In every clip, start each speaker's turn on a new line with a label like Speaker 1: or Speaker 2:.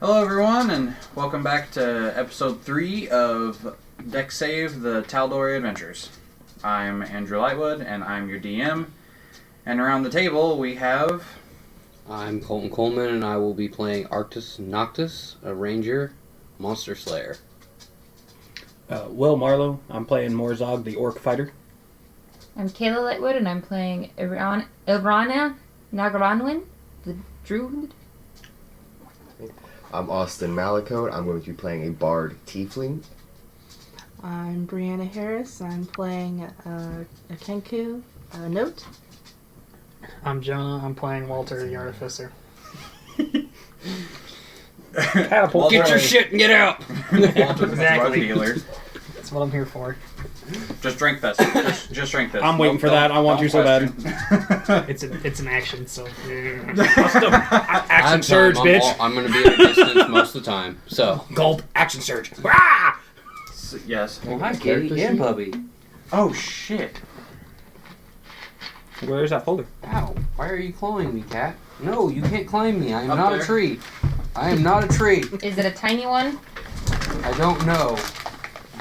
Speaker 1: Hello everyone, and welcome back to episode 3 of Deck Save, the Taldorei Adventures. I'm Andrew Lightwood, and I'm your DM. And around the table we have...
Speaker 2: I'm Colton Coleman, and I will be playing Arctus Noctis, a ranger, monster slayer.
Speaker 3: Will Marlowe, I'm playing Morzog, the orc fighter.
Speaker 4: I'm Kayla Lightwood, and I'm playing Ilrana Nagaranwin, the druid.
Speaker 5: I'm Austin Malakote. I'm going to be playing a bard tiefling.
Speaker 6: I'm Brianna Harris. I'm playing a Kenku note.
Speaker 7: I'm Jonah. I'm playing Walter the Artificer.
Speaker 3: Catapult.
Speaker 2: Get your shit and get out!
Speaker 1: Walter the
Speaker 7: Exactly.
Speaker 1: drug dealer.
Speaker 7: That's what I'm here for.
Speaker 1: Just drink this. Just drink this.
Speaker 3: I'm waiting for that. I want you so bad.
Speaker 7: It's an action, so
Speaker 3: Action surge, bitch.
Speaker 2: I'm going to be at a distance most of the time, so.
Speaker 3: Gulp. Action surge. Ah!
Speaker 1: Yes.
Speaker 2: Well, hi, Kitty and Puppy.
Speaker 1: Oh, shit.
Speaker 3: Where's that folder?
Speaker 2: Ow, why are you clawing me, cat? No, you can't climb me. I am
Speaker 1: Up
Speaker 2: not
Speaker 1: there.
Speaker 2: a tree. I am not a tree.
Speaker 4: Is it a tiny one?
Speaker 2: I don't know.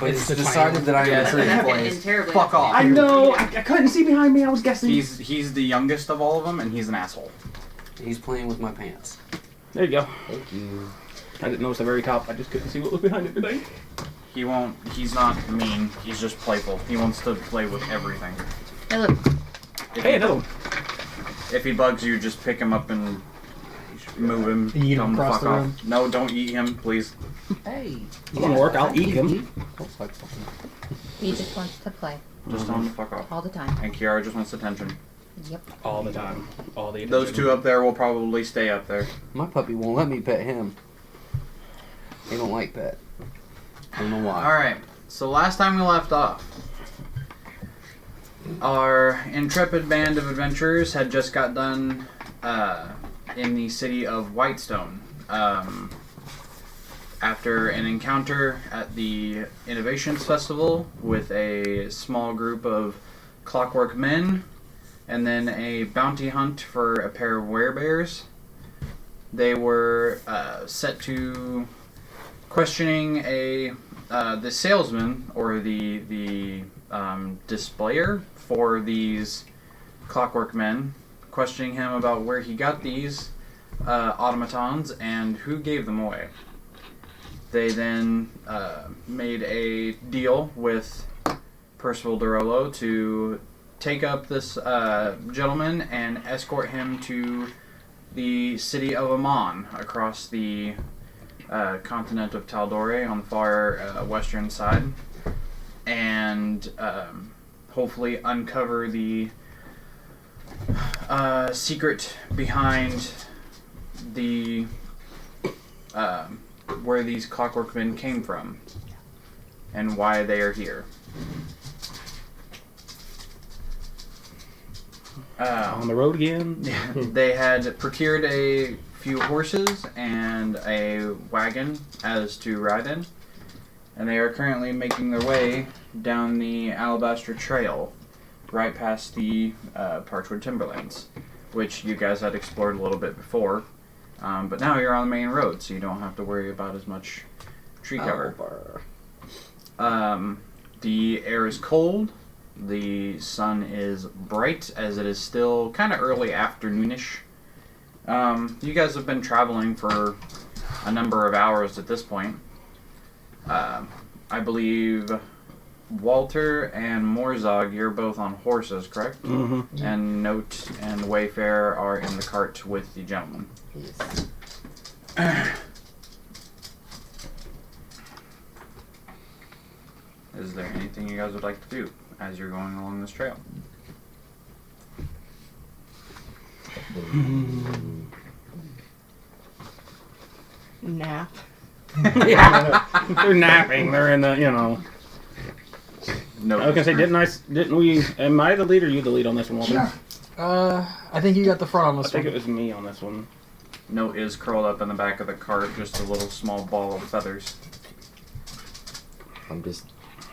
Speaker 2: But it's
Speaker 7: the tiny
Speaker 2: decided
Speaker 7: one.
Speaker 2: that I am
Speaker 1: Yes,
Speaker 2: a tree.
Speaker 1: it is.
Speaker 4: terribly.
Speaker 1: Fuck off.
Speaker 3: I know. I couldn't see behind me. I was guessing.
Speaker 1: He's the youngest of all of them, and he's an asshole.
Speaker 2: He's playing with my pants.
Speaker 3: There you go.
Speaker 5: Thank you.
Speaker 3: I didn't notice the very top. I just couldn't see what was behind it today.
Speaker 1: He's not mean, he's just playful. He wants to play with everything.
Speaker 4: Hey, look.
Speaker 3: Hey, another one.
Speaker 1: If he bugs you, just pick him up and move him.
Speaker 7: Eat
Speaker 1: Tell
Speaker 7: him
Speaker 1: to
Speaker 7: across
Speaker 1: fuck
Speaker 7: the
Speaker 1: off.
Speaker 7: room.
Speaker 1: No, don't eat him, please.
Speaker 2: Hey.
Speaker 3: It's gonna work. I'll eat him.
Speaker 4: He just wants to play
Speaker 1: Just tell him to fuck off.
Speaker 4: all the time.
Speaker 1: And Kiara just wants attention.
Speaker 4: Yep.
Speaker 3: All the time. All the
Speaker 1: Those two up there will probably stay up there.
Speaker 2: My puppy won't let me pet him. He don't like pet. I don't know why.
Speaker 1: Alright, so last time we left off, our intrepid band of adventurers had just got done in the city of Whitestone. After an encounter at the Innovations Festival with a small group of clockwork men, and then a bounty hunt for a pair of werebears, they were set to questioning the salesman or the displayer for these clockwork men, questioning him about where he got these automatons and who gave them away. They then made a deal with Percival Dorolo to take up this gentleman and escort him to the city of Amon across the continent of Taldorei on the far western side, and hopefully uncover the secret behind the where these clockwork men came from and why they are here.
Speaker 3: On the road again.
Speaker 1: They had procured a few horses and a wagon as to ride in, and they are currently making their way down the Alabaster Trail right past the Parchwood Timberlands, which you guys had explored a little bit before, but now you're on the main road, so you don't have to worry about as much tree cover. The air is cold. The sun is bright, as it is still kind of early afternoonish. You guys have been traveling for a number of hours at this point. I believe Walter and Morzog, you're both on horses, correct?
Speaker 3: Mm-hmm.
Speaker 1: And Note and Wayfarer are in the cart with the gentleman.
Speaker 5: Yes.
Speaker 1: Is there anything you guys would like to do as you're going along this trail?
Speaker 6: Nap.
Speaker 3: Yeah. They're napping. They're in the,
Speaker 1: No.
Speaker 3: I was gonna say, didn't we? Am I the lead or you the lead on this one, Walter?
Speaker 7: I think you got the front on
Speaker 3: I
Speaker 7: this
Speaker 3: think
Speaker 7: one.
Speaker 3: it was me on this one.
Speaker 1: Note is curled up in the back of the cart, just a little small ball of feathers.
Speaker 5: I'm just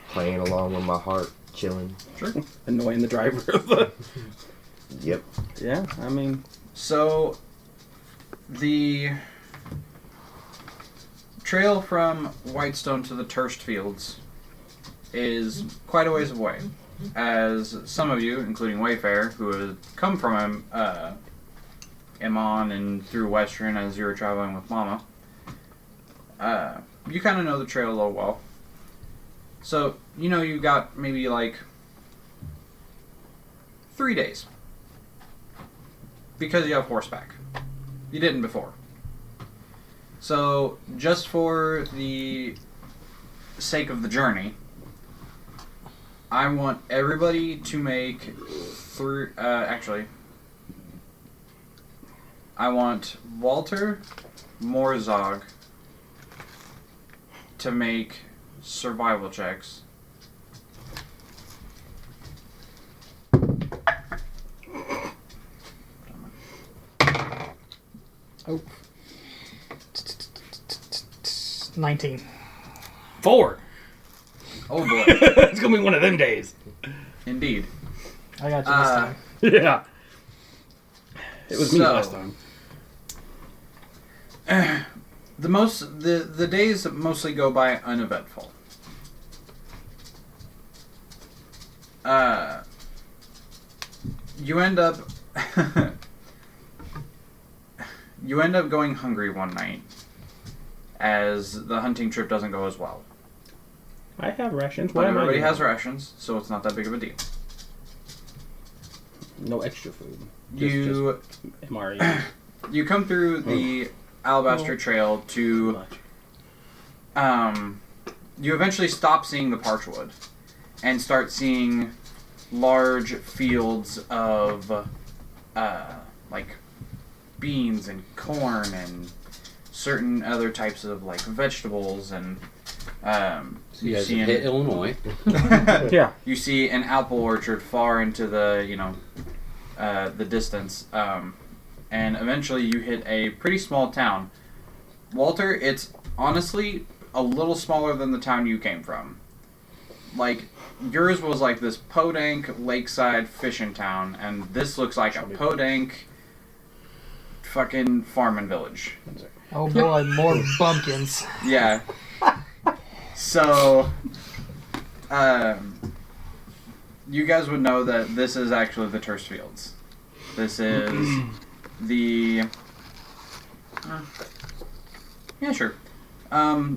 Speaker 5: playing along with my heart, chilling.
Speaker 1: Sure.
Speaker 3: Annoying the driver.
Speaker 5: Yep.
Speaker 3: Yeah, I mean,
Speaker 1: So, the trail from Whitestone to the Turst Fields is quite a ways away, as some of you, including Wayfarer, who had come from Iman and through Westrun as you were traveling with Mama, you kind of know the trail a little well. So, you know you got maybe like 3 days. Because you have horseback. You didn't before. So, just for the sake of the journey, I want everybody to make I want Walter Morzog to make survival checks.
Speaker 7: Oh. 19.
Speaker 3: 4.
Speaker 1: Oh boy.
Speaker 3: It's gonna be one of them days.
Speaker 1: Indeed.
Speaker 7: I got you this time.
Speaker 3: Yeah. It was me
Speaker 1: So-
Speaker 3: last time.
Speaker 1: The days mostly go by uneventful. You end up going hungry one night, as the hunting trip doesn't go as well.
Speaker 3: I have rations.
Speaker 1: But
Speaker 3: Why am I
Speaker 1: everybody
Speaker 3: doing
Speaker 1: has
Speaker 3: that?
Speaker 1: rations, so it's not that big of a deal.
Speaker 3: No extra food.
Speaker 1: You
Speaker 3: Just MRE.
Speaker 1: you come through the Alabaster Trail
Speaker 3: Too
Speaker 1: to
Speaker 3: much.
Speaker 1: you eventually stop seeing the parchwood and start seeing large fields of like beans and corn and certain other types of like vegetables and
Speaker 2: So you guys have hit Illinois.
Speaker 3: Yeah.
Speaker 1: you see an apple orchard far into the the distance, and eventually you hit a pretty small town. Walter, it's honestly a little smaller than the town you came from. Like, yours was like this podunk lakeside fishing town, and this looks like a podunk fucking farming village.
Speaker 7: Oh boy, more bumpkins.
Speaker 1: Yeah. So, you guys would know that this is actually the Turst Fields. This is the... yeah, sure.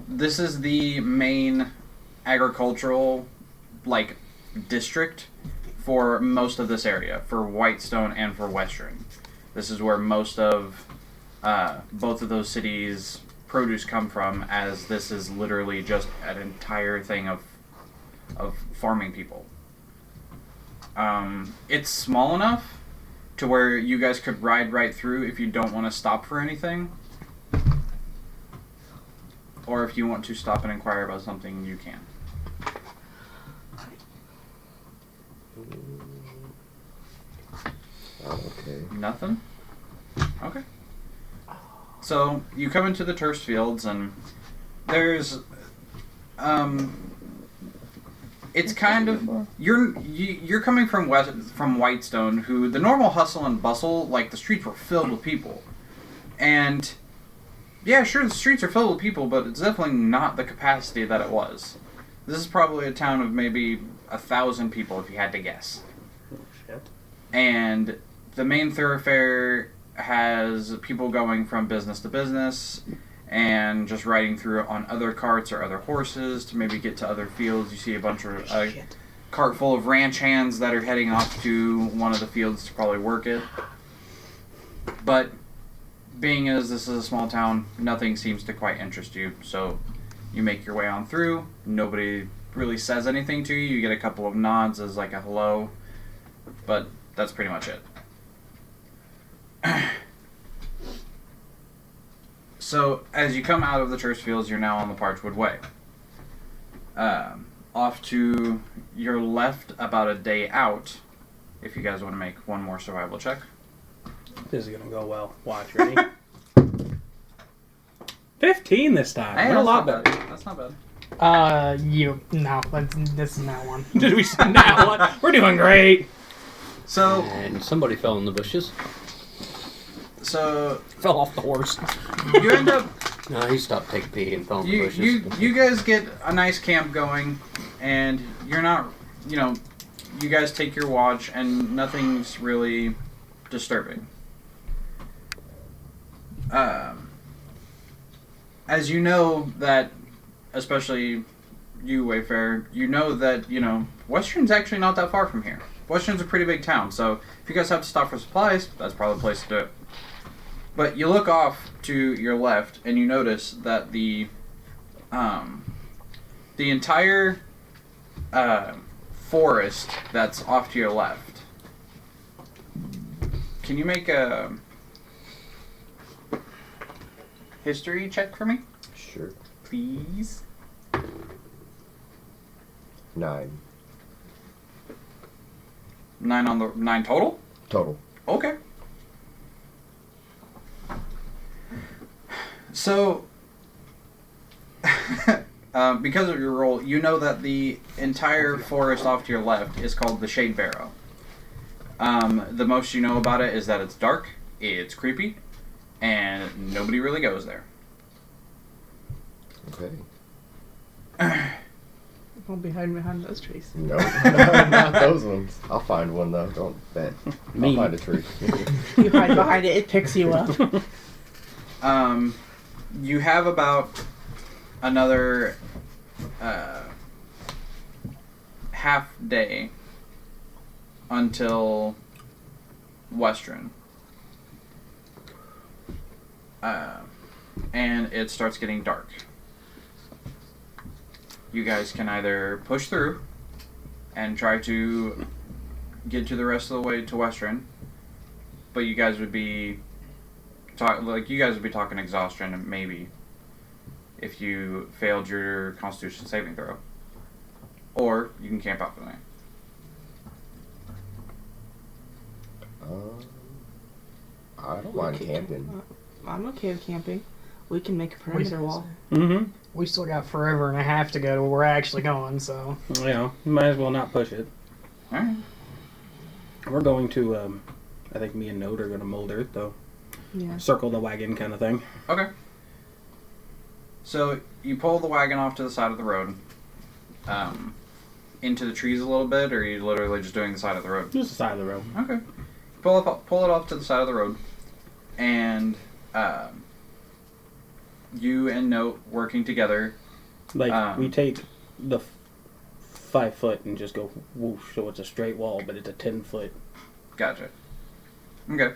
Speaker 1: This is the main agricultural, like, district for most of this area, for Whitestone and for Westrun. This is where most of both of those cities' produce come from, as this is literally just an entire thing of farming people. It's small enough to where you guys could ride right through if you don't want to stop for anything. Or if you want to stop and inquire about something, you can.
Speaker 5: Okay.
Speaker 1: Nothing? Okay. So, you come into the Turst Fields, and there's... it's kind of... You're coming from from Whitestone, who the normal hustle and bustle, like, the streets were filled with people. And... yeah, sure, the streets are filled with people, but it's definitely not the capacity that it was. This is probably a town of maybe 1,000 people, if you had to guess.
Speaker 3: Shit.
Speaker 1: And the main thoroughfare has people going from business to business and just riding through on other carts or other horses to maybe get to other fields. You see a bunch of cart full of ranch hands that are heading off to one of the fields to probably work it. But being as this is a small town, nothing seems to quite interest you, so you make your way on through. Nobody really says anything to you. You get a couple of nods as like a hello, but that's pretty much it. So, as you come out of the Turst Fields, you're now on the Parchwood Way. Off to your left, about a day out, if you guys want to make one more survival check.
Speaker 3: This is gonna go well. Watch, ready? 15 this time.
Speaker 1: Hey,
Speaker 3: We're a
Speaker 1: that's
Speaker 3: lot
Speaker 1: not
Speaker 3: better.
Speaker 1: bad. That's not bad.
Speaker 7: This is not one.
Speaker 3: Did we say now what? We're doing great.
Speaker 1: So,
Speaker 2: And somebody fell in the bushes.
Speaker 1: so
Speaker 3: Fell off the horse.
Speaker 1: you end up
Speaker 2: No, he stopped taking pee and fell in the
Speaker 1: You,
Speaker 2: bushes.
Speaker 1: you guys get a nice camp going, and you're not, you guys take your watch, and nothing's really disturbing. As you know that, especially you, Wayfarer, you know that, Westrun's actually not that far from here. Westrun's a pretty big town, so if you guys have to stop for supplies, that's probably the place to do it. But you look off to your left, and you notice that the entire forest that's off to your left. Can you make a history check for me,
Speaker 5: Sure.
Speaker 1: please?
Speaker 5: 9
Speaker 1: 9 total.
Speaker 5: total.
Speaker 1: Okay. So, because of your role, you know that the entire forest off to your left is called the Shade Barrow. The most you know about it is that it's dark, it's creepy, and nobody really goes there.
Speaker 5: Okay.
Speaker 6: Don't be hiding behind those trees.
Speaker 5: No, not those ones. I'll find one though. Don't bet.
Speaker 3: Me.
Speaker 5: I'll find a tree.
Speaker 6: You hide behind it, it picks you up.
Speaker 1: You have about another half day until Westrun. And it starts getting dark. You guys can either push through and try to get to the rest of the way to Westrun, but you guys would be talking exhaustion, maybe, if you failed your Constitution saving throw. Or you can camp out for the night.
Speaker 5: I don't mind camping.
Speaker 6: I'm okay with camping. We can make a perimeter wall.
Speaker 3: Mm-hmm.
Speaker 7: We still got forever and a half to go to where we're actually going, so.
Speaker 3: You might as well not push it.
Speaker 1: Alright.
Speaker 3: We're going to, I think me and Note are going to mold earth, though.
Speaker 6: Yeah.
Speaker 3: Circle the wagon kind of thing.
Speaker 1: Okay. So you pull the wagon off to the side of the road, into the trees a little bit, or are you literally just doing the side of the road?
Speaker 3: Just the side of the road.
Speaker 1: Okay. Pull it off to the side of the road, and you and Note working together.
Speaker 3: Like, we take the 5 foot and just go whoosh, so it's a straight wall, but it's a 10-foot.
Speaker 1: Gotcha. Okay.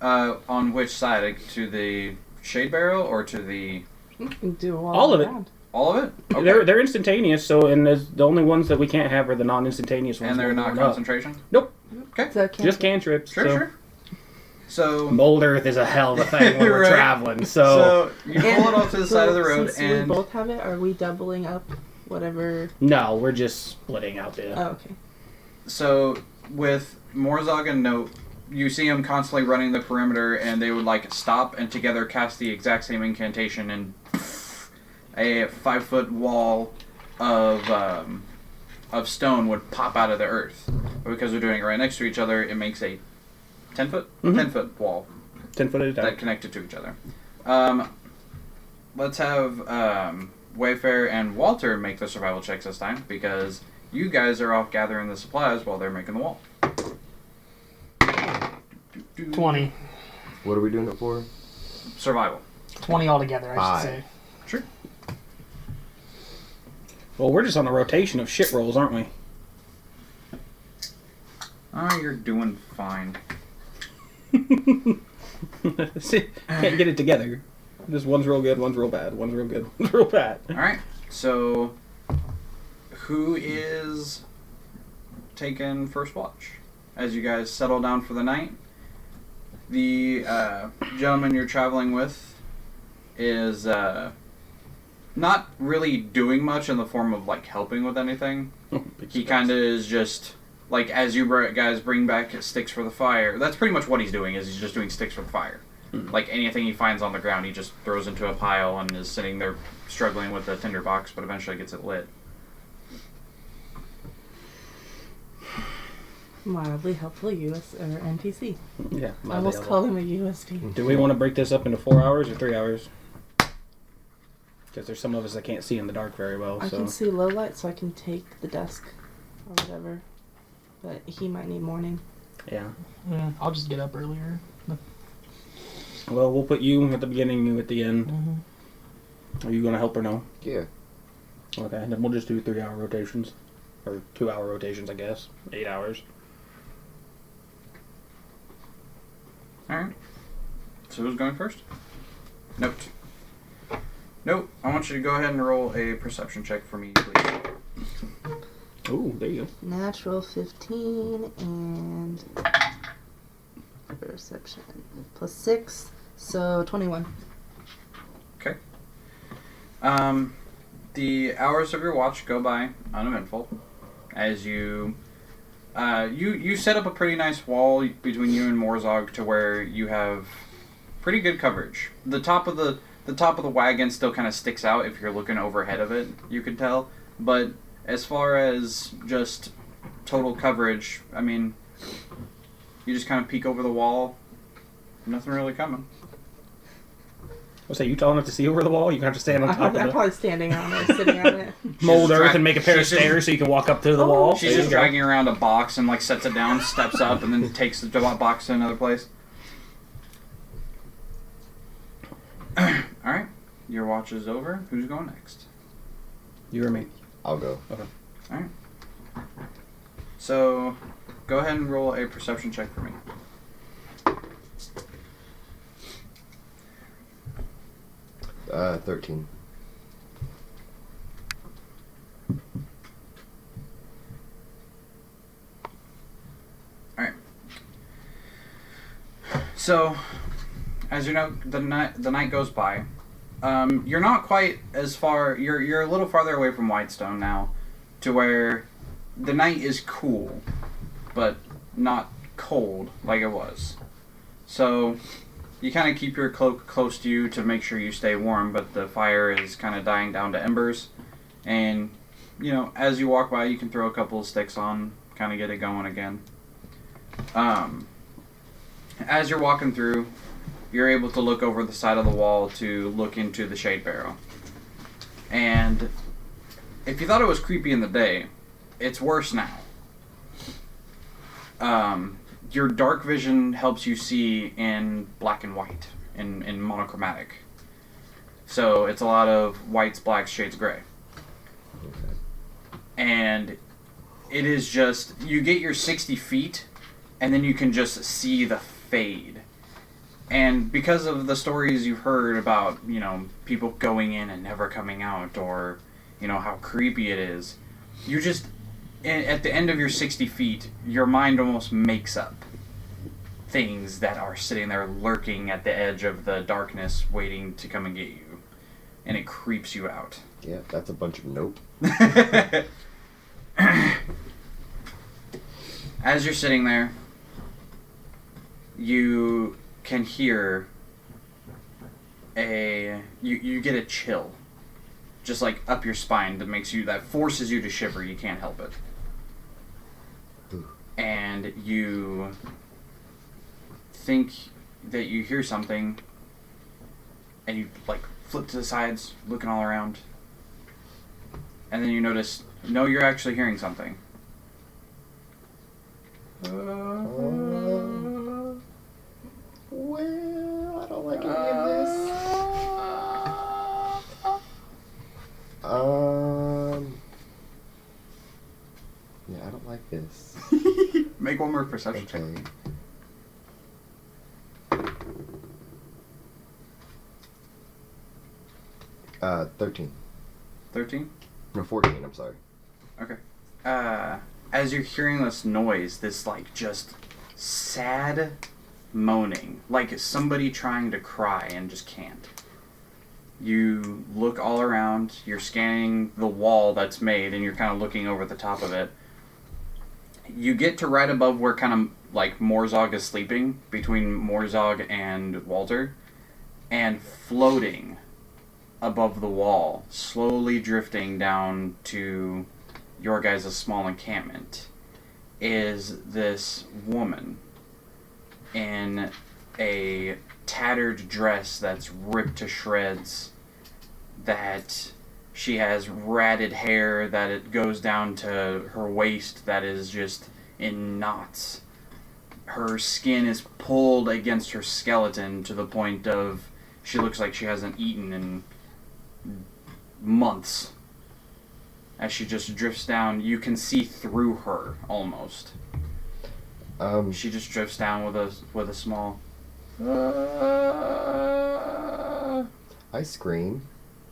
Speaker 1: On which side? Like, to the Shade Barrow or to the...
Speaker 6: You can do
Speaker 3: All of it.
Speaker 6: around.
Speaker 1: All of it? Okay.
Speaker 3: They're instantaneous, so and the only ones that we can't have are the non-instantaneous ones.
Speaker 1: And they're
Speaker 3: when
Speaker 1: not
Speaker 3: we're up.
Speaker 1: concentration?
Speaker 3: Nope.
Speaker 1: Okay.
Speaker 6: So can't
Speaker 3: Just cantrips.
Speaker 1: Sure,
Speaker 3: so.
Speaker 1: sure. So...
Speaker 3: Mold earth is a hell of a thing when we're
Speaker 1: Right.
Speaker 3: traveling,
Speaker 1: So you pull it off to the side of the road,
Speaker 6: since
Speaker 1: and...
Speaker 6: we both have it, are we doubling up whatever?
Speaker 3: No, we're just splitting out there.
Speaker 6: Oh, okay.
Speaker 1: So, with Morzog and Note, you see them constantly running the perimeter, and they would, stop and together cast the exact same incantation, and a 5-foot wall of stone would pop out of the earth. But because they're doing it right next to each other, it makes a 10-foot?
Speaker 3: Mhm.
Speaker 1: 10-foot wall
Speaker 3: 10 foot at a time.
Speaker 1: that connected to each other. Let's have Wayfair and Walter make the survival checks this time, because you guys are off gathering the supplies while they're making the wall.
Speaker 7: 20.
Speaker 5: What are we doing it for?
Speaker 1: Survival.
Speaker 7: 20 altogether, I
Speaker 5: 5.
Speaker 7: should say.
Speaker 1: Sure.
Speaker 3: Well, we're just on a rotation of shit rolls, aren't we?
Speaker 1: Oh, you're doing fine.
Speaker 3: See, can't get it together. Just one's real good, one's real bad. One's real good, one's real bad.
Speaker 1: Alright, so who is taking first watch? As you guys settle down for the night, the gentleman you're traveling with is not really doing much in the form of helping with anything. He kind of is just as you guys bring back sticks for the fire. That's pretty much what he's doing. Is he's just doing sticks for the fire. Anything he finds on the ground, he just throws into a pile and is sitting there struggling with the tinder box, but eventually gets it lit.
Speaker 6: Mildly helpful US or NPC.
Speaker 3: Yeah,
Speaker 6: I almost call him a USB.
Speaker 3: Do we want to break this up into 4 hours or 3 hours? Because there's some of us that can't see in the dark very well.
Speaker 6: I
Speaker 3: So
Speaker 6: can see low light, so I can take the desk or whatever. But he might need morning.
Speaker 3: yeah.
Speaker 7: Yeah, I'll just get up earlier.
Speaker 3: Well, we'll put you at the beginning, you at the end.
Speaker 7: Mm-hmm.
Speaker 3: Are you gonna help or no?
Speaker 5: Yeah.
Speaker 3: Okay, then we'll just do 3-hour rotations. Or 2-hour rotations, I guess. 8 hours.
Speaker 1: Alright. So who's going first? Nope. Nope. I want you to go ahead and roll a perception check for me, please.
Speaker 3: Ooh, there you go.
Speaker 6: Natural 15 and perception +6, so 21.
Speaker 1: Okay. The hours of your watch go by uneventful as you set up a pretty nice wall between you and Morzog to where you have pretty good coverage. The top of the wagon still kind of sticks out if you're looking overhead of it, you could tell. But as far as just total coverage, I mean, you just kind of peek over the wall. Nothing really coming.
Speaker 3: I'll say, you tall enough to see over the wall? You can have to stand on top
Speaker 6: I'm
Speaker 3: of
Speaker 6: probably standing on it, sitting on it.
Speaker 3: the mold
Speaker 1: She's
Speaker 3: earth
Speaker 1: dra-
Speaker 3: and make a pair of
Speaker 1: she's just-
Speaker 3: stairs so you can walk up to the wall.
Speaker 1: She's
Speaker 3: There
Speaker 1: just
Speaker 3: you go.
Speaker 1: dragging around a box and like sets it down, steps up, and then takes the box to another place. Alright. Your watch is over. Who's going next?
Speaker 3: You or me?
Speaker 5: I'll go.
Speaker 1: Alright. So, go ahead and roll a perception check for me.
Speaker 5: Uh, 13.
Speaker 1: Alright. So, as you know, the night goes by. You're not quite as far. You're a little farther away from Whitestone now, to where the night is cool, but not cold like it was. So, you kind of keep your cloak close to you to make sure you stay warm, but the fire is kind of dying down to embers. And, you know, as you walk by, you can throw a couple of sticks on, kind of get it going again. As you're walking through, you're able to look over the side of the wall to look into the shade barrel. And if you thought it was creepy in the day, it's worse now. Your dark vision helps you see in black and white, in monochromatic. So it's a lot of whites, blacks, shades, gray.
Speaker 5: Okay.
Speaker 1: And it is just, you get your 60 feet, and then you can just see the fade. And because of the stories you've heard about, you know, people going in and never coming out, or, you know, how creepy it is, you just, at the end of your 60 feet, your mind almost makes up things that are sitting there lurking at the edge of the darkness waiting to come and get you. And it creeps you out.
Speaker 5: Yeah, that's a bunch of nope.
Speaker 1: As you're sitting there, you can hear you get a chill, just like up your spine that forces you to shiver. You can't help it. And you think that you hear something, and you like flip to the sides, looking all around, and then you notice, no, you're actually hearing something.
Speaker 5: Well, I don't like any of this. Yeah, I don't like this.
Speaker 1: Make one more perception check.
Speaker 5: Okay. 13.
Speaker 1: 13?
Speaker 5: No, 14, I'm sorry.
Speaker 1: Okay. As you're hearing this noise, this like just sad moaning, like somebody trying to cry and just can't. You look all around, you're scanning the wall that's made, and you're kind of looking over the top of it. You get to right above where kind of like Morzog is sleeping, between Morzog and Walter, and floating above the wall, slowly drifting down to your guys' small encampment, is this woman in a tattered dress that's ripped to shreds, that she has ratted hair that it goes down to her waist that is just in knots. Her skin is pulled against her skeleton to the point of she looks like she hasn't eaten in months. As she just drifts down, you can see through her almost. She just drifts down with a small.
Speaker 5: I scream.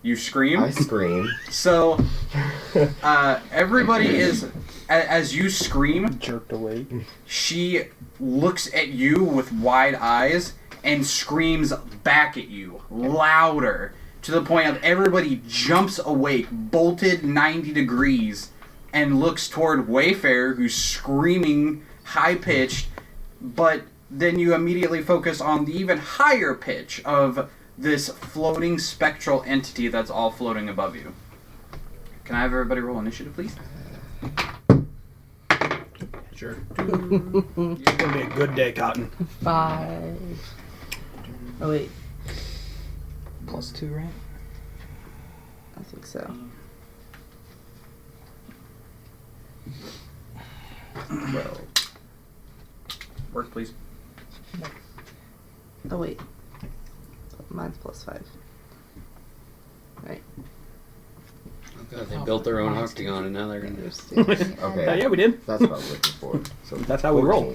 Speaker 1: You scream.
Speaker 5: I scream.
Speaker 1: So, everybody is as you scream.
Speaker 3: Jerked away.
Speaker 1: She looks at you with wide eyes and screams back at you louder. To the point of everybody jumps awake, bolted 90 degrees, and looks toward Wayfarer, who's screaming high-pitched, but then you immediately focus on the even higher pitch of this floating spectral entity that's all floating above you. Can I have everybody roll initiative, please?
Speaker 3: Sure. It's gonna be a good day, Cotton.
Speaker 6: 5. Oh wait,
Speaker 7: +2, right?
Speaker 6: I think so.
Speaker 5: 12.
Speaker 1: Work, please.
Speaker 6: Oh wait, mine's +5. Right.
Speaker 2: They built their own octagon and now they're gonna
Speaker 5: Okay.
Speaker 3: Yeah, we did.
Speaker 5: That's what I was looking for. So
Speaker 3: That's how we roll.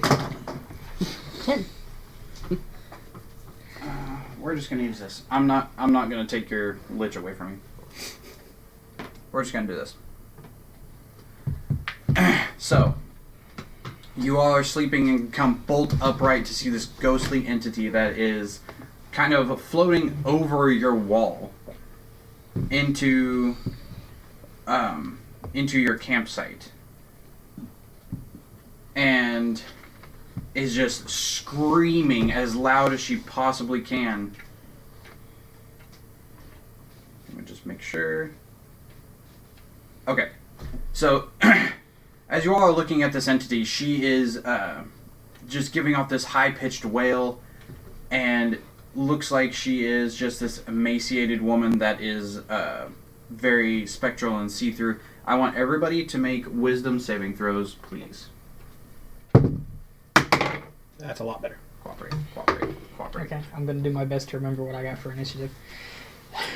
Speaker 6: 10.
Speaker 1: We're just gonna use this. I'm not gonna take your lich away from you. We're just gonna do this. So, you all are sleeping and come bolt upright to see this ghostly entity that is kind of floating over your wall into your campsite, and is just screaming as loud as she possibly can. Let me just make sure. Okay, so as you all are looking at this entity, she is just giving off this high-pitched wail, and looks like she is just this emaciated woman that is very spectral and see-through. I want everybody to make wisdom saving throws, please.
Speaker 3: That's a lot better.
Speaker 1: Cooperate.
Speaker 7: Okay, I'm gonna do my best to remember what I got for initiative.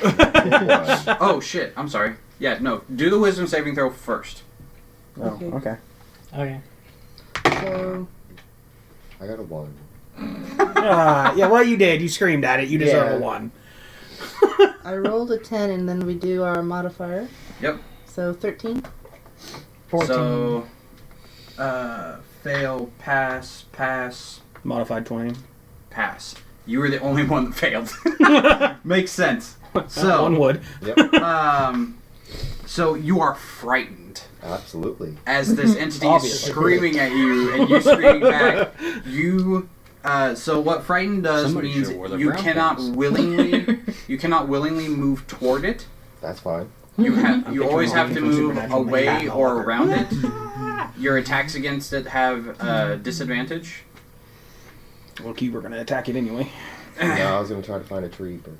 Speaker 1: Oh, shit. I'm sorry. Yeah, no. Do the wisdom saving throw first.
Speaker 3: Oh, okay.
Speaker 7: Okay.
Speaker 6: So
Speaker 5: I got a 1.
Speaker 3: Yeah, well, you did. You screamed at it. You deserve
Speaker 5: Yeah.
Speaker 3: a 1.
Speaker 6: I rolled a 10, and then we do our modifier.
Speaker 1: Yep.
Speaker 6: So 13.
Speaker 7: 14.
Speaker 1: So, fail, pass,
Speaker 3: Modified 20.
Speaker 1: pass. You were the only one that failed. Makes sense.
Speaker 3: One
Speaker 1: So,
Speaker 3: would.
Speaker 5: Yep.
Speaker 1: so you are frightened
Speaker 5: Absolutely.
Speaker 1: as this entity is
Speaker 3: Obviously.
Speaker 1: screaming at you and you screaming back. You, so what frightened does
Speaker 2: Somebody
Speaker 1: means
Speaker 2: should wear the
Speaker 1: you
Speaker 2: brown
Speaker 1: cannot
Speaker 2: pants.
Speaker 1: willingly move toward it.
Speaker 5: That's fine.
Speaker 1: You always have to
Speaker 3: from
Speaker 1: move
Speaker 3: Supernatural
Speaker 1: away
Speaker 3: Manhattan
Speaker 1: or
Speaker 3: Walker.
Speaker 1: around it. Your attacks against it have disadvantage.
Speaker 3: Look, you were going to attack it anyway.
Speaker 5: Yeah, I was gonna try to find a tree, but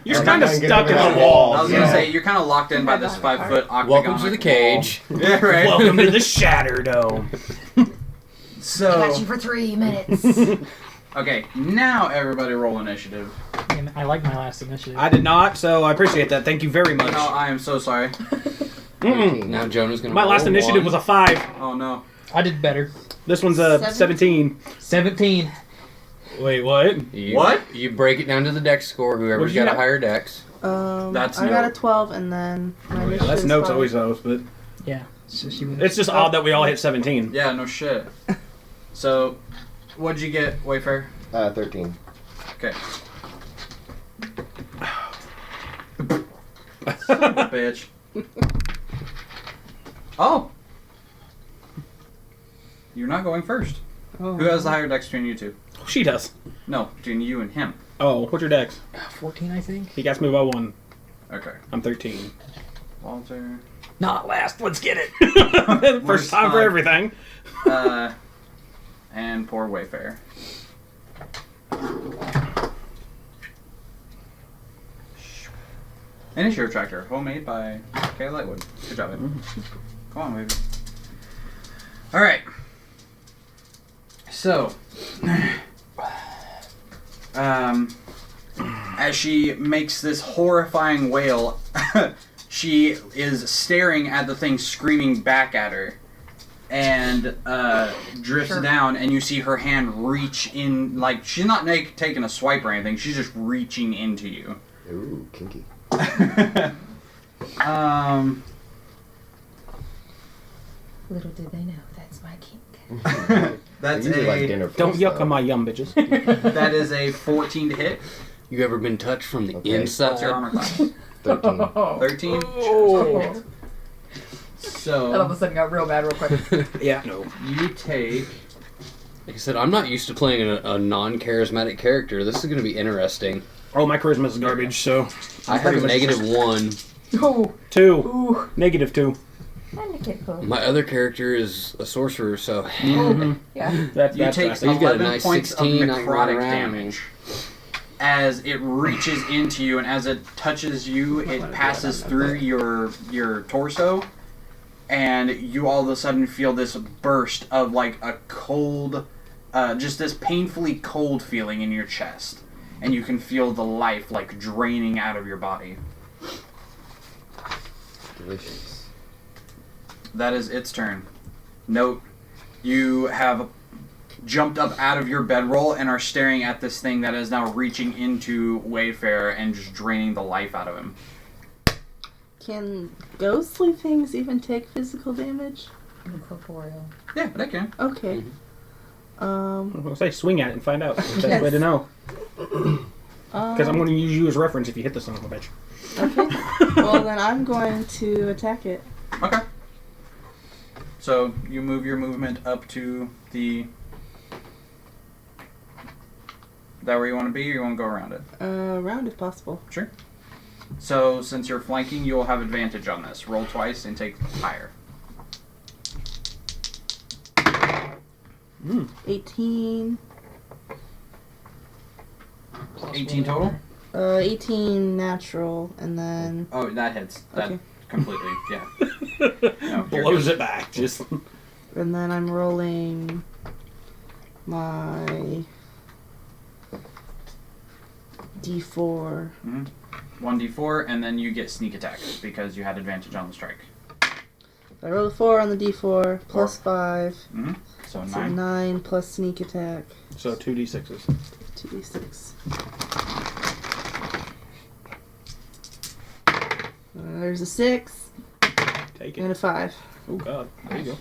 Speaker 3: You're
Speaker 5: I'm
Speaker 3: kind of
Speaker 5: not gonna
Speaker 3: stuck
Speaker 5: get
Speaker 3: in
Speaker 5: rid of
Speaker 3: the
Speaker 5: that.
Speaker 3: wall.
Speaker 1: I was gonna say you're kind of locked in by this 5-foot octagon.
Speaker 2: Welcome to the cage.
Speaker 1: Yeah, right.
Speaker 3: Welcome to the Shatter Dome.
Speaker 1: So
Speaker 4: for 3 minutes.
Speaker 1: okay, now everybody roll initiative.
Speaker 7: And I like my last initiative.
Speaker 3: I did not, so I appreciate that. Thank you very much.
Speaker 1: No, I am so sorry.
Speaker 5: 13.
Speaker 2: Now Jonah's gonna
Speaker 3: My
Speaker 2: roll
Speaker 3: last initiative
Speaker 2: one.
Speaker 3: was a 5.
Speaker 1: Oh no.
Speaker 7: I did better.
Speaker 3: This one's a 17.
Speaker 7: 17.
Speaker 3: Wait, what?
Speaker 1: What?
Speaker 2: You break it down to the dex score.
Speaker 3: What
Speaker 2: Whoever's
Speaker 3: did you
Speaker 2: got a
Speaker 3: have?
Speaker 2: higher dex.
Speaker 1: That's
Speaker 6: I got a
Speaker 1: no.
Speaker 6: 12, and then my initiative
Speaker 3: That's
Speaker 6: is
Speaker 3: notes
Speaker 6: 5.
Speaker 3: always those, but
Speaker 7: Yeah. So she went.
Speaker 3: it's just odd that we all hit 17.
Speaker 1: Yeah, no shit. So, what'd you get, Wayfair?
Speaker 5: 13.
Speaker 1: Okay. Son of a bitch. Oh. You're not going first.
Speaker 6: Oh.
Speaker 1: Who has the higher dex between you two?
Speaker 3: She does.
Speaker 1: No, between you and him.
Speaker 3: Oh, what's your dex?
Speaker 7: 14, I think.
Speaker 3: He got me by 1.
Speaker 1: Okay.
Speaker 3: I'm 13.
Speaker 1: Walter.
Speaker 7: Not last. Let's get it.
Speaker 3: First time for
Speaker 1: time.
Speaker 3: everything.
Speaker 1: And poor Wayfair. Initiative tracker, homemade by Kay Lightwood. Good job, baby. Come on, baby. All right. So, as she makes this horrifying wail, she is staring at the thing screaming back at her, and drifts down, and you see her hand reach in, like, she's not taking a swipe or anything, she's just reaching into you.
Speaker 5: Ooh, kinky.
Speaker 4: Little did they know, that's my kink.
Speaker 1: That's
Speaker 5: Usually like
Speaker 1: a
Speaker 5: dinner first,
Speaker 3: Don't yuck
Speaker 5: though.
Speaker 3: on my yum bitches.
Speaker 1: that is a 14 to hit.
Speaker 2: You ever been touched from the
Speaker 5: Okay.
Speaker 1: What's your
Speaker 2: inside?
Speaker 1: armor class?
Speaker 5: 13.
Speaker 1: 13.
Speaker 4: All of
Speaker 1: So
Speaker 4: a sudden got real bad real quick.
Speaker 3: Yeah, no.
Speaker 1: you take.
Speaker 2: Like I said, I'm not used to playing a non-charismatic character. This is going to be interesting.
Speaker 3: Oh, my charisma is garbage, so...
Speaker 2: I have a -1.
Speaker 4: Oh,
Speaker 3: 2.
Speaker 4: ooh.
Speaker 3: -2.
Speaker 4: And a kid cool.
Speaker 2: My other character is a sorcerer, so
Speaker 3: Mm-hmm.
Speaker 4: Yeah.
Speaker 3: That's
Speaker 1: You take
Speaker 2: He's got a
Speaker 1: 11
Speaker 2: nice
Speaker 1: points
Speaker 2: 16,
Speaker 1: of
Speaker 2: I can run
Speaker 1: necrotic
Speaker 2: around.
Speaker 1: damage. As it reaches into you, and as it touches you, it passes through your torso, and you all of a sudden feel this burst of like a cold, just this painfully cold feeling in your chest, and you can feel the life like draining out of your body.
Speaker 5: Delicious.
Speaker 1: That is its turn. Note, you have jumped up out of your bedroll and are staring at this thing that is now reaching into Wayfarer and just draining the life out of him.
Speaker 6: Can ghostly things even take physical damage?
Speaker 4: Incorporeal.
Speaker 1: Yeah, that can.
Speaker 6: Okay.
Speaker 3: I'm going to say swing at it and find out. That's the
Speaker 6: Yes.
Speaker 3: way to know. Because I'm going to use you as reference if you hit the son of a bitch.
Speaker 6: Okay. Well, then I'm going to attack it.
Speaker 1: Okay. So you move your movement up to the. That where you want to be, or you want to go around it?
Speaker 6: Round if possible.
Speaker 1: Sure. So since you're flanking, you will have advantage on this. Roll twice and take higher.
Speaker 6: 18.
Speaker 1: 18 total.
Speaker 6: 18 natural, and then
Speaker 1: Oh, that hits. That
Speaker 6: Okay.
Speaker 1: completely. Yeah. No, you're
Speaker 3: Blows
Speaker 1: good.
Speaker 3: it back. Just
Speaker 6: I'm rolling my D4.
Speaker 1: 1d4, and then you get sneak attack because you had advantage on the strike.
Speaker 6: I roll a 4 on the D4 plus 5,
Speaker 1: So
Speaker 6: so
Speaker 1: 9.
Speaker 6: 9 plus sneak attack,
Speaker 3: so 2d6s.
Speaker 6: 2d6. There's a 6
Speaker 3: Take
Speaker 6: and
Speaker 3: it.
Speaker 6: a 5.
Speaker 3: Oh god. There you go.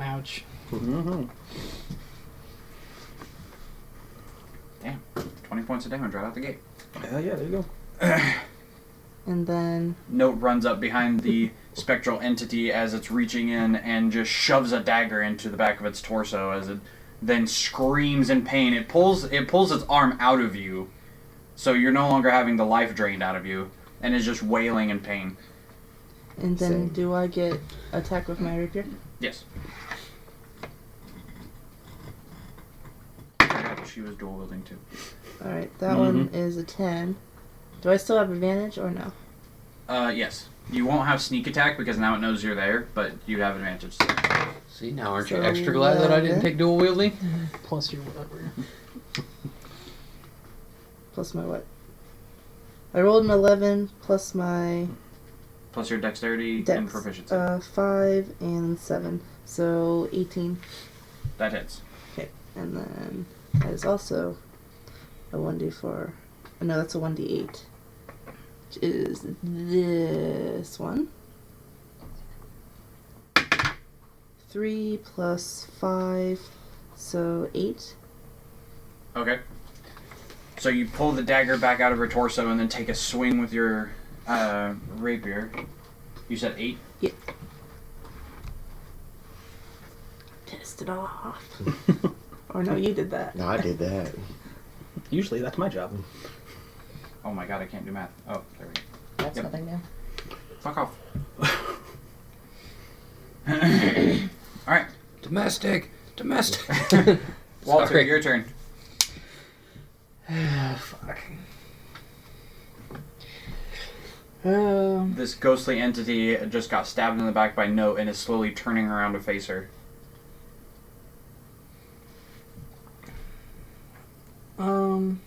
Speaker 7: Ouch.
Speaker 3: Mm-hmm.
Speaker 1: Damn. 20 points of damage right out the gate.
Speaker 3: Yeah, there you go.
Speaker 6: And then
Speaker 1: Note runs up behind the spectral entity as it's reaching in and just shoves a dagger into the back of its torso as it then screams in pain. It pulls its arm out of you, so you're no longer having the life drained out of you, and is just wailing in pain.
Speaker 6: then
Speaker 5: Same.
Speaker 6: do I get attack with my rapier?
Speaker 1: Yes. She was dual wielding too.
Speaker 6: Alright, that one is a 10. Do I still have advantage or no?
Speaker 1: Yes. You won't have sneak attack because now it knows you're there, but you have advantage.
Speaker 2: See, now aren't you
Speaker 6: So
Speaker 2: extra glad that I didn't
Speaker 6: 11.
Speaker 2: take dual wielding?
Speaker 7: Plus your whatever.
Speaker 6: Plus my what? I rolled an 11 plus my
Speaker 1: Plus your dexterity
Speaker 6: dex.
Speaker 1: and proficiency.
Speaker 6: 5 and 7. So 18.
Speaker 1: That hits.
Speaker 6: Okay. And then that is also a 1d4. No, that's a 1d8. Which is this one. 3 plus 5. So 8.
Speaker 1: Okay. So you pull the dagger back out of her torso and then take a swing with your rapier. You said 8?
Speaker 6: Yeah. Test it off. Or no, you did that.
Speaker 5: No, I did that.
Speaker 3: Usually that's my job.
Speaker 1: Oh my god, I can't do math. Oh, there we go.
Speaker 4: That's
Speaker 1: Yep.
Speaker 4: nothing new.
Speaker 1: Fuck off. Alright.
Speaker 2: Domestic!
Speaker 1: Walter,
Speaker 2: Sorry.
Speaker 1: your turn.
Speaker 2: Fuck.
Speaker 1: This ghostly entity just got stabbed in the back by Note and is slowly turning around to face her.
Speaker 7: I'm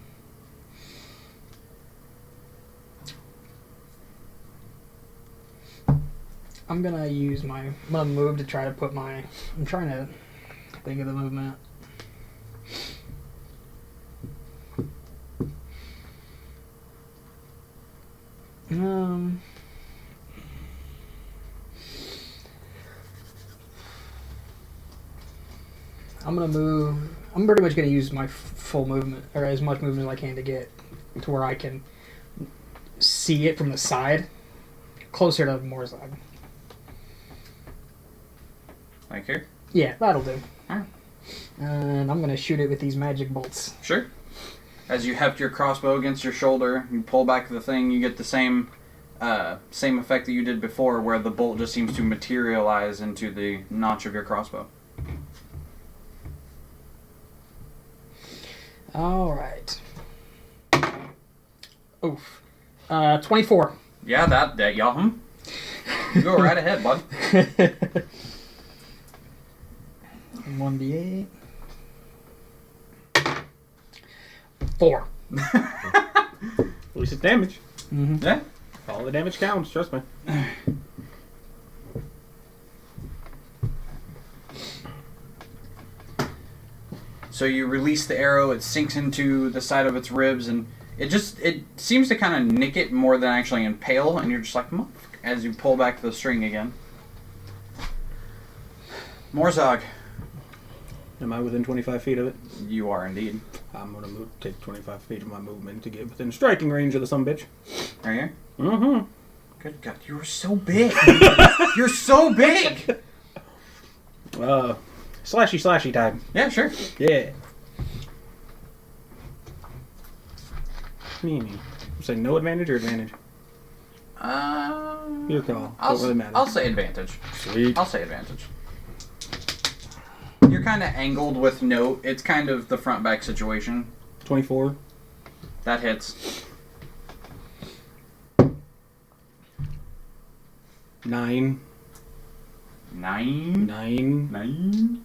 Speaker 7: gonna use I'm gonna move to try to put I'm trying to think of the movement. I'm gonna move. I'm pretty much gonna use my full movement, or as much movement as I can to get to where I can see it from the side, closer to Morzog.
Speaker 1: Like here?
Speaker 7: Yeah, that'll do.
Speaker 1: Alright.
Speaker 7: And I'm gonna shoot it with these magic bolts.
Speaker 1: Sure. As you heft your crossbow against your shoulder, you pull back the thing, you get the same effect that you did before, where the bolt just seems to materialize into the notch of your crossbow.
Speaker 7: Alright. Oof. 24.
Speaker 1: Yeah, that y'all. You go right ahead, bud.
Speaker 7: 1d8. 4.
Speaker 3: At least it's damage.
Speaker 7: Mm-hmm.
Speaker 1: Yeah.
Speaker 3: All the damage counts, trust me.
Speaker 1: So you release the arrow, it sinks into the side of its ribs, and it seems to kind of nick it more than actually impale, and you're just like, "Motherfucker," as you pull back the string again. Morzog.
Speaker 3: Am I within 25 feet of it?
Speaker 1: You are indeed.
Speaker 3: I'm going to take 25 feet of my movement to get within striking range of the sumbitch.
Speaker 1: Are you?
Speaker 3: Mm-hmm.
Speaker 1: Good God, you are so big. You're so big.
Speaker 3: Slashy time.
Speaker 1: Yeah, sure.
Speaker 3: Yeah. Say no advantage or advantage? Your call. Don't really matter.
Speaker 1: I'll say advantage.
Speaker 3: Sweet.
Speaker 1: I'll say advantage. You're kind of angled with Note. It's kind of the front back situation.
Speaker 3: 24.
Speaker 1: That hits.
Speaker 3: 9.
Speaker 1: 9.
Speaker 3: 9.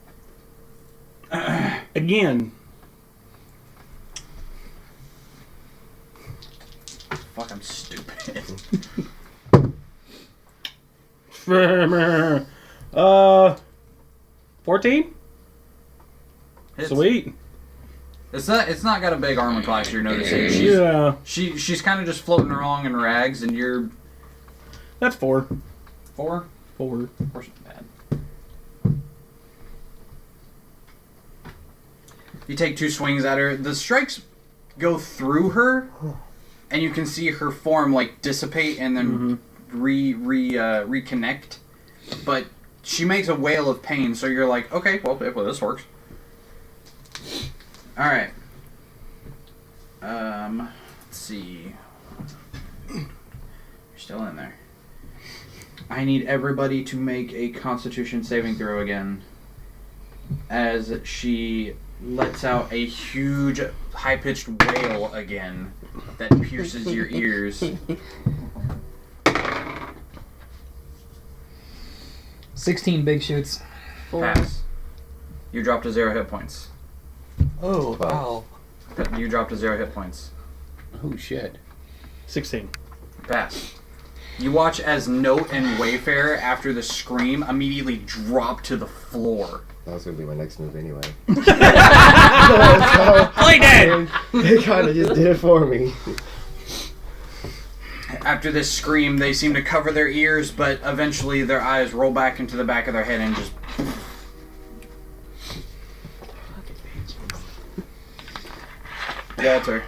Speaker 3: Again.
Speaker 1: Fuck, I'm stupid.
Speaker 3: 14? Sweet.
Speaker 1: It's not got a big armor class, you're noticing. She's kind of just floating along in rags, and you're...
Speaker 3: That's 4.
Speaker 1: 4?
Speaker 3: 4.
Speaker 1: Of course it's bad. You take 2 swings at her. The strikes go through her, and you can see her form like dissipate and then reconnect. But she makes a wail of pain, so you're like, okay, well this works. All right. Let's see. You're still in there. I need everybody to make a Constitution saving throw again, as she lets out a huge, high-pitched wail again that pierces your ears.
Speaker 7: 16 big shoots.
Speaker 1: Pass. You drop to 0 hit points.
Speaker 2: Oh, wow.
Speaker 1: You drop to 0 hit points.
Speaker 2: Oh, shit.
Speaker 3: 16.
Speaker 1: Pass. You watch as Note and Wayfarer, after the scream, immediately drop to the floor.
Speaker 5: That was gonna be my next move anyway.
Speaker 3: Play dead!
Speaker 5: They kind of just did it for me.
Speaker 1: After this scream, they seem to cover their ears, but eventually their eyes roll back into the back of their head and just... Walter.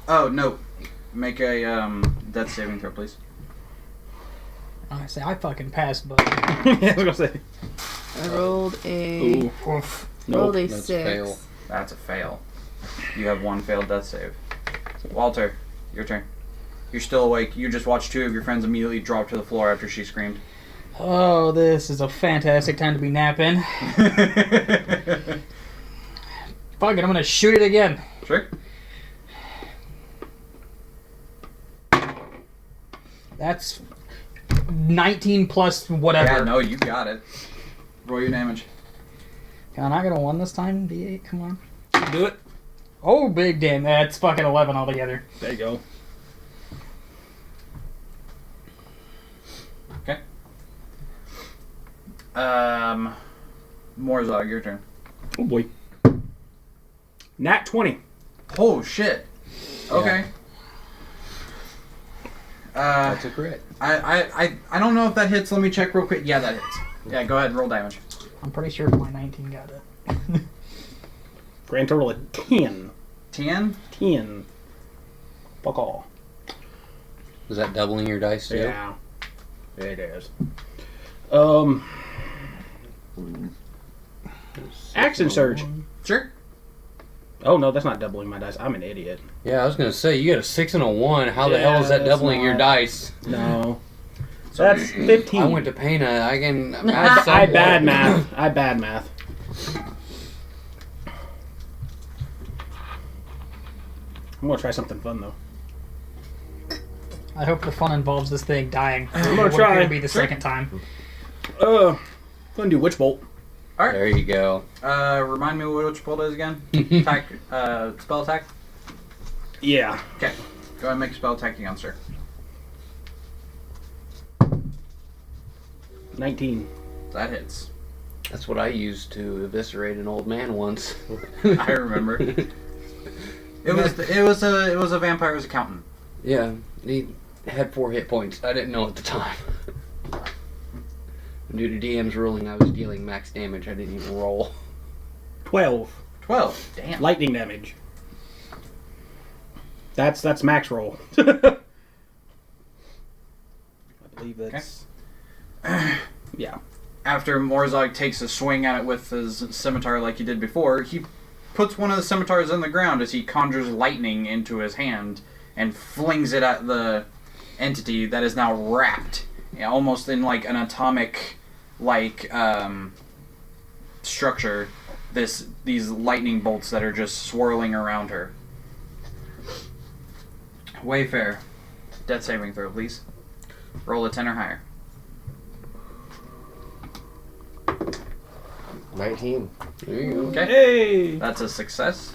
Speaker 1: Oh, no. Make a death saving throw, please.
Speaker 7: I say I fucking passed, but
Speaker 3: Yeah, I was gonna say.
Speaker 6: I rolled a
Speaker 3: Ooh.
Speaker 6: rolled a
Speaker 2: That's
Speaker 6: 6.
Speaker 2: fail.
Speaker 1: That's a fail. You have 1 failed death save. Walter, your turn. You're still awake. You just watched 2 of your friends immediately drop to the floor after she screamed.
Speaker 7: oh, this is a fantastic time to be napping. Fuck it, I'm gonna shoot it again.
Speaker 1: Sure.
Speaker 7: That's 19 plus whatever.
Speaker 1: Yeah, no, you got it. Roll your damage.
Speaker 7: I'm not gonna 1 this time. D8, come on.
Speaker 3: Do it.
Speaker 7: Oh, big damn. That's fucking 11 altogether.
Speaker 3: There you go.
Speaker 1: Okay. Morzog, your turn.
Speaker 3: Oh boy. Nat 20.
Speaker 1: Oh shit. Okay.
Speaker 2: That's a crit.
Speaker 1: I don't know if that hits. Let me check real quick. Yeah, that hits. Yeah, go ahead and roll damage.
Speaker 7: I'm pretty sure my 19 got it.
Speaker 3: Grand total of 10.
Speaker 1: 10?
Speaker 3: 10. Fuck all.
Speaker 2: Is that doubling your dice too?
Speaker 3: Yeah. It is. Action surge.
Speaker 1: Sure.
Speaker 3: Oh no, that's not doubling my dice. I'm an idiot.
Speaker 2: Yeah, I was gonna say you got a 6 and a 1. How the
Speaker 3: Yeah,
Speaker 2: hell is that
Speaker 3: that's
Speaker 2: doubling your
Speaker 3: not-
Speaker 2: dice?
Speaker 3: No. That's 15.
Speaker 2: I went to Pana. I can.
Speaker 3: I bad math. I bad math. I'm gonna try something fun though.
Speaker 7: I hope the fun involves this thing dying.
Speaker 3: I'm gonna try.
Speaker 7: It'll be the second time.
Speaker 3: Gonna do witch bolt.
Speaker 2: There you go.
Speaker 1: Remind me what which bolt is again? Attack, spell attack?
Speaker 3: Yeah.
Speaker 1: Okay. Go ahead and make a spell attack against her.
Speaker 3: 19.
Speaker 1: That hits.
Speaker 2: That's what I used to eviscerate an old man once.
Speaker 1: I remember. It was a vampire's accountant.
Speaker 2: Yeah, he had 4 hit points. I didn't know at the time. Due to DM's ruling, I was dealing max damage. I didn't even roll.
Speaker 3: 12.
Speaker 1: 12. Damn.
Speaker 3: Lightning damage. That's max roll. I believe that's... Yeah.
Speaker 1: After Morzog takes a swing at it with his scimitar like he did before, he puts one of the scimitars in the ground as he conjures lightning into his hand and flings it at the entity that is now wrapped, almost in like an atomic structure. These lightning bolts that are just swirling around her. Wayfair, death saving throw, please. Roll a 10 or higher.
Speaker 5: 19.
Speaker 2: There you go.
Speaker 1: Okay.
Speaker 3: Hey!
Speaker 1: That's a success.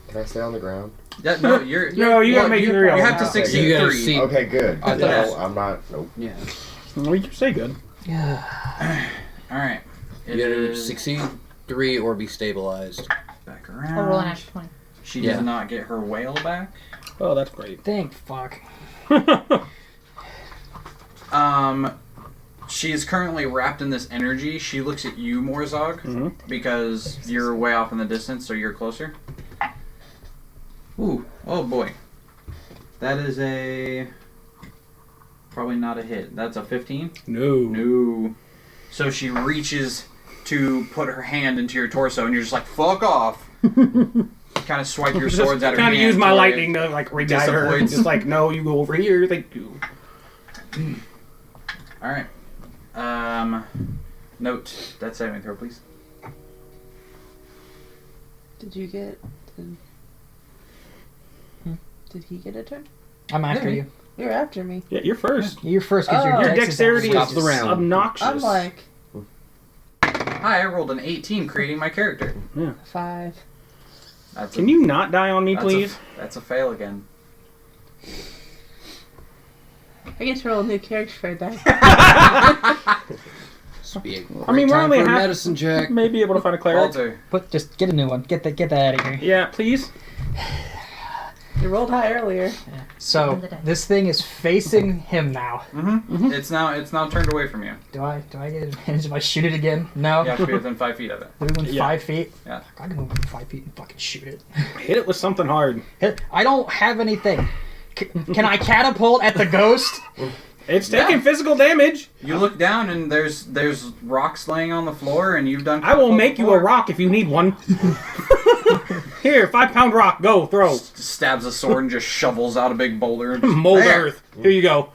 Speaker 5: Can I stay on the ground?
Speaker 1: Yeah, no, you're
Speaker 3: No, you gotta make
Speaker 1: you,
Speaker 3: it real.
Speaker 1: you have to
Speaker 5: Okay,
Speaker 1: succeed
Speaker 2: you gotta
Speaker 1: 3.
Speaker 2: see-
Speaker 5: Okay, good.
Speaker 2: I thought
Speaker 1: Yes.
Speaker 5: No, I'm not. Nope.
Speaker 2: Yeah.
Speaker 3: Well, you say good.
Speaker 1: Alright.
Speaker 2: You gotta succeed 3 or be stabilized.
Speaker 1: Back
Speaker 4: Or roll an
Speaker 1: around.
Speaker 4: natural 20.
Speaker 1: She
Speaker 2: Yeah.
Speaker 1: does not get her whale back.
Speaker 3: Oh, that's great.
Speaker 7: Thank fuck.
Speaker 1: She is currently wrapped in this energy. She looks at you, Morzog,
Speaker 3: Mhm.
Speaker 1: because you're way off in the distance, so you're closer. Ooh, oh boy. That is probably not a hit. That's a 15?
Speaker 3: No.
Speaker 1: No. So she reaches to put her hand into your torso, and you're just like, fuck off. Kind of swipe your swords at her
Speaker 3: Kind
Speaker 1: hand.
Speaker 3: of use my
Speaker 1: where
Speaker 3: lightning
Speaker 1: it
Speaker 3: to like re-guide her.
Speaker 1: disappoints.
Speaker 3: Just like, no, you go over here. Thank you.
Speaker 1: Alright. Note. Death saving throw, please.
Speaker 6: Did you get? Did he get a turn?
Speaker 7: I'm after
Speaker 1: Yeah.
Speaker 7: you.
Speaker 6: You're after me.
Speaker 3: Yeah, you're first.
Speaker 7: You're first because
Speaker 6: Oh.
Speaker 7: your
Speaker 3: Your
Speaker 7: dex is
Speaker 3: dexterity
Speaker 7: outrageous.
Speaker 2: Stop the round.
Speaker 3: obnoxious.
Speaker 6: I'm like
Speaker 1: Hi, I rolled an 18 creating my character.
Speaker 6: 5.
Speaker 1: That's
Speaker 3: Can you not die on me,
Speaker 1: that's
Speaker 3: please?
Speaker 1: That's a fail again.
Speaker 6: I get to roll a new character for that.
Speaker 2: Speak.
Speaker 3: I mean, we're
Speaker 2: Time
Speaker 3: only
Speaker 2: for a
Speaker 3: half-
Speaker 2: medicine check.
Speaker 3: Maybe able to find a cleric.
Speaker 1: Walter.
Speaker 7: Just get a new one. Get that out of here.
Speaker 3: Yeah, please.
Speaker 6: You rolled high earlier.
Speaker 7: So this thing is facing him now.
Speaker 1: Mm-hmm. It's now turned away from you.
Speaker 7: Do I get advantage if I shoot it again? No.
Speaker 1: You have to be within 5 feet of it.
Speaker 7: Within
Speaker 3: Yeah.
Speaker 7: 5 feet?
Speaker 1: Yeah.
Speaker 7: I can move within 5 feet and fucking shoot it.
Speaker 3: Hit it with something hard.
Speaker 7: I don't have anything. Can I catapult at the ghost?
Speaker 3: It's taking physical damage.
Speaker 1: You look down and there's rocks laying on the floor, and you've done.
Speaker 3: I will make you a rock if you need one. Here, 5-pound rock. Go, throw.
Speaker 1: Stabs a sword and just shovels out a big boulder.
Speaker 3: Mold
Speaker 1: There.
Speaker 3: earth. Here you go.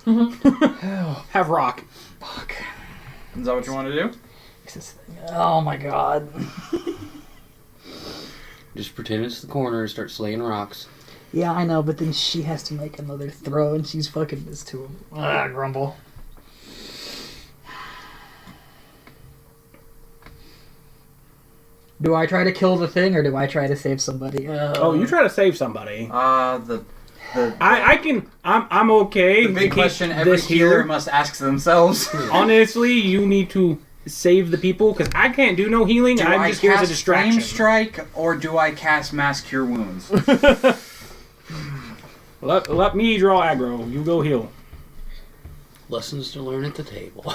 Speaker 3: Have rock.
Speaker 7: Fuck.
Speaker 1: Is that what you want to do?
Speaker 7: This thing. Oh my god.
Speaker 2: Just pretend it's the corner and start slaying rocks.
Speaker 7: Yeah, I know, but then she has to make another throw, and she's fucking this to him. Grumble. Do I try to kill the thing, or do I try to save somebody?
Speaker 3: Oh, you try to save somebody.
Speaker 1: The
Speaker 3: I'm okay.
Speaker 1: the big
Speaker 3: to keep
Speaker 1: question every
Speaker 3: this
Speaker 1: healer
Speaker 3: here.
Speaker 1: must ask themselves.
Speaker 3: Honestly, you need to save the people because I can't do no healing.
Speaker 1: Do
Speaker 3: I'm
Speaker 1: I
Speaker 3: just here as a
Speaker 1: cast
Speaker 3: distraction.
Speaker 1: Flame Strike or do I cast Mass Cure Wounds?
Speaker 3: Let me draw aggro. You go heal.
Speaker 2: Lessons to learn at the table.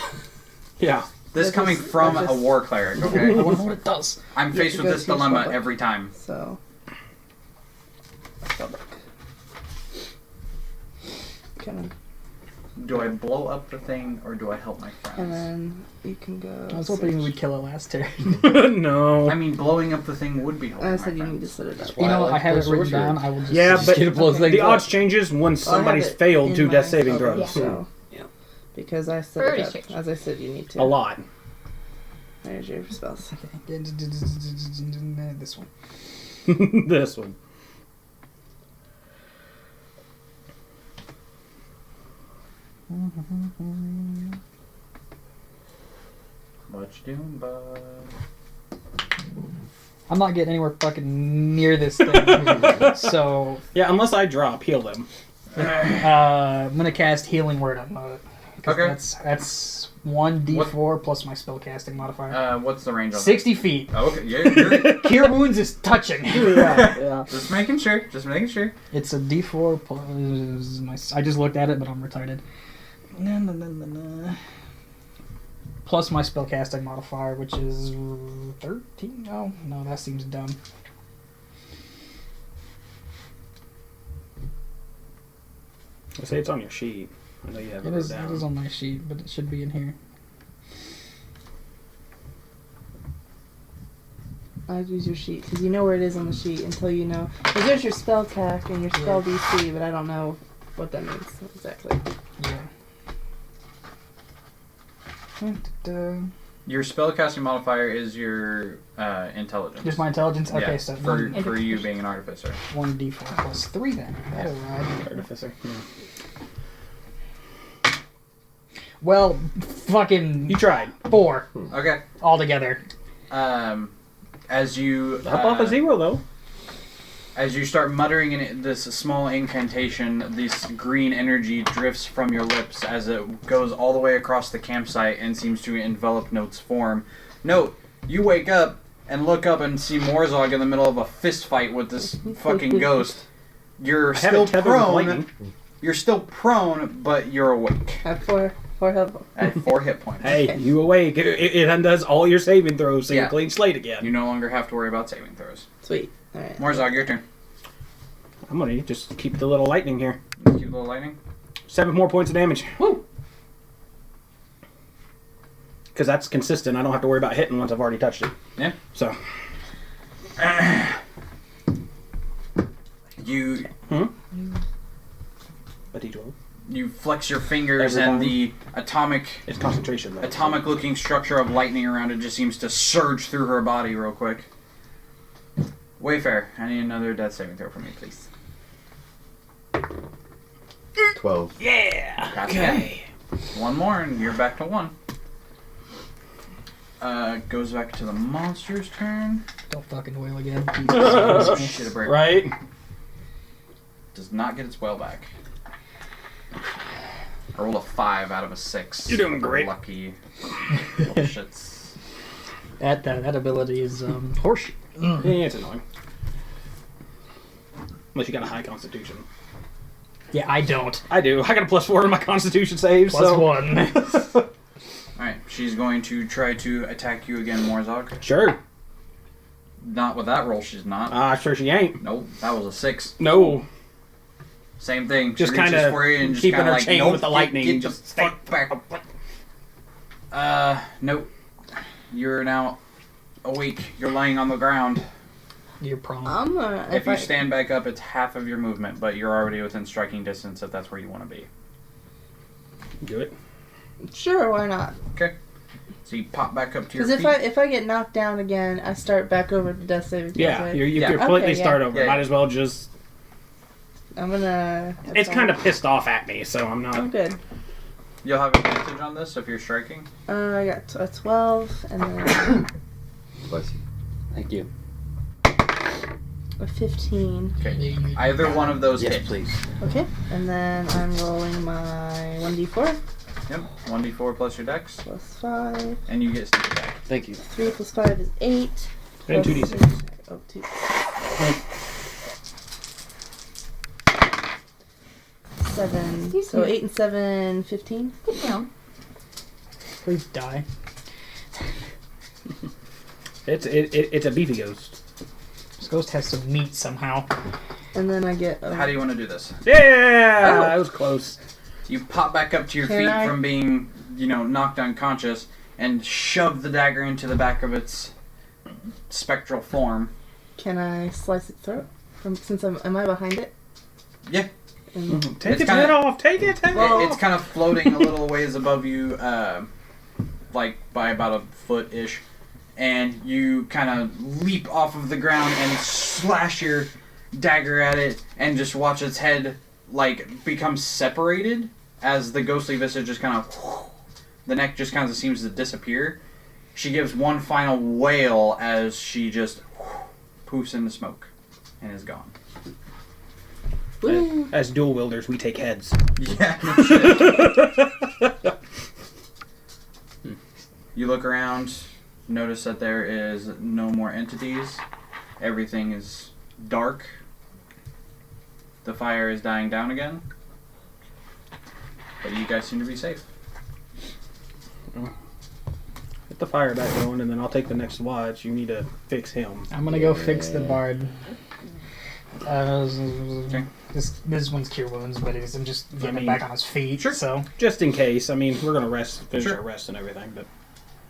Speaker 3: Yeah.
Speaker 1: This
Speaker 6: That
Speaker 1: coming
Speaker 6: just-
Speaker 1: from
Speaker 6: that
Speaker 1: a
Speaker 6: just-
Speaker 1: war cleric,
Speaker 7: I
Speaker 1: okay?
Speaker 7: wonder what it does.
Speaker 1: I'm faced with
Speaker 6: go
Speaker 1: this
Speaker 6: to your
Speaker 1: dilemma
Speaker 6: spellbook.
Speaker 1: every time.
Speaker 6: So. Kind of.
Speaker 1: Do I blow up the thing or do I help my
Speaker 6: And
Speaker 1: friends?
Speaker 6: then you can go.
Speaker 7: I was hoping we'd kill it last turn.
Speaker 3: No.
Speaker 1: I mean, blowing up the thing would be helping
Speaker 6: I
Speaker 1: my
Speaker 6: said you need to
Speaker 1: friends.
Speaker 6: set it up.
Speaker 2: That's
Speaker 7: You know,
Speaker 2: Why I
Speaker 7: I have
Speaker 2: like
Speaker 7: it
Speaker 2: the
Speaker 7: written
Speaker 2: sorcerer.
Speaker 7: down. I will just.
Speaker 3: Yeah,
Speaker 2: Just
Speaker 3: but
Speaker 2: get to blow
Speaker 6: Okay.
Speaker 2: things
Speaker 3: the
Speaker 2: up.
Speaker 3: odds changes when
Speaker 6: Well, I have
Speaker 3: somebody's
Speaker 6: it
Speaker 3: failed
Speaker 6: in
Speaker 3: 2
Speaker 6: my
Speaker 3: death saving
Speaker 6: spellbook,
Speaker 3: throws.
Speaker 6: So,
Speaker 2: Yeah.
Speaker 6: because I set
Speaker 4: Pretty
Speaker 6: it up.
Speaker 4: strange.
Speaker 6: As I said, you need to.
Speaker 3: A lot.
Speaker 6: There's your spells.
Speaker 7: This one.
Speaker 3: This one.
Speaker 1: What you doing, bud?
Speaker 7: I'm not getting anywhere fucking near this thing. So,
Speaker 3: Yeah, unless I drop, heal them.
Speaker 7: I'm gonna cast Healing Word on mode.
Speaker 1: Okay.
Speaker 7: That's 1d4 plus my spellcasting modifier.
Speaker 1: What's the range on
Speaker 7: 60 feet.
Speaker 1: that? Oh, okay, you're
Speaker 7: Cure Wounds is touching.
Speaker 3: Yeah.
Speaker 1: just making sure. Just making sure.
Speaker 7: It's a d4 plus my. I just looked at it, but I'm retarded. Plus my spellcasting modifier, which is 13. No, that seems dumb.
Speaker 3: I say it's on your sheet. I know you have
Speaker 7: It
Speaker 3: it
Speaker 7: is.
Speaker 3: down.
Speaker 7: It is on my sheet, but it should be in here.
Speaker 6: I'd use your sheet because you know where it is on the sheet until you know. Because there's your spell attack and your spell DC, but I don't know what that means exactly.
Speaker 7: Yeah.
Speaker 1: Your spellcasting modifier is your intelligence.
Speaker 7: Just my intelligence. Okay,
Speaker 1: Yeah,
Speaker 7: so
Speaker 1: for you being an artificer.
Speaker 7: 1d4 plus 3 then. That'll ride.
Speaker 3: Artificer. Yeah.
Speaker 7: Well, fucking
Speaker 3: You tried.
Speaker 7: 4
Speaker 1: Okay.
Speaker 7: altogether.
Speaker 1: As you
Speaker 3: Up off a 0 though.
Speaker 1: as you start muttering in this small incantation, this green energy drifts from your lips as it goes all the way across the campsite and seems to envelop Note's form. Note, you wake up and look up and see Morzog in the middle of a fist fight with this fucking ghost. You're
Speaker 3: I have
Speaker 1: still
Speaker 3: it tethered with
Speaker 1: prone.
Speaker 3: lightning.
Speaker 1: You're still prone, but you're awake
Speaker 6: Have four health.
Speaker 1: at 4 hit points.
Speaker 3: Hey, you awake. It undoes all your saving throws, so
Speaker 1: Yeah.
Speaker 3: you're clean slate again.
Speaker 1: You no longer have to worry about saving throws.
Speaker 6: Sweet. All right.
Speaker 1: Morzog, your turn.
Speaker 3: I'm gonna just keep the little lightning here.
Speaker 1: Keep a little lightning.
Speaker 3: 7 more points of damage.
Speaker 1: Woo!
Speaker 3: Because that's consistent. I don't have to worry about hitting once I've already touched it.
Speaker 1: Yeah.
Speaker 3: So,
Speaker 1: You
Speaker 3: a d12.
Speaker 1: you flex your fingers
Speaker 3: Every
Speaker 1: and
Speaker 3: time.
Speaker 1: the
Speaker 3: It's concentration. Though.
Speaker 1: atomic looking structure of lightning around it just seems to surge through her body real quick. Wayfair, I need another death saving throw from you, please.
Speaker 5: 12.
Speaker 3: Yeah.
Speaker 1: Pass
Speaker 3: Okay.
Speaker 1: One more and you're back to 1. Goes back to the monster's turn.
Speaker 7: Don't fucking wail again.
Speaker 1: Shit a break.
Speaker 3: Right.
Speaker 1: Does not get its well back. I rolled a 5 out of a 6.
Speaker 3: You're doing great.
Speaker 1: Lucky little shits.
Speaker 7: That ability is horseshit.
Speaker 3: Yeah, it's annoying. Unless you got a high constitution.
Speaker 7: Yeah, I don't.
Speaker 3: I do. I got a +4 in my constitution save.
Speaker 7: Plus
Speaker 3: so.
Speaker 7: 1.
Speaker 1: Alright, she's going to try to attack you again, Morzog.
Speaker 3: Sure.
Speaker 1: Not with that roll, she's not.
Speaker 3: Sure she ain't.
Speaker 1: Nope, that was a 6.
Speaker 3: No.
Speaker 1: Same thing. She
Speaker 3: Just
Speaker 1: reaches
Speaker 3: kinda
Speaker 1: for you and just
Speaker 3: keeping
Speaker 1: kinda
Speaker 3: her
Speaker 1: like,
Speaker 3: chain
Speaker 1: nope,
Speaker 3: with the
Speaker 1: get-
Speaker 3: lightning,
Speaker 1: Get,
Speaker 3: just
Speaker 1: the fuck back. Nope. You're now awake. You're laying on the ground.
Speaker 7: You're prone.
Speaker 6: I'm
Speaker 1: If you stand back up, it's half of your movement, but you're already within striking distance if that's where you want to be.
Speaker 3: Do it.
Speaker 6: Sure, why not?
Speaker 1: Okay. So you pop back up to your
Speaker 6: Because
Speaker 1: feet.
Speaker 6: if I get knocked down again, I start back over to death saving throws,
Speaker 3: Yeah,
Speaker 6: right?
Speaker 3: you
Speaker 1: Yeah.
Speaker 3: completely
Speaker 6: Okay,
Speaker 3: start
Speaker 6: yeah.
Speaker 3: over.
Speaker 1: Yeah,
Speaker 3: Might
Speaker 1: yeah.
Speaker 3: as well just
Speaker 6: I'm gonna.
Speaker 3: It's kind of pissed off at me, so I'm
Speaker 6: I'm
Speaker 3: not.
Speaker 6: good.
Speaker 1: You'll have advantage on this if you're striking.
Speaker 6: I got a 12 and then
Speaker 5: Bless you.
Speaker 2: Thank you.
Speaker 6: a 15.
Speaker 1: Okay. Either one of those
Speaker 2: Yes,
Speaker 1: hit.
Speaker 2: please.
Speaker 6: Okay, and then I'm rolling my 1d4
Speaker 1: Yep. 1d4 plus your dex,
Speaker 6: plus 5.
Speaker 1: and you get sneak attack.
Speaker 2: Thank you.
Speaker 6: 3 plus 5 is 8.
Speaker 3: And
Speaker 6: Plus
Speaker 3: 2d6.
Speaker 6: 6. Oh, 2. 7. So 8 and 7, 15.
Speaker 4: Good count.
Speaker 7: Please die.
Speaker 3: It's a beefy ghost.
Speaker 7: This ghost has some meat somehow.
Speaker 6: And then I get.
Speaker 1: How do you want to do this?
Speaker 3: Yeah,
Speaker 6: Oh.
Speaker 3: that was close.
Speaker 1: You pop back up to your
Speaker 6: Can
Speaker 1: feet
Speaker 6: I-
Speaker 1: from being, knocked unconscious, and shove the dagger into the back of its spectral form.
Speaker 6: Can I slice its throat? Since am I behind it?
Speaker 1: Yeah.
Speaker 6: And
Speaker 3: Take
Speaker 1: It's
Speaker 3: its
Speaker 1: kinda-
Speaker 3: head off. Take its head off.
Speaker 1: It's kind of floating a little ways above you, like by about a foot-ish, and you kind of leap off of the ground and slash your dagger at it, and just watch its head like become separated as the ghostly visage just kind of, the neck just kind of seems to disappear. She gives one final wail as she just poofs into smoke and is gone.
Speaker 6: Woo.
Speaker 3: As dual wielders, we take heads.
Speaker 1: Yeah. No shit. You look around, notice that there is no more entities. Everything is dark. The fire is dying down again. But you guys seem to be safe.
Speaker 3: Get the fire back going, and then I'll take the next watch. You need to fix him.
Speaker 7: I'm gonna go fix the bard.
Speaker 1: Okay.
Speaker 7: This one's cure wounds, but I'm just getting him
Speaker 3: mean,
Speaker 7: back on his feet.
Speaker 1: Sure.
Speaker 7: So
Speaker 3: Just in case. I mean, we're gonna finish
Speaker 1: Sure.
Speaker 3: our rest and everything, but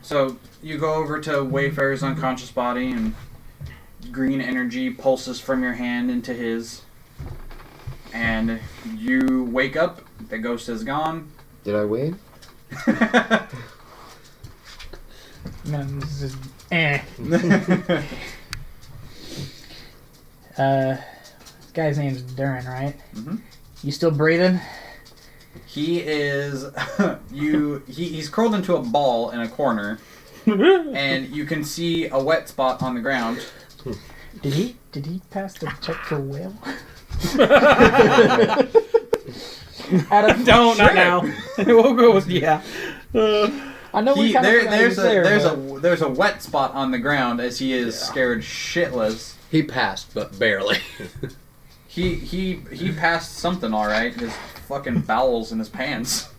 Speaker 1: So you go over to Wayfarer's unconscious body, and green energy pulses from your hand into his. And you wake up, the ghost is gone.
Speaker 5: Did I win?
Speaker 7: this is, this guy's name's Durin, right?
Speaker 1: Mhm.
Speaker 7: You still breathing?
Speaker 1: He is he's curled into a ball in a corner, and you can see a wet spot on the ground.
Speaker 7: Did he pass the check for whale?
Speaker 3: don't not now. We'll go with yeah.
Speaker 7: I know we kind of
Speaker 1: There's a wet spot on the ground as he is scared shitless.
Speaker 2: He passed, but barely.
Speaker 1: He passed something all right. His fucking bowels in his pants.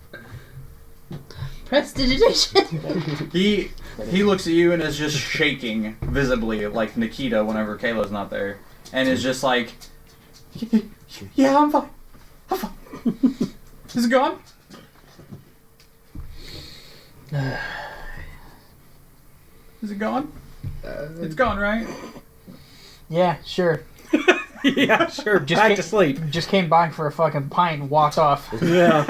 Speaker 6: Prestidigitation.
Speaker 1: He looks at you and is just shaking visibly, like Nikita whenever Kayla's not there, and is just like, "Yeah, I'm fine. I'm fine. Is it gone?" Is it gone? It's gone, right?
Speaker 7: Yeah, sure.
Speaker 3: Yeah, sure.
Speaker 7: Just
Speaker 3: Back
Speaker 7: came-
Speaker 3: to sleep.
Speaker 7: Just came by for a fucking pint and walked off.
Speaker 3: Yeah.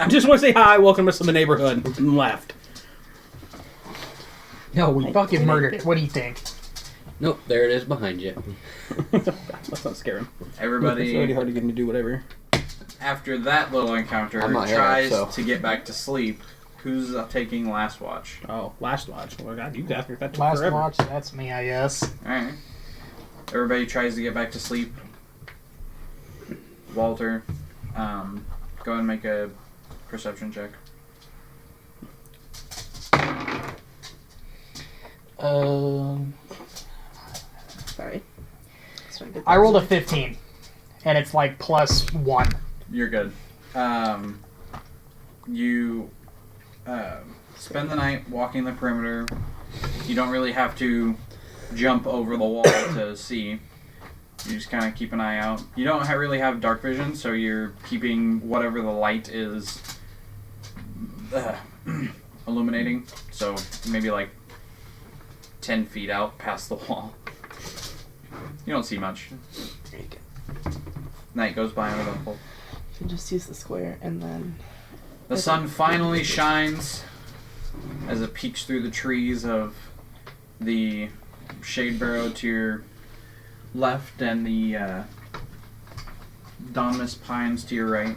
Speaker 3: Just want to say hi, welcome us to the neighborhood, and left.
Speaker 7: No, we fucking murdered it. What do you think?
Speaker 2: Nope, there it is behind you.
Speaker 3: Let's not scare him. It's already
Speaker 1: Everybody,
Speaker 3: hard to get him to do whatever.
Speaker 1: after that little encounter,
Speaker 2: I'm not here,
Speaker 1: tries
Speaker 2: so.
Speaker 1: to get back to sleep. Who's taking last watch?
Speaker 3: Oh, last watch. Well, God, you guys that took
Speaker 7: Last
Speaker 3: forever.
Speaker 7: watch, that's me, I guess.
Speaker 1: Alright. Everybody tries to get back to sleep. Walter, go ahead and make a perception check.
Speaker 6: Sorry.
Speaker 7: I rolled a 15, and it's like +1.
Speaker 1: You're good. You spend the night walking the perimeter. You don't really have to jump over the wall to see. You just kind of keep an eye out. You don't really have dark vision, so you're keeping whatever the light is illuminating. So maybe like 10 feet out past the wall. You don't see much.
Speaker 6: There you go.
Speaker 1: Night goes by uneventful.
Speaker 6: You can just use the square and then.
Speaker 1: The sun finally shines as it peeks through the trees of the shade barrow to your left and the Dauntless Pines to your right.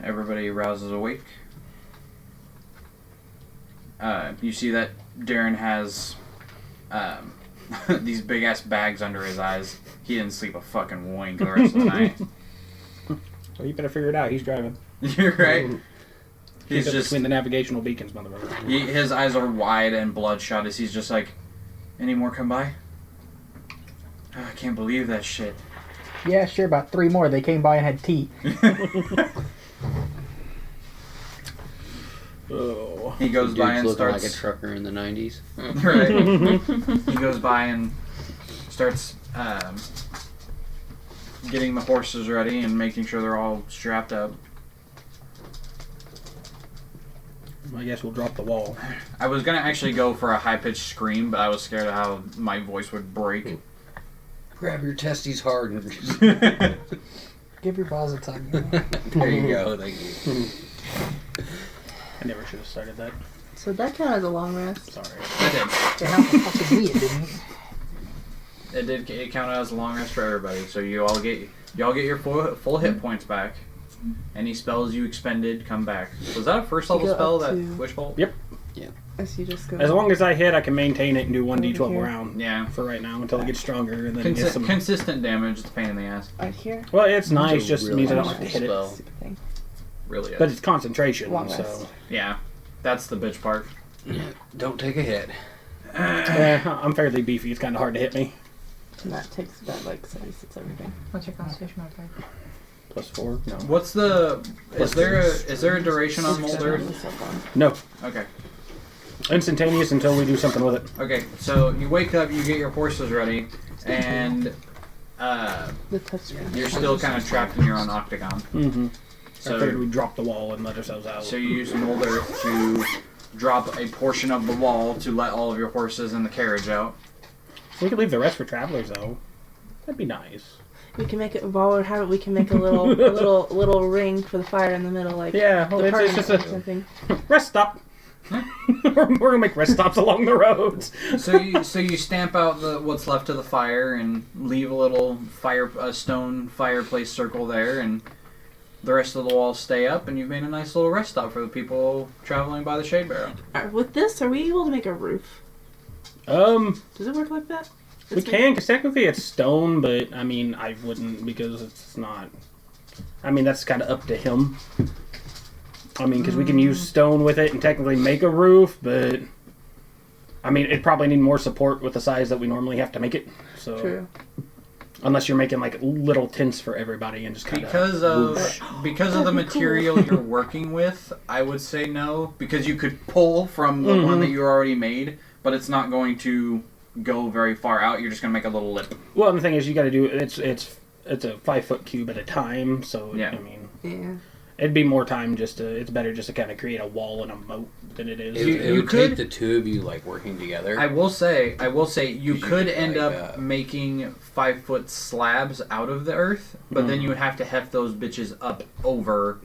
Speaker 1: Everybody rouses awake. You see that Darren has these big ass bags under his eyes. He didn't sleep a fucking wink the rest of the night.
Speaker 3: Well, you better figure it out. He's driving.
Speaker 1: You're right.
Speaker 3: He's
Speaker 1: He's just
Speaker 3: between the navigational beacons, motherfucker.
Speaker 1: his eyes are wide and bloodshot as he's just like, any more come by? I can't believe that shit.
Speaker 7: Yeah, sure. About 3 more. They came by and had tea.
Speaker 3: Oh.
Speaker 1: He goes by
Speaker 2: Dude's
Speaker 1: and
Speaker 2: looking
Speaker 1: starts.
Speaker 2: like a trucker in the 90s.
Speaker 1: Right. He goes by and starts getting the horses ready and making sure they're all strapped up.
Speaker 3: I guess we'll drop the wall.
Speaker 1: I was gonna actually go for a high-pitched scream, but I was scared of how my voice would break.
Speaker 2: Grab your testes hard and just...
Speaker 7: Give your balls a tug.
Speaker 2: There you go. Thank you.
Speaker 3: I never should have started that.
Speaker 6: So that counted as a long rest.
Speaker 3: Sorry.
Speaker 1: It
Speaker 7: Yeah, how the fuck did we? It didn't.
Speaker 1: did. It counted as a long rest for everybody. So you all get your full hit points back. Any spells you expended come back. Was that a first level
Speaker 6: You go
Speaker 1: spell?
Speaker 6: up
Speaker 1: That
Speaker 6: to-
Speaker 1: wish bolt?
Speaker 3: Yep.
Speaker 6: As you just go.
Speaker 3: As long as I hit, I can maintain it and do 1d12
Speaker 6: Over here.
Speaker 3: round
Speaker 1: Yeah.
Speaker 3: for right now until it gets stronger and then it gets some.
Speaker 1: Consistent damage. It's a pain in the ass.
Speaker 6: Right here.
Speaker 3: Well, it's nice.
Speaker 2: a
Speaker 3: Just
Speaker 2: really
Speaker 3: means I don't
Speaker 2: nice
Speaker 3: have to hit it.
Speaker 2: spell.
Speaker 6: Stupid thing.
Speaker 1: Really.
Speaker 3: But it's concentration,
Speaker 6: Long
Speaker 3: so.
Speaker 6: rest.
Speaker 1: Yeah. That's the bitch part.
Speaker 2: Don't take a hit.
Speaker 3: I'm fairly beefy. It's kind of hard to hit me.
Speaker 6: And that takes about like 76 everything.
Speaker 4: What's your constitution modifier?
Speaker 3: +4? No.
Speaker 1: What's the? Is there a duration on Mold
Speaker 6: Seven
Speaker 1: Earth?
Speaker 6: is so fun.
Speaker 3: No.
Speaker 1: Okay.
Speaker 3: Instantaneous until we do something with it.
Speaker 1: Okay. So you wake up, you get your horses ready, and
Speaker 6: The touchscreen.
Speaker 1: you're still kind of trapped in your own octagon.
Speaker 3: Mm-hmm. I figured
Speaker 1: So
Speaker 3: we'd drop the wall and let ourselves out.
Speaker 1: you use Mold Earth to drop a portion of the wall to let all of your horses and the carriage out.
Speaker 3: We could leave the rest for travelers, though. That'd be nice.
Speaker 6: We can make it while we're having. We can make a little ring for the fire in the middle, like
Speaker 3: Yeah, well,
Speaker 6: the
Speaker 3: it's
Speaker 6: party
Speaker 3: just
Speaker 6: or
Speaker 3: a
Speaker 6: something.
Speaker 3: rest stop. We're gonna make rest stops along the roads.
Speaker 1: So you stamp out what's left of the fire and leave a little stone fireplace circle there, and the rest of the walls stay up, and you've made a nice little rest stop for the people traveling by the Shade Barrow.
Speaker 6: With this, are we able to make a roof? Does it work like that?
Speaker 3: We can, because technically it's stone, but I mean, I wouldn't because it's not. I mean, that's kind of up to him. I mean, because we can use stone with it and technically make a roof, but I mean, it'd probably need more support with the size that we normally have to make it. So,
Speaker 6: True.
Speaker 3: unless you're making like little tents for everybody and just kind
Speaker 1: Because of the material you're working with, I would say no, because you could pull from the one that you already made, but it's not going to go very far out. You're just going to make a little lip.
Speaker 3: Well, and the thing is, you got to do it's a 5-foot cube at a time. So
Speaker 1: Yeah.
Speaker 3: I mean,
Speaker 6: Yeah.
Speaker 3: it'd be more time just to. It's better just to kind of create a wall and a moat than it is.
Speaker 2: It
Speaker 1: You
Speaker 2: would
Speaker 1: could-
Speaker 2: take the two of you like working together.
Speaker 1: I will say, you
Speaker 2: You
Speaker 1: could
Speaker 2: could,
Speaker 1: end
Speaker 2: like,
Speaker 1: up making 5-foot slabs out of the earth, but then you would have to heft those bitches up over.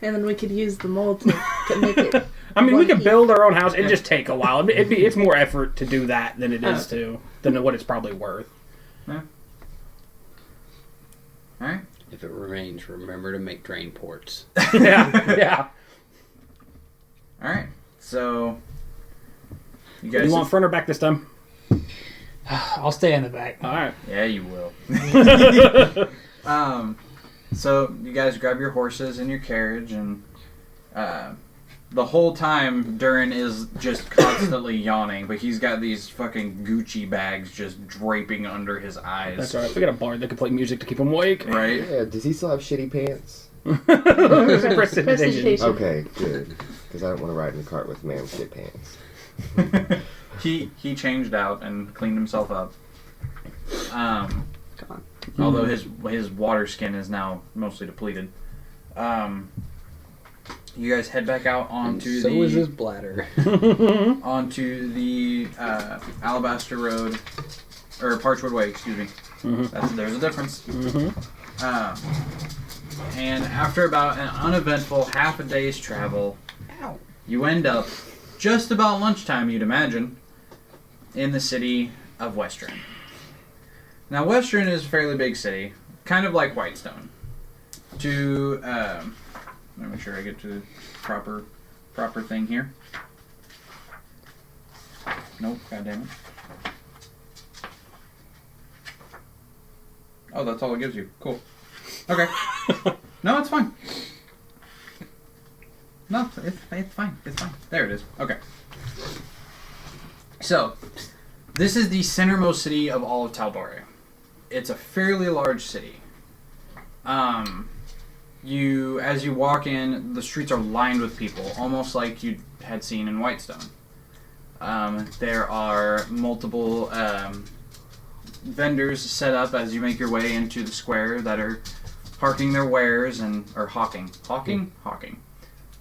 Speaker 6: And then we could use the mold to make it.
Speaker 3: I mean, we
Speaker 6: one
Speaker 3: could
Speaker 6: piece.
Speaker 3: build our own house. It'd
Speaker 1: Yeah.
Speaker 3: just take a while. It's more effort to do that than it is than what it's probably worth.
Speaker 1: Alright?
Speaker 2: If it remains, remember to make drain ports.
Speaker 3: yeah.
Speaker 1: Alright. So. You
Speaker 3: Do
Speaker 1: guys.
Speaker 3: you want front or back this time?
Speaker 7: I'll stay in the back.
Speaker 3: All right.
Speaker 1: Yeah, you will. So you guys grab your horses and your carriage, and the whole time Durin is just constantly yawning, but he's got these fucking Gucci bags just draping under his eyes.
Speaker 3: That's all right. We got a bard that can play music to keep him awake.
Speaker 1: Right?
Speaker 5: Yeah, does he still have shitty pants?
Speaker 3: Prestidigitation.
Speaker 6: Prestidigitation.
Speaker 5: Okay, good. Because I don't want to ride in a cart with a man with shit pants.
Speaker 1: He changed out and cleaned himself up.
Speaker 6: Come on.
Speaker 1: Although his water skin is now mostly depleted. You guys head back out onto
Speaker 2: so
Speaker 1: the
Speaker 2: is his bladder.
Speaker 1: onto the Alabaster Road or Parchwood Way. Excuse me. There's a difference. And after about an uneventful half a day's travel, you end up just about lunchtime. You'd imagine in the city of Westrun. Now, Westrun is a fairly big city, kind of like Whitestone. To let me make sure I get to the proper thing here. Nope, goddammit. Oh, that's all it gives you. Cool. Okay. No, it's fine. No, it's fine. It's fine. There it is. Okay. So, this is the centermost city of all of Taldorei. It's a fairly large city. As you walk in, the streets are lined with people, almost like you had seen in Whitestone. There are multiple vendors set up as you make your way into the square that are hawking their wares hawking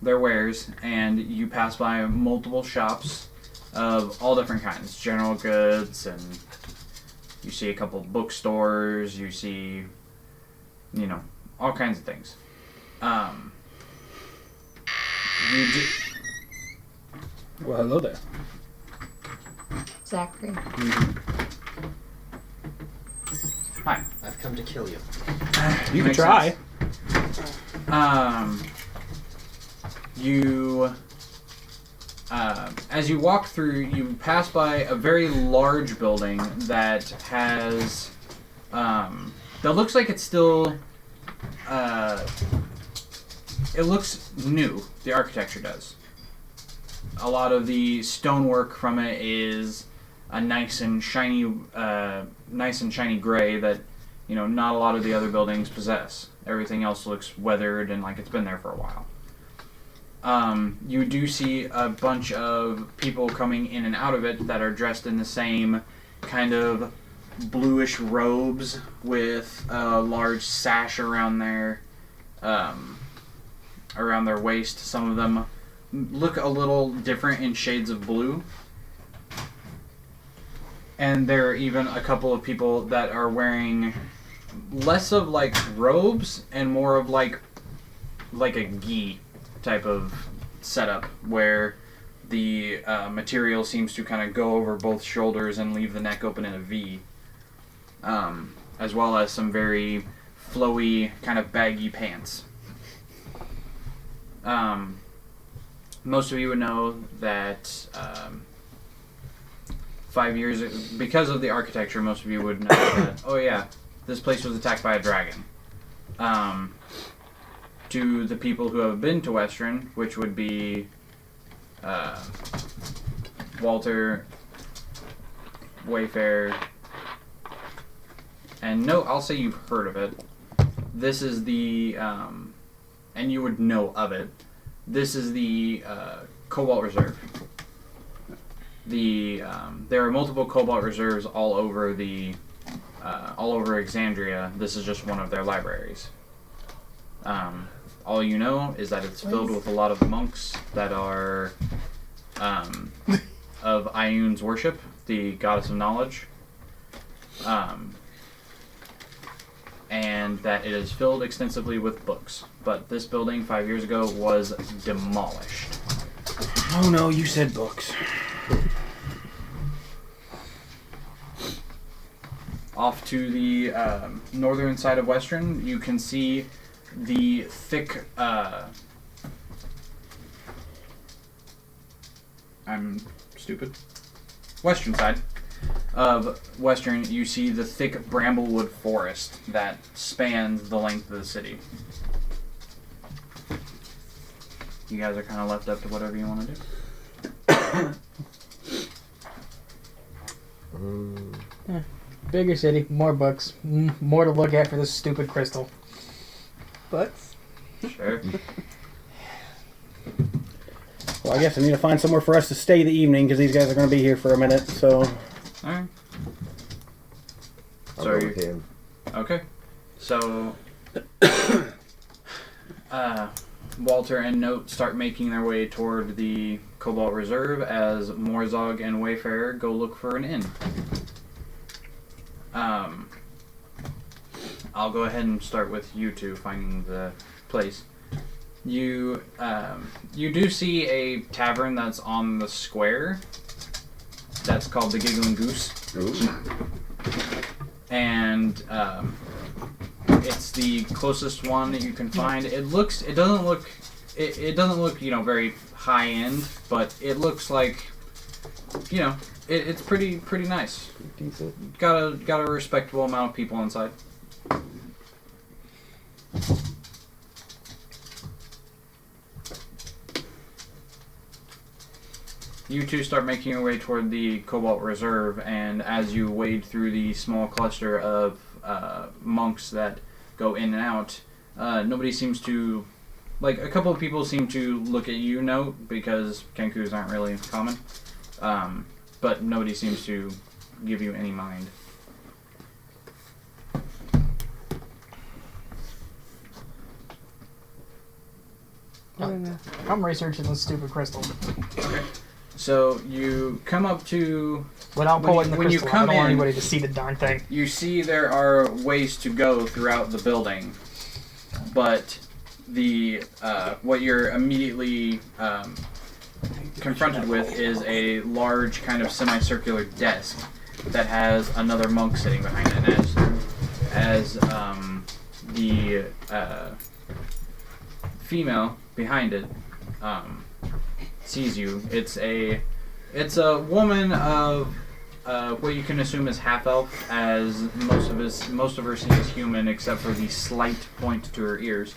Speaker 1: their wares, and you pass by multiple shops of all different kinds, general goods, and you see a couple of bookstores, you see, all kinds of things.
Speaker 3: Well, hello there.
Speaker 4: Zachary.
Speaker 1: Hi.
Speaker 5: I've come to kill you.
Speaker 3: You can
Speaker 1: Makes
Speaker 3: try.
Speaker 1: sense. As you walk through, you pass by a very large building that has, that looks like it's still, it looks new. The architecture does. A lot of the stonework from it is a nice and shiny gray that, not a lot of the other buildings possess. Everything else looks weathered and like it's been there for a while. You do see a bunch of people coming in and out of it that are dressed in the same kind of bluish robes with a large sash around their waist. Some of them look a little different in shades of blue. And there are even a couple of people that are wearing less of like robes and more of like a gi type of setup where the material seems to kind of go over both shoulders and leave the neck open in a V, as well as some very flowy kind of baggy pants. Most of you would know that 5 years, because of the architecture, most of you would know that, oh yeah, this place was attacked by a dragon. To the people who have been to Westrun, which would be Walter, Wayfair, and no, I'll say you've heard of it. This is the, and you would know of it. This is the Cobalt Reserve. There are multiple Cobalt Reserves all over Exandria. This is just one of their libraries. All you know is that it's filled with a lot of monks that are of Ioun's worship, the goddess of knowledge, and that it is filled extensively with books. But this building 5 years ago was demolished.
Speaker 3: Oh no, you said books.
Speaker 1: Off to the northern side of Westrun, you can see the thick, I'm stupid. Western side of Westrun, you see the thick bramblewood forest that spans the length of the city. You guys are kind of left up to whatever you want to do.
Speaker 7: Bigger city, more books, more to look at for this stupid crystal.
Speaker 6: Books.
Speaker 1: Sure.
Speaker 3: Well, I guess I need to find somewhere for us to stay the evening because these guys are going to be here for a minute. So.
Speaker 1: Alright.
Speaker 5: I'll go with him.
Speaker 1: Okay. So, Walter and Note start making their way toward the Cobalt Reserve as Morzog and Wayfarer go look for an inn. I'll go ahead and start with you two finding the place. You do see a tavern that's on the square. that's called the Giggling Goose.
Speaker 5: Ooh.
Speaker 1: And it's the closest one that you can find. It doesn't look very high end, but it looks like it's pretty nice.
Speaker 5: Decent.
Speaker 1: Got a respectable amount of people inside. You two start making your way toward the Cobalt Reserve, and as you wade through the small cluster of monks that go in and out, nobody seems to... Like, a couple of people seem to look at you, note, because Kenkus aren't really common. But nobody seems to give you any mind.
Speaker 7: I'm researching this stupid crystal.
Speaker 1: Okay. So you come up to...
Speaker 7: Without pulling the
Speaker 1: when you
Speaker 7: crystal,
Speaker 1: come
Speaker 7: I don't want
Speaker 1: in-
Speaker 7: anybody to see the darn thing.
Speaker 1: You see there are ways to go throughout the building, but the what you're immedately confronted with is a large kind of semicircular desk that has another monk sitting behind it. As the female behind it sees you, it's a woman of what you can assume is half elf, as most of her seems human except for the slight point to her ears.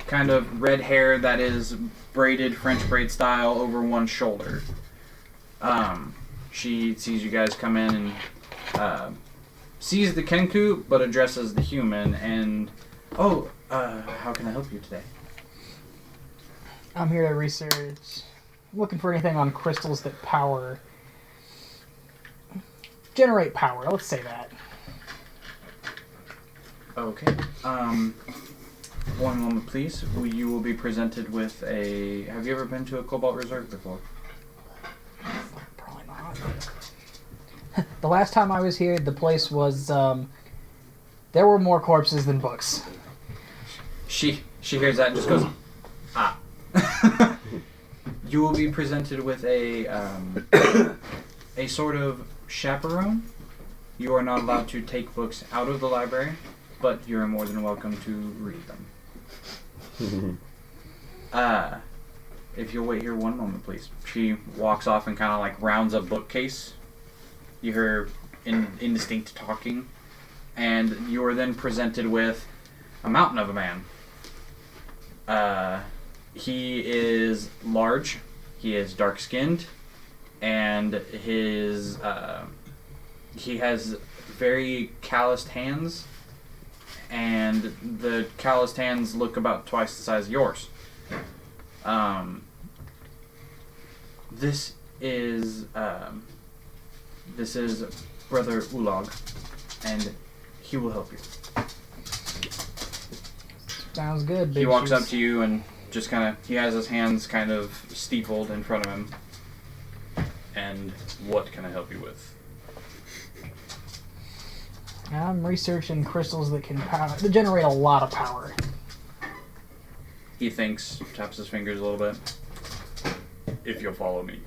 Speaker 1: Kind of red hair that is braided French braid style over one shoulder. She sees you guys come in and sees the Kenku, but addresses the human. And how can I help you today?
Speaker 7: I'm here to research. I'm looking for anything on crystals that generate power. Let's say that.
Speaker 1: Okay. One moment, please. You will be presented with a... Have you ever been to a Cobalt Reserve before?
Speaker 7: Probably not. The last time I was here, the place was, there were more corpses than books.
Speaker 1: She hears that and just goes, ah. You will be presented with a sort of chaperone. You are not allowed to take books out of the library, but you're more than welcome to read them. If you'll wait here one moment, please. She walks off and kind of like rounds a bookcase. You hear indistinct talking, and you are then presented with a mountain of a man. He is large, he is dark-skinned, and he has very calloused hands, and the calloused hands look about twice the size of yours. This is Brother Ulog, and he will help you.
Speaker 7: Sounds good.
Speaker 1: He walks up to you and just he has his hands kind of steepled in front of him. And what can I help you with?
Speaker 7: I'm researching crystals that that generate a lot of power.
Speaker 1: He thinks, taps his fingers a little bit. If you'll follow me.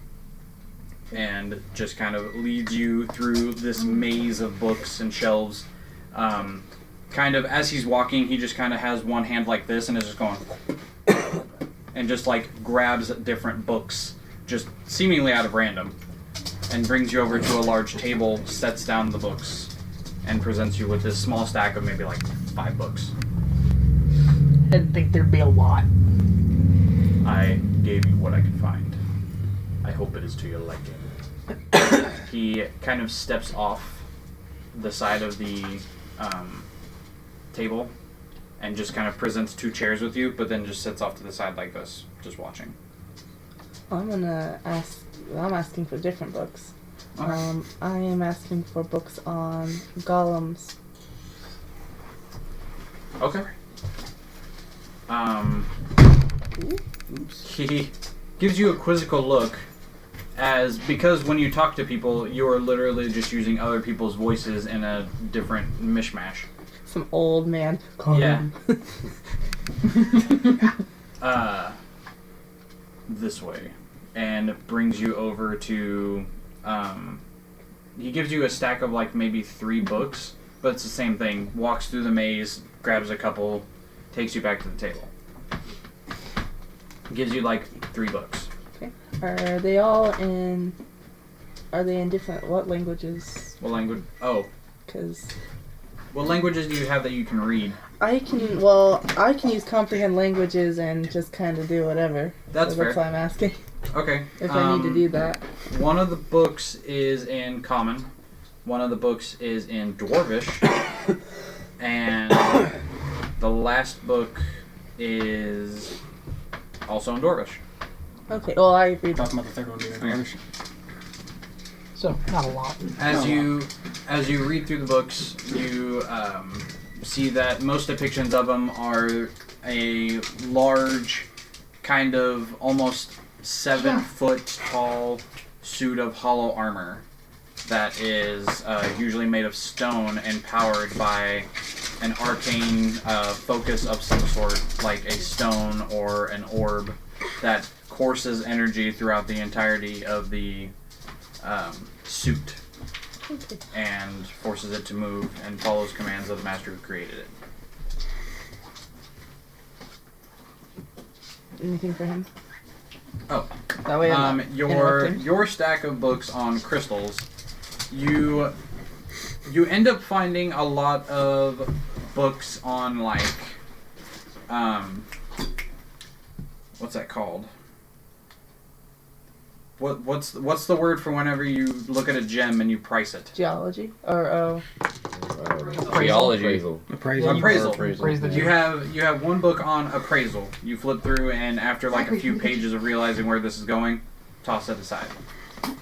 Speaker 1: And just kind of leads you through this maze of books and shelves. Kind of, as he's walking, he just kind of has one hand like this and is just going... and just like grabs different books, just seemingly out of random, and brings you over to a large table, sets down the books, and presents you with this small stack of maybe like 5 books.
Speaker 7: I didn't think there'd be a lot.
Speaker 1: I gave you what I could find. I hope it is to your liking. He kind of steps off the side of the table and just kind of presents 2 chairs with you, but then just sits off to the side like this, just watching.
Speaker 6: I'm asking for different books.
Speaker 1: Alright.
Speaker 6: I am asking for books on golems.
Speaker 1: Okay. He gives you a quizzical look, because when you talk to people, you are literally just using other people's voices in a different mishmash.
Speaker 6: Some old man.
Speaker 1: Yeah. This way. and brings you over to. He gives you a stack of like maybe 3 books, but it's the same thing. Walks through the maze, grabs a couple, takes you back to the table. Gives you like 3 books.
Speaker 6: Okay. Are they all in? Are they in different what languages?
Speaker 1: What language? Oh,
Speaker 6: Because
Speaker 1: what languages do you have that you can read?
Speaker 6: I can use comprehend languages and just kind of do whatever.
Speaker 1: That's
Speaker 6: so that's
Speaker 1: fair.
Speaker 6: why I'm asking
Speaker 1: Okay.
Speaker 6: if I need to do that.
Speaker 1: One of the books is in Common. One of the books is in Dwarvish. And the last book is also in Dwarvish.
Speaker 6: Okay. Well, I read.
Speaker 3: Talking about the third one being Irish.
Speaker 7: So, not a lot.
Speaker 1: As you read through the books, you see that most depictions of them are a large, kind of almost 7-foot tall suit of hollow armor that is usually made of stone and powered by an arcane focus of some sort, like a stone or an orb that courses energy throughout the entirety of the suit
Speaker 6: Okay.
Speaker 1: and forces it to move and follows commands of the master who created it.
Speaker 6: Anything for him?
Speaker 1: Oh,
Speaker 6: That way I'm not interrupting.
Speaker 1: your stack of books on crystals, you end up finding a lot of books on like what's that called? What's the word for whenever you look at a gem and you price it?
Speaker 6: Geology or
Speaker 2: Geology.
Speaker 5: Appraisal.
Speaker 3: Appraisal.
Speaker 7: Praise the
Speaker 1: You have one book on appraisal. You flip through and after like a few pages of realizing where this is going, toss it aside.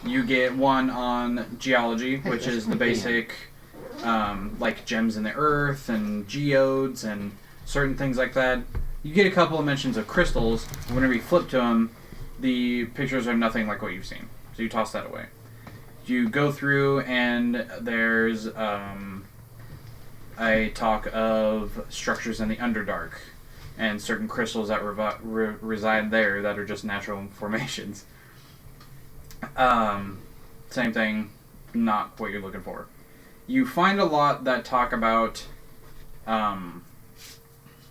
Speaker 1: You get one on geology, which is the basic like gems in the earth and geodes and certain things like that. You get a couple of mentions of crystals. Whenever you flip to them, the pictures are nothing like what you've seen. So you toss that away. You go through and there's a talk of structures in the Underdark and certain crystals that reside there that are just natural formations. Same thing, not what you're looking for. You find a lot that talk about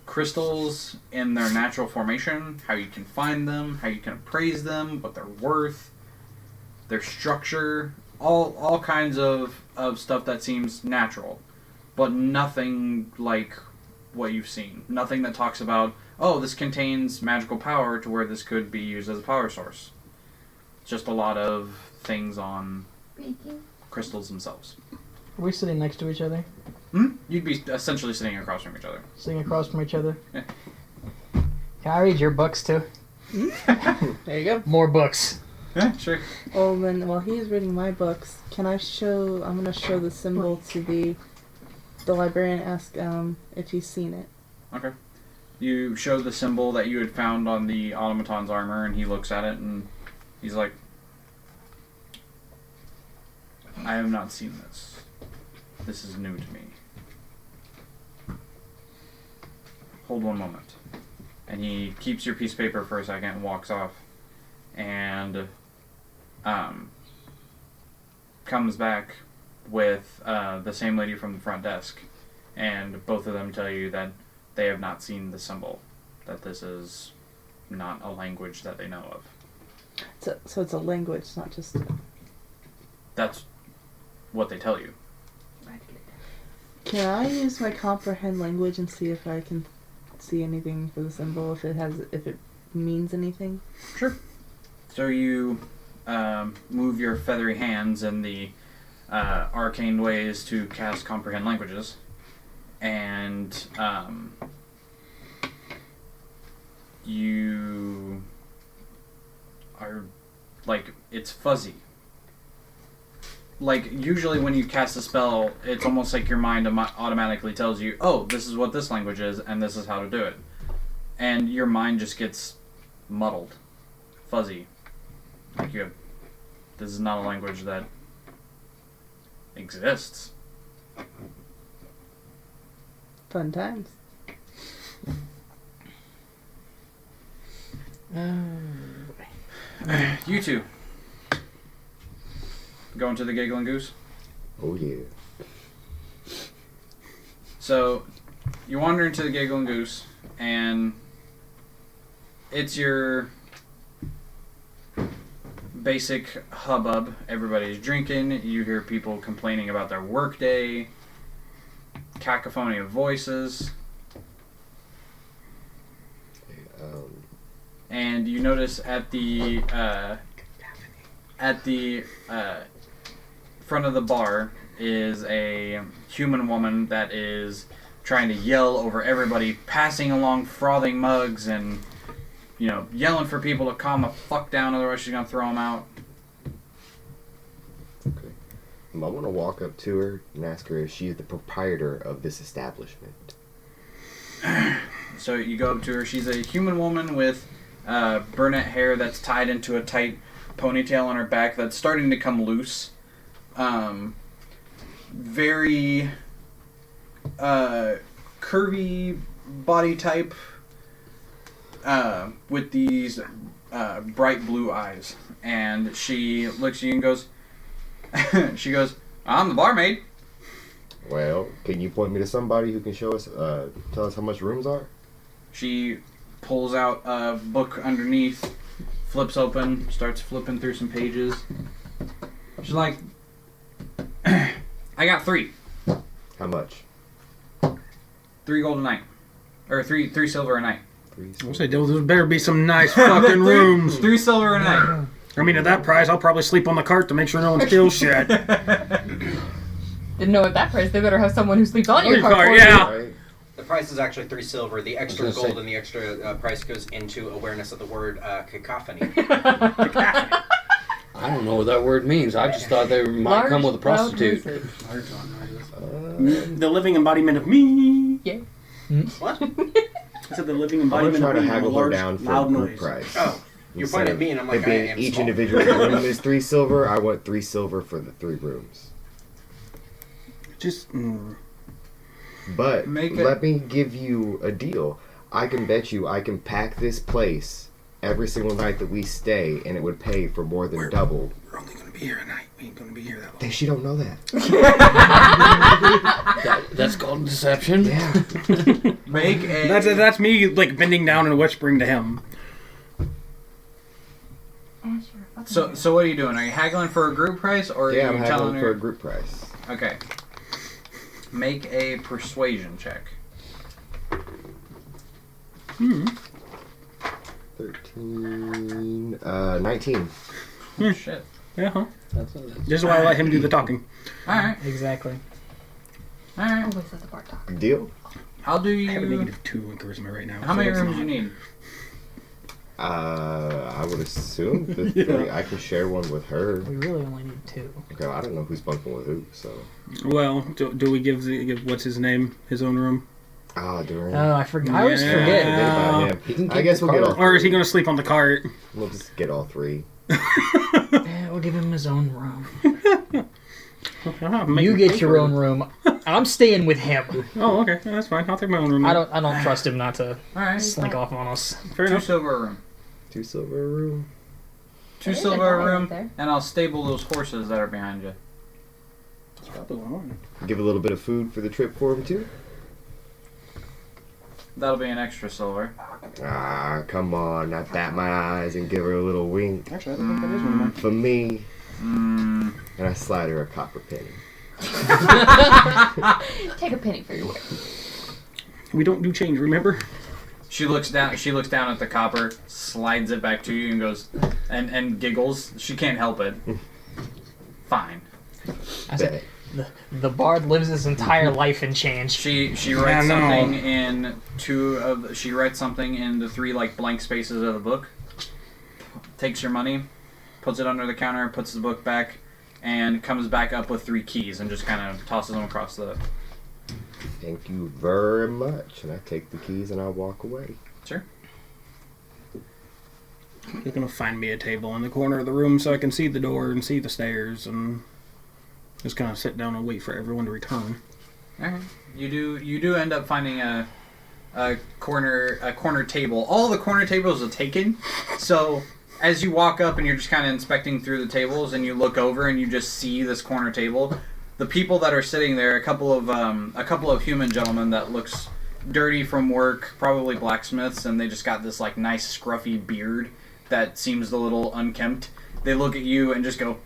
Speaker 1: crystals in their natural formation, how you can find them, how you can appraise them, what they're worth, their structure, all kinds of stuff that seems natural, but nothing like what you've seen. Nothing that talks about, oh, this contains magical power to where this could be used as a power source. Just a lot of things on crystals themselves.
Speaker 7: Are we sitting next to each other?
Speaker 1: You'd be essentially sitting across from each other.
Speaker 7: Sitting across from each other?
Speaker 1: Yeah.
Speaker 7: Can I read your books too?
Speaker 6: there you go.
Speaker 7: More books.
Speaker 1: Yeah, sure.
Speaker 6: Well, then, while he's reading my books, I'm gonna show the symbol to the librarian. Ask if he's seen it.
Speaker 1: Okay. You show the symbol that you had found on the automaton's armor, and he looks at it, and he's like, I have not seen this. This is new to me. Hold one moment. And he keeps your piece of paper for a second and walks off. And comes back with the same lady from the front desk. And both of them tell you that they have not seen the symbol. That this is not a language that they know of.
Speaker 6: So it's a language, not just.
Speaker 1: That's what they tell you.
Speaker 6: Can I use my comprehend language and see if I can see anything for the symbol? If it means anything?
Speaker 1: Sure. So you move your feathery hands in the arcane ways to cast comprehend languages, and you are like, it's fuzzy. Like, usually when you cast a spell, it's almost like your mind automatically tells you, oh, this is what this language is, and this is how to do it. And your mind just gets muddled. Fuzzy. Like, this is not a language that exists.
Speaker 6: Fun times.
Speaker 1: You two. Going to the Giggling Goose?
Speaker 5: Oh yeah.
Speaker 1: So, you wander into the Giggling Goose, and it's your basic hubbub. Everybody's drinking. You hear people complaining about their workday. Cacophony of voices. And you notice at the front of the bar is a human woman that is trying to yell over everybody, passing along frothing mugs and, yelling for people to calm the fuck down, otherwise she's gonna throw them out.
Speaker 5: Okay. I want to walk up to her and ask her if she's the proprietor of this establishment.
Speaker 1: So you go up to her. She's a human woman with brunette hair that's tied into a tight ponytail on her back that's starting to come loose. Very curvy body type with these bright blue eyes. And she looks at you and goes, she goes, I'm the barmaid.
Speaker 5: Well, can you point me to somebody who can show us, tell us how much rooms are?
Speaker 1: She pulls out a book underneath, flips open, starts flipping through some pages. She's like, I got 3.
Speaker 5: How much?
Speaker 1: 3 gold a night. Or 3 silver a night.
Speaker 5: 3.
Speaker 3: I'll say there better be some nice fucking rooms.
Speaker 1: 3 silver a night.
Speaker 3: I mean, at that price, I'll probably sleep on the cart to make sure no one steals shit.
Speaker 4: Didn't know at that price. They better have someone who sleeps on your
Speaker 3: Your
Speaker 4: car.
Speaker 3: car,
Speaker 4: for
Speaker 3: yeah.
Speaker 5: Right?
Speaker 8: The price is actually 3 silver. The extra
Speaker 2: I was gonna
Speaker 8: gold
Speaker 2: say-
Speaker 8: and the extra price goes into awareness of the word cacophony.
Speaker 2: I don't know what that word means. I just thought they might
Speaker 4: Large,
Speaker 2: come with a
Speaker 4: loud
Speaker 2: prostitute.
Speaker 4: voices.
Speaker 3: The living embodiment of me.
Speaker 4: Yeah.
Speaker 8: What?
Speaker 3: I said the living
Speaker 5: I'm going
Speaker 3: embodiment
Speaker 5: to try
Speaker 3: of
Speaker 5: to
Speaker 3: me.
Speaker 5: haggle
Speaker 3: a
Speaker 5: her
Speaker 3: large,
Speaker 5: down for
Speaker 3: loud
Speaker 5: a group
Speaker 3: noise.
Speaker 5: price.
Speaker 8: Oh, you're pointing at me and I'm like,
Speaker 5: It
Speaker 8: I
Speaker 5: being
Speaker 8: am
Speaker 5: each
Speaker 8: small.
Speaker 5: individual room is 3 silver. I want 3 silver for the 3 rooms.
Speaker 3: Just.
Speaker 5: But
Speaker 1: Make it-
Speaker 5: let me give you a deal. I can bet you I can pack this place every single night that we stay, and it would pay for more than double.
Speaker 3: We're only going to be here a night. We ain't going to be here that long.
Speaker 5: She don't know that.
Speaker 2: That's called deception.
Speaker 5: Yeah.
Speaker 1: Make a...
Speaker 3: That's me, like, bending down and whispering to him.
Speaker 1: So what are you doing? Are you haggling for a group price, or are
Speaker 5: Yeah,
Speaker 1: you
Speaker 5: I'm
Speaker 1: telling
Speaker 5: haggling
Speaker 1: her...
Speaker 5: for a group price.
Speaker 1: Okay. Make a persuasion check.
Speaker 5: 13... 19.
Speaker 1: Shit.
Speaker 3: Yeah, huh?
Speaker 2: That's
Speaker 3: This is why I let him do the talking.
Speaker 1: Alright.
Speaker 7: Exactly.
Speaker 1: Alright.
Speaker 4: Always let the bar talk.
Speaker 5: Deal?
Speaker 1: How do
Speaker 3: I have a
Speaker 1: you...
Speaker 3: -2 in charisma right now.
Speaker 1: How
Speaker 3: so
Speaker 1: many
Speaker 3: that's
Speaker 1: rooms do
Speaker 3: not-
Speaker 1: you need?
Speaker 5: I would assume that 3. I can share one with her.
Speaker 7: We really only need 2.
Speaker 5: Okay, well, I don't know who's bunking with who, so...
Speaker 3: Well, do we give what's his name his own room?
Speaker 5: Ah, Duran.
Speaker 7: Oh, I forgot. I always
Speaker 3: Yeah.
Speaker 7: forget.
Speaker 5: Forget about him.
Speaker 2: He can
Speaker 5: I
Speaker 2: keep
Speaker 5: guess
Speaker 2: the
Speaker 5: we'll get all
Speaker 2: card.
Speaker 5: 3.
Speaker 3: Or is he going to sleep on the cart?
Speaker 5: We'll just get all 3.
Speaker 7: Yeah, we'll give him his own room.
Speaker 3: Make
Speaker 7: You
Speaker 3: him
Speaker 7: get
Speaker 3: pay
Speaker 7: your
Speaker 3: for
Speaker 7: own
Speaker 3: it.
Speaker 7: room. I'm staying with him.
Speaker 3: Oh, okay. Yeah, that's fine. I'll take my own room.
Speaker 7: I don't trust him not to
Speaker 1: Alright.
Speaker 7: slink off on us.
Speaker 3: Fair
Speaker 1: 2
Speaker 3: enough.
Speaker 1: silver a room.
Speaker 5: 2 silver a room.
Speaker 1: 2
Speaker 4: There's a
Speaker 1: silver
Speaker 4: guy
Speaker 1: a
Speaker 4: right
Speaker 1: room,
Speaker 4: there.
Speaker 1: and I'll stable those horses that are behind you.
Speaker 3: That's probably what I want.
Speaker 5: Give a little bit of food for the trip for him, too.
Speaker 1: That'll be an extra silver.
Speaker 5: Ah, come on. I bat my eyes and give her a little wink.
Speaker 3: Actually, I don't think that is one of mine.
Speaker 5: For me.
Speaker 1: Mm.
Speaker 5: And I slide her a copper penny.
Speaker 4: Take a penny for your work.
Speaker 3: We don't do change, remember?
Speaker 1: She looks down at the copper, slides it back to you, and goes, and giggles. She can't help it. Fine.
Speaker 7: I said, the bard lives his entire life in change.
Speaker 1: She writes
Speaker 3: no.
Speaker 1: something in she writes something in the 3 like blank spaces of the book. Takes your money, puts it under the counter, puts the book back, and comes back up with 3 keys and just kind of tosses them across the.
Speaker 5: Thank you very much. And I take the keys and I walk away.
Speaker 1: Sure.
Speaker 3: He's gonna find me a table in the corner of the room so I can see the door and see the stairs and just kind of sit down and wait for everyone to return.
Speaker 1: Alright. You do end up finding a corner table. All the corner tables are taken, so as you walk up and you're just kind of inspecting through the tables, and you look over and you just see this corner table, the people that are sitting there, a couple of human gentlemen that looks dirty from work, probably blacksmiths, and they just got this like nice scruffy beard that seems a little unkempt. They look at you and just go,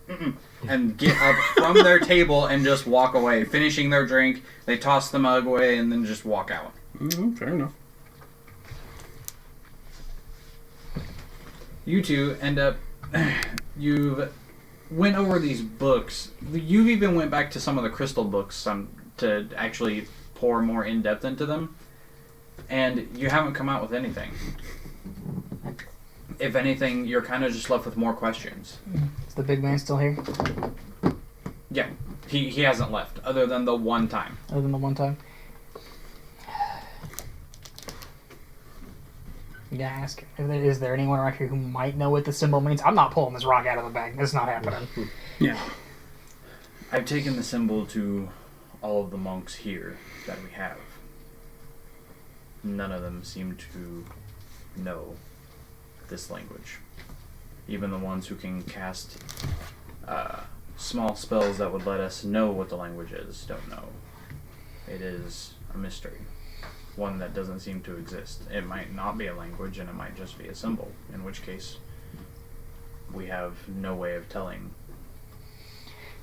Speaker 1: mm-mm, and get up from their table and just walk away, finishing their drink. They toss the mug away and then just walk out.
Speaker 3: Fair enough.
Speaker 1: You two end up, you've went over these books. You've even went back to some of the crystal books to actually pour more in depth into them, and you haven't come out with anything. If anything, you're kind of just left with more questions.
Speaker 7: Is the big man still here?
Speaker 1: Yeah, he hasn't left, other than the one time.
Speaker 7: Other than the one time? You gotta ask him. Is there anyone right here who might know what the symbol means? I'm not pulling this rock out of the bag. This is not happening.
Speaker 3: Yeah.
Speaker 1: I've taken the symbol to all of the monks here that we have. None of them seem to know this language. Even the ones who can cast small spells that would let us know what the language is don't know. It is a mystery. One that doesn't seem to exist. It might not be a language, and it might just be a symbol, in which case we have no way of telling.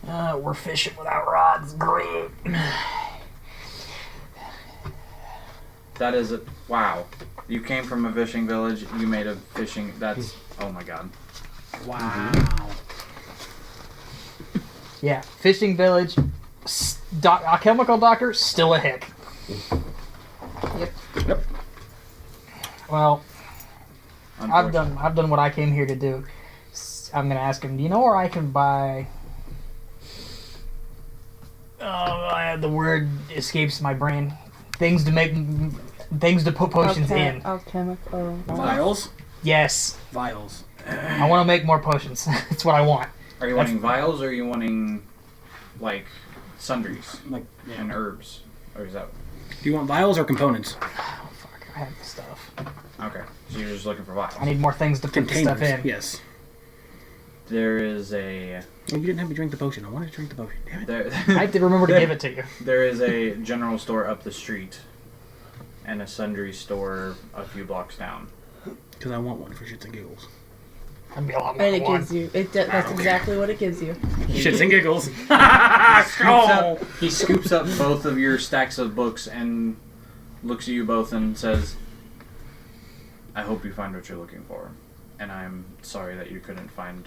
Speaker 7: We're fishing without rods. Great.
Speaker 1: That is it. Wow. You came from a fishing village, you made a fishing... That's... Oh my god.
Speaker 3: Wow.
Speaker 7: Yeah, fishing village. A chemical doctor, still a hick.
Speaker 6: Yep.
Speaker 7: Well, I've done what I came here to do. I'm gonna ask him. Do you know where I can buy? The word escapes my brain. Things to put potions in.
Speaker 6: Alchemical.
Speaker 3: Vials?
Speaker 7: Yes,
Speaker 3: Vials.
Speaker 7: I want to make more potions. That's what I want.
Speaker 1: Are you wanting vials, or are you wanting, like, sundries?
Speaker 3: Like,
Speaker 1: And herbs? Or is that...
Speaker 3: do you want vials or components?
Speaker 7: Oh fuck! I have the stuff.
Speaker 1: Okay. So you're just looking for vials.
Speaker 7: I need more things to put the
Speaker 3: Containers.
Speaker 7: stuff in.
Speaker 3: Yes.
Speaker 1: There is a...
Speaker 3: Oh, you didn't have me drink the potion. I wanted to drink the potion. Damn it.
Speaker 7: I have to remember to give it to you.
Speaker 1: There is a general store up the street, and a sundry store a few blocks down.
Speaker 3: Because I want one for shits and giggles.
Speaker 7: I'd be a lot more
Speaker 6: And
Speaker 7: than
Speaker 6: it
Speaker 7: one.
Speaker 6: gives you. That's exactly what it gives you.
Speaker 3: Shits and giggles.
Speaker 1: He scoops up both of your stacks of books and looks at you both and says, I hope you find what you're looking for. And I'm sorry that you couldn't find...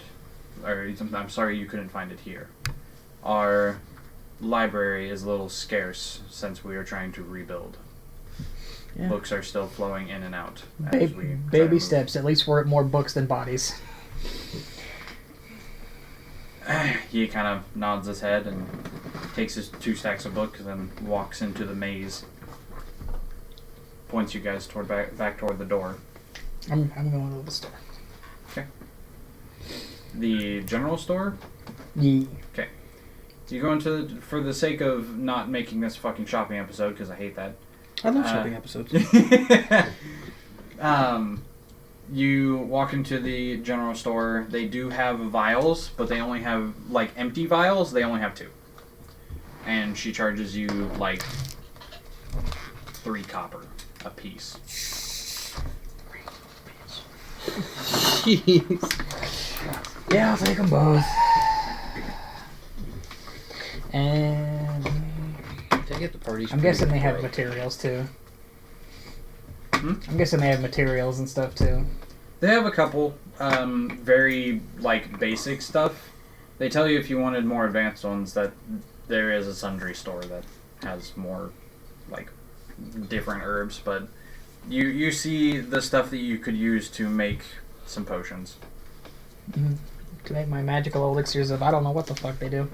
Speaker 1: Or I'm sorry you couldn't find it here. Our library is a little scarce since we are trying to rebuild.
Speaker 6: Yeah.
Speaker 1: Books are still flowing in and out. As we try to
Speaker 7: Baby
Speaker 1: move.
Speaker 7: steps. At least we're at more books than bodies.
Speaker 1: He kind of nods his head and takes his 2 stacks of books and walks into the maze. Points you guys toward back toward the door.
Speaker 7: I'm going to the store.
Speaker 1: The general store?
Speaker 7: Yeah.
Speaker 1: Okay. You go into for the sake of not making this fucking shopping episode, because I hate that.
Speaker 3: I love shopping episodes.
Speaker 1: You walk into the general store. They do have vials, but they only have, like, empty vials. They only have 2. And she charges you, like, 3 copper a piece.
Speaker 2: Jeez.
Speaker 7: Yeah, I'll take them both. And
Speaker 2: Take it the party's
Speaker 7: I'm guessing they have
Speaker 2: right.
Speaker 7: materials too.
Speaker 1: Hmm?
Speaker 7: I'm guessing they have materials and stuff too.
Speaker 1: They have a couple very, like, basic stuff. They tell you if you wanted more advanced ones that there is a sundry store that has more, like, different herbs, but you see the stuff that you could use to make some potions.
Speaker 7: Mm-hmm. To make my magical elixirs of I don't know what the fuck they do.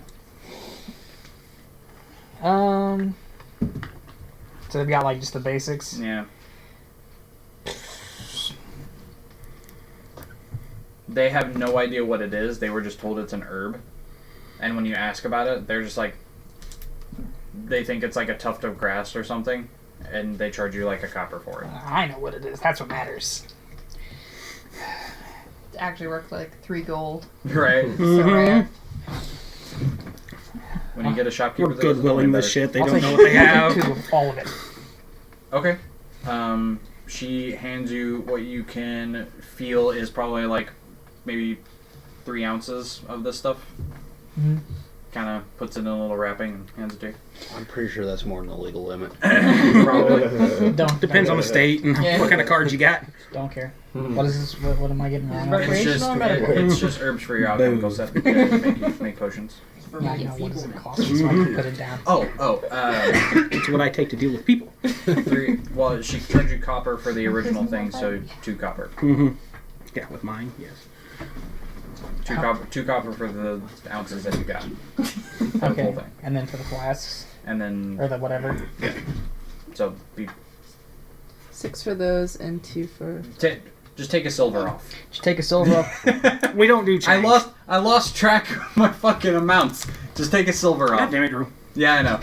Speaker 7: So they've got like just the basics.
Speaker 1: Yeah. They have no idea what it is. They were just told it's an herb. And when you ask about it, they're just like... They think it's like a tuft of grass or something. And they charge you like a copper for it.
Speaker 7: I know what it is. That's what matters.
Speaker 4: It's actually worth like 3 gold.
Speaker 1: Right.
Speaker 4: So rare.
Speaker 1: When you get a shopkeeper,
Speaker 3: We're
Speaker 1: that does it,
Speaker 3: goodwilling
Speaker 1: better.
Speaker 3: this shit. They
Speaker 7: I'll
Speaker 3: don't
Speaker 7: take
Speaker 3: know what they have.
Speaker 7: 2 of all of it.
Speaker 1: Okay. She hands you what you can feel is probably like maybe 3 ounces of this stuff.
Speaker 7: Mhm.
Speaker 1: Kind of puts it in a little wrapping and hands it to you.
Speaker 2: I'm pretty sure that's more than the legal limit.
Speaker 1: Probably.
Speaker 3: Depends on the state and
Speaker 4: Yeah.
Speaker 3: what kind of cards you got.
Speaker 7: Don't care. What is this? What am I getting wrong?
Speaker 4: Right.
Speaker 1: It's just,
Speaker 4: Recreational or medical?
Speaker 1: it's just herbs for your alchemical set to make potions.
Speaker 7: Yeah, you know, what does it cost me so I can put it down?
Speaker 3: It's what I take to deal with people.
Speaker 1: 3. Well, she charged you copper for the original thing, so 2 copper.
Speaker 3: Mm-hmm. Yeah, with mine, yes.
Speaker 1: 2 copper for the ounces that you got. For the
Speaker 7: Okay.
Speaker 1: whole thing.
Speaker 7: And then for the flasks
Speaker 1: And then,
Speaker 7: or the whatever.
Speaker 1: so be
Speaker 6: 6 for those and 2 for.
Speaker 1: just take a silver off.
Speaker 7: Just take a silver off.
Speaker 3: We don't do change.
Speaker 1: I lost track of my fucking amounts. Just take a silver
Speaker 3: God
Speaker 1: off.
Speaker 3: damn it, Drew.
Speaker 1: Yeah, I know.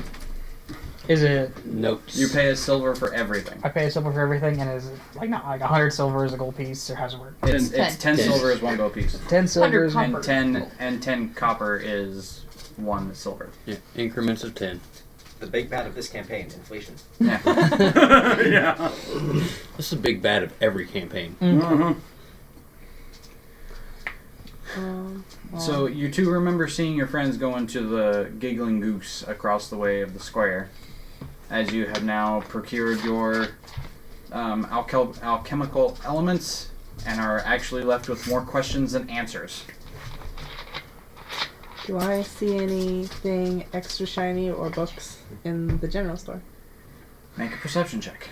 Speaker 7: Is it?
Speaker 2: Notes.
Speaker 1: You pay a silver for everything.
Speaker 7: I pay a silver for everything, and is it like not like 100 silver is a gold piece, or how's it work?
Speaker 1: It's
Speaker 4: 10.
Speaker 1: 10 silver is 1 gold piece,
Speaker 7: 10 silver is
Speaker 4: Copper.
Speaker 1: and 10 copper is 1 silver.
Speaker 2: Yeah, increments of 10.
Speaker 8: The big bad of this campaign, inflation.
Speaker 1: Yeah.
Speaker 3: Yeah.
Speaker 2: This is a big bad of every campaign.
Speaker 3: Mm-hmm.
Speaker 1: So you two remember seeing your friends go into the Giggling Goose across the way of the square, as you have now procured your alchemical elements and are actually left with more questions than answers.
Speaker 6: Do I see anything extra shiny or books in the general store?
Speaker 1: Make a perception check.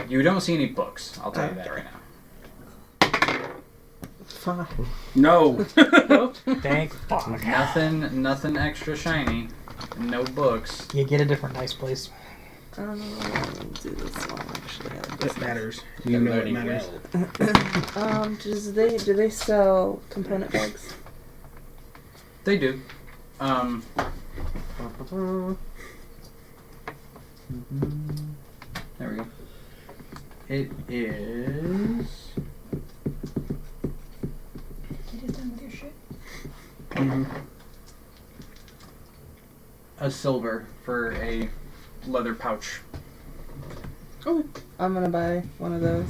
Speaker 1: You don't see any books, I'll tell you that right now.
Speaker 6: 5.
Speaker 3: No.
Speaker 7: Thank fuck.
Speaker 1: Nothing extra shiny. No books.
Speaker 7: You get a different dice, please.
Speaker 6: I'll do this one actually.
Speaker 3: It matters. You know it matters.
Speaker 6: Do they sell component bags?
Speaker 1: They do. There we go. It is
Speaker 4: You just done with your shit?
Speaker 1: a silver for a leather pouch.
Speaker 6: I'm gonna buy one of those.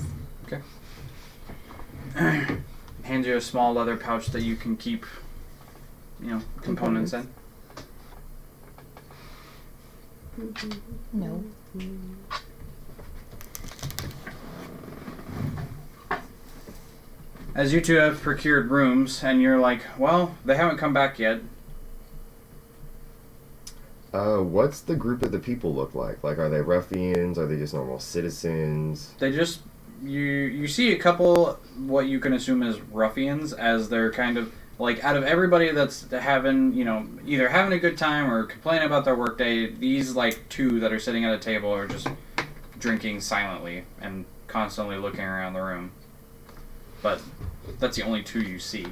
Speaker 1: Hands you a small leather pouch that you can keep, components in.
Speaker 4: No.
Speaker 1: As you two have procured rooms, and you're like, well, they haven't come back yet.
Speaker 5: What's the group of the people look like? Like, are they ruffians? Are they just normal citizens?
Speaker 1: They just you see a couple what you can assume is ruffians, as they're kind of like, out of everybody that's having either having a good time or complaining about their workday, these like 2 that are sitting at a table are just drinking silently and constantly looking around the room. But that's the only 2 you see.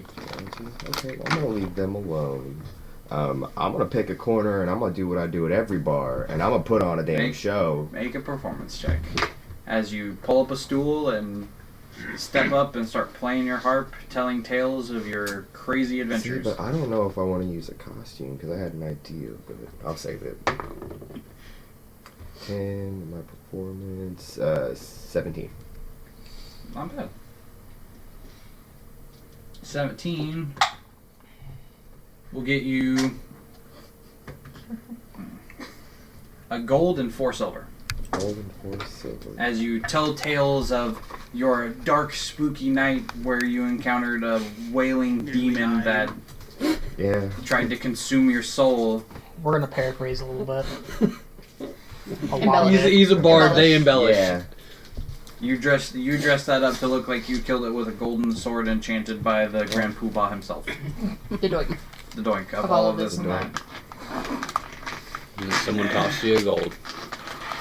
Speaker 5: Okay, well, I'm gonna leave them alone. I'm gonna pick a corner and I'm gonna do what I do at every bar, and I'm gonna put on a damn show.
Speaker 1: Make a performance check. As you pull up a stool and step up and start playing your harp, telling tales of your crazy
Speaker 5: See,
Speaker 1: adventures.
Speaker 5: but I don't know if I want to use a costume because I had an idea, but I'll save it. 10, my performance, 17.
Speaker 1: Not bad. 17 will get you a gold and 4 silver.
Speaker 5: Gold and 4 silver.
Speaker 1: As you tell tales of your dark, spooky night where you encountered a wailing demon that
Speaker 5: Yeah.
Speaker 1: tried to consume your soul.
Speaker 7: We're gonna paraphrase a little bit. A lot.
Speaker 4: Embellish.
Speaker 2: He's a bard. They embellish.
Speaker 5: Yeah.
Speaker 1: You dress that up to look like you killed it with a golden sword enchanted by the Grand Poobah himself.
Speaker 4: The doink.
Speaker 1: The doink of
Speaker 4: Of
Speaker 1: all
Speaker 4: all
Speaker 1: of
Speaker 4: of
Speaker 1: this
Speaker 4: this
Speaker 1: combined.
Speaker 2: And someone tossed you a gold.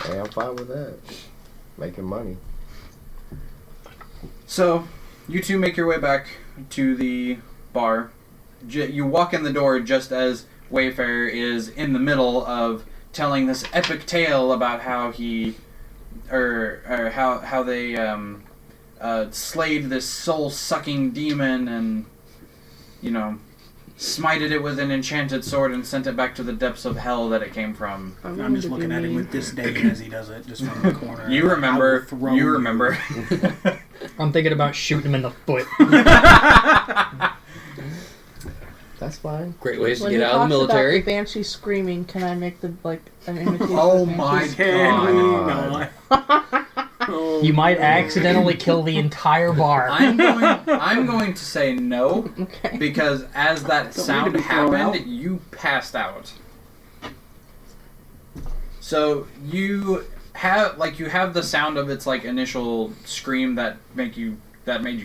Speaker 5: Hey, I'm fine with that. Making money.
Speaker 1: So, you two make your way back to the bar. You walk in the door just as Wayfarer is in the middle of telling this epic tale about how he, or how they slayed this soul-sucking demon and, smited it with an enchanted sword and sent it back to the depths of hell that it came from.
Speaker 3: I'm just looking at him with disdain as he does it, just from the corner.
Speaker 1: You remember. You remember.
Speaker 7: I'm thinking about shooting him in the foot.
Speaker 5: That's fine.
Speaker 2: Great ways to
Speaker 6: When
Speaker 2: get
Speaker 6: he
Speaker 2: out of the
Speaker 6: talks about
Speaker 2: military.
Speaker 6: the banshee screaming, can I make the an imitation?
Speaker 1: Oh
Speaker 6: of the
Speaker 1: my
Speaker 6: banshee's
Speaker 1: God.
Speaker 3: Oh,
Speaker 7: You might accidentally kill the entire bar.
Speaker 1: I'm going to say no,
Speaker 6: Okay.
Speaker 1: because as that
Speaker 3: Don't need
Speaker 1: sound
Speaker 3: to be thrown
Speaker 1: happened,
Speaker 3: out.
Speaker 1: you passed out. So you have the sound of its initial scream that made you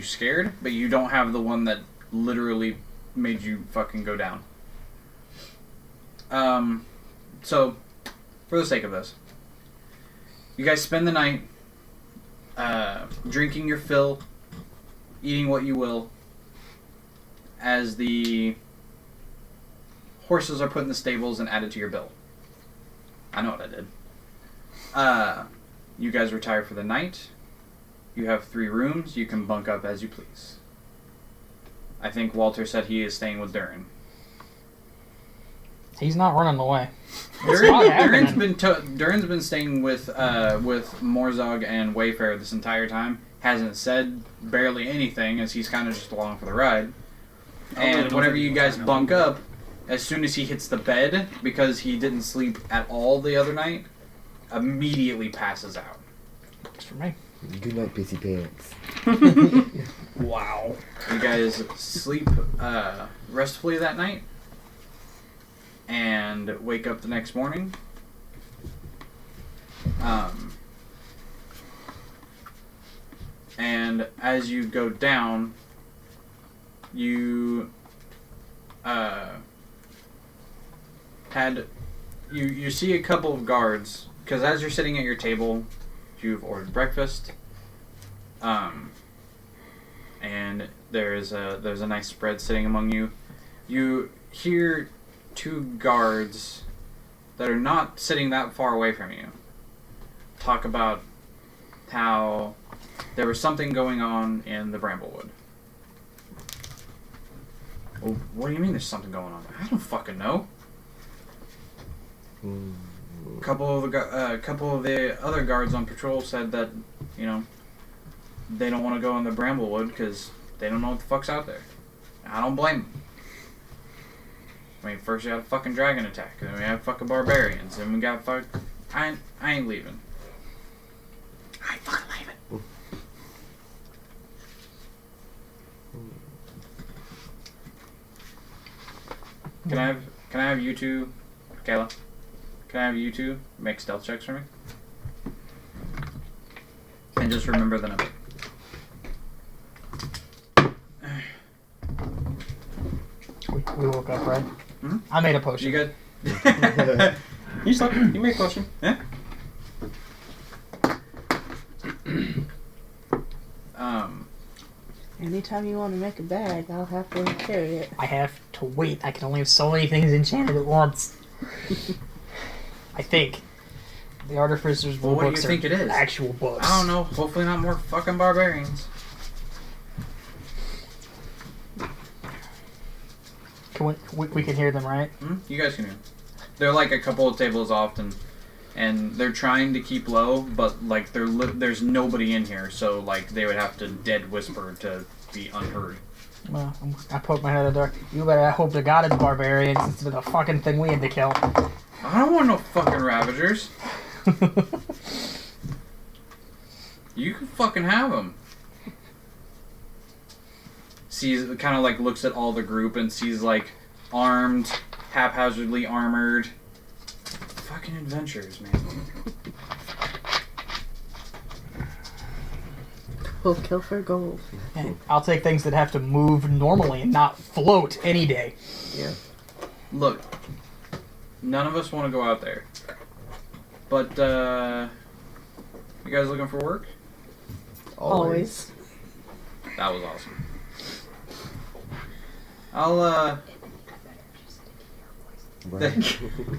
Speaker 1: scared, but you don't have the one that literally made you fucking go down. So for the sake of this, you guys spend the night drinking your fill, eating what you will, as the horses are put in the stables and added to your bill. I know what I did. You guys retire for the night. You have 3 rooms. You can bunk up as you please. I think Walter said he is staying with Durin.
Speaker 7: He's not running away. It's not happening.
Speaker 1: Durin's been staying with Morzog and Wayfarer this entire time. Hasn't said barely anything, as he's kind of just along for the ride. And whenever you guys bunk up, as soon as he hits the bed, because he didn't sleep at all the other night, immediately passes out.
Speaker 7: Works for me.
Speaker 5: Good night, pissy pants.
Speaker 3: wow.
Speaker 1: You guys sleep restfully that night, and wake up the next morning. And as you go down, you you see a couple of guards, because as you're sitting at your table, you've ordered breakfast, and there's a nice spread sitting among you. You hear 2 guards that are not sitting that far away from you talk about how there was something going on in the Bramblewood. Well, what do you mean there's something going on? I don't fucking know. A couple of the other guards on patrol said that, they don't want to go in the Bramblewood because they don't know what the fuck's out there. I don't blame them. I mean, first you had a fucking dragon attack, then we had fucking barbarians, then we got I ain't leaving. I ain't fucking leaving. Can I have you two, Kayla? Can I have you two make stealth checks for me? And just remember the number.
Speaker 7: We woke up, right?
Speaker 1: Mhm.
Speaker 7: I made a potion.
Speaker 1: You good?
Speaker 3: You slept. You made a question.
Speaker 1: Yeah.
Speaker 6: Anytime you want to make a bag, I'll happily carry it.
Speaker 7: I have to wait. I can only have so many things enchanted at once. I think. The Artificer's
Speaker 1: Well, what do
Speaker 7: books
Speaker 1: you think
Speaker 7: are
Speaker 1: it is?
Speaker 7: actual books.
Speaker 1: I don't know. Hopefully not more fucking barbarians.
Speaker 7: Can we can hear them, right?
Speaker 1: You guys can hear. They're like a couple of tables off, and they're trying to keep low, but like there's nobody in here, so like they would have to dead whisper to be unheard.
Speaker 7: Well, I poked my head in the door. You better hope to God it's barbarians instead of the fucking thing we had to kill.
Speaker 1: I don't want no fucking Ravagers. You can fucking have them. Sees, kind of like looks at all the group and sees like armed, haphazardly armored. Fucking adventures, man.
Speaker 6: We'll kill for gold.
Speaker 7: And I'll take things that have to move normally and not float any day.
Speaker 5: Yeah.
Speaker 1: Look, none of us want to go out there. But, you guys looking for work?
Speaker 6: Always.
Speaker 1: That was awesome. I'll,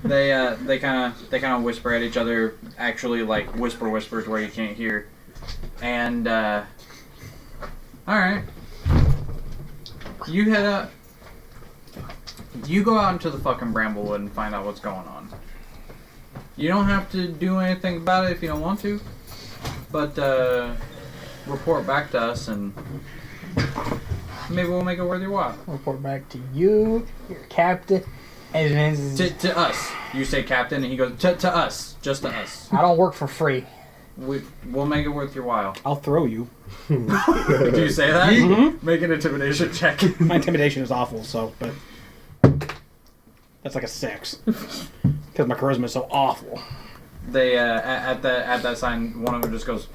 Speaker 1: they kind of whisper at each other, actually like whisper to where you can't hear, and Alright. You head out. You go out into the fucking Bramblewood and find out what's going on. You don't have to do anything about it if you don't want to. But, report back to us and maybe we'll make it worth your while.
Speaker 7: Report back to you, your captain, and
Speaker 1: To us. You say captain and he goes, to us. Just to us.
Speaker 7: I don't work for free.
Speaker 1: We'll make it worth your while.
Speaker 3: I'll throw you.
Speaker 1: Do you say that?
Speaker 3: Mhm.
Speaker 1: Make an intimidation check.
Speaker 3: My intimidation is awful, so, but that's like a 6 because my charisma is so awful.
Speaker 1: They at that sign, one of them just goes,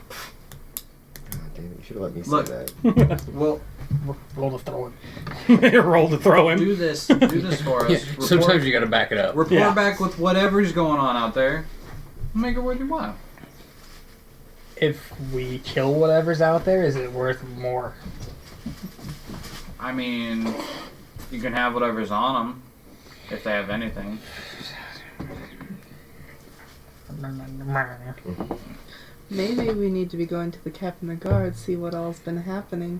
Speaker 5: God damn it, you should have let me
Speaker 1: Look.
Speaker 5: say that.
Speaker 1: "Well,
Speaker 7: Roll to throw him.
Speaker 3: Roll to throw him.
Speaker 1: do this for us.
Speaker 2: Yeah,
Speaker 1: Report,
Speaker 2: sometimes you gotta back it up.
Speaker 1: report
Speaker 3: Yeah.
Speaker 1: back with whatever's going on out there. Make it worth your while."
Speaker 7: If we kill whatever's out there, is it worth more?
Speaker 1: I mean, you can have whatever's on them if they have anything.
Speaker 6: Maybe we need to be going to the captain of guard, see what all's been happening.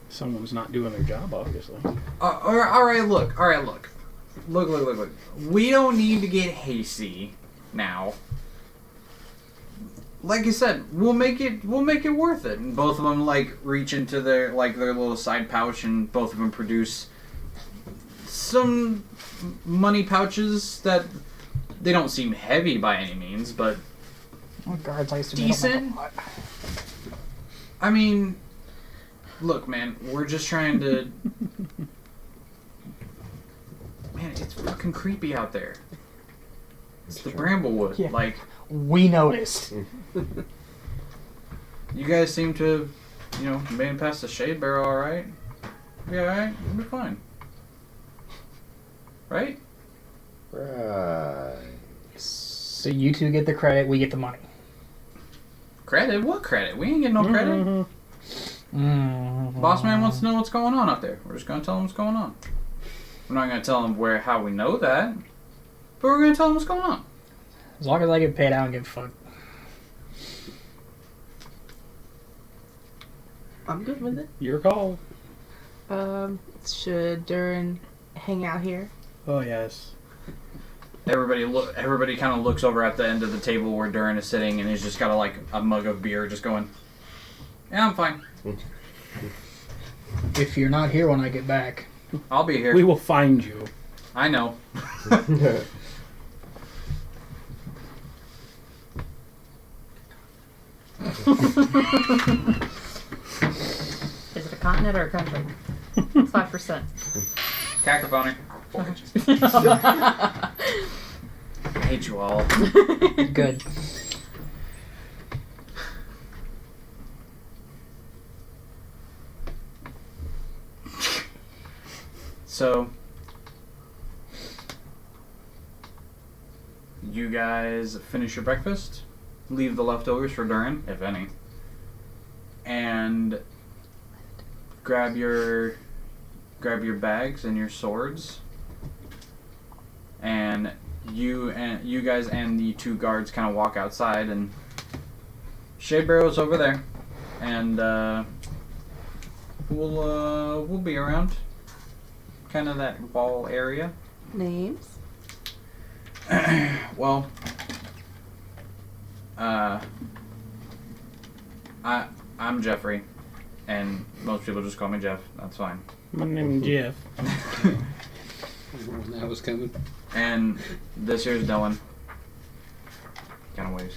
Speaker 3: Someone's not doing their job, obviously.
Speaker 1: All right, look. Look. We don't need to get hasty now. Like I said, we'll make it worth it. And both of them like reach into their little side pouch, and both of them produce some money pouches that they don't seem heavy by any means, but
Speaker 7: Oh, guards, I used to
Speaker 1: decent. I mean, look, man, we're just trying to. Man, it's fucking creepy out there. It's the Bramblewood.
Speaker 7: Yeah.
Speaker 1: Like,
Speaker 7: We noticed.
Speaker 1: you guys seem to have, made it past the shade barrel alright. Be alright? We'll be fine. Right?
Speaker 5: Right.
Speaker 7: So you two get the credit, we get the money.
Speaker 1: Credit? What credit? We ain't getting no credit.
Speaker 7: Mm-hmm.
Speaker 1: Boss man wants to know what's going on out there. We're just gonna tell him what's going on. We're not gonna tell him how we know that, but we're gonna tell him what's going on.
Speaker 7: As long as I get paid, I don't give a fuck.
Speaker 6: I'm good with it.
Speaker 3: Your call.
Speaker 6: Should Durin hang out here?
Speaker 3: Oh, yes.
Speaker 1: Everybody kind of looks over at the end of the table where Durin is sitting, and he's just got a mug of beer, just going, "Yeah, I'm fine.
Speaker 7: If you're not here when I get back,
Speaker 1: I'll be here.
Speaker 3: We will find you.
Speaker 1: I know."
Speaker 4: Is it a continent or a country? 5%.
Speaker 1: Cacophony. I hate you all.
Speaker 7: good.
Speaker 1: So, you guys finish your breakfast, leave the leftovers for Durin, if any, and grab your bags and your swords, and you guys and the two guards kind of walk outside, and Shade Barrow's over there, and we'll be around. Kind of that wall area.
Speaker 6: Names?
Speaker 1: Well, I'm Jeffrey, and most people just call me Jeff. That's fine.
Speaker 3: My name is Jeff.
Speaker 2: That was coming.
Speaker 1: And this here's Dylan. Kind of waves.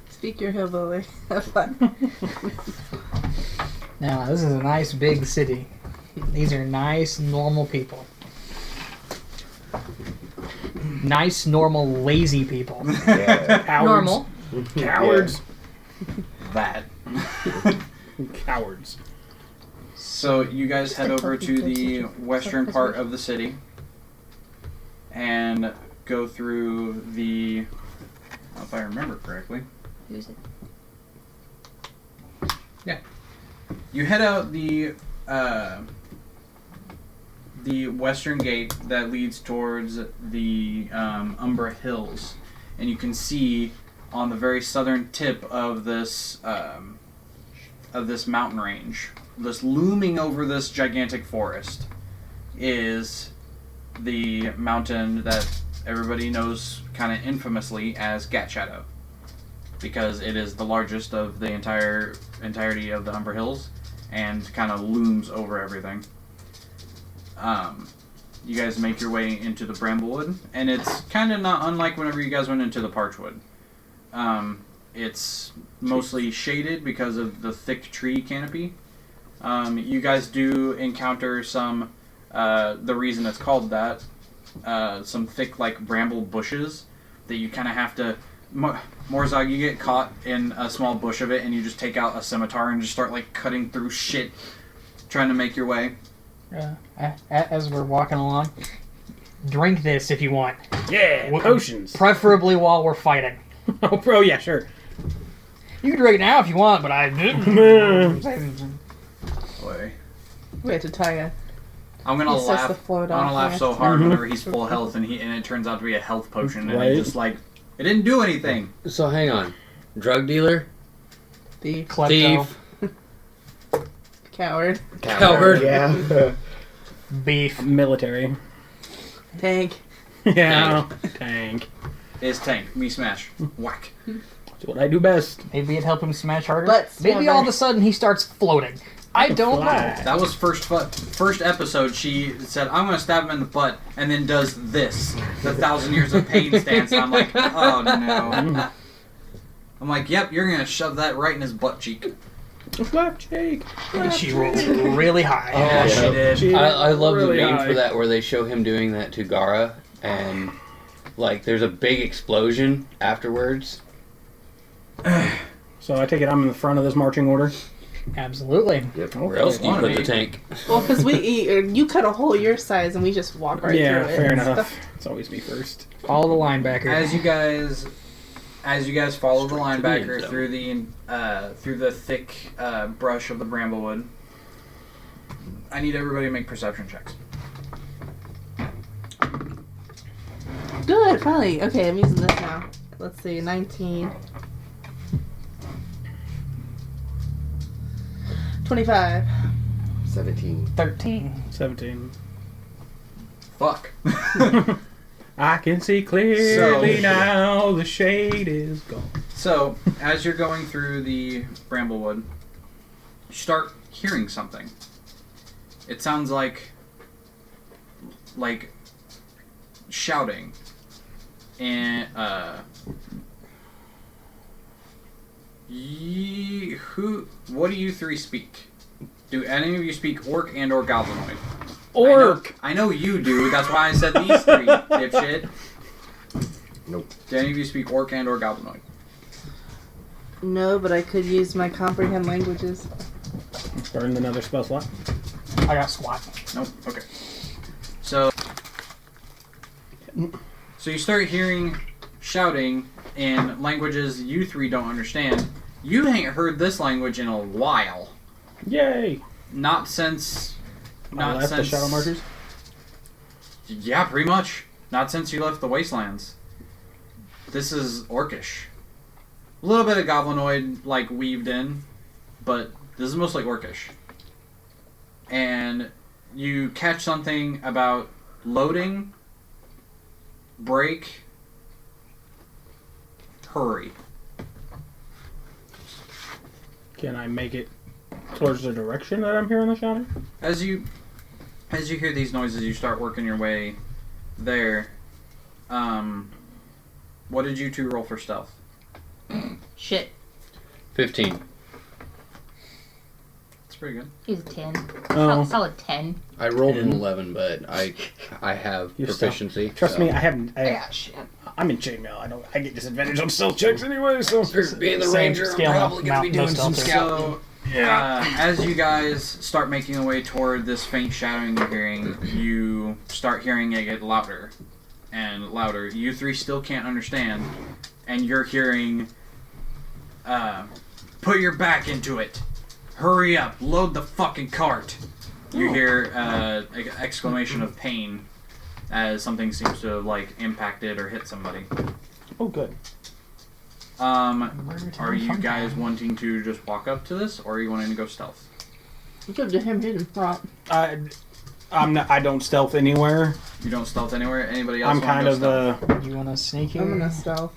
Speaker 6: Speak your hillbilly. Have fun.
Speaker 7: Now, this is a nice big city. These are nice, normal people. Nice, normal, lazy people.
Speaker 5: Yeah.
Speaker 3: Cowards.
Speaker 4: Normal.
Speaker 3: Cowards.
Speaker 1: That.
Speaker 3: Cowards.
Speaker 1: So you guys head over to the western part of the city and go through the, if I remember correctly.
Speaker 4: Who's it?
Speaker 1: You head out the western gate that leads towards the Umbra Hills, and you can see on the very southern tip of this mountain range, this looming over this gigantic forest, is the mountain that everybody knows kind of infamously as Gat Shadow, because it is the largest of the entirety of the Umber Hills and kind of looms over everything. You guys make your way into the Bramblewood, and it's kind of not unlike whenever you guys went into the Parchwood. It's mostly shaded because of the thick tree canopy. You guys do encounter some, the reason it's called that, some thick, like, bramble bushes that you kind of have to... Morzog, you get caught in a small bush of it, and you just take out a scimitar and just start, like, cutting through shit, trying to make your way.
Speaker 7: As we're walking along, drink this if you want.
Speaker 3: Yeah, potions.
Speaker 7: Preferably while we're fighting.
Speaker 3: Oh, yeah, sure.
Speaker 7: You can drink it now if you want, but
Speaker 6: Wait, to Taya.
Speaker 1: I'm gonna
Speaker 6: He starts to
Speaker 1: laugh.
Speaker 6: float
Speaker 1: I'm gonna
Speaker 6: off,
Speaker 1: laugh
Speaker 6: yeah.
Speaker 1: so hard whenever he's full health, and it turns out to be a health potion, and
Speaker 3: Right.
Speaker 1: it just like it didn't do anything.
Speaker 2: So hang on. Drug dealer?
Speaker 6: The
Speaker 7: klepto,
Speaker 2: Thief?
Speaker 6: coward.
Speaker 2: Coward.
Speaker 5: Yeah.
Speaker 7: beef.
Speaker 3: Military.
Speaker 6: Tank.
Speaker 3: Yeah, tank.
Speaker 1: It's tank. Me smash. Whack.
Speaker 3: That's what I do best.
Speaker 7: Maybe it'd help him smash harder.
Speaker 6: But
Speaker 7: maybe all of a sudden he starts floating. I don't know.
Speaker 3: Fly.
Speaker 1: That was first episode. She said, "I'm gonna stab him in the butt," and then does this, the 1,000 years of pain stance. And I'm like, oh no. I'm like, yep, you're gonna shove that right in his butt cheek.
Speaker 3: Flap cheek.
Speaker 7: And she rolled really high.
Speaker 1: Yeah, she did.
Speaker 3: She-
Speaker 2: I love
Speaker 3: Really
Speaker 2: the meme
Speaker 3: high.
Speaker 2: for that where they show him doing that to Gara, and like there's a big explosion afterwards.
Speaker 3: So I take it I'm in the front of this marching order.
Speaker 7: Absolutely.
Speaker 2: Where else do you
Speaker 1: Wanna
Speaker 2: put the
Speaker 1: be.
Speaker 2: tank?
Speaker 6: Well, because we eat, or you cut a hole your size and we just walk right
Speaker 3: Yeah,
Speaker 6: through it.
Speaker 3: fair
Speaker 6: and
Speaker 3: enough.
Speaker 6: stuff.
Speaker 3: It's always me first.
Speaker 7: Follow the linebacker.
Speaker 1: As you guys follow the
Speaker 2: Straight to the
Speaker 1: linebacker
Speaker 2: end zone.
Speaker 1: through the thick brush of the Bramblewood, I need everybody to make perception checks.
Speaker 6: Good, finally. Okay, I'm using this now. Let's see, 19. 25.
Speaker 5: 17.
Speaker 7: 13.
Speaker 3: 17.
Speaker 1: Fuck.
Speaker 3: I can see clearly
Speaker 1: So-
Speaker 3: now. The shade is gone.
Speaker 1: So, as you're going through the Bramblewood, you start hearing something. It sounds like shouting. And, what do you three speak? Do any of you speak Orc and or Goblinoid?
Speaker 3: Orc!
Speaker 1: I know you do, that's why I said these three, dipshit.
Speaker 5: Nope.
Speaker 1: Do any of you speak Orc and or Goblinoid?
Speaker 6: No, but I could use my comprehend languages.
Speaker 3: Burned another spell slot.
Speaker 7: I got squat.
Speaker 1: Nope. Okay. So you start hearing shouting in languages you three don't understand. You ain't heard this language in a while.
Speaker 3: Yay!
Speaker 1: Not since.
Speaker 3: I left the Shadow Markers.
Speaker 1: Yeah, pretty much. Not since you left the Wastelands. This is Orcish. A little bit of Goblinoid, like, weaved in, but this is mostly Orcish. And you catch something about loading, break, hurry.
Speaker 3: Can I make it towards the direction that I'm hearing the shouting?
Speaker 1: As you hear these noises, you start working your way there. What did you two roll for stealth?
Speaker 4: Shit.
Speaker 2: 15.
Speaker 1: It's pretty good.
Speaker 4: He's a 10.
Speaker 3: Oh.
Speaker 4: Solid 10.
Speaker 2: I rolled an 11, but I have
Speaker 3: You're
Speaker 2: proficiency.
Speaker 3: Trust
Speaker 2: so.
Speaker 3: me, I haven't.
Speaker 7: Shit.
Speaker 3: I'm in chainmail. I get disadvantage on stealth checks anyway. So
Speaker 2: Being the
Speaker 3: Same
Speaker 2: ranger, I'm
Speaker 7: scale,
Speaker 2: probably going to be
Speaker 7: no
Speaker 2: doing some
Speaker 7: stealth.
Speaker 2: scouting.
Speaker 1: So, as you guys start making your way toward this faint shouting you're hearing, you start hearing it get louder and louder. You three still can't understand, and you're hearing, put your back into it. Hurry up, load the fucking cart. You hear exclamation of pain as something seems to have, like, impacted or hit somebody.
Speaker 3: oh, good.
Speaker 1: Are you guys wanting to just walk up to this, or are you wanting to go stealth?
Speaker 6: It's up to him hidden. Right.
Speaker 3: I don't stealth anywhere.
Speaker 1: You don't stealth anywhere? Anybody else
Speaker 3: I'm
Speaker 1: wanna
Speaker 3: kind
Speaker 1: go
Speaker 3: of
Speaker 1: stealth?
Speaker 7: You want to sneak
Speaker 6: I'm
Speaker 7: in?
Speaker 6: gonna stealth.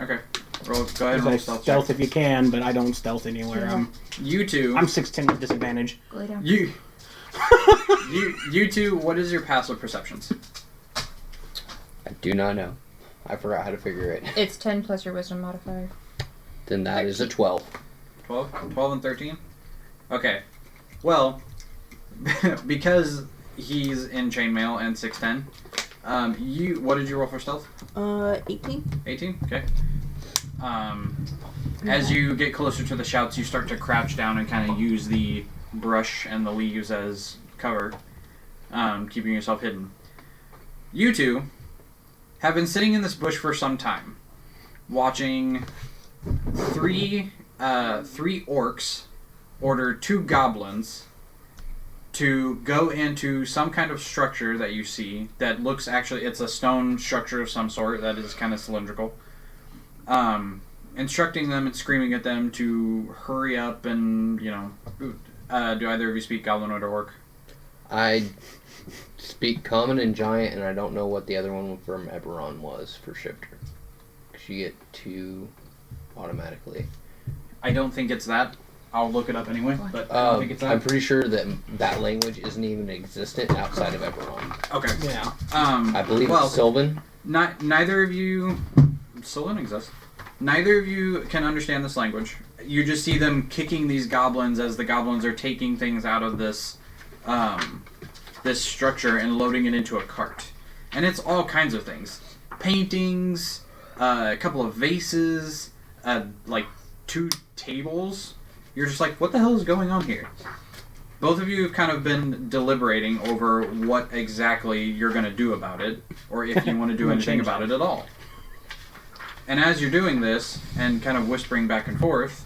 Speaker 1: Okay. Go ahead and roll stealth check.
Speaker 3: if you can, but I don't stealth anywhere.
Speaker 6: Yeah.
Speaker 1: You two.
Speaker 3: I'm 6'10" with disadvantage.
Speaker 4: Go lay down.
Speaker 1: You two, what is your passive perceptions?
Speaker 2: I do not know. I forgot how to figure it.
Speaker 4: It's 10 plus your wisdom modifier.
Speaker 2: Then that is a 12.
Speaker 1: 12? 12 and 13? Okay. Well, because he's in chainmail and 6'10", what did you roll for stealth?
Speaker 6: 18.
Speaker 1: 18? Okay. As you get closer to the shouts, you start to crouch down and kind of use the brush and the leaves as cover, keeping yourself hidden. You two have been sitting in this bush for some time, watching three orcs order 2 goblins to go into some kind of structure that you see that looks it's a stone structure of some sort that is kind of cylindrical. Instructing them and screaming at them to hurry up and, do either of you speak Goblin or Orc?
Speaker 2: I speak Common and Giant, and I don't know what the other one from Eberron was for Shifter. You get 2 automatically.
Speaker 1: I don't think it's that. I'll look it up anyway, but I don't think it's that.
Speaker 2: I'm pretty sure that language isn't even existent outside of Eberron.
Speaker 1: Okay.
Speaker 3: Yeah.
Speaker 2: I believe it's Sylvan.
Speaker 1: Neither of you... Sylvan exists. Neither of you can understand this language. You just see them kicking these goblins as the goblins are taking things out of this this structure and loading it into a cart. And it's all kinds of things. Paintings, a couple of vases, like 2 tables. You're just like, what the hell is going on here? Both of you have kind of been deliberating over what exactly you're going to do about it, or if you want to do anything about it at all. And as you're doing this, and kind of whispering back and forth,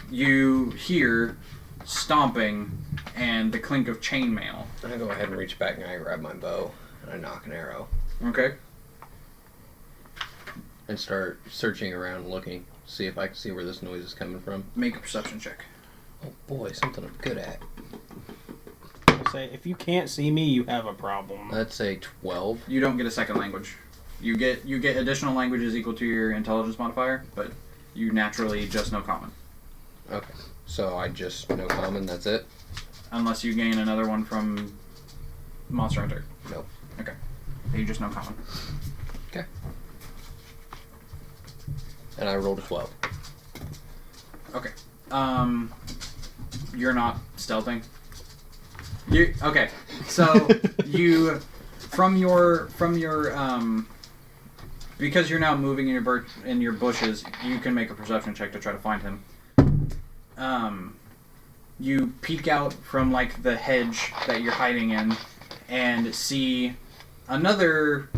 Speaker 1: you hear stomping and the clink of chainmail.
Speaker 2: I go ahead and reach back and I grab my bow and I knock an arrow
Speaker 1: Okay.
Speaker 2: and start searching around, looking, see if I can see where this noise is coming from.
Speaker 1: Make a perception check.
Speaker 2: Oh boy, something I'm good at.
Speaker 3: Say, if you can't see me, you have a problem.
Speaker 2: That's a 12.
Speaker 1: You don't get a second language. You get additional languages equal to your intelligence modifier, but you naturally just know Common.
Speaker 2: Okay, so I just know Common, that's it?
Speaker 1: Unless you gain another one from Monster Hunter.
Speaker 2: Nope.
Speaker 1: Okay. You just know Common.
Speaker 2: Okay. And I rolled a 12.
Speaker 1: Okay. You're not stealthing. Okay. So you from your because you're now moving in your bushes, you can make a perception check to try to find him. You peek out from like the hedge that you're hiding in and see another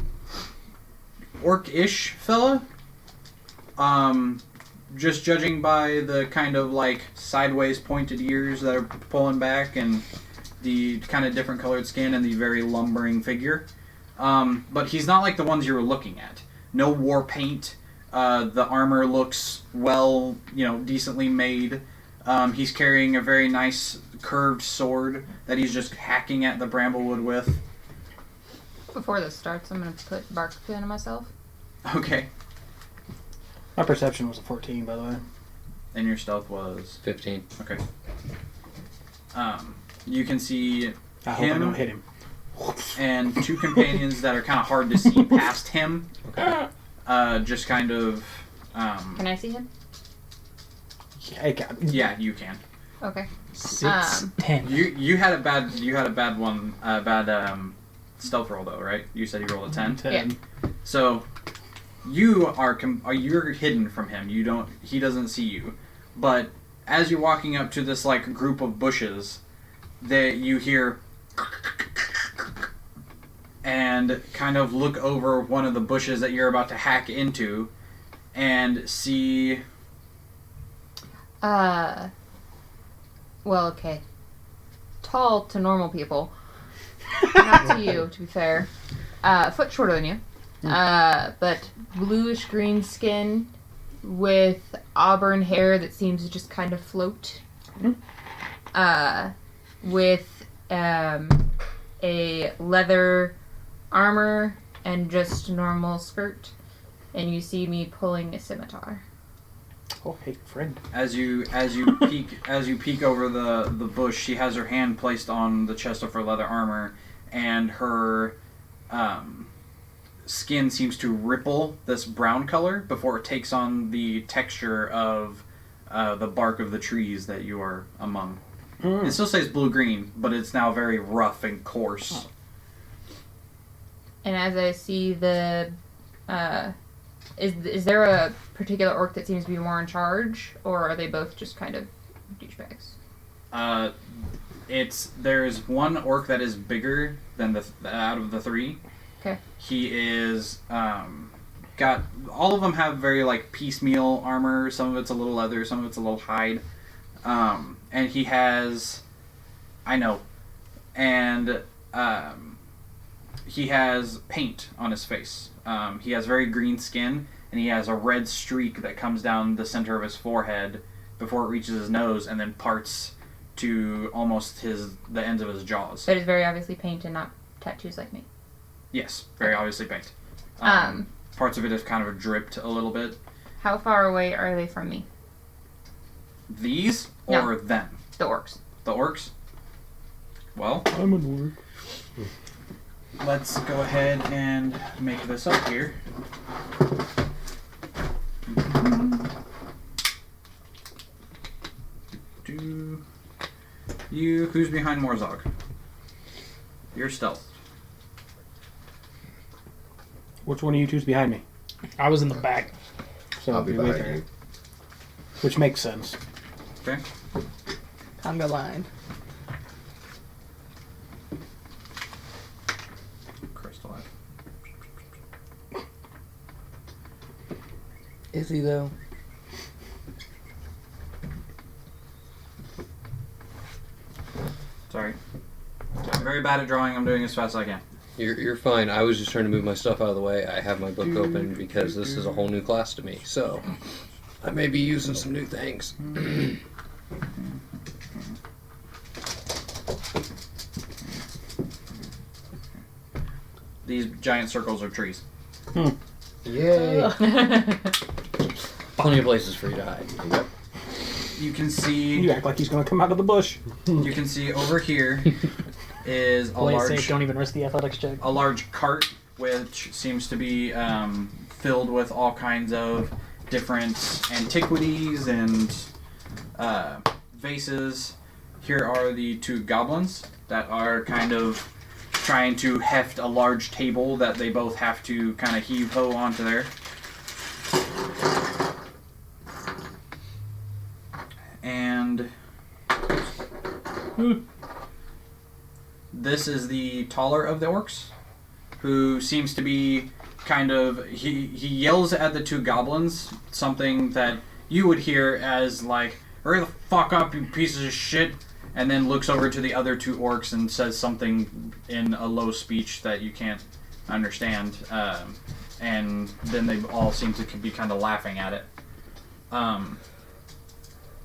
Speaker 1: orc-ish fella. Just judging by the kind of like sideways pointed ears that are pulling back and the kind of different colored skin and the very lumbering figure. But he's not like the ones you were looking at. No war paint. The armor looks well, decently made. He's carrying a very nice curved sword that he's just hacking at the bramblewood with.
Speaker 4: Before this starts, I'm going to put bark pin on myself.
Speaker 1: Okay.
Speaker 3: My perception was a 14, by the way.
Speaker 1: And your stealth was
Speaker 2: 15.
Speaker 1: Okay. You can see
Speaker 3: I hope I
Speaker 1: him
Speaker 3: don't hit him.
Speaker 1: and 2 companions that are kind of hard to see past him.
Speaker 2: Okay.
Speaker 1: Just kind of.
Speaker 4: Can I see him?
Speaker 1: Yeah, you can.
Speaker 4: Okay.
Speaker 7: 6, 10.
Speaker 1: You had a bad stealth roll though, right? You said you rolled a 10.
Speaker 3: 10.
Speaker 1: So you're hidden from him. He doesn't see you. But as you're walking up to this like group of bushes, that you hear and kind of look over one of the bushes that you're about to hack into and see
Speaker 4: well, okay. Tall to normal people. Not to you, to be fair. A foot shorter than you. But bluish green skin, with auburn hair that seems to just kind of float. With a leather armor and just normal skirt. And you see me pulling a scimitar.
Speaker 3: Oh, hey, friend.
Speaker 1: As you peek over the bush, she has her hand placed on the chest of her leather armor, and her skin seems to ripple this brown color before it takes on the texture of the bark of the trees that you are among. It still says blue-green, but it's now very rough and coarse.
Speaker 4: And as I see the... Is there a particular orc that seems to be more in charge, or are they both just kind of douchebags?
Speaker 1: There's one orc that is bigger than out of the three.
Speaker 4: Okay.
Speaker 1: He is got all of them have very like piecemeal armor. Some of it's a little leather, some of it's a little hide, and he has, he has paint on his face. He has very green skin, and he has a red streak that comes down the center of his forehead before it reaches his nose, and then parts to almost the ends of his jaws.
Speaker 4: But it's very obviously paint and not tattoos like me.
Speaker 1: Yes, very obviously paint. Parts of it have kind of dripped a little bit.
Speaker 4: How far away are they from me?
Speaker 1: These or them?
Speaker 4: The orcs.
Speaker 1: The orcs? Well,
Speaker 3: I'm an orc.
Speaker 1: let's go ahead and make this up here. Who's behind Morzog? You're stealth.
Speaker 3: Which one of you two's behind me?
Speaker 7: I was in the back.
Speaker 3: So
Speaker 5: I'll be
Speaker 3: you're with
Speaker 5: behind
Speaker 3: her.
Speaker 5: you.
Speaker 3: Which makes sense.
Speaker 1: Okay.
Speaker 6: Conga line.
Speaker 1: Crystal.
Speaker 7: Is he though?
Speaker 1: Sorry. I'm very bad at drawing. I'm doing as fast as I can.
Speaker 2: You're fine. I was just trying to move my stuff out of the way. I have my book open because this is a whole new class to me. So I may be using some new things.
Speaker 1: These giant circles are trees.
Speaker 5: Yay!
Speaker 2: Plenty of places for you to hide.
Speaker 5: Yep.
Speaker 1: You can see.
Speaker 3: You act like he's gonna come out of the bush.
Speaker 1: You can see over here is a
Speaker 7: Play safe.
Speaker 1: large
Speaker 7: Don't even risk the athletics check.
Speaker 1: a large cart, which seems to be filled with all kinds of different antiquities and vases. Here are the two goblins that are kind of trying to heft a large table that they both have to kind of heave-ho onto there. And this is the taller of the orcs, who seems to be kind of... He yells at the two goblins, something that you would hear as like, "Hurry the fuck up, you pieces of shit," and then looks over to the other two orcs and says something in a low speech that you can't understand, and then they all seem to be kind of laughing at it.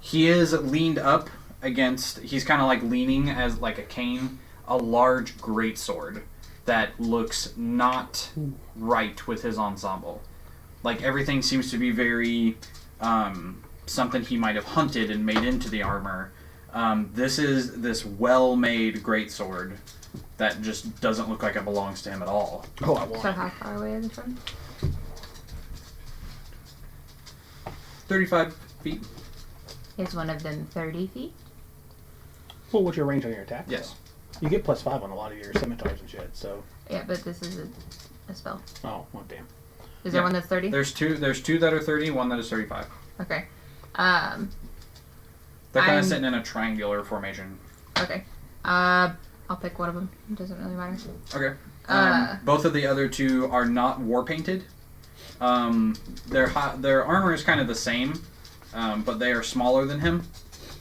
Speaker 1: He is leaned up against... He's kind of like leaning as like a cane, a large greatsword that looks not right with his ensemble. Like everything seems to be very something he might have hunted and made into the armor. This is this well-made greatsword that just doesn't look like it belongs to him at all.
Speaker 3: Oh, I want
Speaker 4: So
Speaker 3: it.
Speaker 4: how far away is it from?
Speaker 1: 35 feet?
Speaker 4: Is one of them 30 feet?
Speaker 3: Well, what's your range on your attack?
Speaker 1: Yes.
Speaker 3: You get +5 on a lot of your scimitars and shit, so...
Speaker 4: Yeah, but this is a spell.
Speaker 3: Oh, well, damn.
Speaker 4: Is there
Speaker 1: Yeah.
Speaker 4: one that's 30?
Speaker 1: There's two that are 30, one that is 35.
Speaker 4: Okay.
Speaker 1: They're kind
Speaker 4: I'm-
Speaker 1: of sitting in a triangular formation.
Speaker 4: Okay. I'll pick one of them. It doesn't really matter.
Speaker 1: Okay.
Speaker 4: Uh.
Speaker 1: Both of the other two are not war painted. Their armor is kind of the same, but they are smaller than him,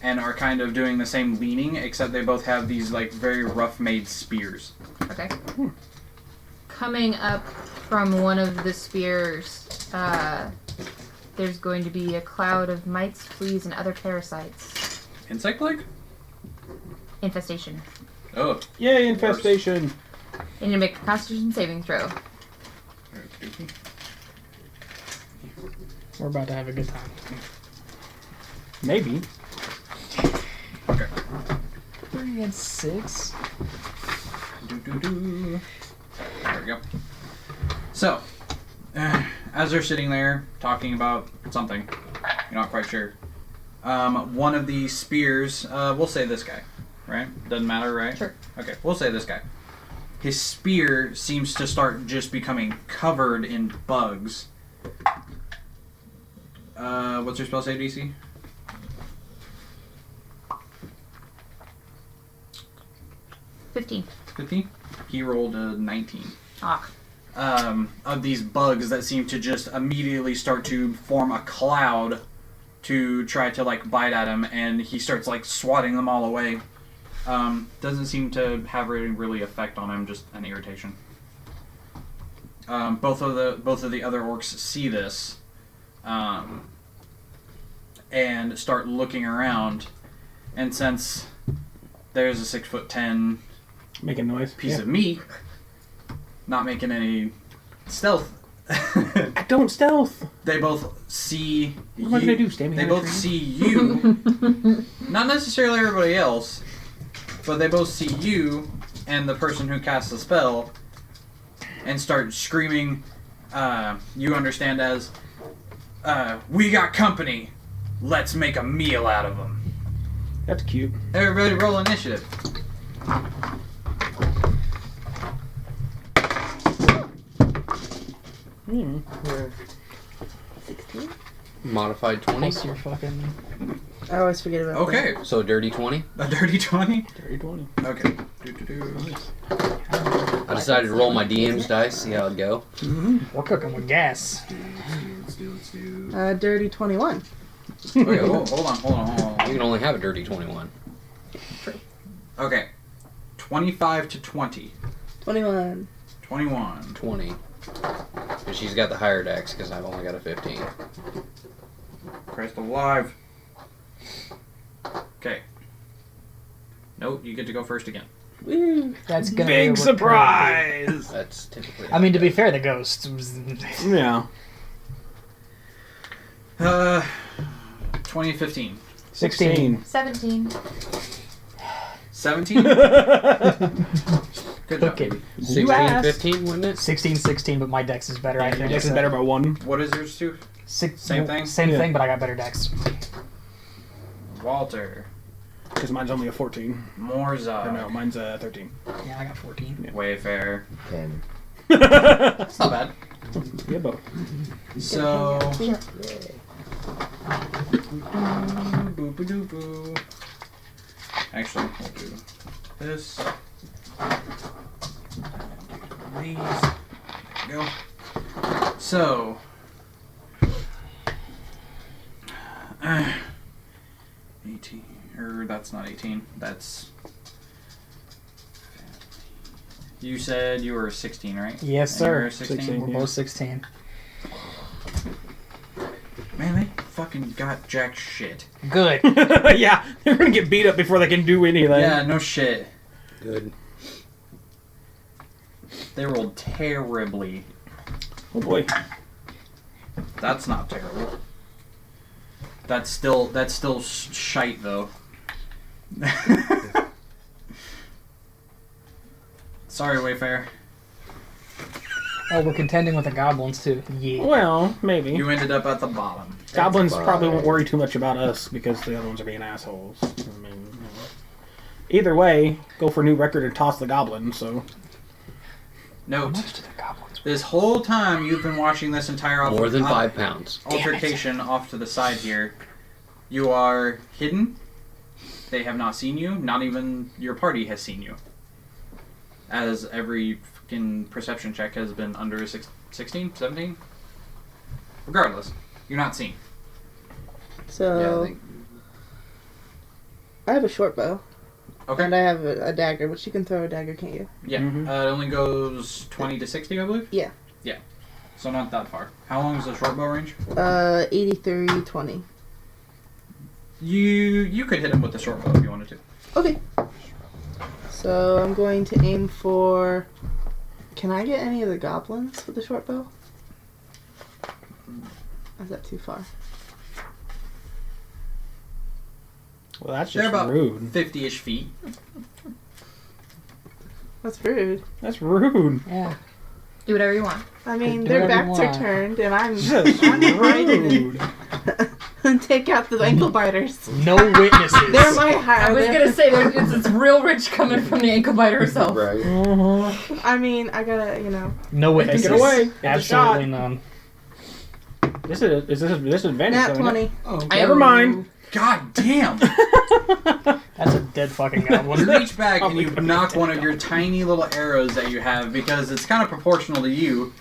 Speaker 1: and are kind of doing the same leaning, except they both have these like very rough made spears.
Speaker 4: Okay. Coming up from one of the spears, there's going to be a cloud of mites, fleas, and other parasites.
Speaker 1: Insect plague?
Speaker 4: Infestation.
Speaker 1: Oh.
Speaker 3: Yay, infestation!
Speaker 4: You need to make a Constitution saving throw.
Speaker 7: We're about to have a good time.
Speaker 3: Maybe.
Speaker 1: Okay.
Speaker 7: 3 and 6.
Speaker 1: There we go. So, as they're sitting there talking about something, you're not quite sure. One of the spears, we'll say this guy, right? Doesn't matter, right?
Speaker 4: Sure.
Speaker 1: Okay, we'll say this guy. His spear seems to start just becoming covered in bugs. What's your spell save DC?
Speaker 4: 15.
Speaker 1: 15? He rolled a 19.
Speaker 4: Ah.
Speaker 1: Of these bugs that seem to just immediately start to form a cloud to try to like bite at him, and he starts like swatting them all away. Doesn't seem to have any really effect on him, just an irritation. Both of the other orcs see this, and start looking around, and since there's a 6'10"
Speaker 3: Making noise.
Speaker 1: piece of meat, not making any stealth.
Speaker 3: I don't stealth.
Speaker 1: They both see
Speaker 3: What am I gonna do? Stand
Speaker 1: They
Speaker 3: behind a
Speaker 1: both
Speaker 3: tree?
Speaker 1: see you, not necessarily everybody else, but they both see you and the person who casts the spell, and start screaming. You understand as, "We got company. Let's make a meal out of them."
Speaker 3: That's cute.
Speaker 1: Everybody, roll initiative.
Speaker 3: Hmm.
Speaker 6: 16?
Speaker 2: Modified 20.
Speaker 7: Plus your fucking...
Speaker 6: I always forget about
Speaker 1: Okay,
Speaker 2: So dirty 20.
Speaker 1: a dirty 20.
Speaker 3: 30-20.
Speaker 1: Okay.
Speaker 2: I decided to roll my DM's dice, see how it'd go.
Speaker 7: We're cooking with gas.
Speaker 6: that. Dirty 21.
Speaker 1: Okay, hold on.
Speaker 2: You can only have a dirty 21.
Speaker 1: Okay, 25 to 20.
Speaker 6: 21.
Speaker 1: 21.
Speaker 2: 20. But she's got the higher dex because I've only got a 15.
Speaker 1: Christ alive. Okay. Nope, you get to go first again.
Speaker 6: Woo.
Speaker 7: That's gonna
Speaker 3: Big
Speaker 7: be a
Speaker 3: surprise!
Speaker 2: That's typically.
Speaker 7: I mean, to be fair, the ghost was...
Speaker 3: Yeah.
Speaker 1: 2015.
Speaker 7: 16.
Speaker 4: 17.
Speaker 1: 17? Good job,
Speaker 7: Okay.
Speaker 1: baby.
Speaker 2: 16,
Speaker 7: asked.
Speaker 2: 15, wouldn't it?
Speaker 7: 16, 16, but my dex is better, I think.
Speaker 3: Dex is better by 1.
Speaker 1: What is yours too?
Speaker 7: Same
Speaker 1: thing?
Speaker 7: Same
Speaker 3: Yeah.
Speaker 7: thing, but I got better dex.
Speaker 1: Walter.
Speaker 3: Because mine's only a 14.
Speaker 1: Morzog.
Speaker 3: Or no, mine's a 13.
Speaker 7: Yeah, I got 14.
Speaker 1: Wayfair.
Speaker 5: 10.
Speaker 1: That's not bad.
Speaker 3: Yeah, but
Speaker 1: So.
Speaker 6: Yeah.
Speaker 1: Boo boo doo boo. Actually, we'll do this. These. There we go. So. 18. Or that's not 18. That's. You said you were 16, right?
Speaker 7: Yes,
Speaker 1: And
Speaker 7: sir.
Speaker 1: you were 16?
Speaker 3: 16.
Speaker 7: We're
Speaker 3: Yeah.
Speaker 7: both 16.
Speaker 1: Man, they fucking got jack shit.
Speaker 7: Good.
Speaker 3: yeah, they're gonna get beat up before they can do anything.
Speaker 1: Yeah, no shit.
Speaker 2: Good.
Speaker 1: They rolled terribly.
Speaker 3: Oh boy.
Speaker 1: That's not terrible. That's still shite though. Sorry, Wayfair.
Speaker 7: Oh, we're contending with the goblins, too. Yeah.
Speaker 3: Well, maybe.
Speaker 1: You ended up at the bottom.
Speaker 3: Goblins
Speaker 5: fine.
Speaker 3: probably won't worry too much about us because the other ones are being assholes. I mean, you know. Either way, go for a new record and toss the goblin. So
Speaker 7: How
Speaker 1: Note:
Speaker 7: much do the goblins...
Speaker 1: this whole time you've been watching this entire
Speaker 2: More than 5 pounds.
Speaker 1: altercation off to the side here. You are hidden. They have not seen you. Not even your party has seen you. As every fucking perception check has been under a 16, 17? Regardless, you're not seen.
Speaker 6: So,
Speaker 2: Yeah, I think.
Speaker 6: I have a short bow.
Speaker 1: Okay.
Speaker 6: And I have a dagger, which you can throw a dagger, can't you?
Speaker 1: Yeah.
Speaker 3: Mhm.
Speaker 1: It only goes 20 to 60, I believe.
Speaker 6: Yeah.
Speaker 1: Yeah. So not that far. How long is the short bow range?
Speaker 6: 83-20.
Speaker 1: You could hit him with the short bow if you wanted to.
Speaker 6: Okay. So I'm going to aim for... Can I get any of the goblins with the short bow? Or is that too far?
Speaker 3: Well, that's
Speaker 1: They're
Speaker 3: just
Speaker 1: about
Speaker 3: rude.
Speaker 1: 50-ish feet.
Speaker 6: That's rude.
Speaker 3: That's rude.
Speaker 7: Yeah.
Speaker 4: Do whatever you want.
Speaker 6: I mean,
Speaker 7: Do
Speaker 6: their
Speaker 7: whatever you
Speaker 6: backs are
Speaker 7: want.
Speaker 6: turned, and I'm
Speaker 3: Just
Speaker 6: hiding
Speaker 3: rude.
Speaker 6: and take out the ankle biters.
Speaker 7: No witnesses.
Speaker 6: They're my higher.
Speaker 4: I was gonna say it's real rich coming from the ankle biter herself.
Speaker 5: Right.
Speaker 6: I mean, I gotta,
Speaker 7: No witnesses.
Speaker 3: Take it away. Get the
Speaker 7: Absolutely
Speaker 3: shot.
Speaker 7: none.
Speaker 3: This is advantage.
Speaker 6: Nat
Speaker 3: isn't it?
Speaker 6: 20.
Speaker 7: Oh,
Speaker 3: Never mind.
Speaker 1: God damn!
Speaker 7: that's a dead fucking goblin.
Speaker 1: You reach back and you knock one of your tiny little arrows that you have because it's kind of proportional to you,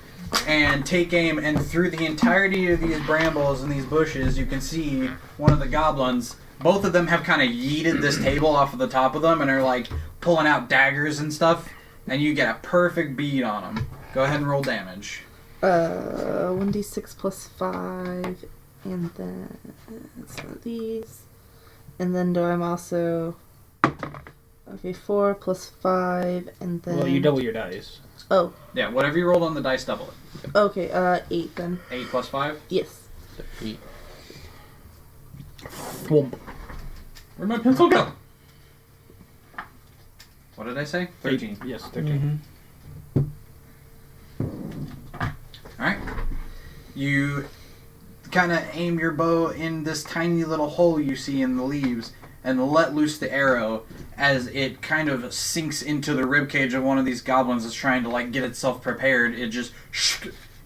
Speaker 1: and take aim, and through the entirety of these brambles and these bushes, you can see one of the goblins. Both of them have kind of yeeted this table off of the top of them and are like pulling out daggers and stuff, and you get a perfect bead on them. Go ahead and roll damage.
Speaker 6: 1d6 plus 5, and then some of these. And then I'm also... Okay, 4 plus 5, and then...
Speaker 3: Well, you double your dice.
Speaker 6: Oh,
Speaker 1: Yeah, whatever you rolled on the dice, double it.
Speaker 6: okay, 8 then.
Speaker 1: 8 plus 5.
Speaker 6: Yes.
Speaker 3: Thwomp.
Speaker 1: Where'd my pencil go? What did I say? 13.
Speaker 3: Yes, 13.
Speaker 1: Alright. You kind of aim your bow in this tiny little hole you see in the leaves and let loose the arrow as it kind of sinks into the ribcage of one of these goblins that's trying to like get itself prepared. It just...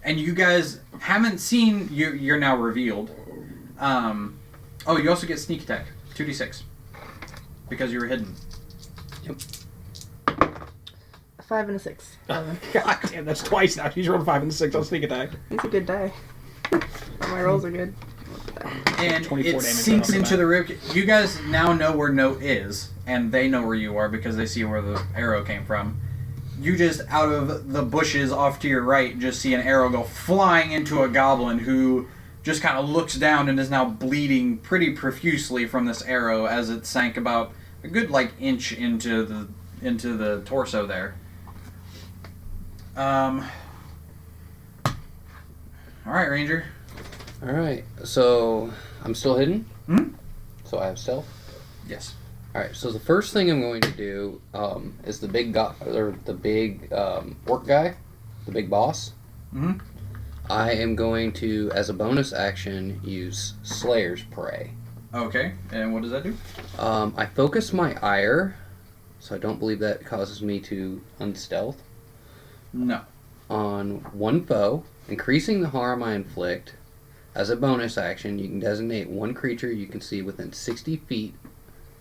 Speaker 1: And you guys haven't seen... You're now revealed. Oh, you also get sneak attack. 2d6. Because you were hidden.
Speaker 6: A 5 and a 6.
Speaker 3: God damn, that's twice now. She's rolled 5 and 6 on sneak attack.
Speaker 6: It's a good die. My rolls are good.
Speaker 1: And
Speaker 3: 24
Speaker 1: it
Speaker 3: damage
Speaker 1: sinks
Speaker 3: right off
Speaker 1: into
Speaker 3: the
Speaker 1: the rib. You guys now know where Note is, and they know where you are because they see where the arrow came from. You just, out of the bushes off to your right, just see an arrow go flying into a goblin who just kind of looks down and is now bleeding pretty profusely from this arrow as it sank about a good inch into the torso there. All right, Ranger.
Speaker 2: Alright, so I'm still hidden.
Speaker 1: Hmm?
Speaker 2: So I have stealth.
Speaker 1: Yes.
Speaker 2: Alright, so the first thing I'm going to do is the big orc guy, the big boss.
Speaker 1: Mm-hmm.
Speaker 2: I am going to, as a bonus action, use Slayer's Prey.
Speaker 1: Okay, and what does that do?
Speaker 2: I focus my ire, so I don't believe that causes me to unstealth,
Speaker 1: No.
Speaker 2: on one foe, increasing the harm I inflict. As a bonus action, you can designate one creature you can see within 60 feet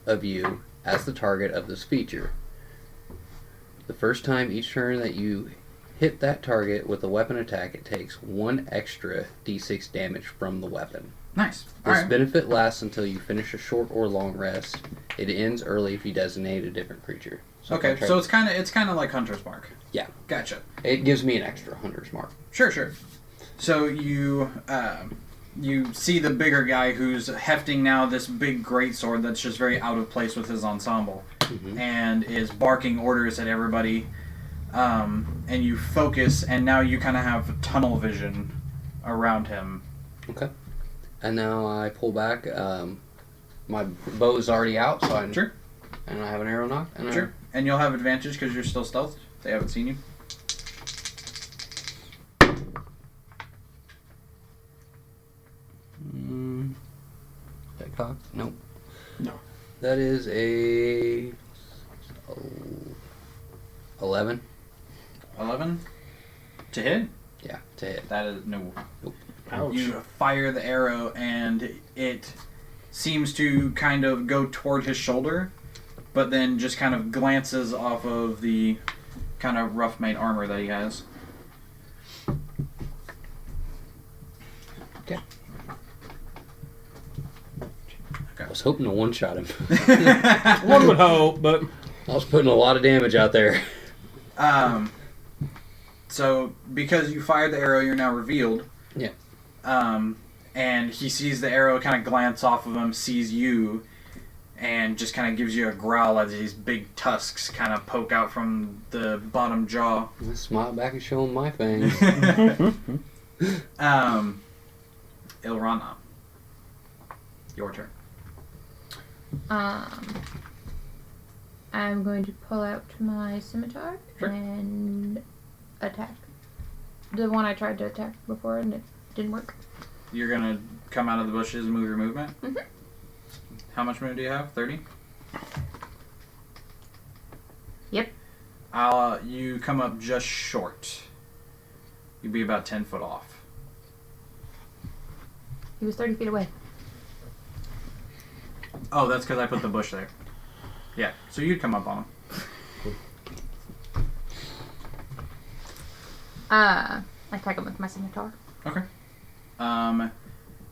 Speaker 2: of you as the target of this feature. The first time each turn that you hit that target with a weapon attack, it takes 1 extra d6 damage from the weapon.
Speaker 1: Nice.
Speaker 2: This
Speaker 1: All right.
Speaker 2: benefit lasts until you finish a short or long rest. It ends early if you designate a different creature.
Speaker 1: Okay, so it's kind of like Hunter's Mark.
Speaker 2: Yeah.
Speaker 1: Gotcha.
Speaker 2: It gives me an extra Hunter's Mark.
Speaker 1: Sure. So you see the bigger guy who's hefting now this big greatsword that's just very out of place with his ensemble, and is barking orders at everybody. And you focus, and now you kind of have tunnel vision around him.
Speaker 2: Okay. And now I pull back. My bow is already out, so I
Speaker 1: Sure.
Speaker 2: And I have an arrow knock. And
Speaker 1: Sure. And you'll have advantage because you're still stealthed. They haven't seen you.
Speaker 2: That cock? Nope.
Speaker 3: No.
Speaker 2: That is a 11.
Speaker 1: 11 to hit.
Speaker 2: Yeah, to hit.
Speaker 1: That is no.
Speaker 3: Ouch.
Speaker 1: You fire the arrow, and it seems to kind of go toward his shoulder, but then just kind of glances off of the kind of rough-made armor that he has.
Speaker 2: Okay. I was hoping to one-shot him.
Speaker 3: One would hope, but
Speaker 2: I was putting a lot of damage out there.
Speaker 1: So, because you fired the arrow, you're now revealed.
Speaker 2: Yeah.
Speaker 1: And he sees the arrow kind of glance off of him, sees you, and just kind of gives you a growl as these big tusks kind of poke out from the bottom jaw.
Speaker 2: I smile back and show him my fangs.
Speaker 1: Ilrana, your turn.
Speaker 4: I'm going to pull out my scimitar
Speaker 1: Sure.
Speaker 4: and attack. The one I tried to attack before and it didn't work.
Speaker 1: You're gonna come out of the bushes and move your movement?
Speaker 4: Mhm.
Speaker 1: How much movement do you have? 30?
Speaker 4: Yep.
Speaker 1: You come up just short. You'd be about 10 foot off.
Speaker 4: He was 30 feet away.
Speaker 1: Oh, that's because I put the bush there. Yeah, so you'd come up on him.
Speaker 4: I attack him with my scimitar.
Speaker 1: Okay.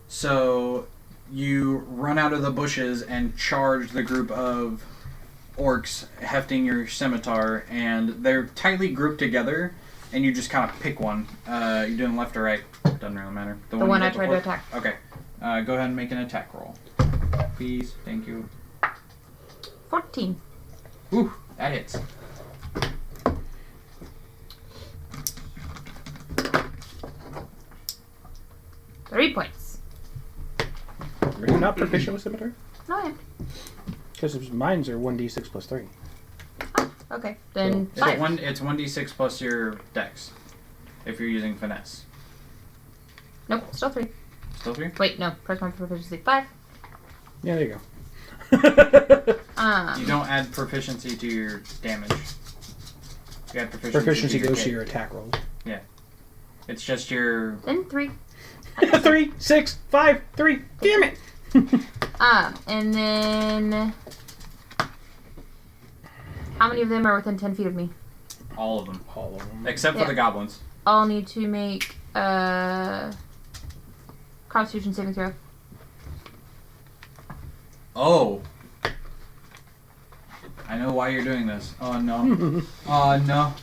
Speaker 1: So you run out of the bushes and charge the group of orcs hefting your scimitar, and they're tightly grouped together, and you just kind of pick one. You're doing left or right, doesn't really matter.
Speaker 4: The
Speaker 1: you
Speaker 4: one I
Speaker 1: hit
Speaker 4: tried to
Speaker 1: before?
Speaker 4: attack.
Speaker 1: Okay. Go ahead and make an attack roll. Please, thank you.
Speaker 4: 14.
Speaker 1: Ooh, that hits.
Speaker 4: Three points.
Speaker 3: Are you not proficient with scimitar?
Speaker 4: No, I am.
Speaker 3: Because mine's are 1d6 plus 3.
Speaker 4: Okay, then
Speaker 1: It's
Speaker 4: 5.
Speaker 1: it's 1d6 plus your dex, if you're using finesse.
Speaker 4: Nope, still 3.
Speaker 1: Still 3?
Speaker 4: Wait, no, press my proficiency. 5.
Speaker 3: Yeah, there you go.
Speaker 1: You don't add proficiency to your damage. You add
Speaker 3: Proficiency
Speaker 1: your
Speaker 3: goes to
Speaker 1: hit.
Speaker 3: your attack rolls.
Speaker 1: It's just your...
Speaker 4: Then 3.
Speaker 3: 3, 6, 5, 3. Damn it!
Speaker 4: And then... How many of them are within 10 feet of me?
Speaker 1: All of them.
Speaker 3: All of them.
Speaker 1: Except for
Speaker 4: Yeah.
Speaker 1: the goblins.
Speaker 4: I'll need to make a Constitution saving throw.
Speaker 1: Oh. I know why you're doing this. Oh no. Oh no.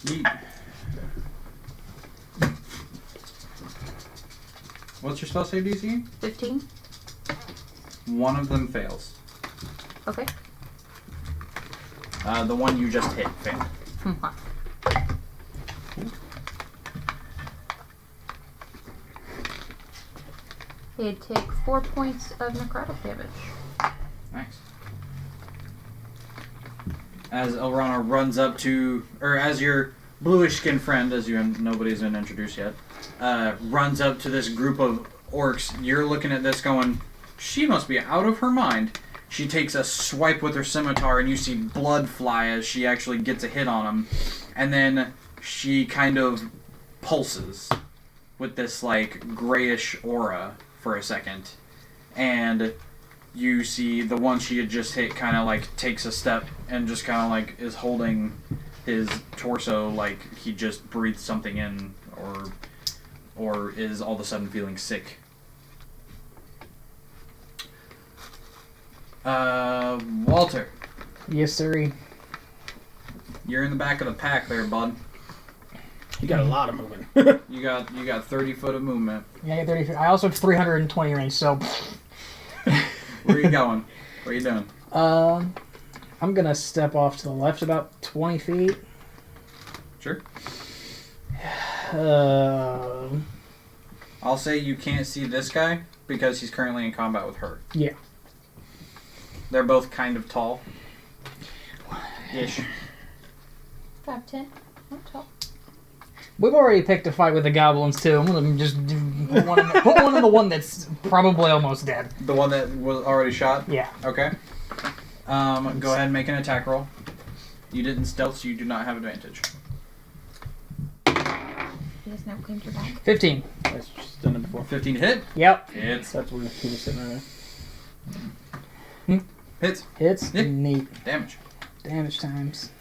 Speaker 1: Yeet. What's your spell save DC?
Speaker 4: 15.
Speaker 1: One of them fails.
Speaker 4: Okay.
Speaker 1: The one you just hit failed.
Speaker 4: They take 4 points of necrotic damage.
Speaker 1: Nice. As Elrana runs up to, or as your bluish skinned friend, as nobody's been introduced yet, runs up to this group of orcs, you're looking at this going, she must be out of her mind. She takes a swipe with her scimitar, and you see blood fly as she actually gets a hit on him. And then she kind of pulses with this, like, grayish aura for a second. And you see the one she had just hit kind of, like, takes a step and just kind of, like, is holding his torso like he just breathed something in or is all of a sudden feeling sick. Walter,
Speaker 7: Yes, sir.
Speaker 1: you're in the back of the pack there, bud.
Speaker 3: You got a lot of movement.
Speaker 1: You got 30 foot of movement.
Speaker 7: Yeah, I get 30 feet. I also have 320 range, so.
Speaker 1: Where are you going? What are you doing?
Speaker 7: I'm gonna step off to the left about 20 feet.
Speaker 1: Sure.
Speaker 7: I'll
Speaker 1: say you can't see this guy because he's currently in combat with her.
Speaker 7: Yeah.
Speaker 1: They're both kind of tall. Ish.
Speaker 4: 5'10". Not tall.
Speaker 7: We've already picked a fight with the goblins too. I'm gonna just put one in the one that's probably almost dead.
Speaker 1: The one that was already shot?
Speaker 7: Yeah.
Speaker 1: Okay. Go ahead and make an attack roll. You didn't stealth, so you do not have advantage.
Speaker 4: He has now claimed your back.
Speaker 7: 15.
Speaker 3: That's just done it before.
Speaker 1: 15 hit?
Speaker 7: Yep.
Speaker 1: Hits.
Speaker 3: That's where he was sitting right there.
Speaker 1: Hits.
Speaker 7: Hits.
Speaker 1: Yeah.
Speaker 7: Neat.
Speaker 1: Damage.
Speaker 7: Damage times.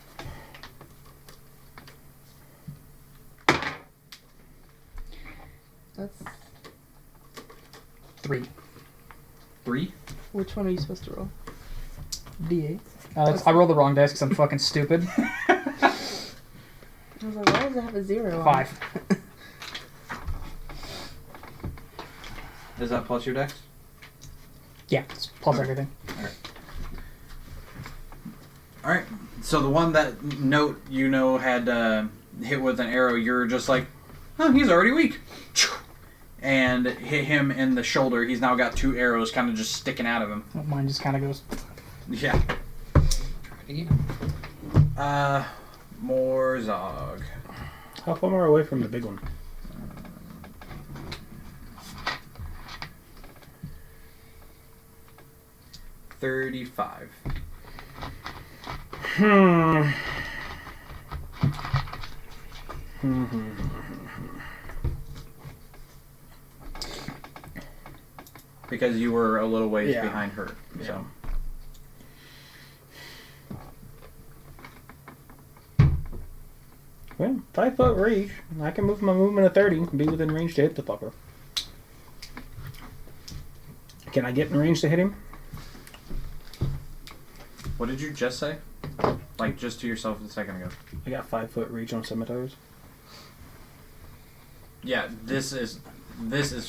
Speaker 6: That's
Speaker 7: 3.
Speaker 1: 3?
Speaker 6: which one are you supposed to roll?
Speaker 7: D8. I rolled the wrong dice because I'm fucking stupid.
Speaker 6: I was like, why does it have a 0 on it?
Speaker 7: 5.
Speaker 1: Is that plus your dex?
Speaker 7: Yeah, it's plus
Speaker 1: Okay.
Speaker 7: everything.
Speaker 1: All right. So the one that note had hit with an arrow, you're just like, oh, he's already weak, and hit him in the shoulder. He's now got 2 arrows kind of just sticking out of him.
Speaker 7: Mine just kind of goes.
Speaker 1: Yeah.
Speaker 2: Try it again.
Speaker 1: More Zog.
Speaker 3: How far more away from the big one?
Speaker 1: 35. Because you were a little ways
Speaker 3: Yeah.
Speaker 1: behind her. So.
Speaker 3: Well, 5 foot reach. I can move my movement of 30 and be within range to hit the fucker. Can I get in range to hit him?
Speaker 1: What did you just say? Like just to yourself a second ago.
Speaker 3: I got 5 foot reach on scimitars.
Speaker 1: Yeah, this is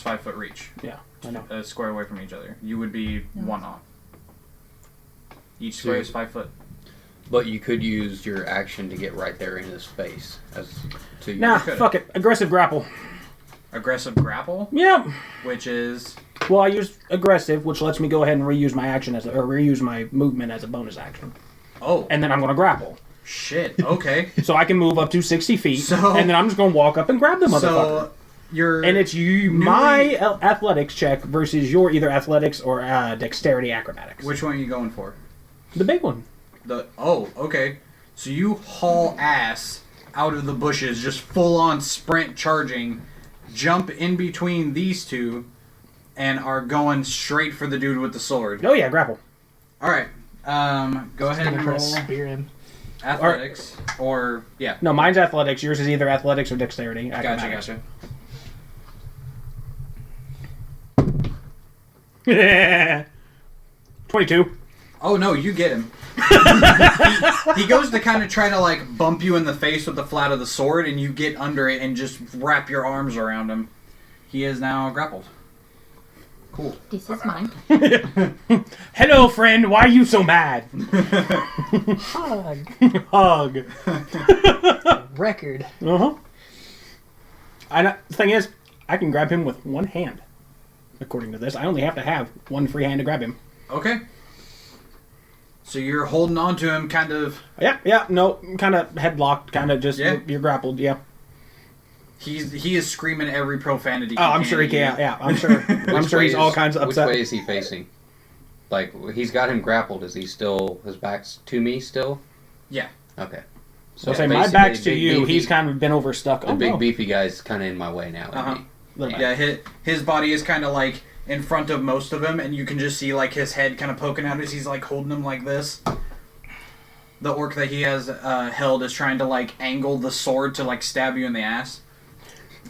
Speaker 1: 5 foot reach.
Speaker 3: Yeah, I know.
Speaker 1: Square away from each other. You would be 1 off. Each square is 5 foot.
Speaker 2: But you could use your action to get right there in his face.
Speaker 3: Nah,
Speaker 1: could.
Speaker 3: fuck it. Aggressive grapple.
Speaker 1: Aggressive grapple,
Speaker 3: Yep.
Speaker 1: which is
Speaker 3: Well, I used aggressive, which lets me go ahead and reuse my action or reuse my movement as a bonus action.
Speaker 1: oh
Speaker 3: And then I'm going to grapple.
Speaker 1: shit. Okay.
Speaker 3: So I can move up to 60 feet,
Speaker 1: So-
Speaker 3: and then I'm just going to walk up and grab the motherfucker.
Speaker 1: So you're
Speaker 3: And it's my athletics check versus your either athletics or dexterity acrobatics.
Speaker 1: which one are you going for?
Speaker 3: The big one.
Speaker 1: Okay. So you haul ass out of the bushes, just full on sprint charging, jump in between these two, and are going straight for the dude with the sword.
Speaker 3: Oh yeah, grapple.
Speaker 1: All right. Go ahead
Speaker 7: Gonna
Speaker 1: and
Speaker 7: put a
Speaker 1: roll
Speaker 7: spear in.
Speaker 1: athletics or yeah.
Speaker 3: No, mine's athletics. Yours is either athletics or dexterity. Acrobatics.
Speaker 1: Gotcha.
Speaker 3: 22.
Speaker 1: Oh no, you get him. he goes to kind of try to like bump you in the face with the flat of the sword, and you get under it and just wrap your arms around him. He is now grappled. Cool.
Speaker 4: This is mine.
Speaker 3: Hello, friend. Why are you so mad?
Speaker 7: Hug.
Speaker 3: Hug.
Speaker 7: Record.
Speaker 3: Uh-huh. The thing is, I can grab him with one hand. According to this, I only have to have one free hand to grab him.
Speaker 1: Okay. So you're holding on to him, kind of.
Speaker 3: Yeah, no, kind of headlocked, kind of just,
Speaker 1: Yeah.
Speaker 3: you're grappled, yeah.
Speaker 1: He is screaming every profanity.
Speaker 3: Oh, I'm sure he can, yeah, I'm sure. I'm sure he's all kinds of upset.
Speaker 2: Which way is he facing? Like, he's got him grappled. Is he still, his back's to me still?
Speaker 1: Yeah.
Speaker 2: Okay.
Speaker 3: So say my
Speaker 2: basically,
Speaker 3: back's to
Speaker 2: big
Speaker 3: you,
Speaker 2: beefy-
Speaker 3: he's kind of been overstuck.
Speaker 2: The big beefy guy's kind of in my way now. isn't
Speaker 1: Uh-huh.
Speaker 2: he?
Speaker 1: Yeah, his body is kind of like in front of most of him, and you can just see like his head kind of poking out as he's like holding him like this. The orc that he has held is trying to like angle the sword to like stab you in the ass.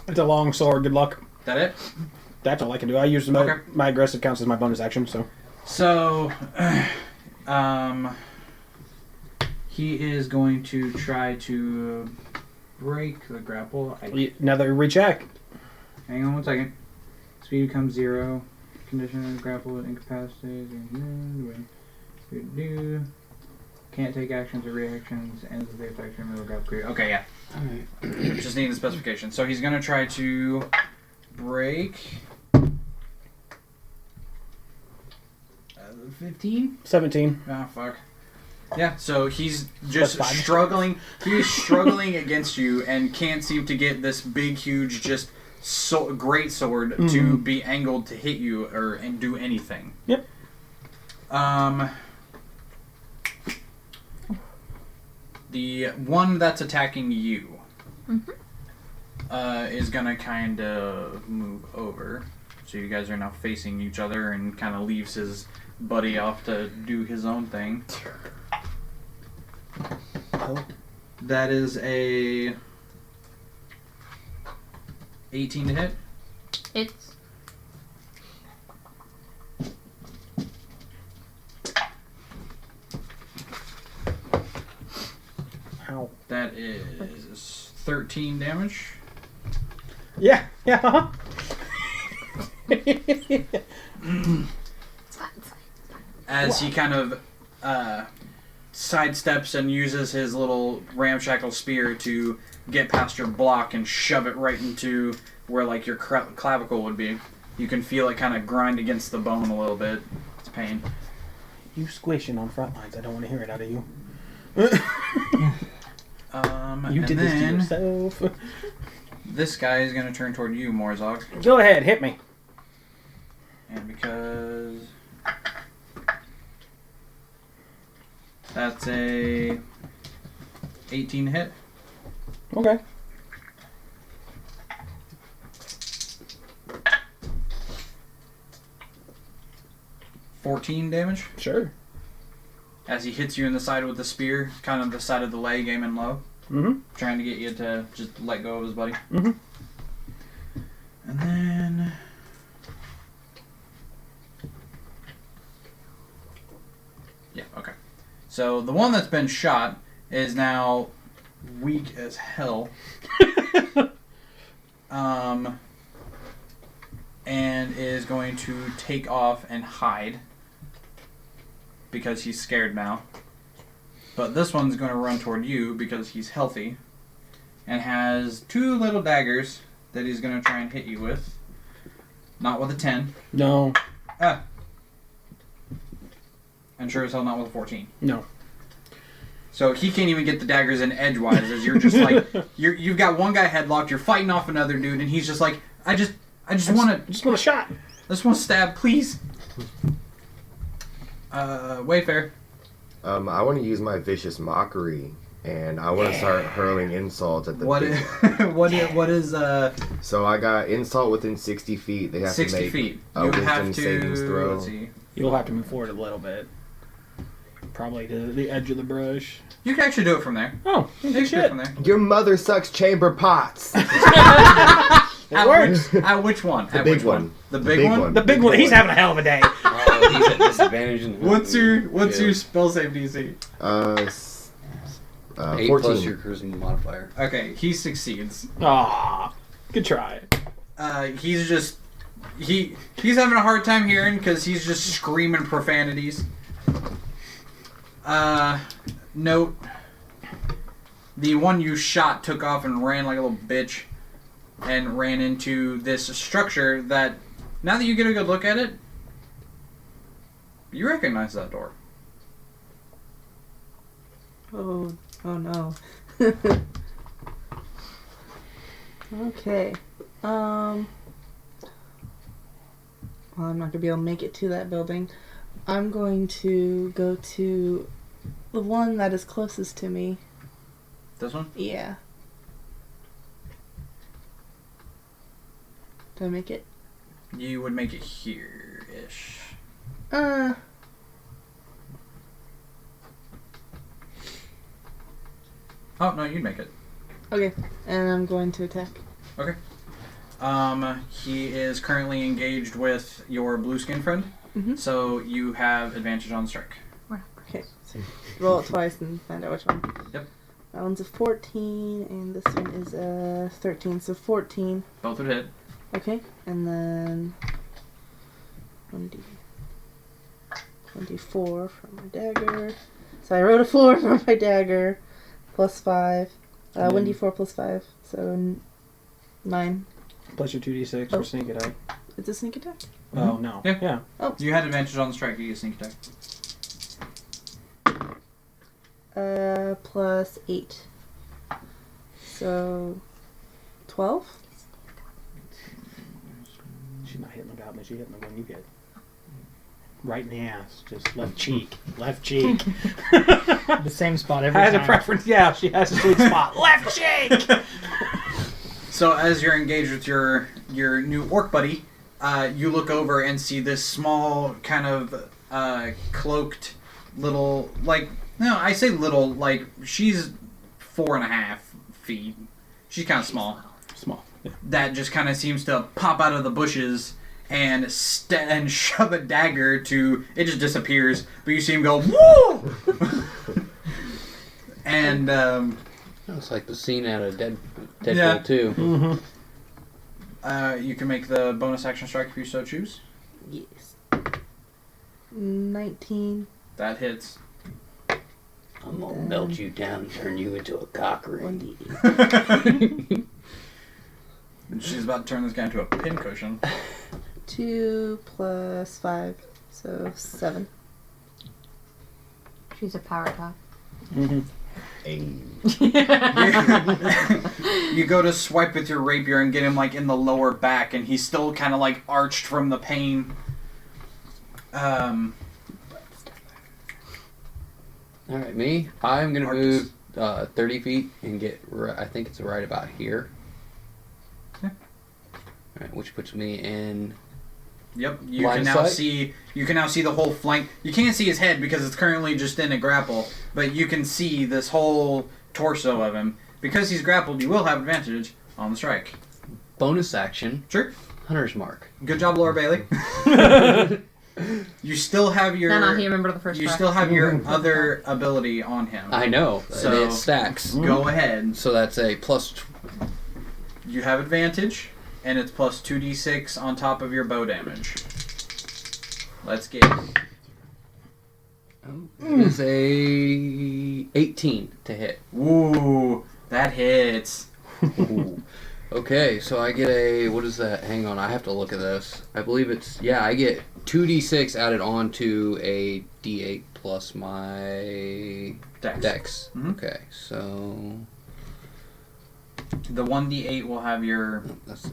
Speaker 3: It's a long sword, good luck.
Speaker 1: That it?
Speaker 3: That's all I can do. I use my aggressive counts as my bonus action, so.
Speaker 1: So, he is going to try to break the grapple.
Speaker 3: Another recheck.
Speaker 1: Hang on one second. Speed becomes 0. Condition grapple incapacitated. Can't take actions or reactions. Ends with the effect of middle grapple creature. Okay, yeah. Just need the specification. So he's going to try to break. 15?
Speaker 3: 17.
Speaker 1: Oh, fuck. Yeah, so he's just
Speaker 3: Plus 5.
Speaker 1: struggling. He's struggling against you and can't seem to get this big, huge, just great sword to be angled to hit you and do anything.
Speaker 3: Yep.
Speaker 1: The one that's attacking you is gonna kind of move over. So you guys are now facing each other and kind of leaves his buddy off to do his own thing. That is a 18 to hit.
Speaker 4: It's
Speaker 3: Ow.
Speaker 1: That is 13 damage.
Speaker 3: Yeah. Yeah.
Speaker 4: It's fine.
Speaker 1: As he kind of sidesteps and uses his little ramshackle spear to get past your block and shove it right into where like your clavicle would be. You can feel it kind of grind against the bone a little bit. It's pain.
Speaker 3: You squishing on front lines. I don't want to hear it out of you. You did this to yourself.
Speaker 1: This guy is going to turn toward you, Morzog.
Speaker 3: Go ahead, hit me.
Speaker 1: And because that's a 18 hit.
Speaker 3: Okay.
Speaker 1: $14 damage
Speaker 3: Sure.
Speaker 1: as he hits you in the side with the spear, kind of the side of the leg, aiming low, trying to get you to just let go of his buddy.
Speaker 3: Mm-hmm.
Speaker 1: And then yeah, okay. So the one that's been shot is now weak as hell. And is going to take off and hide because he's scared now. But this one's going to run toward you because he's healthy and has 2 little daggers that he's going to try and hit you with. Not with a 10.
Speaker 3: No.
Speaker 1: And sure as hell not with a 14.
Speaker 3: No.
Speaker 1: So he can't even get the daggers in edgewise as you're just like you've got one guy headlocked, you're fighting off another dude, and he's just like, I just want
Speaker 3: a shot.
Speaker 1: I just want to stab, please. Wayfair.
Speaker 5: I want to use my vicious mockery, and I want to start hurling insults at the
Speaker 1: What
Speaker 5: big
Speaker 1: is,
Speaker 5: guy.
Speaker 1: what is
Speaker 5: So I got insult within 60 feet. They have
Speaker 1: 60
Speaker 5: to make
Speaker 1: feet?
Speaker 5: a
Speaker 1: You
Speaker 5: wisdom
Speaker 1: have to
Speaker 5: savings throw.
Speaker 1: Let's see.
Speaker 3: You'll have to move forward a little bit. Probably to the edge of the brush.
Speaker 1: You can actually do it from there.
Speaker 3: Oh,
Speaker 1: You
Speaker 3: good
Speaker 1: can do it
Speaker 3: shit.
Speaker 1: from there.
Speaker 5: Your mother sucks chamber pots.
Speaker 1: At which one?
Speaker 5: The
Speaker 1: At
Speaker 5: big
Speaker 1: which
Speaker 5: one.
Speaker 1: The big one?
Speaker 3: The big one. He's having a hell of a day.
Speaker 2: Oh, he's at disadvantage.
Speaker 1: What's your spell save DC?
Speaker 2: 8
Speaker 5: 14.
Speaker 2: plus your charisma modifier.
Speaker 1: Okay, he succeeds.
Speaker 3: Aw, good try.
Speaker 1: He's just he's having a hard time hearing because he's just screaming profanities. Note, the one you shot took off and ran like a little bitch and ran into this structure that, now that you get a good look at it, you recognize that door.
Speaker 6: Oh no. Okay. Well, I'm not gonna be able to make it to that building. I'm going to go to the one that is closest to me.
Speaker 1: This one?
Speaker 6: Yeah. Do I make it?
Speaker 1: You would make it here-ish.
Speaker 6: Uh.
Speaker 1: Oh, no, you'd make it.
Speaker 6: Okay. And I'm going to attack.
Speaker 1: Okay. He is currently engaged with your blue skin friend, so you have advantage on strike.
Speaker 6: Okay. So roll it twice and find out which one.
Speaker 1: Yep.
Speaker 6: That one's a 14, and this one is a 13. So 14.
Speaker 1: Both would hit.
Speaker 6: Okay. And then 1d4 for my dagger. So I rolled a 4 for my dagger. Plus 5. 1d4 plus 5. So 9.
Speaker 3: Plus your 2d6 for sneak attack.
Speaker 6: It's a sneak attack?
Speaker 3: Oh, no.
Speaker 1: Yeah.
Speaker 6: Oh.
Speaker 1: You had advantage on the strike, you get sneak attack.
Speaker 6: Plus 8. So 12?
Speaker 3: She's not hitting the goblin, she's hitting the one you hit. Right in the ass. Just left cheek. Left cheek.
Speaker 7: The same spot every
Speaker 3: Has
Speaker 7: time.
Speaker 3: a preference, yeah, she has a sweet spot. Left cheek!
Speaker 1: So as you're engaged with your new orc buddy, you look over and see this small kind of cloaked little, like, no, I say little, like, she's 4.5 feet. She's kind of small.
Speaker 3: Small. Yeah.
Speaker 1: That just kind of seems to pop out of the bushes and shove a dagger to, it just disappears, but you see him go, woo! And
Speaker 2: It's like the scene out of Deadpool
Speaker 1: Yeah.
Speaker 2: 2.
Speaker 3: Mm-hmm.
Speaker 1: You can make the bonus action strike if you so choose.
Speaker 6: Yes. 19.
Speaker 1: That hits.
Speaker 2: I'm gonna melt you down and turn you into a cock ring.
Speaker 6: 1d8.
Speaker 1: And she's about to turn this guy into a pincushion.
Speaker 6: 2 plus 5. So 7.
Speaker 4: She's a power top.
Speaker 3: Mm-hmm.
Speaker 1: You go to swipe with your rapier and get him like in the lower back, and he's still kind of like arched from the pain.
Speaker 2: Alright, me. I'm gonna
Speaker 1: Marcus.
Speaker 2: move 30 feet and get, I think it's right about here.
Speaker 1: Yeah.
Speaker 2: Alright, which puts me in.
Speaker 1: Yep, you
Speaker 2: Line
Speaker 1: can
Speaker 2: of
Speaker 1: now
Speaker 2: sight?
Speaker 1: see. You can now see the whole flank. You can't see his head because it's currently just in a grapple, but you can see this whole torso of him. Because he's grappled, you will have advantage on the strike.
Speaker 2: Bonus action.
Speaker 1: Sure.
Speaker 2: Hunter's Mark.
Speaker 1: Good job, Laura Bailey. You still have your.
Speaker 4: No, he remembered the first
Speaker 1: You
Speaker 4: try.
Speaker 1: still have your other ability on him.
Speaker 2: I know.
Speaker 1: So-
Speaker 2: it stacks.
Speaker 1: Go ahead.
Speaker 2: So that's a plus.
Speaker 1: You have advantage, and it's plus 2d6 on top of your bow damage. Let's get it.
Speaker 2: It is a 18 to hit.
Speaker 1: Ooh, that hits.
Speaker 2: Ooh. Okay, so I get a, what is that? Hang on, I have to look at this. I believe it's, yeah, I get 2d6 added on to a d8 plus my dex.
Speaker 1: Mhm.
Speaker 2: Okay, so
Speaker 1: The 1d8 will have your
Speaker 2: that's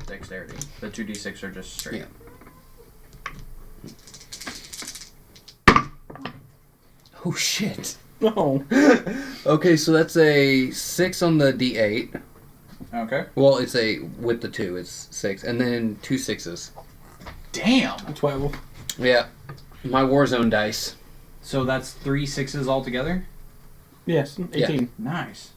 Speaker 1: dexterity. The 2d6 are just straight.
Speaker 2: Yeah. oh shit.
Speaker 3: No.
Speaker 2: Okay, so that's a 6 on the d8.
Speaker 1: Okay.
Speaker 2: Well, it's a, with the 2, it's 6, and then 2 6s.
Speaker 1: Damn!
Speaker 3: 12.
Speaker 2: Yeah, my Warzone dice.
Speaker 1: So that's 3 6s altogether?
Speaker 3: Yes, 18.
Speaker 1: Nice.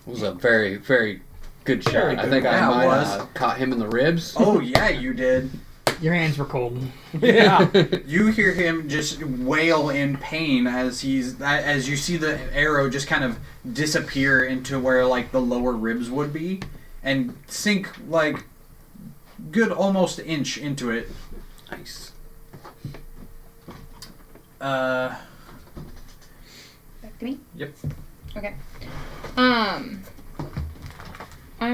Speaker 2: It was a very, very good shot.
Speaker 3: Very
Speaker 2: I
Speaker 3: good
Speaker 2: think
Speaker 1: one.
Speaker 2: I
Speaker 1: Yeah, it
Speaker 2: might
Speaker 1: was.
Speaker 2: have caught him in the ribs.
Speaker 1: Oh, yeah, you did.
Speaker 7: Your hands were cold.
Speaker 3: Yeah.
Speaker 1: You hear him just wail in pain as you see the arrow just kind of disappear into where like the lower ribs would be, and sink like good almost inch into it.
Speaker 2: Nice.
Speaker 4: Back to me?
Speaker 1: Yep.
Speaker 4: Okay. I'm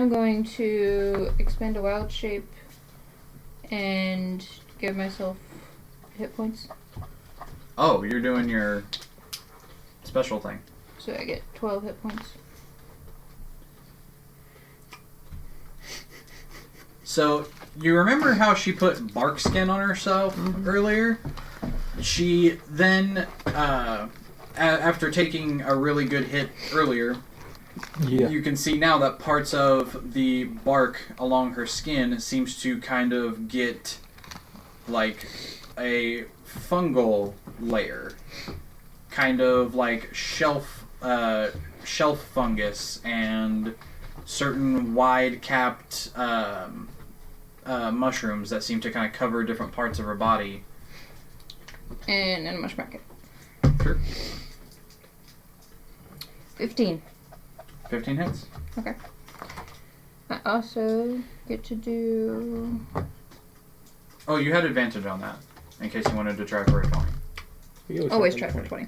Speaker 4: going to expend a wild shape and give myself hit points.
Speaker 1: Oh, you're doing your special thing.
Speaker 4: So I get 12 hit points.
Speaker 1: So, you remember how she put bark skin on herself earlier? She then, after taking a really good hit earlier,
Speaker 3: Yeah.
Speaker 1: you can see now that parts of the bark along her skin seems to kind of get like a fungal layer. Kind of like shelf fungus and certain wide-capped mushrooms that seem to kind of cover different parts of her body.
Speaker 4: And a mushroom bucket.
Speaker 1: Sure.
Speaker 4: 15.
Speaker 1: 15 hits.
Speaker 4: Okay. I also get to do...
Speaker 1: Oh, you had advantage on that, in case you wanted to try for a 20.
Speaker 3: You
Speaker 4: Always try for 20.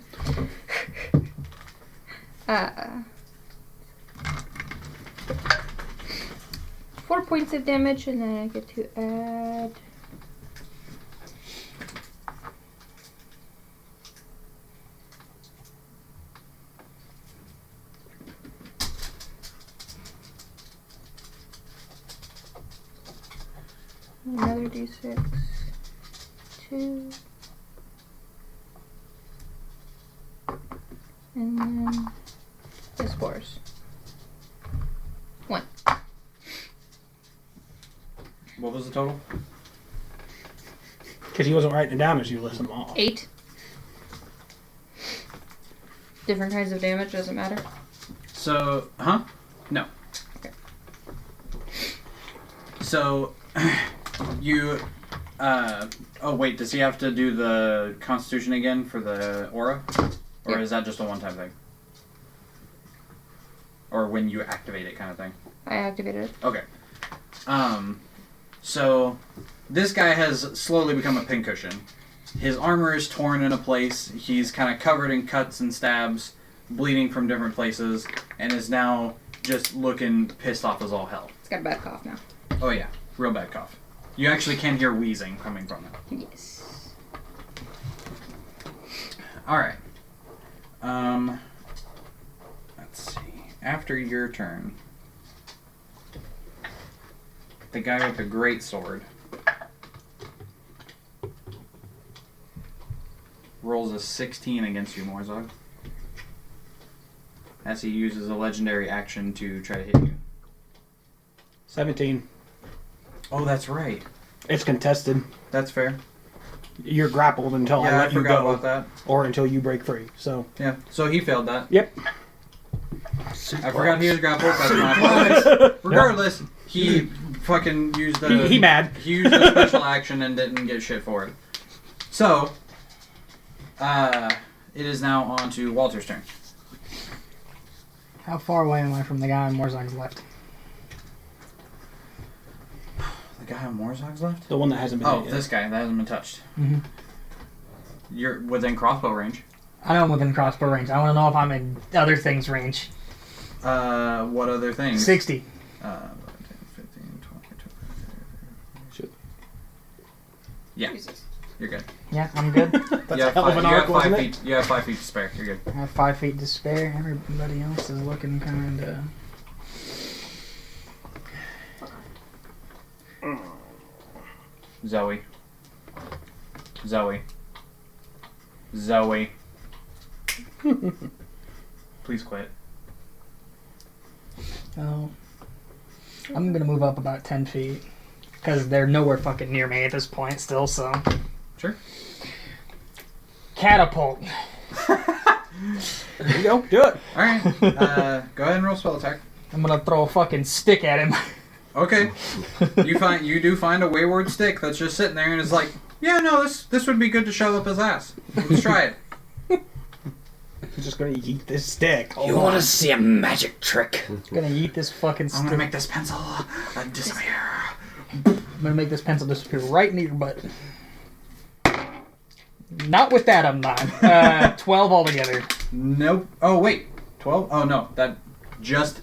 Speaker 4: 4 points of damage, and then I get to add... another d6. 2. And then the spores. 1.
Speaker 1: What was the total?
Speaker 3: Because he wasn't writing it down as you list them off.
Speaker 4: 8. Different kinds of damage, doesn't matter.
Speaker 1: So, No.
Speaker 4: Okay.
Speaker 1: So, you, oh wait, does he have to do the Constitution again for the aura? Or
Speaker 4: Yeah.
Speaker 1: is that just a one-time thing? or when you activate it, kind of thing.
Speaker 4: I activated it.
Speaker 1: Okay. So this guy has slowly become a pincushion. His armor is torn into place. He's kind of covered in cuts and stabs, bleeding from different places, and is now just looking pissed off as all hell.
Speaker 4: It's got a bad cough now.
Speaker 1: Oh yeah, real bad cough. You actually can hear wheezing coming from it.
Speaker 4: Yes.
Speaker 1: Alright. Let's see. After your turn, the guy with the great sword rolls a 16 against you, Morzog, as he uses a legendary action to try to hit you.
Speaker 3: 17.
Speaker 1: Oh, that's right.
Speaker 3: It's contested.
Speaker 1: That's fair.
Speaker 3: You're grappled until I
Speaker 1: Yeah, I
Speaker 3: let you
Speaker 1: forgot
Speaker 3: go,
Speaker 1: about that.
Speaker 3: or until you break free. So
Speaker 1: Yeah, so he failed that.
Speaker 3: yep.
Speaker 1: I forgot he was grappled. That's my fault. Regardless, he fucking used the...
Speaker 3: He mad.
Speaker 1: He used the special action and didn't get shit for it. So, it is now on to Walter's turn.
Speaker 7: How far away am I from the guy on Morzog's left?
Speaker 1: The guy on Morzog's left?
Speaker 3: The one that hasn't been.
Speaker 1: Oh,
Speaker 3: hit yet.
Speaker 1: this guy. That hasn't been touched.
Speaker 7: Mm-hmm.
Speaker 1: You're within crossbow range.
Speaker 7: I know I'm within crossbow range. I want to know if I'm in other things range.
Speaker 1: What other things?
Speaker 7: 60.
Speaker 1: 10, 15, 20,
Speaker 3: Shoot.
Speaker 1: Yeah,
Speaker 4: Jesus.
Speaker 1: you're good.
Speaker 7: Yeah, I'm good.
Speaker 3: That's
Speaker 1: you
Speaker 3: a
Speaker 1: have
Speaker 3: hell of an arc, wasn't it?
Speaker 1: feet. You have 5 feet to spare. You're good.
Speaker 7: I have 5 feet to spare. Everybody else is looking kind of...
Speaker 1: Zoe. Please quit.
Speaker 7: Oh. I'm going to move up about 10 feet. Because they're nowhere fucking near me at this point still, so...
Speaker 1: Sure.
Speaker 7: Catapult.
Speaker 3: There you go. Do it.
Speaker 1: Alright. Go ahead and roll spell attack.
Speaker 7: I'm going to throw a fucking stick at him.
Speaker 1: Okay. You do find a wayward stick that's just sitting there and is like, yeah, no, this would be good to shove up his ass. Let's try it.
Speaker 3: I'm just gonna eat this stick.
Speaker 2: You want to see a magic trick?
Speaker 7: Gonna eat this fucking
Speaker 1: I'm
Speaker 7: stick.
Speaker 1: gonna make this pencil disappear.
Speaker 7: I'm gonna make this pencil disappear right into your butt. Not with that, I'm not. 12 altogether.
Speaker 1: Nope. Oh wait, 12. Oh no,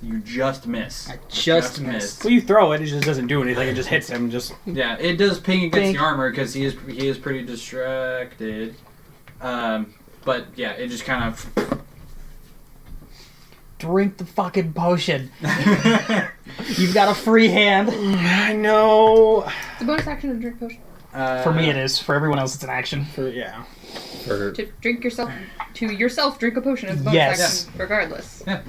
Speaker 1: you just miss.
Speaker 7: I just missed.
Speaker 3: Well, you throw it, it just doesn't do anything. It just hits him. Just
Speaker 1: Yeah, it does ping against
Speaker 7: Ping.
Speaker 1: the armor because he is pretty distracted. But yeah, it just kind of.
Speaker 7: Drink the fucking potion. You've got a free hand.
Speaker 3: I know.
Speaker 4: It's a bonus action to drink potion.
Speaker 7: For me, it is. For everyone else, it's an action.
Speaker 3: Yeah.
Speaker 2: For
Speaker 4: To drink yourself, drink a potion is a bonus
Speaker 7: Yes.
Speaker 4: action regardless.
Speaker 1: Yeah,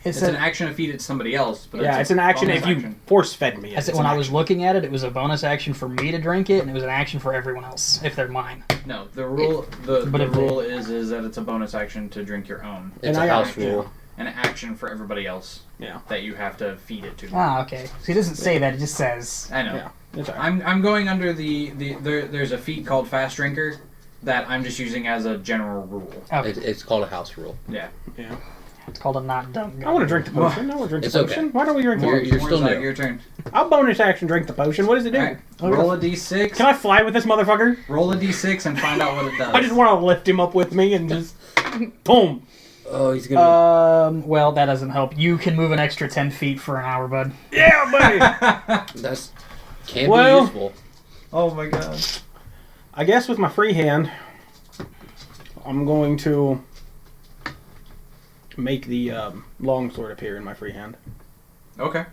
Speaker 7: It's
Speaker 1: it's an action to feed it to somebody else. But
Speaker 3: Yeah, it's an action
Speaker 1: bonus
Speaker 3: if you
Speaker 1: action.
Speaker 3: force fed me.
Speaker 7: I said when I was looking at it, it was a bonus action for me to drink it, and it was an action for everyone else if they're mine.
Speaker 1: No, the rule the
Speaker 7: But if they-
Speaker 1: rule is that it's a bonus action to drink your own.
Speaker 2: it's
Speaker 3: And
Speaker 2: a
Speaker 3: I got
Speaker 2: house
Speaker 3: it, yeah.
Speaker 2: rule.
Speaker 1: An action for everybody else.
Speaker 3: Yeah.
Speaker 1: That you have to feed it to.
Speaker 7: Ah, okay. So he doesn't say that; it just says.
Speaker 1: I know.
Speaker 3: Yeah. It's all right.
Speaker 1: I'm going under there's a feat called fast drinker that I'm just using as a general rule.
Speaker 7: Okay.
Speaker 2: It's called a house rule.
Speaker 1: Yeah.
Speaker 3: Yeah.
Speaker 7: It's called a not dumb guy.
Speaker 3: I want to drink the potion. I want to drink
Speaker 2: It's
Speaker 3: the
Speaker 2: okay.
Speaker 3: potion. Why don't we drink the
Speaker 2: You're-
Speaker 3: potion?
Speaker 2: you're still
Speaker 1: Morzog,
Speaker 2: new.
Speaker 1: your turn.
Speaker 3: I'll bonus action drink the potion. What does it do?
Speaker 1: Alright. Roll a d6.
Speaker 3: Can I fly with this motherfucker?
Speaker 1: Roll a d6 and find out what it does.
Speaker 3: I just want to lift him up with me and just boom.
Speaker 2: Oh, he's gonna.
Speaker 7: Well, that doesn't help. You can move an extra 10 feet for an hour, bud.
Speaker 3: Yeah, buddy.
Speaker 2: That's can
Speaker 3: Well-
Speaker 2: be useful.
Speaker 1: Oh my god.
Speaker 3: I guess with my free hand, I'm going to make the longsword appear in my free hand,
Speaker 1: Okay.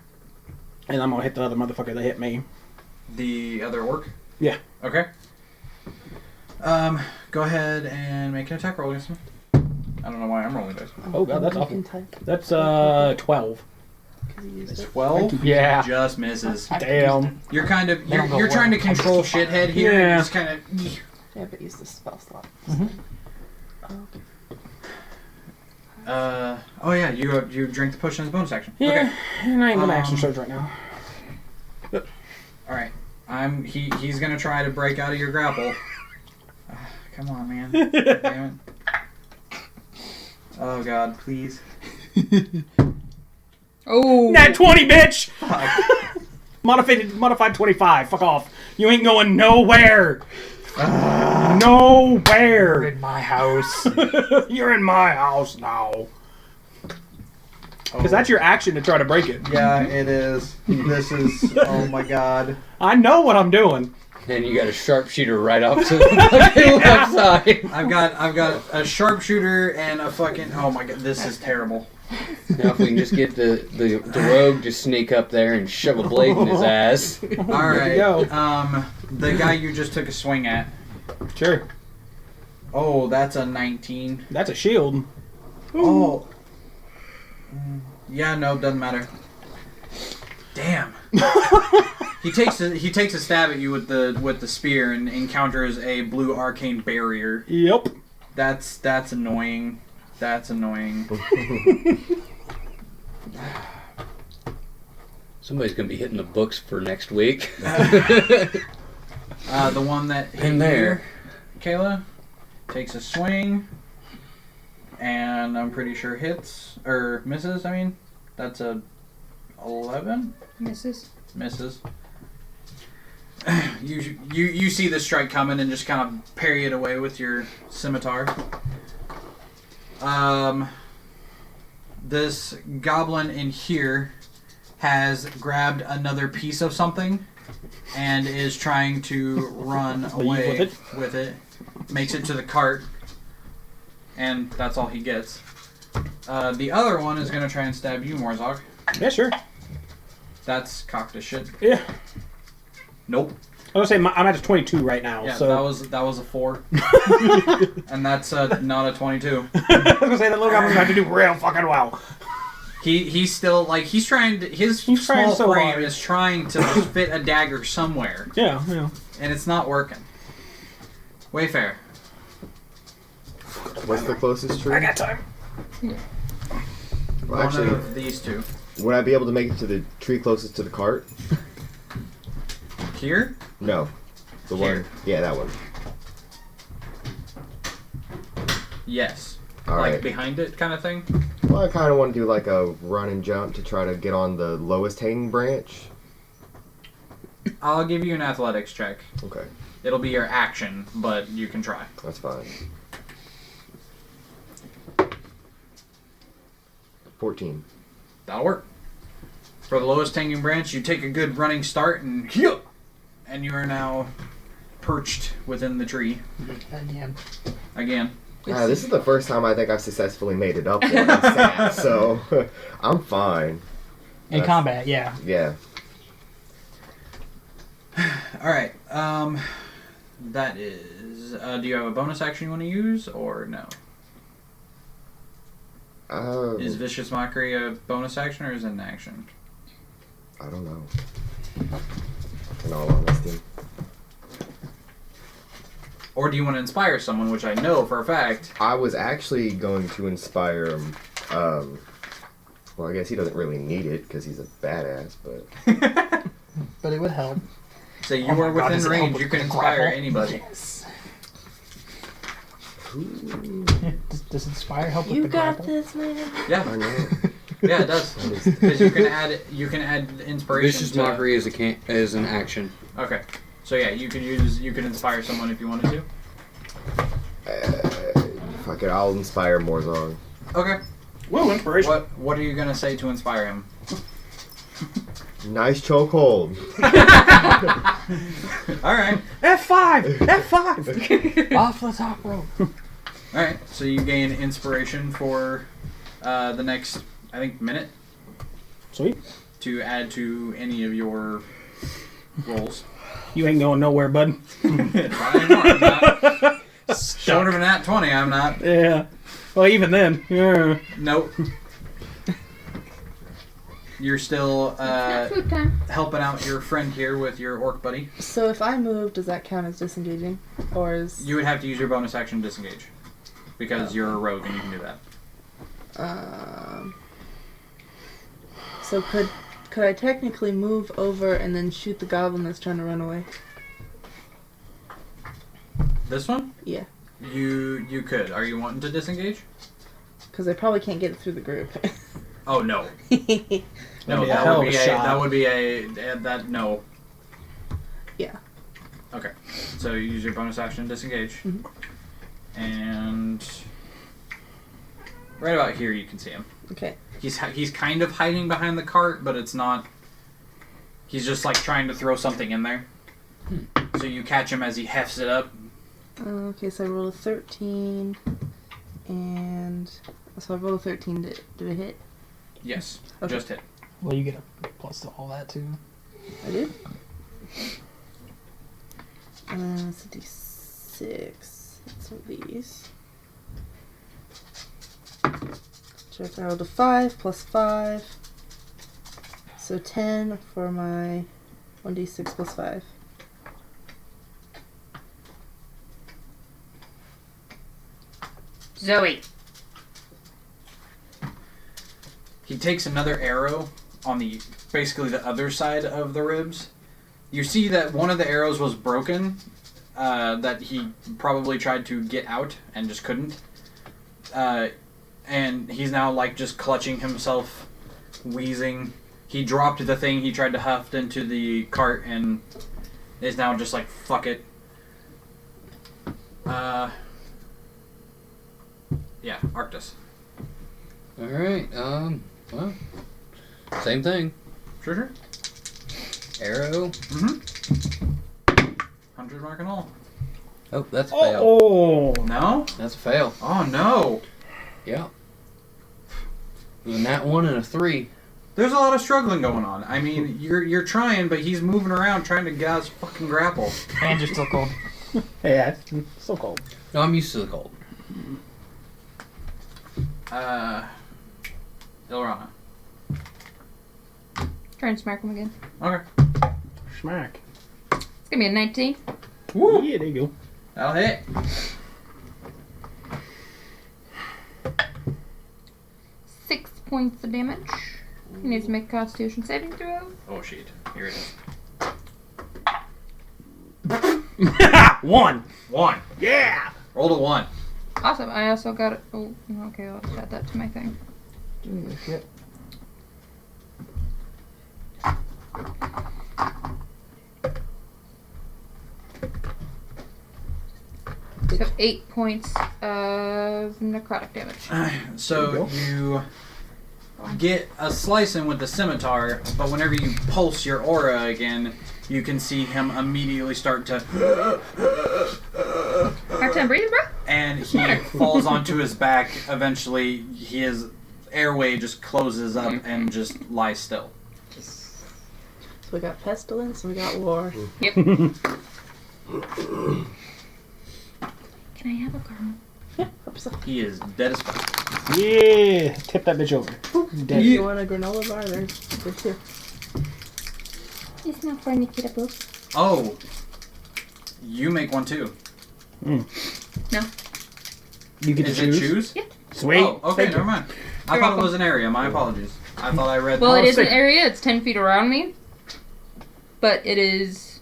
Speaker 3: and I'm gonna hit the other motherfucker that hit me.
Speaker 1: The other orc?
Speaker 3: Yeah.
Speaker 1: Okay. Go ahead and make an attack roll against him. I don't know why I'm rolling dice.
Speaker 3: Oh god, that's
Speaker 6: You
Speaker 3: awful.
Speaker 6: can type
Speaker 3: That's 12.
Speaker 6: 'cause you used it.
Speaker 1: 12?
Speaker 3: Yeah.
Speaker 1: Just misses.
Speaker 3: Damn.
Speaker 1: You're kind of
Speaker 7: They don't go
Speaker 1: you're trying to
Speaker 7: well.
Speaker 1: control shithead here.
Speaker 3: Yeah.
Speaker 1: You're just kind of.
Speaker 6: Yeah, but use the spell slot.
Speaker 1: Oh yeah, you drink the potion as a bonus action.
Speaker 3: Yeah.
Speaker 1: Okay.
Speaker 3: And I ain't gonna action surge right now.
Speaker 1: All right. He's gonna try to break out of your grapple. Come on, man. Damn it. Oh god, please.
Speaker 2: Oh!
Speaker 3: Nat 20, bitch! Modified 25. Fuck off. You ain't going nowhere.
Speaker 7: You're
Speaker 3: Nowhere.
Speaker 7: in my house.
Speaker 3: You're in my house now. Because that's your action to try to break it.
Speaker 1: Yeah, it is. This is. Oh my god.
Speaker 3: I know what I'm doing.
Speaker 2: And you got a sharpshooter right off to the fucking left side.
Speaker 1: I've got a sharpshooter and a fucking. Oh my god, this is terrible.
Speaker 2: Now if we can just get the rogue to sneak up there and shove a blade in his ass.
Speaker 1: All right.
Speaker 3: go.
Speaker 1: The guy you just took a swing at.
Speaker 3: Sure.
Speaker 1: Oh, that's a 19.
Speaker 3: That's a shield.
Speaker 1: Oh. Yeah, no, doesn't matter. Damn. He takes a stab at you with the spear and encounters a blue arcane barrier.
Speaker 3: Yep.
Speaker 1: That's annoying. That's annoying.
Speaker 2: Somebody's gonna be hitting the books for next week.
Speaker 1: The one that hit
Speaker 2: In there.
Speaker 1: you, Kayla, takes a swing, and I'm pretty sure hits or misses. I mean, that's a 11.
Speaker 4: Misses.
Speaker 1: Misses. You see the strike coming and just kind of parry it away with your scimitar. This goblin in here has grabbed another piece of something and is trying to run away with it. Makes it to the cart, and that's all he gets. The other one is going to try and stab you, Morzok.
Speaker 3: Yeah, sure.
Speaker 1: That's cocked as shit.
Speaker 3: Yeah.
Speaker 1: Nope.
Speaker 3: I was gonna say I'm at a 22 right now.
Speaker 1: Yeah,
Speaker 3: so
Speaker 1: that was a 4, and that's not a 22.
Speaker 3: I was gonna say that little goblin's about to do real fucking well.
Speaker 1: He's still like he's trying to his
Speaker 3: He's trying
Speaker 1: small
Speaker 3: so
Speaker 1: frame
Speaker 3: hard.
Speaker 1: is trying to fit a dagger somewhere,
Speaker 3: Yeah, yeah.
Speaker 1: and it's not working. Wayfair.
Speaker 5: What's the closest tree?
Speaker 3: I got time.
Speaker 5: Well,
Speaker 1: One
Speaker 5: actually,
Speaker 1: of these two.
Speaker 5: would I be able to make it to the tree closest to the cart?
Speaker 1: Here?
Speaker 5: No. The
Speaker 1: Here.
Speaker 5: one. Yeah, that one.
Speaker 1: Yes.
Speaker 5: All
Speaker 1: like
Speaker 5: right.
Speaker 1: behind it kind of thing?
Speaker 5: Well, I kind of want to do like a run and jump to try to get on the lowest hanging branch.
Speaker 1: I'll give you an athletics check.
Speaker 5: Okay,
Speaker 1: It'll be your action, but you can try.
Speaker 5: that's fine. 14.
Speaker 1: That'll work. For the lowest hanging branch, you take a good running start and you are now perched within the tree
Speaker 7: Again.
Speaker 1: again.
Speaker 5: This is the first time I think I've successfully made it up there and sat, so I'm fine.
Speaker 7: In combat, yeah.
Speaker 5: Yeah.
Speaker 1: All right. That is. Do you have a bonus action you want to use or no? Is Vicious Mockery a bonus action or is it an action?
Speaker 5: I don't know. In all honesty.
Speaker 1: Or do you want to inspire someone, which I know for a fact.
Speaker 5: I was actually going to inspire him. Well, I guess he doesn't really need it because he's a badass, but...
Speaker 7: But it would help.
Speaker 1: So you
Speaker 7: Oh my
Speaker 1: are
Speaker 7: God,
Speaker 1: within
Speaker 7: does it help
Speaker 1: range.
Speaker 7: with
Speaker 1: You can
Speaker 7: the
Speaker 1: inspire
Speaker 7: grapple?
Speaker 1: anybody.
Speaker 7: Yes. Does Inspire help with
Speaker 6: You
Speaker 7: the
Speaker 6: got
Speaker 7: grapple?
Speaker 6: this, man.
Speaker 1: Yeah,
Speaker 5: I know.
Speaker 1: yeah, it does. Because you can add inspiration.
Speaker 2: Vicious
Speaker 1: to-
Speaker 2: Mockery is an action.
Speaker 1: Okay. So yeah, you can inspire someone if you wanted to.
Speaker 5: Fuck it, I'll inspire Morzog.
Speaker 1: Okay.
Speaker 3: Whoa, inspiration.
Speaker 1: What are you gonna say to inspire him?
Speaker 5: Nice chokehold.
Speaker 1: All right.
Speaker 3: F5! F5!
Speaker 7: Off the top rope.
Speaker 1: All right. So you gain inspiration for the next, I think, minute
Speaker 3: Sweet.
Speaker 1: to add to any of your rolls.
Speaker 3: You ain't going nowhere, bud.
Speaker 1: Not anymore. I'm not. Short of a nat 20, I'm not.
Speaker 3: Yeah. Well, even then. Yeah.
Speaker 1: Nope. You're still
Speaker 4: Food time.
Speaker 1: helping out your friend here with your orc buddy.
Speaker 6: So if I move, does that count as disengaging? Or is...
Speaker 1: You would have to use your bonus action to disengage. Because you're a rogue and you can do that.
Speaker 6: So could I technically move over and then shoot the goblin that's trying to run away?
Speaker 1: This one?
Speaker 6: Yeah.
Speaker 1: You could. Are you wanting to disengage?
Speaker 6: Because I probably can't get it through the group.
Speaker 1: Oh no. No,
Speaker 3: That'd be a hell of a shot.
Speaker 1: that would be no.
Speaker 6: Yeah.
Speaker 1: Okay. So you use your bonus action to disengage.
Speaker 6: Mhm.
Speaker 1: And right about here you can see him.
Speaker 6: Okay.
Speaker 1: He's kind of hiding behind the cart, but it's not. He's just like trying to throw something in there. So you catch him as he hefts it up.
Speaker 6: Okay, so I rolled a 13, and so I rolled a 13. Do it hit?
Speaker 1: Yes,
Speaker 6: Okay.
Speaker 1: just hit.
Speaker 7: Well, you get a plus to all that too.
Speaker 6: I did. It's a d6. That's one of these. Check. I rolled a 5 plus 5. So 10 for my 1d6 plus 5.
Speaker 4: Zoe.
Speaker 1: He takes another arrow on basically the other side of the ribs. You see that one of the arrows was broken, that he probably tried to get out and just couldn't. And he's now like just clutching himself, wheezing. He dropped the thing he tried to huff into the cart and is now just like, fuck it. Yeah, Arctus.
Speaker 2: Alright, well, same thing.
Speaker 1: Sure.
Speaker 2: Arrow.
Speaker 1: 100 mark and all.
Speaker 2: Oh, that's a fail.
Speaker 3: Oh!
Speaker 1: No?
Speaker 2: That's a fail.
Speaker 1: Oh no!
Speaker 2: Yeah. And that one and a 3.
Speaker 1: There's a lot of struggling going on. I mean, you're trying, but he's moving around trying to get out his fucking grapple.
Speaker 7: And you're still cold.
Speaker 3: Yeah, it's so cold.
Speaker 2: No, I'm used to the cold.
Speaker 1: Ilrana.
Speaker 4: Try and smack him again.
Speaker 1: Okay.
Speaker 3: Schmack.
Speaker 4: It's gonna be a 19.
Speaker 3: Woo! Yeah, there you go.
Speaker 1: That'll hit.
Speaker 4: 6 points of damage. He needs to make a Constitution saving throw.
Speaker 1: Oh shit. Here it is.
Speaker 3: 1!
Speaker 1: 1.
Speaker 3: Yeah!
Speaker 1: Rolled a 1.
Speaker 4: Awesome. I also got it. Oh, okay. I'll add that to my thing.
Speaker 7: Shit.
Speaker 4: So 8 points of necrotic damage.
Speaker 1: So you get a slice in with the scimitar, but whenever you pulse your aura again, you can see him immediately start to...
Speaker 4: Hard time breathing, bro?
Speaker 1: And he falls onto his back. Eventually, his airway just closes up and just lies still.
Speaker 6: So we got pestilence and we got war.
Speaker 4: Yep. Can I have a caramel?
Speaker 6: Help yourself.
Speaker 1: He is dead as fuck.
Speaker 3: Yeah! Tip that bitch over. Dead.
Speaker 6: You want a granola bar? There's good too.
Speaker 4: It's not for Nikita Boo.
Speaker 1: Oh! You make one too.
Speaker 4: No.
Speaker 3: You get to
Speaker 1: Is it choose?
Speaker 4: Yep.
Speaker 3: Sweet.
Speaker 1: Oh, okay,
Speaker 3: Thank
Speaker 1: never
Speaker 3: you.
Speaker 1: mind. I
Speaker 4: You're
Speaker 1: thought
Speaker 4: welcome.
Speaker 1: it was an area. My apologies. I thought I read...
Speaker 4: Well, it is an
Speaker 3: sick.
Speaker 4: area. It's 10 feet around me. But it is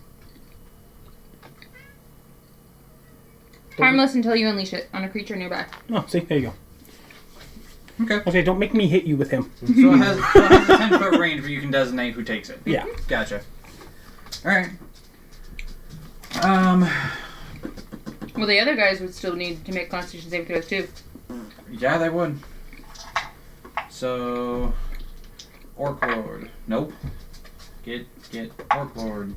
Speaker 4: harmless until you unleash it on a creature nearby.
Speaker 3: Oh, see, there you go.
Speaker 1: Okay.
Speaker 3: Okay, don't make me hit you with him.
Speaker 1: So it has a 10-foot range where you can designate who takes it.
Speaker 3: Yeah.
Speaker 1: Gotcha. Alright.
Speaker 4: Well, the other guys would still need to make Constitution saving throws too.
Speaker 1: Yeah, they would. So... Orc Lord. Nope. Get Orc Lord.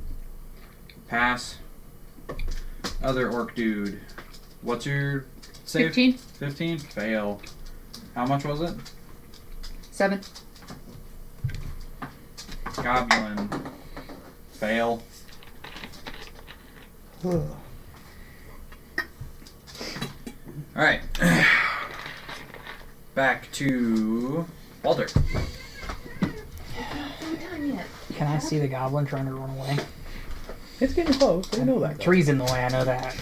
Speaker 1: Pass. Other Orc Dude. What's your save?
Speaker 4: 15.
Speaker 1: 15? Fail. How much was it?
Speaker 4: 7.
Speaker 1: Goblin. Fail. Alright. Back to Walter.
Speaker 7: Can I see the goblin trying to run away?
Speaker 3: It's getting close. I know that.
Speaker 7: Tree's in the way, I know that.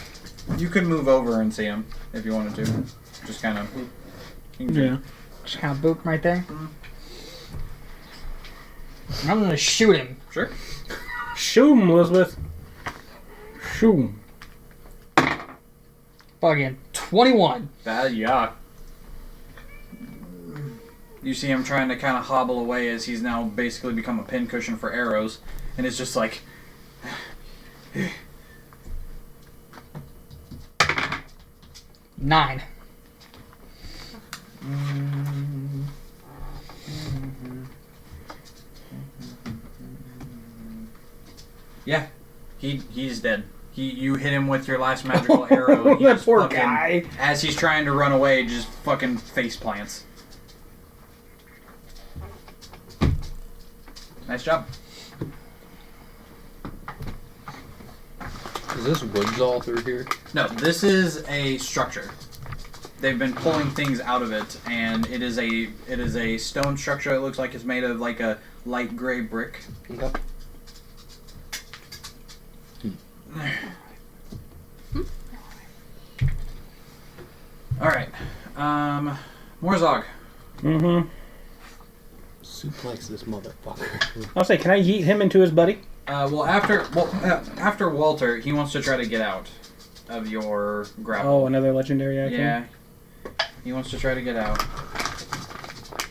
Speaker 1: You could move over and see him if you wanted to. Just kind of.
Speaker 3: Yeah.
Speaker 7: Just kind of boop right there.
Speaker 1: Mhm.
Speaker 7: I'm gonna shoot him.
Speaker 1: Sure.
Speaker 3: Shoot him, Elizabeth. Shoot him.
Speaker 7: Fucking 21.
Speaker 1: Yeah. You see him trying to kind of hobble away as he's now basically become a pincushion for arrows, and it's just like.
Speaker 7: 9.
Speaker 1: Yeah, he's dead. You hit him with your last magical arrow. And he
Speaker 3: That
Speaker 1: just
Speaker 3: poor
Speaker 1: fucking,
Speaker 3: guy.
Speaker 1: as he's trying to run away, just fucking face plants. Nice job.
Speaker 2: Is this woods all through here?
Speaker 1: No, this is a structure. They've been pulling things out of it, and it is a stone structure. It looks like it's made of like a light gray brick.
Speaker 2: Okay.
Speaker 1: All right, Morzog.
Speaker 3: Mm-hmm.
Speaker 2: Suplex this motherfucker.
Speaker 3: I'll say, can I yeet him into his buddy?
Speaker 1: After Walter, he wants to try to get out of your grapple.
Speaker 3: Oh, another legendary action?
Speaker 1: Yeah, he wants to try to get out.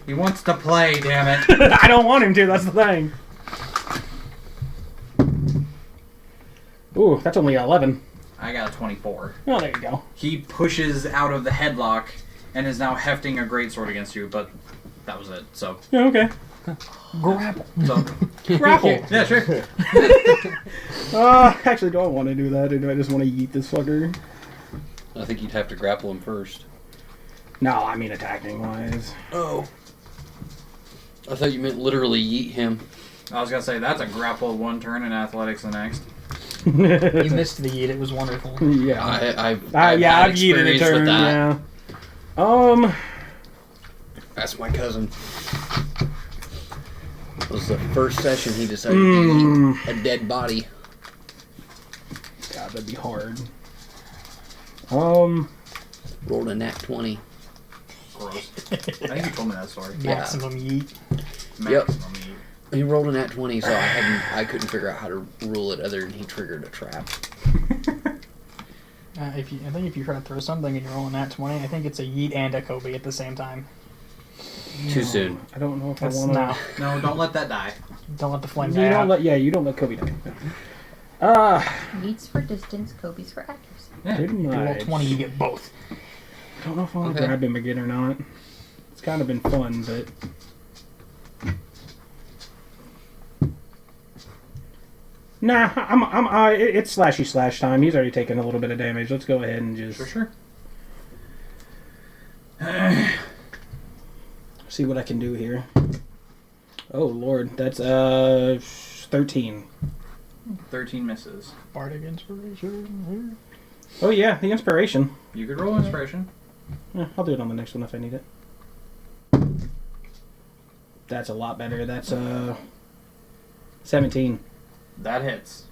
Speaker 1: He wants to play, damn it.
Speaker 3: I don't want him to, that's the thing. Ooh, that's only 11.
Speaker 1: I got a 24.
Speaker 3: Oh, there you go.
Speaker 1: He pushes out of the headlock and is now hefting a greatsword against you, but that was it. So,
Speaker 3: Yeah, okay.
Speaker 7: Grapple.
Speaker 1: so
Speaker 3: Grapple.
Speaker 1: yeah, sure.
Speaker 3: Actually, do I want to do that, or do I just want to yeet this fucker?
Speaker 2: I think you'd have to grapple him first.
Speaker 3: No, I mean attacking-wise.
Speaker 2: Oh. I thought you meant literally yeet him.
Speaker 1: I was gonna say that's a grapple one turn and athletics the next.
Speaker 7: You missed the yeet. It was wonderful.
Speaker 3: Yeah.
Speaker 2: I've
Speaker 3: I've
Speaker 2: had
Speaker 3: yeeted a
Speaker 2: experience
Speaker 3: turn,
Speaker 2: with that.
Speaker 3: yeah.
Speaker 2: That's my cousin. It was the first session he decided to eat a dead body.
Speaker 3: God, that'd be hard.
Speaker 2: Rolled a nat 20.
Speaker 1: Gross. I think you told me that story.
Speaker 2: Yeah.
Speaker 7: Maximum yeet.
Speaker 2: Yep.
Speaker 1: Maximum yeet.
Speaker 2: He rolled a nat 20, so I couldn't figure out how to rule it other than he triggered a trap.
Speaker 7: I think if you try to throw something and you're rolling that 20, I think it's a yeet and a Kobe at the same time.
Speaker 2: Too soon.
Speaker 3: I don't know if
Speaker 7: That's
Speaker 3: I want
Speaker 7: no.
Speaker 3: to...
Speaker 1: No, don't let that die.
Speaker 7: Don't let the flame
Speaker 3: You
Speaker 7: die
Speaker 3: don't
Speaker 7: out.
Speaker 3: let, you don't let Kobe die.
Speaker 4: Yeets for distance, Kobe's for accuracy.
Speaker 1: Yeah.
Speaker 3: Pretty
Speaker 7: If you roll
Speaker 3: much.
Speaker 7: 20, you get both.
Speaker 3: I don't know if I want to
Speaker 2: Okay.
Speaker 3: grab him again or not. It's kind of been fun, but... Nah, it's slashy slash time. He's already taken a little bit of damage. Let's go ahead and just...
Speaker 1: Sure.
Speaker 3: see what I can do here. Oh, Lord. That's, 13.
Speaker 1: 13 misses.
Speaker 7: Bardic Inspiration.
Speaker 3: Oh, yeah, the inspiration.
Speaker 1: You could roll inspiration.
Speaker 3: Yeah, I'll do it on the next one if I need it. That's a lot better. That's 17.
Speaker 1: That hits.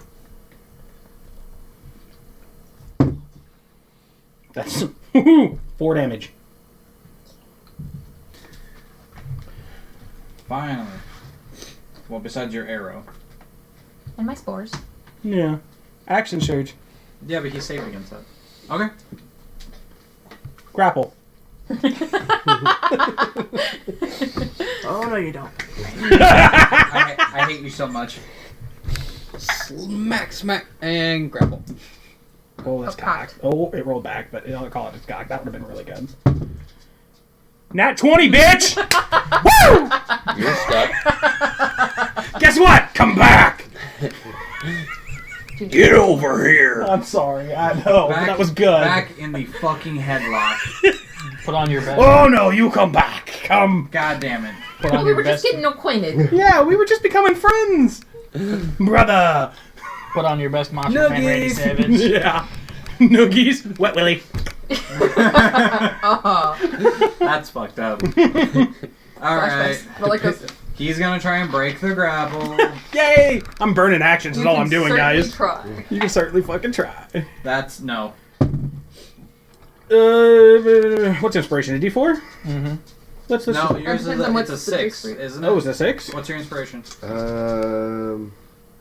Speaker 3: That's 4 damage.
Speaker 1: Finally. Well, besides your arrow.
Speaker 4: And my spores.
Speaker 3: Yeah. Action surge.
Speaker 1: Yeah, but he's safe against that. Okay.
Speaker 3: Grapple.
Speaker 6: Oh, no, you don't.
Speaker 1: I hate you so much.
Speaker 2: Smack, and grapple.
Speaker 3: Oh, that's
Speaker 4: Oh,
Speaker 3: cocked. Oh, it rolled back, but I'll call it as cocked. That would have been really good. Nat 20, bitch! Woo!
Speaker 2: You're stuck.
Speaker 3: Guess what? Come back! Get over here! I'm sorry, I know, but that was good.
Speaker 1: Back in the fucking headlock.
Speaker 7: Put on your best.
Speaker 3: Oh no, you come back! Come!
Speaker 1: God damn it.
Speaker 7: Put on
Speaker 4: We
Speaker 7: your
Speaker 4: were just
Speaker 7: best.
Speaker 4: getting acquainted.
Speaker 3: Yeah, we were just becoming friends! Brother!
Speaker 7: Put on your best Macho Man Randy
Speaker 3: Nuggies!
Speaker 7: Savage.
Speaker 3: Yeah. Noogies. Wet Willy.
Speaker 4: Oh.
Speaker 1: That's fucked up. Alright.
Speaker 4: But like those,
Speaker 1: He's gonna try and break the grapple.
Speaker 3: Yay! I'm burning actions is
Speaker 4: you
Speaker 3: all
Speaker 4: can
Speaker 3: I'm doing,
Speaker 4: certainly
Speaker 3: guys.
Speaker 4: Try.
Speaker 3: You can certainly fucking try.
Speaker 1: That's no.
Speaker 3: What's inspiration? A D4?
Speaker 7: Mm-hmm.
Speaker 3: Let's
Speaker 1: No, yours is
Speaker 4: Depends on
Speaker 1: it's
Speaker 4: what's
Speaker 1: a
Speaker 4: the
Speaker 1: 6,
Speaker 4: degree.
Speaker 1: isn't it?
Speaker 3: Oh, is it 6?
Speaker 1: What's your inspiration?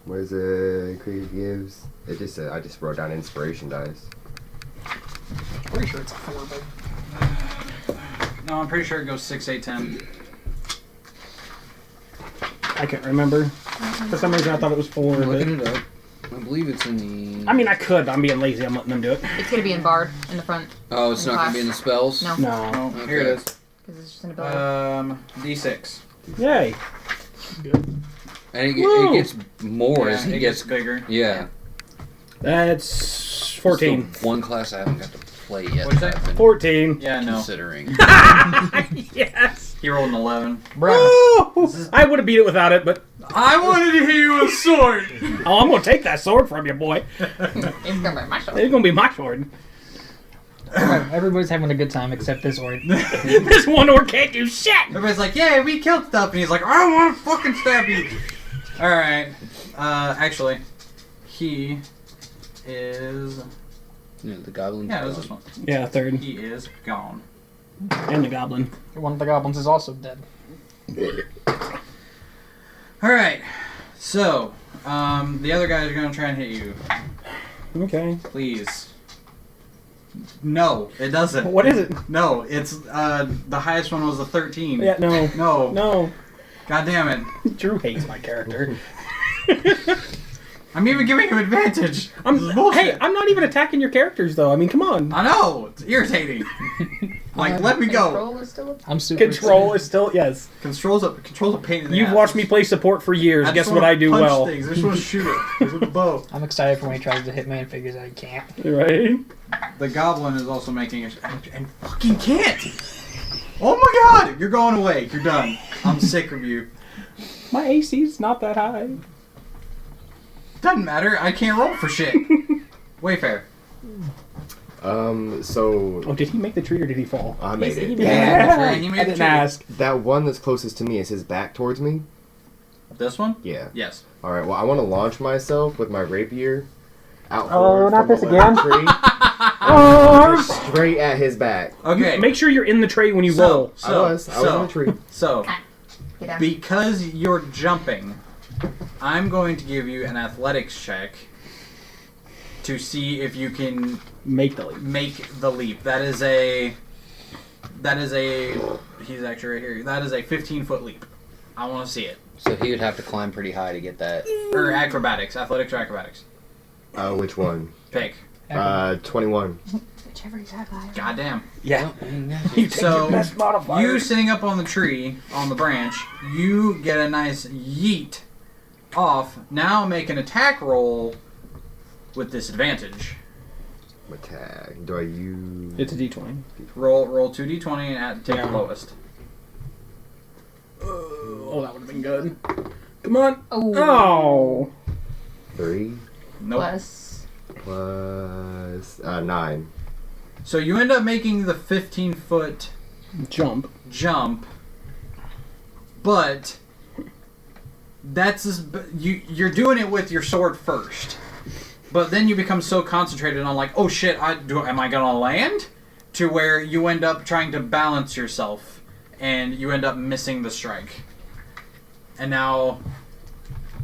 Speaker 5: What is it? Creative gives. It just I just wrote down inspiration dice.
Speaker 7: Pretty sure it's a 4, but
Speaker 1: No, I'm pretty sure it goes 6, 8, 10.
Speaker 3: I can't remember. For some reason, I thought it was 4.
Speaker 2: I'm
Speaker 3: But,
Speaker 2: looking it up. I believe it's in the.
Speaker 3: I mean, I could, but I'm being lazy. I'm letting them do it.
Speaker 4: It's gonna be in Bard in the front.
Speaker 2: Oh, it's
Speaker 4: in
Speaker 2: not going
Speaker 4: class.
Speaker 2: to be in the spells?
Speaker 4: No.
Speaker 3: No.
Speaker 1: Oh, here it is.
Speaker 4: Because it's just an ability.
Speaker 1: D6.
Speaker 3: Yay.
Speaker 2: And it
Speaker 3: Woo!
Speaker 2: gets more
Speaker 1: Yeah,
Speaker 2: as he
Speaker 1: it
Speaker 2: gets.
Speaker 1: gets bigger.
Speaker 2: Yeah.
Speaker 3: That's 14.
Speaker 2: It's the one class I haven't got to play yet.
Speaker 1: What's
Speaker 2: that
Speaker 1: that?
Speaker 2: I've been
Speaker 3: 14.
Speaker 1: Yeah, no.
Speaker 2: considering.
Speaker 3: Yes.
Speaker 1: He rolled an 11.
Speaker 3: Oh, I would have beat it without it, but
Speaker 1: I wanted to hit you with a sword.
Speaker 3: oh, I'm gonna take that sword from you, boy.
Speaker 4: It's gonna be my show.
Speaker 3: It's gonna be my sword.
Speaker 7: Everybody's having a good time except this orc.
Speaker 3: This one orc can't do shit.
Speaker 1: Everybody's like, "Yeah, we killed stuff," and he's like, "I want to fucking stab you." All right. Actually, he is.
Speaker 2: Yeah, the goblin.
Speaker 1: Yeah, it was this one.
Speaker 3: Yeah, 3rd.
Speaker 1: He is gone.
Speaker 3: And the goblin.
Speaker 7: One of the goblins is also dead.
Speaker 1: All right. So, the other guys are gonna try and hit you.
Speaker 3: Okay.
Speaker 1: Please. No, it doesn't.
Speaker 3: What is it?
Speaker 1: No, it's the highest one was a 13.
Speaker 3: Yeah, no.
Speaker 1: No.
Speaker 3: No.
Speaker 1: God damn it.
Speaker 3: Drew hates my character.
Speaker 1: I'm even giving him advantage. This is bullshit.
Speaker 3: Hey, I'm not even attacking your characters, though. I mean, come on.
Speaker 1: I know. It's irritating. Like, let me go.
Speaker 4: Control is still.
Speaker 7: I'm super
Speaker 3: Control is still, yes.
Speaker 1: Control's a pain in the
Speaker 3: You've
Speaker 1: ass.
Speaker 3: watched me play support for years.
Speaker 1: I
Speaker 3: Guess
Speaker 1: just
Speaker 3: what
Speaker 1: wanna
Speaker 3: I do
Speaker 1: punch
Speaker 3: well.
Speaker 1: Things. I just want to shoot it with a bow.
Speaker 7: I'm excited for when he tries to hit me and figures out he can't.
Speaker 3: Right?
Speaker 1: The goblin is also making a and fucking can't. Oh my god! You're going away. You're done. I'm sick of you.
Speaker 3: My AC's not that high.
Speaker 1: Doesn't matter. I can't roll for shit. Wayfair.
Speaker 5: So
Speaker 3: Oh, did he make the tree or did he fall?
Speaker 5: I made it.
Speaker 3: Yeah,
Speaker 1: He made
Speaker 3: I
Speaker 1: the
Speaker 3: didn't
Speaker 1: tree.
Speaker 3: ask.
Speaker 5: That one that's closest to me is his back towards me.
Speaker 1: This one?
Speaker 5: Yeah.
Speaker 1: Yes.
Speaker 5: All right. Well, I want to launch myself with my rapier out
Speaker 3: Oh,
Speaker 5: forward
Speaker 3: not
Speaker 5: from a
Speaker 3: this
Speaker 5: lemon
Speaker 3: again.
Speaker 5: tree,
Speaker 3: Oh,
Speaker 5: straight at his back.
Speaker 1: Okay.
Speaker 3: make sure you're in the tray when you roll.
Speaker 5: I was on the tree.
Speaker 1: So,
Speaker 4: Get down.
Speaker 1: because you're jumping, I'm going to give you an athletics check to see if you can
Speaker 3: Make the leap.
Speaker 1: make the leap. That is a he's actually right here. That is a 15-foot leap. I want to see it.
Speaker 2: So he would have to climb pretty high to get that.
Speaker 1: Or acrobatics, athletics or acrobatics.
Speaker 5: Which one?
Speaker 1: Pick.
Speaker 5: 21.
Speaker 4: Whichever you have higher.
Speaker 1: Goddamn.
Speaker 3: Yeah.
Speaker 2: You
Speaker 1: So
Speaker 3: Best modifier.
Speaker 1: you sitting up on the tree, on the branch, you get a nice yeet off. Now make an attack roll with disadvantage.
Speaker 5: Attack. Do I use?
Speaker 3: It's a D20.
Speaker 1: Roll 2d20 and take
Speaker 3: Yeah.
Speaker 1: the lowest.
Speaker 3: Oh, that would have been good. Come on.
Speaker 4: Oh.
Speaker 3: Oh.
Speaker 5: 3
Speaker 1: Nope.
Speaker 5: plus 9.
Speaker 1: So you end up making the 15-foot
Speaker 3: Jump.
Speaker 1: jump, but you're doing it with your sword first. But then you become so concentrated on like, oh shit, am I gonna land? To where you end up trying to balance yourself, and you end up missing the strike. And now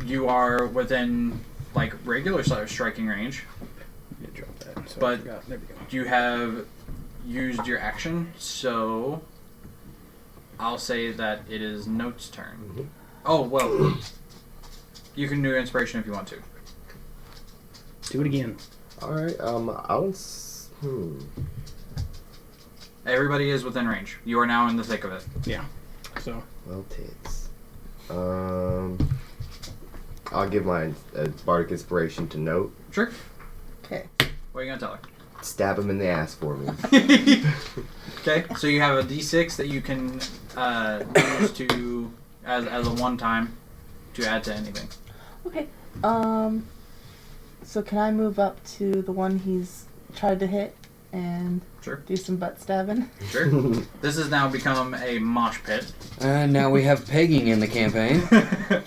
Speaker 1: you are within like regular striking range.
Speaker 3: Yeah, drop that. So
Speaker 1: But-
Speaker 3: I forgot. There we go.
Speaker 1: You have used your action, so I'll say that it is Note's turn. Oh well, you can do inspiration if you want to.
Speaker 3: Do it again.
Speaker 5: All right.
Speaker 1: Everybody is within range. You are now in the thick of it.
Speaker 3: So.
Speaker 5: Well, tits. I'll give my bardic inspiration to Note.
Speaker 1: Sure.
Speaker 6: Okay.
Speaker 1: What are you gonna tell her?
Speaker 5: Stab him in the ass for me.
Speaker 1: Okay, so you have a D6 that you can use to as a one time to add to anything.
Speaker 6: Okay. So can I move up to the one he's tried to hit and
Speaker 1: Sure.
Speaker 6: do some butt stabbing?
Speaker 1: Sure. This has now become a mosh pit.
Speaker 2: And now we have pegging in the campaign.
Speaker 4: That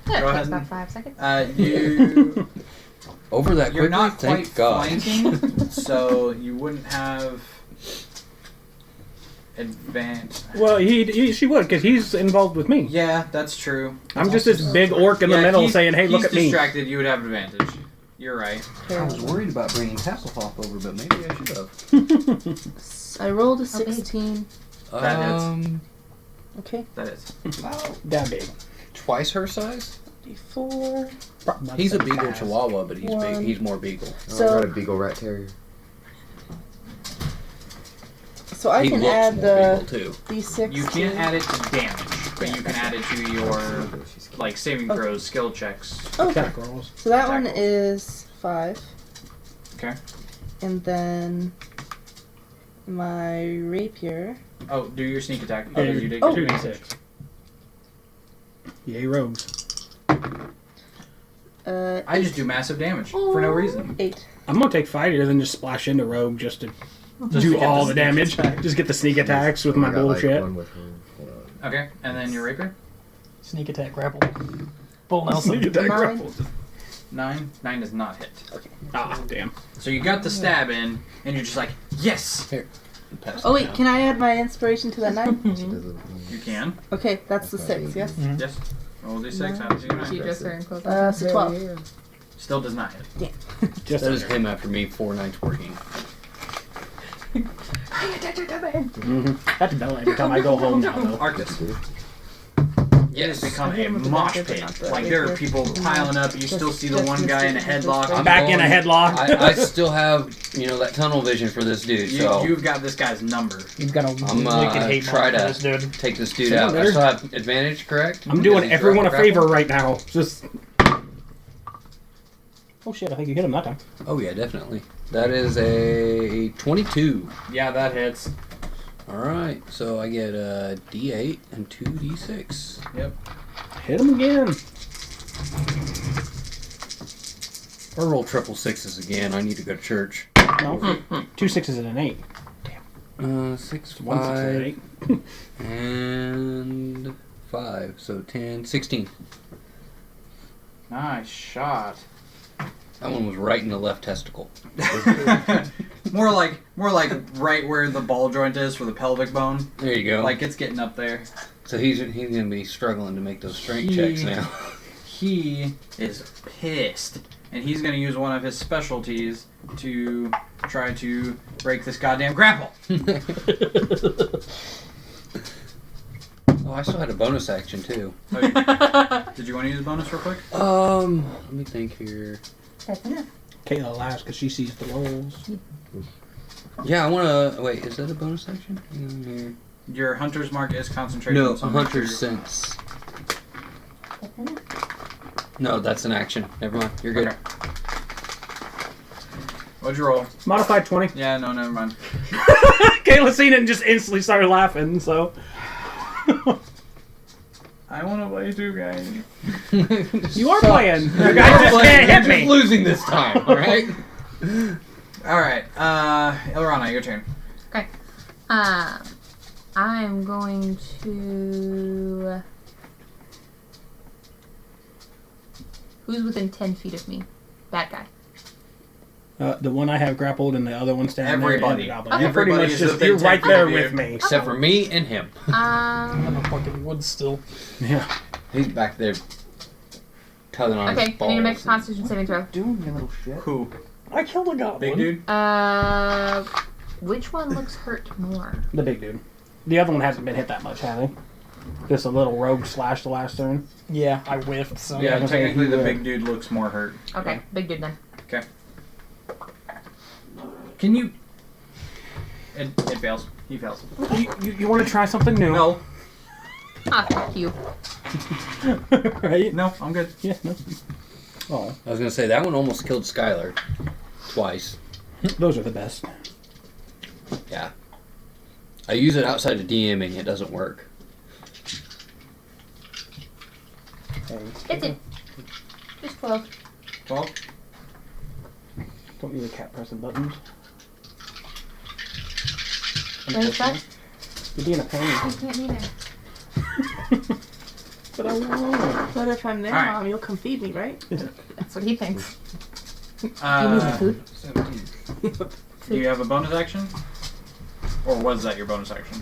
Speaker 1: Go
Speaker 4: takes
Speaker 1: ahead.
Speaker 4: about 5 seconds.
Speaker 1: You
Speaker 2: Over that
Speaker 1: you're
Speaker 2: quickly?
Speaker 1: not quite
Speaker 2: Thank God.
Speaker 1: flanking, so you wouldn't have advanced.
Speaker 3: Well, she would, because he's involved with me.
Speaker 1: Yeah, that's true.
Speaker 3: I'm just this big orc in the
Speaker 1: Yeah,
Speaker 3: middle
Speaker 1: he's-
Speaker 3: saying, hey, look
Speaker 1: he's
Speaker 3: at me.
Speaker 1: distracted, you would have advantage. You're right.
Speaker 2: I was worried about bringing Hasselhoff over, but maybe I should have.
Speaker 6: I rolled a
Speaker 4: Okay.
Speaker 6: 16.
Speaker 1: That hits.
Speaker 6: Okay.
Speaker 1: That is.
Speaker 3: That big.
Speaker 2: twice her size?
Speaker 6: D4.
Speaker 2: He's a beagle
Speaker 3: Fast.
Speaker 2: chihuahua, but he's big.
Speaker 6: One.
Speaker 2: He's more beagle.
Speaker 6: So-
Speaker 5: I got a beagle rat terrier.
Speaker 6: So I
Speaker 2: he
Speaker 6: can
Speaker 2: looks
Speaker 6: add
Speaker 2: more
Speaker 6: the
Speaker 2: beagle too.
Speaker 6: D6.
Speaker 1: You can't add it to damage, but you can add it to your
Speaker 5: She's cute.
Speaker 1: like saving
Speaker 6: Okay.
Speaker 1: throws, skill checks.
Speaker 6: Okay.
Speaker 3: Attack rolls.
Speaker 6: So that one
Speaker 1: Attack rolls.
Speaker 6: is 5.
Speaker 1: Okay.
Speaker 6: And then my rapier.
Speaker 1: Oh, do your sneak attack.
Speaker 3: Yeah,
Speaker 1: You did
Speaker 6: oh.
Speaker 1: get
Speaker 3: 2d6. Yay, rogues.
Speaker 1: I just do massive damage for no reason.
Speaker 6: 8.
Speaker 3: I'm gonna take fighter, then just splash into rogue just to
Speaker 1: Just to
Speaker 3: do
Speaker 1: get
Speaker 3: all
Speaker 1: the
Speaker 3: the
Speaker 1: sneak
Speaker 3: damage.
Speaker 1: attack.
Speaker 3: Just get the sneak attacks with my
Speaker 5: I got, like,
Speaker 3: bullshit.
Speaker 5: one with her. Hold on.
Speaker 1: Okay, and then your rapier.
Speaker 7: Sneak attack, grapple. Bull Nelson.
Speaker 3: Sneak attack
Speaker 6: Mine.
Speaker 3: grapple.
Speaker 1: 9. 9 does not hit.
Speaker 3: Ah, damn.
Speaker 1: So you got the stab in, and you're just like, yes,
Speaker 2: Pass
Speaker 6: Oh
Speaker 2: it
Speaker 6: wait,
Speaker 2: down.
Speaker 6: can I add my inspiration to that 9?
Speaker 5: She doesn't.
Speaker 1: you can.
Speaker 6: Okay, that's the
Speaker 5: That's
Speaker 6: 6,
Speaker 5: not
Speaker 6: yes?
Speaker 7: Mhm.
Speaker 1: Yes. Roll d6. How does
Speaker 4: She
Speaker 1: you
Speaker 4: just heard close.
Speaker 6: So 12.
Speaker 1: Still does not hit.
Speaker 3: Just
Speaker 2: That is
Speaker 3: under.
Speaker 2: him after me. 4, 9, 14.
Speaker 3: That's Bella every time I go home now, though.
Speaker 1: Arcus. It has become
Speaker 6: I hit
Speaker 1: a
Speaker 6: him with the
Speaker 1: mosh
Speaker 6: dagger, but
Speaker 1: pit.
Speaker 6: not the
Speaker 1: Like there are
Speaker 6: rapier.
Speaker 1: people piling up. You still see the
Speaker 6: Just
Speaker 1: one guy in a
Speaker 6: mistake.
Speaker 1: headlock.
Speaker 2: I'm
Speaker 3: Back in a headlock.
Speaker 2: I still have, that tunnel vision for this dude, so
Speaker 1: You've got this guy's number.
Speaker 7: You've got a
Speaker 2: I'm,
Speaker 7: wicked hate
Speaker 2: try
Speaker 7: mark for
Speaker 2: to-
Speaker 7: this dude.
Speaker 2: take this dude
Speaker 3: Come on,
Speaker 2: out. I
Speaker 3: there.
Speaker 2: still have advantage, correct?
Speaker 3: I'm doing
Speaker 2: Because he's
Speaker 3: everyone a
Speaker 2: grapple?
Speaker 3: favor right now. Just. Oh shit! I think you hit him that time.
Speaker 2: Oh yeah, definitely. That is a 22.
Speaker 1: Yeah, that hits.
Speaker 2: All right, so I get a D8 and 2D6.
Speaker 1: Yep.
Speaker 3: Hit him again.
Speaker 2: Or roll triple sixes again. I need to go to church.
Speaker 3: No. 2 6s and an 8.
Speaker 2: 6,
Speaker 3: 1 6 and an
Speaker 2: 5,
Speaker 3: 8.
Speaker 2: and 5. So 10, 16.
Speaker 1: Nice shot.
Speaker 2: That one was right in the left testicle.
Speaker 1: more like right where the ball joint is for the pelvic bone.
Speaker 2: There you go.
Speaker 1: Like it's getting up there.
Speaker 2: So he's gonna be struggling to make those strength
Speaker 1: He-
Speaker 2: checks now.
Speaker 1: He is pissed, and he's going to use one of his specialties to try to break this goddamn grapple.
Speaker 2: Oh, I still had a bonus action too.
Speaker 1: Oh, did you want to use a bonus real quick?
Speaker 2: Let me think here.
Speaker 4: That's enough.
Speaker 3: Kayla laughs because she sees the rolls.
Speaker 2: Yeah, I wanna wait. Is that a bonus action? Hang on here.
Speaker 1: Your hunter's mark is concentration.
Speaker 2: No,
Speaker 1: so
Speaker 2: a
Speaker 1: make
Speaker 2: hunter's
Speaker 1: sure
Speaker 2: sense. No, that's an action. Never mind. You're good.
Speaker 1: Okay. What'd you roll?
Speaker 3: Modified 20.
Speaker 1: Yeah, no, never mind.
Speaker 3: Kayla seen it and just instantly started laughing. So.
Speaker 1: I want to play two guys.
Speaker 3: You are playing. The guy just can't hit me.
Speaker 2: Losing this time. All right.
Speaker 1: All right, Elrana, your turn.
Speaker 4: Okay. I'm going to. Who's within 10 feet of me? That guy.
Speaker 3: The one I have grappled and the other one standing
Speaker 1: Everybody.
Speaker 3: there.
Speaker 4: Okay.
Speaker 3: You're pretty
Speaker 1: Everybody
Speaker 3: much
Speaker 1: is
Speaker 3: just
Speaker 1: within
Speaker 3: you're
Speaker 1: 10
Speaker 3: right
Speaker 1: feet
Speaker 3: there
Speaker 1: of you.
Speaker 3: with me.
Speaker 2: Except for me and him.
Speaker 7: I'm in the fucking woods still.
Speaker 3: Yeah.
Speaker 2: He's back there tugging on
Speaker 4: Okay,
Speaker 2: his
Speaker 4: I need to make a
Speaker 2: balls.
Speaker 4: Constitution saving throw.
Speaker 3: Doing you little shit.
Speaker 1: Who?
Speaker 7: I killed a goblin.
Speaker 1: Big dude?
Speaker 4: Which one looks hurt more?
Speaker 3: The big dude. The other one hasn't been hit that much, has he? Just a little rogue slash the last turn.
Speaker 7: Yeah, I whiffed. So
Speaker 1: Yeah,
Speaker 3: okay,
Speaker 1: technically the
Speaker 3: yeah.
Speaker 1: big dude looks more hurt.
Speaker 4: Okay, big dude then.
Speaker 1: Okay. Can you... It fails. He fails.
Speaker 3: You want to try something new?
Speaker 1: No.
Speaker 4: Ah, fuck you.
Speaker 3: Right?
Speaker 1: No, I'm good.
Speaker 3: Yeah, no. Oh,
Speaker 2: I was gonna say that one almost killed Skylar twice.
Speaker 3: those are the best.
Speaker 2: Yeah. I use it outside of DMing. It doesn't work.
Speaker 4: It's it. Just 12.
Speaker 1: 12?
Speaker 3: Don't need a cat pressing buttons.
Speaker 4: What is that?
Speaker 3: You're being a pain.
Speaker 4: I can't either.
Speaker 3: But I won't.
Speaker 6: But if I'm there,
Speaker 1: Alright.
Speaker 6: Mom, you'll come feed me, right?
Speaker 4: That's what he thinks.
Speaker 1: Uh,
Speaker 4: Do you need some food?
Speaker 1: 17. Do you have a bonus action? Or was that your bonus action?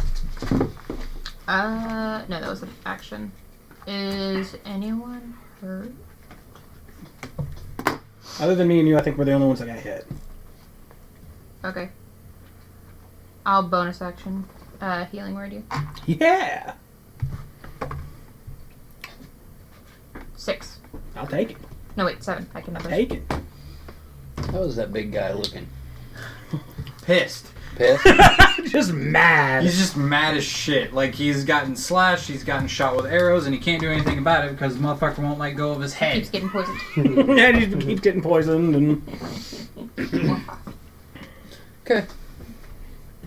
Speaker 4: No, that was an action. Is anyone hurt?
Speaker 3: Other than me and you, I think we're the only ones that got hit.
Speaker 4: Okay. I'll bonus action. Healing word you.
Speaker 3: Yeah! I'll take it.
Speaker 4: No, wait, 7. I can
Speaker 3: I'll
Speaker 4: push.
Speaker 3: take it.
Speaker 2: How is that big guy looking?
Speaker 1: Pissed.
Speaker 2: Pissed?
Speaker 3: Just mad.
Speaker 1: He's just mad as shit. Like, he's gotten slashed, he's gotten shot with arrows, and he can't do anything about it because the motherfucker won't let go of his head.
Speaker 4: Keeps getting poisoned.
Speaker 3: And he keeps getting poisoned. And
Speaker 2: Okay.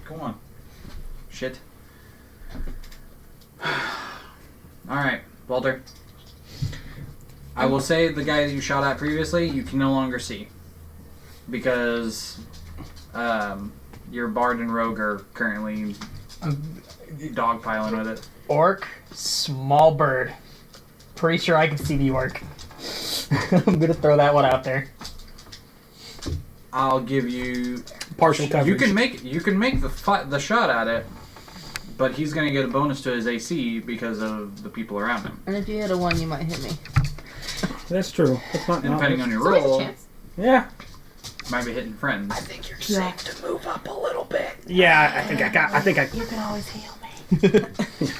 Speaker 1: Come on. Shit. Alright, Walter. I will say the guy that you shot at previously, you can no longer see. Because your bard and rogue are currently dogpiling with it.
Speaker 7: Orc, small bird. Pretty sure I can see the orc. I'm gonna throw that one out there.
Speaker 1: I'll give you
Speaker 3: partial coverage.
Speaker 1: You can make the shot at it, but he's gonna get a bonus to his AC because of the people around him.
Speaker 6: And if you hit a 1, you might hit me.
Speaker 3: That's true. That's not
Speaker 1: And depending on your
Speaker 4: So there's a
Speaker 1: roll,
Speaker 4: chance.
Speaker 3: Yeah.
Speaker 1: might be hitting friends.
Speaker 2: I think you're safe to move up a little bit.
Speaker 3: Yeah, I think I.
Speaker 6: You can always heal me.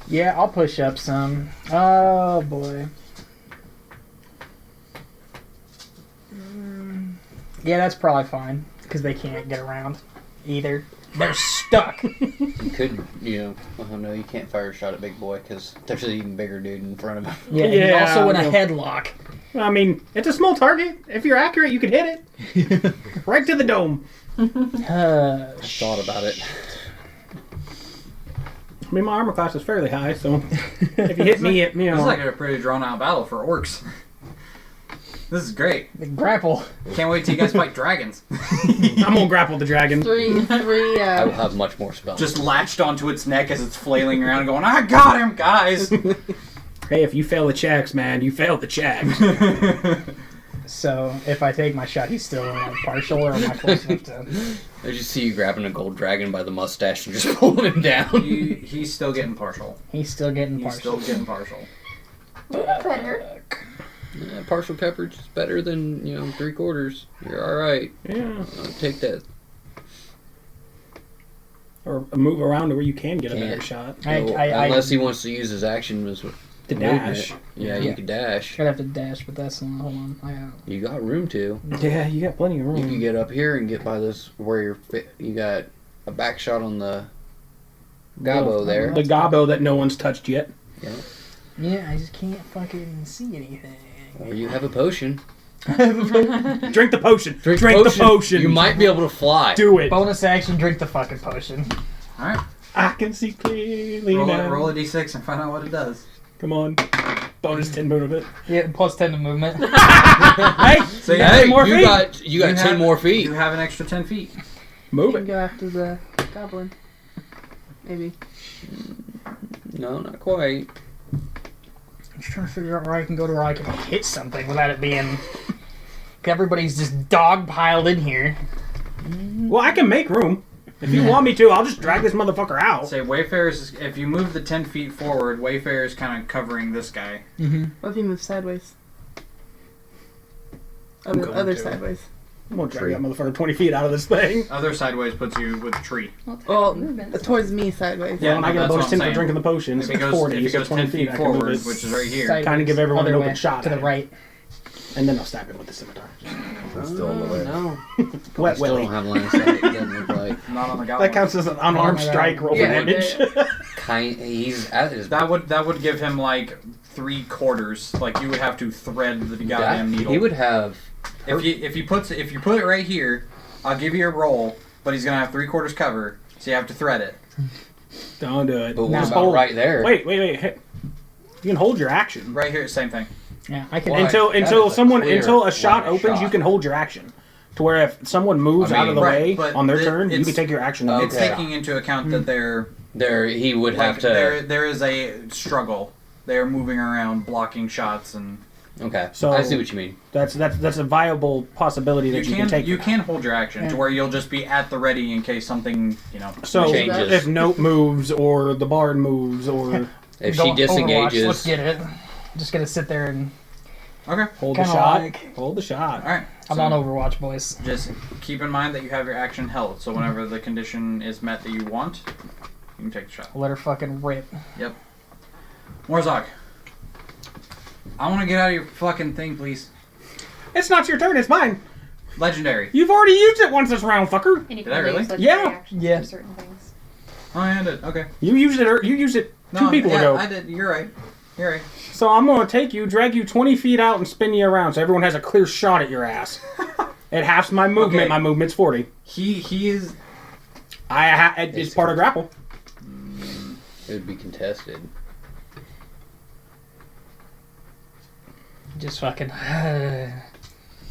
Speaker 7: Yeah, I'll push up some. Oh boy. Yeah, that's probably fine because they can't get around either. They're stuck.
Speaker 2: You could, oh no, you can't fire a shot at Big Boy because there's an even bigger dude in front of him.
Speaker 7: Yeah, he's
Speaker 3: Yeah,
Speaker 7: also in a
Speaker 3: no.
Speaker 7: headlock.
Speaker 3: I mean, it's a small target. If you're accurate, you can hit it. Right to the dome.
Speaker 2: I thought about it.
Speaker 3: I mean, my armor class is fairly high, so if you hit me,
Speaker 1: This is like a pretty drawn out battle for orcs. This is great.
Speaker 7: The grapple.
Speaker 1: Can't wait till you guys fight dragons.
Speaker 3: I'm gonna grapple the dragon.
Speaker 6: Three.
Speaker 2: I will have much more spells.
Speaker 1: Just latched onto its neck as it's flailing around, going, "I got him, guys!"
Speaker 3: Hey, if you fail the checks, man, you failed the checks.
Speaker 7: So if I take my shot, he's still like partial, or am I close enough to?
Speaker 2: I just see you grabbing a gold dragon by the mustache and just pulling him down.
Speaker 1: He's still getting partial.
Speaker 7: He's still getting
Speaker 1: He's
Speaker 7: partial.
Speaker 1: still getting partial.
Speaker 4: Better.
Speaker 2: Yeah, partial coverage is better than 3/4. You're all right.
Speaker 3: Yeah.
Speaker 2: I'll take that.
Speaker 3: Or move around to where you can get a
Speaker 2: Can't.
Speaker 3: better shot.
Speaker 2: Unless he wants to use his action as
Speaker 3: To
Speaker 2: movement.
Speaker 3: dash.
Speaker 2: Yeah, you can dash.
Speaker 7: I'd have to dash, but that's not. Hold on.
Speaker 2: You got room to.
Speaker 3: Yeah, you got plenty of room.
Speaker 2: You can get up here and get by this where you got a back shot on the gobbo there.
Speaker 3: The gobbo that no one's touched yet.
Speaker 2: Yeah.
Speaker 7: Yeah, I just can't fucking see anything.
Speaker 2: Or you have a potion.
Speaker 3: Drink the potion. Drink
Speaker 2: potion.
Speaker 3: the potion.
Speaker 2: You might be able to fly.
Speaker 3: do it.
Speaker 7: Bonus action, drink the fucking potion.
Speaker 1: Alright.
Speaker 3: I can see clearly now.
Speaker 1: Roll a d6 and find out what it does.
Speaker 3: Come on. Bonus 10 movement.
Speaker 7: Yeah, plus 10 to movement.
Speaker 3: Hey,
Speaker 1: So
Speaker 3: you got 10 more feet.
Speaker 2: you got 10 more feet.
Speaker 1: You have an extra 10 feet.
Speaker 3: Move
Speaker 6: You can
Speaker 3: it.
Speaker 6: go after the goblin. Maybe.
Speaker 2: No, not quite.
Speaker 7: I'm just trying to figure out where I can go to where I can hit something without it being... Everybody's just dog-piled in here.
Speaker 3: Well, I can make room. If you want me to, I'll just drag this motherfucker out.
Speaker 1: Say Wayfarer's, if you move the 10 feet forward, Wayfarer's kind of covering this guy.
Speaker 6: What if you move sideways?
Speaker 3: I'm going
Speaker 6: Other
Speaker 3: to.
Speaker 6: sideways.
Speaker 3: I'm gonna drag that motherfucker 20 feet out of this thing.
Speaker 1: Other sideways puts you with a tree.
Speaker 6: Well, towards me sideways.
Speaker 3: Yeah, and I get a
Speaker 1: that's
Speaker 3: bonus
Speaker 1: what
Speaker 3: 10
Speaker 1: I'm
Speaker 3: for
Speaker 1: saying.
Speaker 3: drinking the potion.
Speaker 1: If
Speaker 3: So
Speaker 1: he goes,
Speaker 3: 40,
Speaker 1: if he
Speaker 3: so
Speaker 1: goes
Speaker 3: 20
Speaker 1: 10 feet
Speaker 3: I can
Speaker 1: forward,
Speaker 3: move it.
Speaker 1: which is right here.
Speaker 7: Sideways.
Speaker 3: Kinda give everyone an
Speaker 7: Other
Speaker 3: open
Speaker 7: way,
Speaker 3: shot
Speaker 7: to the
Speaker 3: at it.
Speaker 7: right.
Speaker 3: And then I'll stab him with the scimitar.
Speaker 5: I'm still in the way.
Speaker 2: No.
Speaker 3: Wet
Speaker 2: Still
Speaker 3: Willy.
Speaker 2: don't have line of sight. It doesn't look like.
Speaker 1: Not on the goblin.
Speaker 3: That counts as an unarmed
Speaker 7: Oh my God.
Speaker 3: strike roll for
Speaker 4: Yeah.
Speaker 3: damage.
Speaker 2: He's at his
Speaker 1: That would give him like 3/4. Like you would have to thread the goddamn needle.
Speaker 2: He would have.
Speaker 1: if you put it right here, I'll give you a roll, but he's gonna have 3/4 cover, so you have to thread it.
Speaker 3: Don't do it.
Speaker 2: But what
Speaker 3: Just
Speaker 2: about
Speaker 3: hold.
Speaker 2: right there?
Speaker 3: Wait. Hey. You can hold your action.
Speaker 1: Right here, same thing.
Speaker 7: Yeah, I can...
Speaker 2: Why?
Speaker 3: Until
Speaker 2: That is
Speaker 3: until
Speaker 2: a
Speaker 3: a shot
Speaker 2: line of
Speaker 3: opens,
Speaker 2: shot.
Speaker 3: you can hold your action. To where if someone moves out of the
Speaker 1: Right,
Speaker 3: way
Speaker 1: but
Speaker 3: on their
Speaker 1: the-
Speaker 3: turn, you
Speaker 1: it's-
Speaker 3: can take your action.
Speaker 2: Okay.
Speaker 1: It's taking into account that they're
Speaker 2: There, he would
Speaker 1: like,
Speaker 2: have to.
Speaker 1: there is a struggle. They are moving around, blocking shots, and
Speaker 2: Okay,
Speaker 3: So-
Speaker 2: I see what you mean.
Speaker 3: That's a viable possibility that you can take.
Speaker 1: you can hold your action to where you'll just be at the ready in case something
Speaker 3: So
Speaker 2: Changes.
Speaker 3: if Note moves or the Bard moves or
Speaker 2: If
Speaker 7: Go
Speaker 2: she
Speaker 7: Overwatch,
Speaker 2: disengages,
Speaker 7: let's get it. Just gonna sit there and...
Speaker 1: Okay.
Speaker 3: hold the
Speaker 7: Kinda
Speaker 3: shot,
Speaker 7: like-
Speaker 3: hold the shot.
Speaker 1: All right.
Speaker 7: I'm
Speaker 1: so
Speaker 7: on Overwatch, boys.
Speaker 1: Just keep in mind that you have your action held. So whenever the condition is met that you want, you can take the shot.
Speaker 7: Let her fucking rip.
Speaker 1: Morzok. I want to get out of your fucking thing, please.
Speaker 3: It's not your turn. It's mine.
Speaker 1: Legendary.
Speaker 3: You've already used it once this round, fucker.
Speaker 4: And you
Speaker 1: Did I
Speaker 4: only
Speaker 1: really?
Speaker 4: use legendary
Speaker 3: Yeah.
Speaker 4: actions
Speaker 7: Yeah.
Speaker 4: for certain things.
Speaker 1: Oh, yeah, I did. Okay.
Speaker 3: You used it.
Speaker 1: No,
Speaker 3: Two people
Speaker 1: yeah,
Speaker 3: ago.
Speaker 1: I did. You're right. You're right.
Speaker 3: So I'm gonna take you, drag you 20 feet out, and spin you around, so everyone has a clear shot at your ass. It halves my movement.
Speaker 1: Okay.
Speaker 3: My movement's 40.
Speaker 1: He is.
Speaker 3: It's part of grapple.
Speaker 2: It would be contested.
Speaker 7: Just fucking.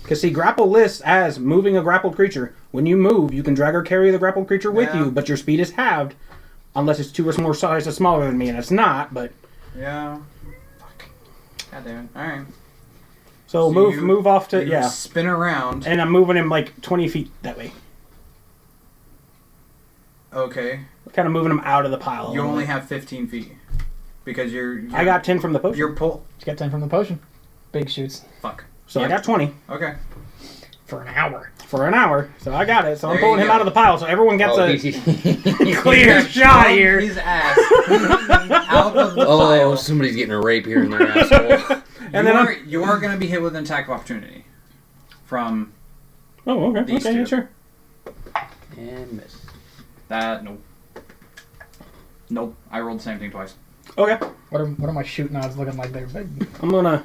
Speaker 3: Because see, grapple lists as moving a grappled creature. When you move, you can drag or carry the grappled creature with
Speaker 1: Yeah.
Speaker 3: you, but your speed is halved, unless it's 2 or more sizes smaller than me, and it's not. But
Speaker 1: Yeah. Fuck. God damn it. All right.
Speaker 3: so
Speaker 1: you-
Speaker 3: move off to
Speaker 1: You spin around.
Speaker 3: and I'm moving him like 20 feet that way.
Speaker 1: Okay.
Speaker 3: Kind of moving him out of the pile. a
Speaker 1: You
Speaker 3: little
Speaker 1: only
Speaker 3: bit.
Speaker 1: have 15 feet because you're
Speaker 3: I got 10 from the potion,
Speaker 1: You're pull.
Speaker 7: He's got 10 from the potion. Big shoots.
Speaker 1: Fuck.
Speaker 3: so I
Speaker 1: yeah.
Speaker 3: got 20
Speaker 1: Okay.
Speaker 7: For an hour.
Speaker 3: for an hour. So I got it. So I'm
Speaker 1: There
Speaker 3: pulling
Speaker 1: you
Speaker 3: him
Speaker 1: go.
Speaker 3: out of the pile, so everyone gets a
Speaker 2: he-
Speaker 3: clear shot here.
Speaker 1: His ass out of the
Speaker 2: Oh,
Speaker 1: pile.
Speaker 2: somebody's getting a rape here in their asshole.
Speaker 3: And then
Speaker 1: You are going to be hit with an attack of opportunity from
Speaker 3: Oh, okay.
Speaker 1: These
Speaker 3: Okay,
Speaker 1: two.
Speaker 3: yeah, sure.
Speaker 2: And miss.
Speaker 1: that. Nope. Nope. I rolled the same thing twice.
Speaker 7: What are my shooting odds looking like? They're big.
Speaker 3: I'm gonna.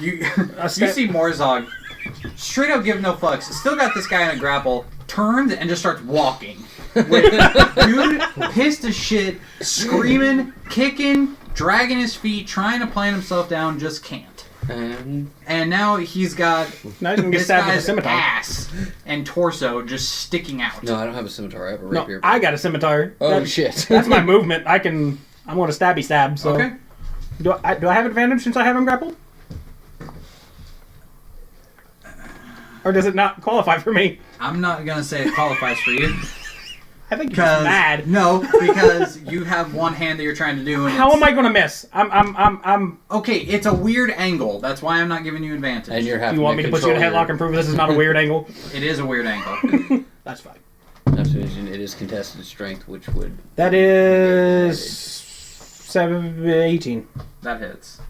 Speaker 1: You
Speaker 3: I
Speaker 1: see Morzog straight up give no fucks. Still got this guy in a grapple. Turns and just starts walking. Dude, pissed as shit, screaming, kicking, dragging his feet, trying to plant himself down, just can't. And now he's got
Speaker 3: Now he's gonna get
Speaker 1: this
Speaker 3: stabbed with a
Speaker 1: guy's
Speaker 3: scimitar.
Speaker 1: ass and torso just sticking out.
Speaker 2: No, I don't have a scimitar. I have a
Speaker 3: No,
Speaker 2: rapier.
Speaker 3: I got a scimitar.
Speaker 2: Oh, shit.
Speaker 3: That's my movement. I'm going to stabby stab. So
Speaker 1: Okay.
Speaker 3: do I have advantage since I have him grappled? Or does it not qualify for me?
Speaker 1: I'm not gonna say it qualifies for you.
Speaker 3: I think you're just mad.
Speaker 1: No, because you have one hand that you're trying to do. And
Speaker 3: How
Speaker 1: it's-
Speaker 3: am I going to miss? I'm.
Speaker 1: Okay, it's a weird angle. That's why I'm not giving you advantage.
Speaker 2: And you're having
Speaker 3: You want me to put you in a
Speaker 2: control
Speaker 3: headlock and prove this is not a weird angle?
Speaker 1: It is a weird angle.
Speaker 3: That's fine.
Speaker 2: Not to mention, it is contested strength, which would...
Speaker 3: That is 18.
Speaker 1: That hits.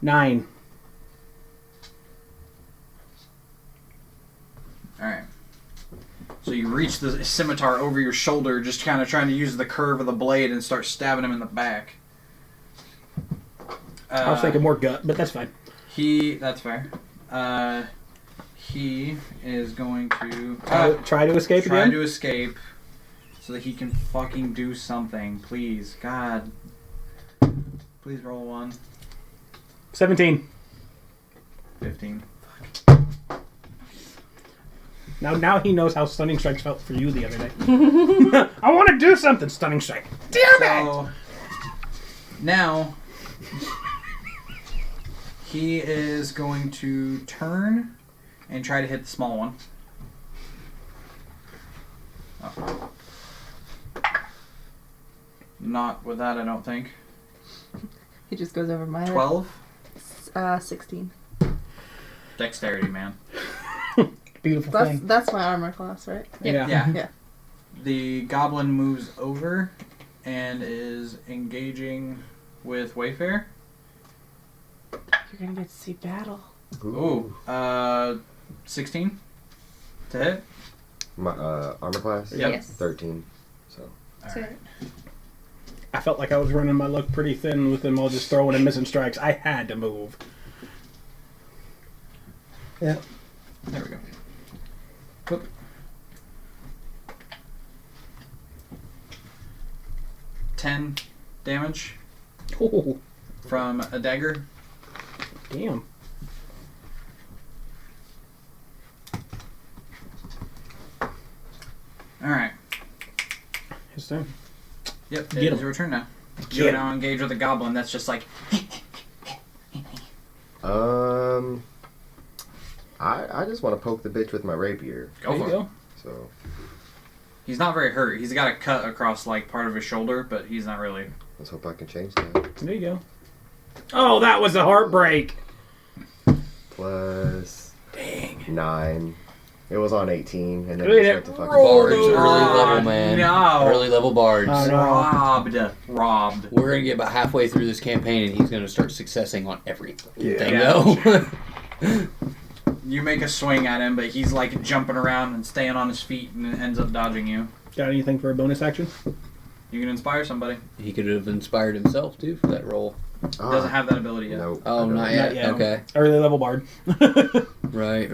Speaker 3: Nine.
Speaker 1: Alright. So you reach the scimitar over your shoulder, just kind of trying to use the curve of the blade and start stabbing him in the back.
Speaker 3: I was thinking more gut, but that's fine.
Speaker 1: That's fair. He is going to
Speaker 3: Try to escape
Speaker 1: try
Speaker 3: again?
Speaker 1: to escape so that he can fucking do something. Please, God. Please roll one.
Speaker 3: 17.
Speaker 1: 15.
Speaker 3: Now he knows how Stunning Strikes felt for you the other day. I want to do something, Stunning Strike. Damn it!
Speaker 1: So now he is going to turn and try to hit the small one. Oh. Not with that, I don't think.
Speaker 6: He just goes over my
Speaker 1: 12
Speaker 6: 16.
Speaker 1: dexterity, man.
Speaker 7: Beautiful
Speaker 6: That's
Speaker 7: thing.
Speaker 6: that's my armor class, right?
Speaker 3: Yeah.
Speaker 1: Yeah.
Speaker 6: Yeah.
Speaker 1: The goblin moves over and is engaging with Wayfair.
Speaker 6: You're gonna get to see battle.
Speaker 1: Ooh, 16 to hit.
Speaker 5: My armor class?
Speaker 1: Yep.
Speaker 4: Yes.
Speaker 5: 13. So
Speaker 3: I felt like I was running my luck pretty thin with them all just throwing and missing strikes. I had to move.
Speaker 1: There we go. Whoop. 10 damage
Speaker 3: Oh,
Speaker 1: from a dagger.
Speaker 3: damn.
Speaker 1: Alright.
Speaker 3: His turn.
Speaker 1: Yep, it
Speaker 3: Get
Speaker 1: is
Speaker 3: him.
Speaker 1: your turn now.
Speaker 3: Get
Speaker 1: You
Speaker 3: him.
Speaker 1: now engage with a goblin that's just like,
Speaker 5: I just want to poke the bitch with my rapier.
Speaker 1: go
Speaker 3: There you
Speaker 1: for it.
Speaker 3: go.
Speaker 5: So
Speaker 1: He's not very hurt. He's got a cut across like part of his shoulder, but he's not really.
Speaker 5: let's hope I can change that.
Speaker 3: There you go. Oh, that was a heartbreak.
Speaker 5: Plus
Speaker 3: Dang.
Speaker 5: 9. It was on 18, and then
Speaker 3: Look
Speaker 5: it
Speaker 3: at
Speaker 5: went to
Speaker 3: that
Speaker 5: fucking
Speaker 3: roll.
Speaker 2: Bards, early level, man.
Speaker 1: No.
Speaker 2: Early level bards.
Speaker 3: Oh, no.
Speaker 1: Robbed.
Speaker 2: We're gonna get about halfway through this campaign, and he's gonna start successing on everything.
Speaker 1: Yeah.
Speaker 2: Though.
Speaker 1: You make a swing at him, but he's like jumping around and staying on his feet and ends up dodging you.
Speaker 3: Got anything for a bonus action?
Speaker 1: You can inspire somebody.
Speaker 2: He could have inspired himself too for that role.
Speaker 1: Doesn't have that ability yet.
Speaker 5: Nope.
Speaker 2: Oh, not yet.
Speaker 3: Not yet.
Speaker 2: Okay.
Speaker 3: Early level bard.
Speaker 2: Right.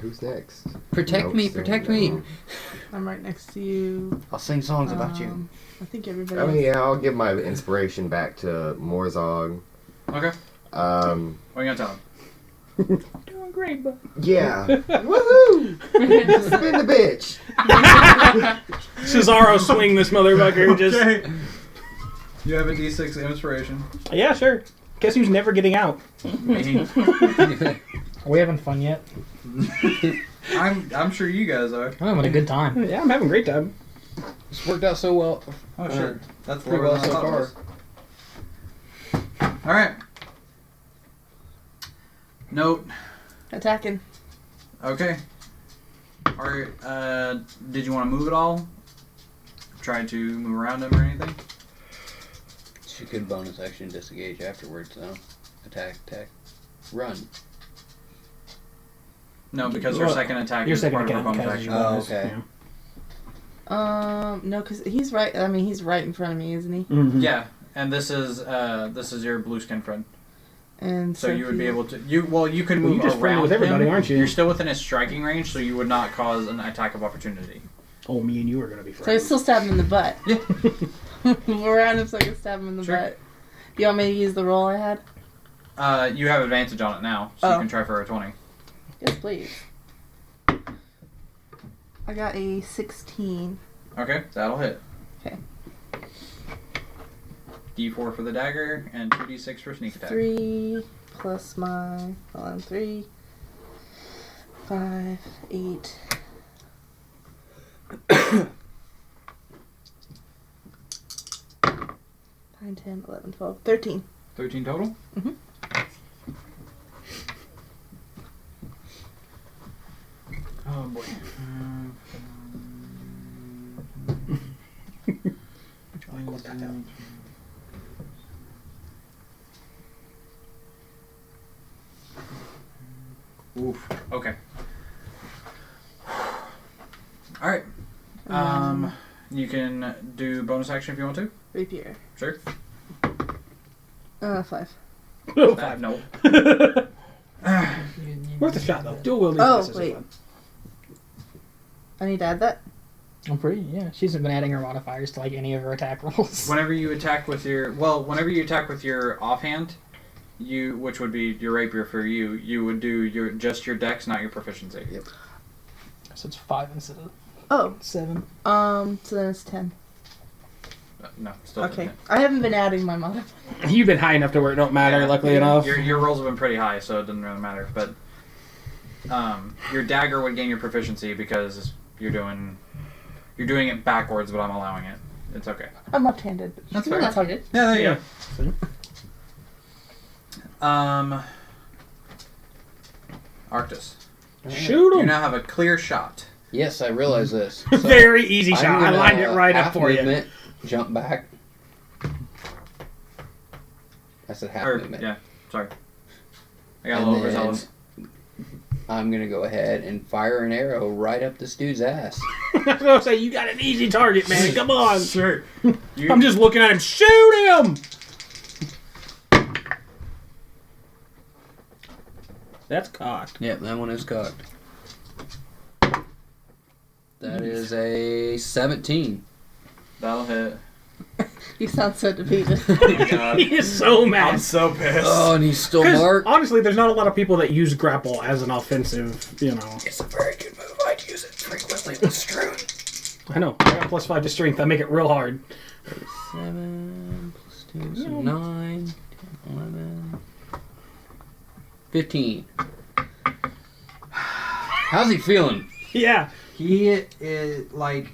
Speaker 5: Who's next?
Speaker 2: Protect
Speaker 5: Nope,
Speaker 2: me.
Speaker 5: still
Speaker 2: Protect
Speaker 5: no.
Speaker 2: me.
Speaker 6: I'm right next to you.
Speaker 2: I'll sing songs about you.
Speaker 6: I think everybody.
Speaker 5: I mean, yeah, I'll give my inspiration back to Morzog.
Speaker 1: Okay. What are you gonna tell him?
Speaker 3: Doing great, bud.
Speaker 5: Yeah. Woohoo! Spin the bitch.
Speaker 3: Cesaro swing this motherfucker. Just
Speaker 1: Okay. You have a D6 inspiration.
Speaker 3: yeah, sure. Guess who's never getting out?
Speaker 1: Me.
Speaker 7: Are we having fun yet?
Speaker 1: I'm sure you guys are.
Speaker 7: I'm having a good time.
Speaker 3: Yeah, I'm having a great time.
Speaker 2: It's worked out so well.
Speaker 1: Oh shit. That's
Speaker 2: Pretty
Speaker 1: lower
Speaker 2: well
Speaker 1: than I
Speaker 2: so
Speaker 1: thought it
Speaker 2: far.
Speaker 1: was. All right. Note.
Speaker 6: Attacking.
Speaker 1: Okay. Alright, did you want to move at all? Try to move around him or anything?
Speaker 2: She could bonus action disengage afterwards, though. Attack. Run.
Speaker 1: No, because your
Speaker 3: Well,
Speaker 1: second attack
Speaker 3: Your
Speaker 1: is
Speaker 3: second
Speaker 1: part of a
Speaker 3: account
Speaker 1: bonus
Speaker 3: counts
Speaker 1: action.
Speaker 3: as your
Speaker 2: Oh,
Speaker 3: bonus,
Speaker 2: okay.
Speaker 3: yeah.
Speaker 6: No, because he's right. I mean, he's right in front of me, isn't he?
Speaker 3: Mhm.
Speaker 1: Yeah, and this is your blue skin friend.
Speaker 6: And
Speaker 1: So you would be
Speaker 6: he-
Speaker 1: able to you can
Speaker 3: Well,
Speaker 1: move
Speaker 3: you just friendly
Speaker 1: around
Speaker 3: with everybody,
Speaker 1: him.
Speaker 3: aren't you?
Speaker 1: You're still within his striking range, so you would not cause an attack of opportunity.
Speaker 3: Oh, me and you are gonna be
Speaker 6: So I
Speaker 3: friends.
Speaker 6: still stab him in the butt.
Speaker 1: Yeah.
Speaker 6: Move around him so I can stab him in the
Speaker 1: Sure.
Speaker 6: butt. Do you want me to use the roll I had?
Speaker 1: You have advantage on it now, so you
Speaker 6: Oh.
Speaker 1: can try for a 20.
Speaker 6: Yes, please. I got a 16.
Speaker 1: Okay, that'll hit.
Speaker 6: Okay.
Speaker 1: D4 for the dagger and 2d6 for sneak attack.
Speaker 6: 3 plus my... Hold on, 3, 5, 8... 9, 10, 11, 12, 13.
Speaker 1: 13 total?
Speaker 6: Mhm.
Speaker 1: Oh boy. Oof. Okay. Alright. You can do bonus action if you want to.
Speaker 6: Rapier.
Speaker 1: Sure.
Speaker 6: 5.
Speaker 3: Oh,
Speaker 1: Five, no.
Speaker 3: Worth a shot though. Dual wielding
Speaker 6: Oh,
Speaker 3: devices is
Speaker 6: wait.
Speaker 3: fun.
Speaker 6: I need to add that?
Speaker 7: I'm pretty, yeah. She's been adding her modifiers to like any of her attack rolls.
Speaker 1: Whenever you attack with your offhand, which would be your rapier for you, you would do your dex, not your proficiency.
Speaker 2: Yep.
Speaker 7: So it's 5 instead of
Speaker 6: Oh,
Speaker 7: 7.
Speaker 6: so then it's 10.
Speaker 1: No, still
Speaker 6: Okay.
Speaker 1: doesn't
Speaker 6: I haven't been adding my modifier.
Speaker 3: You've been high enough to where it don't
Speaker 1: hit.
Speaker 3: matter.
Speaker 1: Yeah,
Speaker 3: Luckily enough.
Speaker 1: your rolls have been pretty high, so it doesn't really matter. But your dagger would gain your proficiency because you're doing it backwards, but I'm allowing it. It's okay.
Speaker 6: I'm left-handed.
Speaker 1: That's fair.
Speaker 6: Left-handed.
Speaker 1: Yeah, there
Speaker 3: Yeah.
Speaker 1: go. Arctus.
Speaker 3: Shoot
Speaker 1: You
Speaker 3: him.
Speaker 1: now have a clear shot.
Speaker 2: Yes, I realize this. So
Speaker 3: Very easy
Speaker 2: I'm
Speaker 3: shot. I
Speaker 2: gonna,
Speaker 3: lined it right up
Speaker 2: half
Speaker 3: for you.
Speaker 2: movement, jump back. I said half
Speaker 1: Or,
Speaker 2: movement.
Speaker 1: yeah, sorry. I got a
Speaker 2: And
Speaker 1: little
Speaker 2: then
Speaker 1: overzealous.
Speaker 2: I'm gonna go ahead and fire an arrow right up this dude's ass.
Speaker 3: I was gonna say you got an easy target, man. Come on.
Speaker 1: Sure.
Speaker 3: I'm just looking at him. Shoot him. That's cocked.
Speaker 2: Yep, that one is cocked. That is a 17.
Speaker 1: That'll hit.
Speaker 6: You sound so defeated.
Speaker 1: Oh my god.
Speaker 3: He is so
Speaker 1: I'm
Speaker 3: mad.
Speaker 1: so pissed.
Speaker 2: Oh, and he's still
Speaker 3: 'Cause
Speaker 2: marked.
Speaker 3: honestly, there's not a lot of people that use grapple as an offensive, you know.
Speaker 2: It's a very good move. I'd use it frequently with Westrun.
Speaker 3: I know. I got +5 to strength. I make it real hard.
Speaker 2: 7 plus 2, so 9, 10, 11, 15. How's he feeling?
Speaker 3: Yeah.
Speaker 1: He is like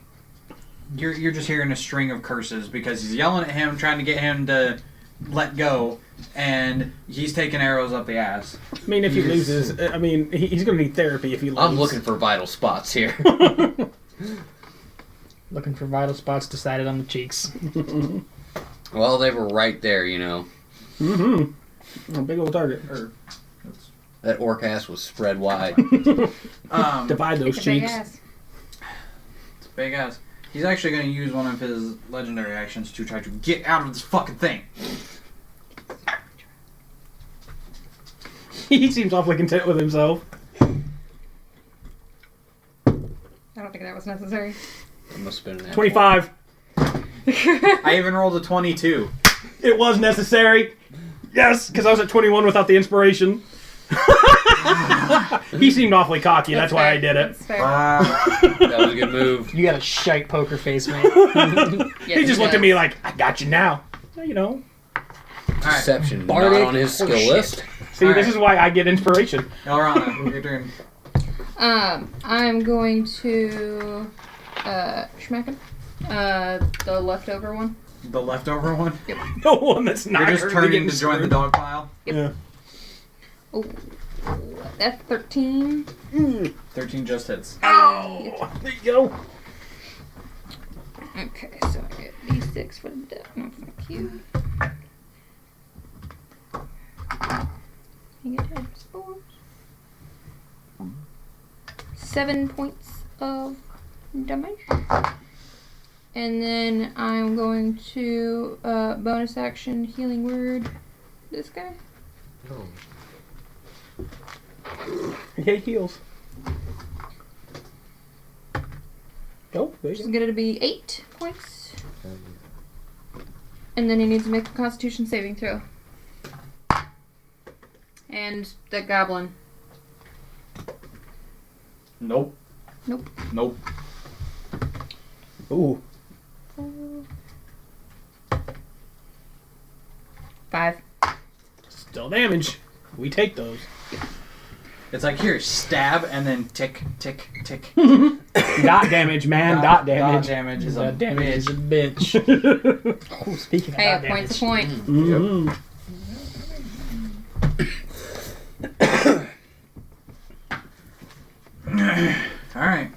Speaker 1: you're just hearing a string of curses because he's yelling at him, trying to get him to let go, and he's taking arrows up the ass.
Speaker 3: I mean, if he loses, I mean, he's going to need therapy if he loses.
Speaker 2: I'm looking for vital spots here.
Speaker 7: Looking for vital spots decided on the cheeks.
Speaker 2: Well, they were right there, you know.
Speaker 3: Mm-hmm. A big old target.
Speaker 2: That orc ass was spread wide.
Speaker 3: Divide those
Speaker 4: It's a big
Speaker 3: cheeks.
Speaker 4: ass.
Speaker 1: It's a big ass. He's actually going to use one of his legendary actions to try to get out of this fucking thing.
Speaker 3: He seems awfully content with himself.
Speaker 4: I don't think that was necessary.
Speaker 2: It must have been an
Speaker 3: 25.
Speaker 1: I even rolled a 22.
Speaker 3: It was necessary. Yes, because I was at 21 without the inspiration. He seemed awfully cocky. That's why I did it.
Speaker 4: That's fair.
Speaker 2: That was a good move.
Speaker 7: You got a shite poker face, man.
Speaker 3: He just looked at me like, I got you now. You know.
Speaker 2: Deception, not
Speaker 7: Bardic
Speaker 2: on his skill
Speaker 7: horseshit.
Speaker 2: list.
Speaker 3: See,
Speaker 1: All
Speaker 3: this
Speaker 1: right.
Speaker 3: is why I get inspiration.
Speaker 1: Elrana, your turn.
Speaker 4: I'm going to smack him. The leftover one.
Speaker 1: The leftover one?
Speaker 3: The one that's not
Speaker 1: You're just
Speaker 3: currently
Speaker 1: turning
Speaker 3: getting
Speaker 1: to join the
Speaker 3: screwed.
Speaker 1: dog pile.
Speaker 3: Yeah.
Speaker 4: Oh, that's 13.
Speaker 1: 13 just hits.
Speaker 3: Oh, there you go.
Speaker 4: Okay, so I get D6 for the death. No, thank you. You get spores. 7 points of damage. And then I'm going to bonus action healing word this guy.
Speaker 3: He heals. Go. There
Speaker 4: Which is
Speaker 3: you go.
Speaker 4: going to be 8 points. And then he needs to make a constitution saving throw. And the goblin.
Speaker 1: Nope.
Speaker 4: Nope.
Speaker 1: Nope.
Speaker 3: Ooh.
Speaker 4: 5.
Speaker 3: Still damage. We take those.
Speaker 1: It's like, here, stab, and then tick, tick, tick.
Speaker 3: Dot damage, man. Dot damage.
Speaker 1: Dot damage is a
Speaker 7: That damage is a
Speaker 1: bitch.
Speaker 7: bitch. Oh, speaking of
Speaker 4: Hey,
Speaker 7: that
Speaker 4: a point's
Speaker 7: damage.
Speaker 4: a point.
Speaker 3: Mhm.
Speaker 1: Alright.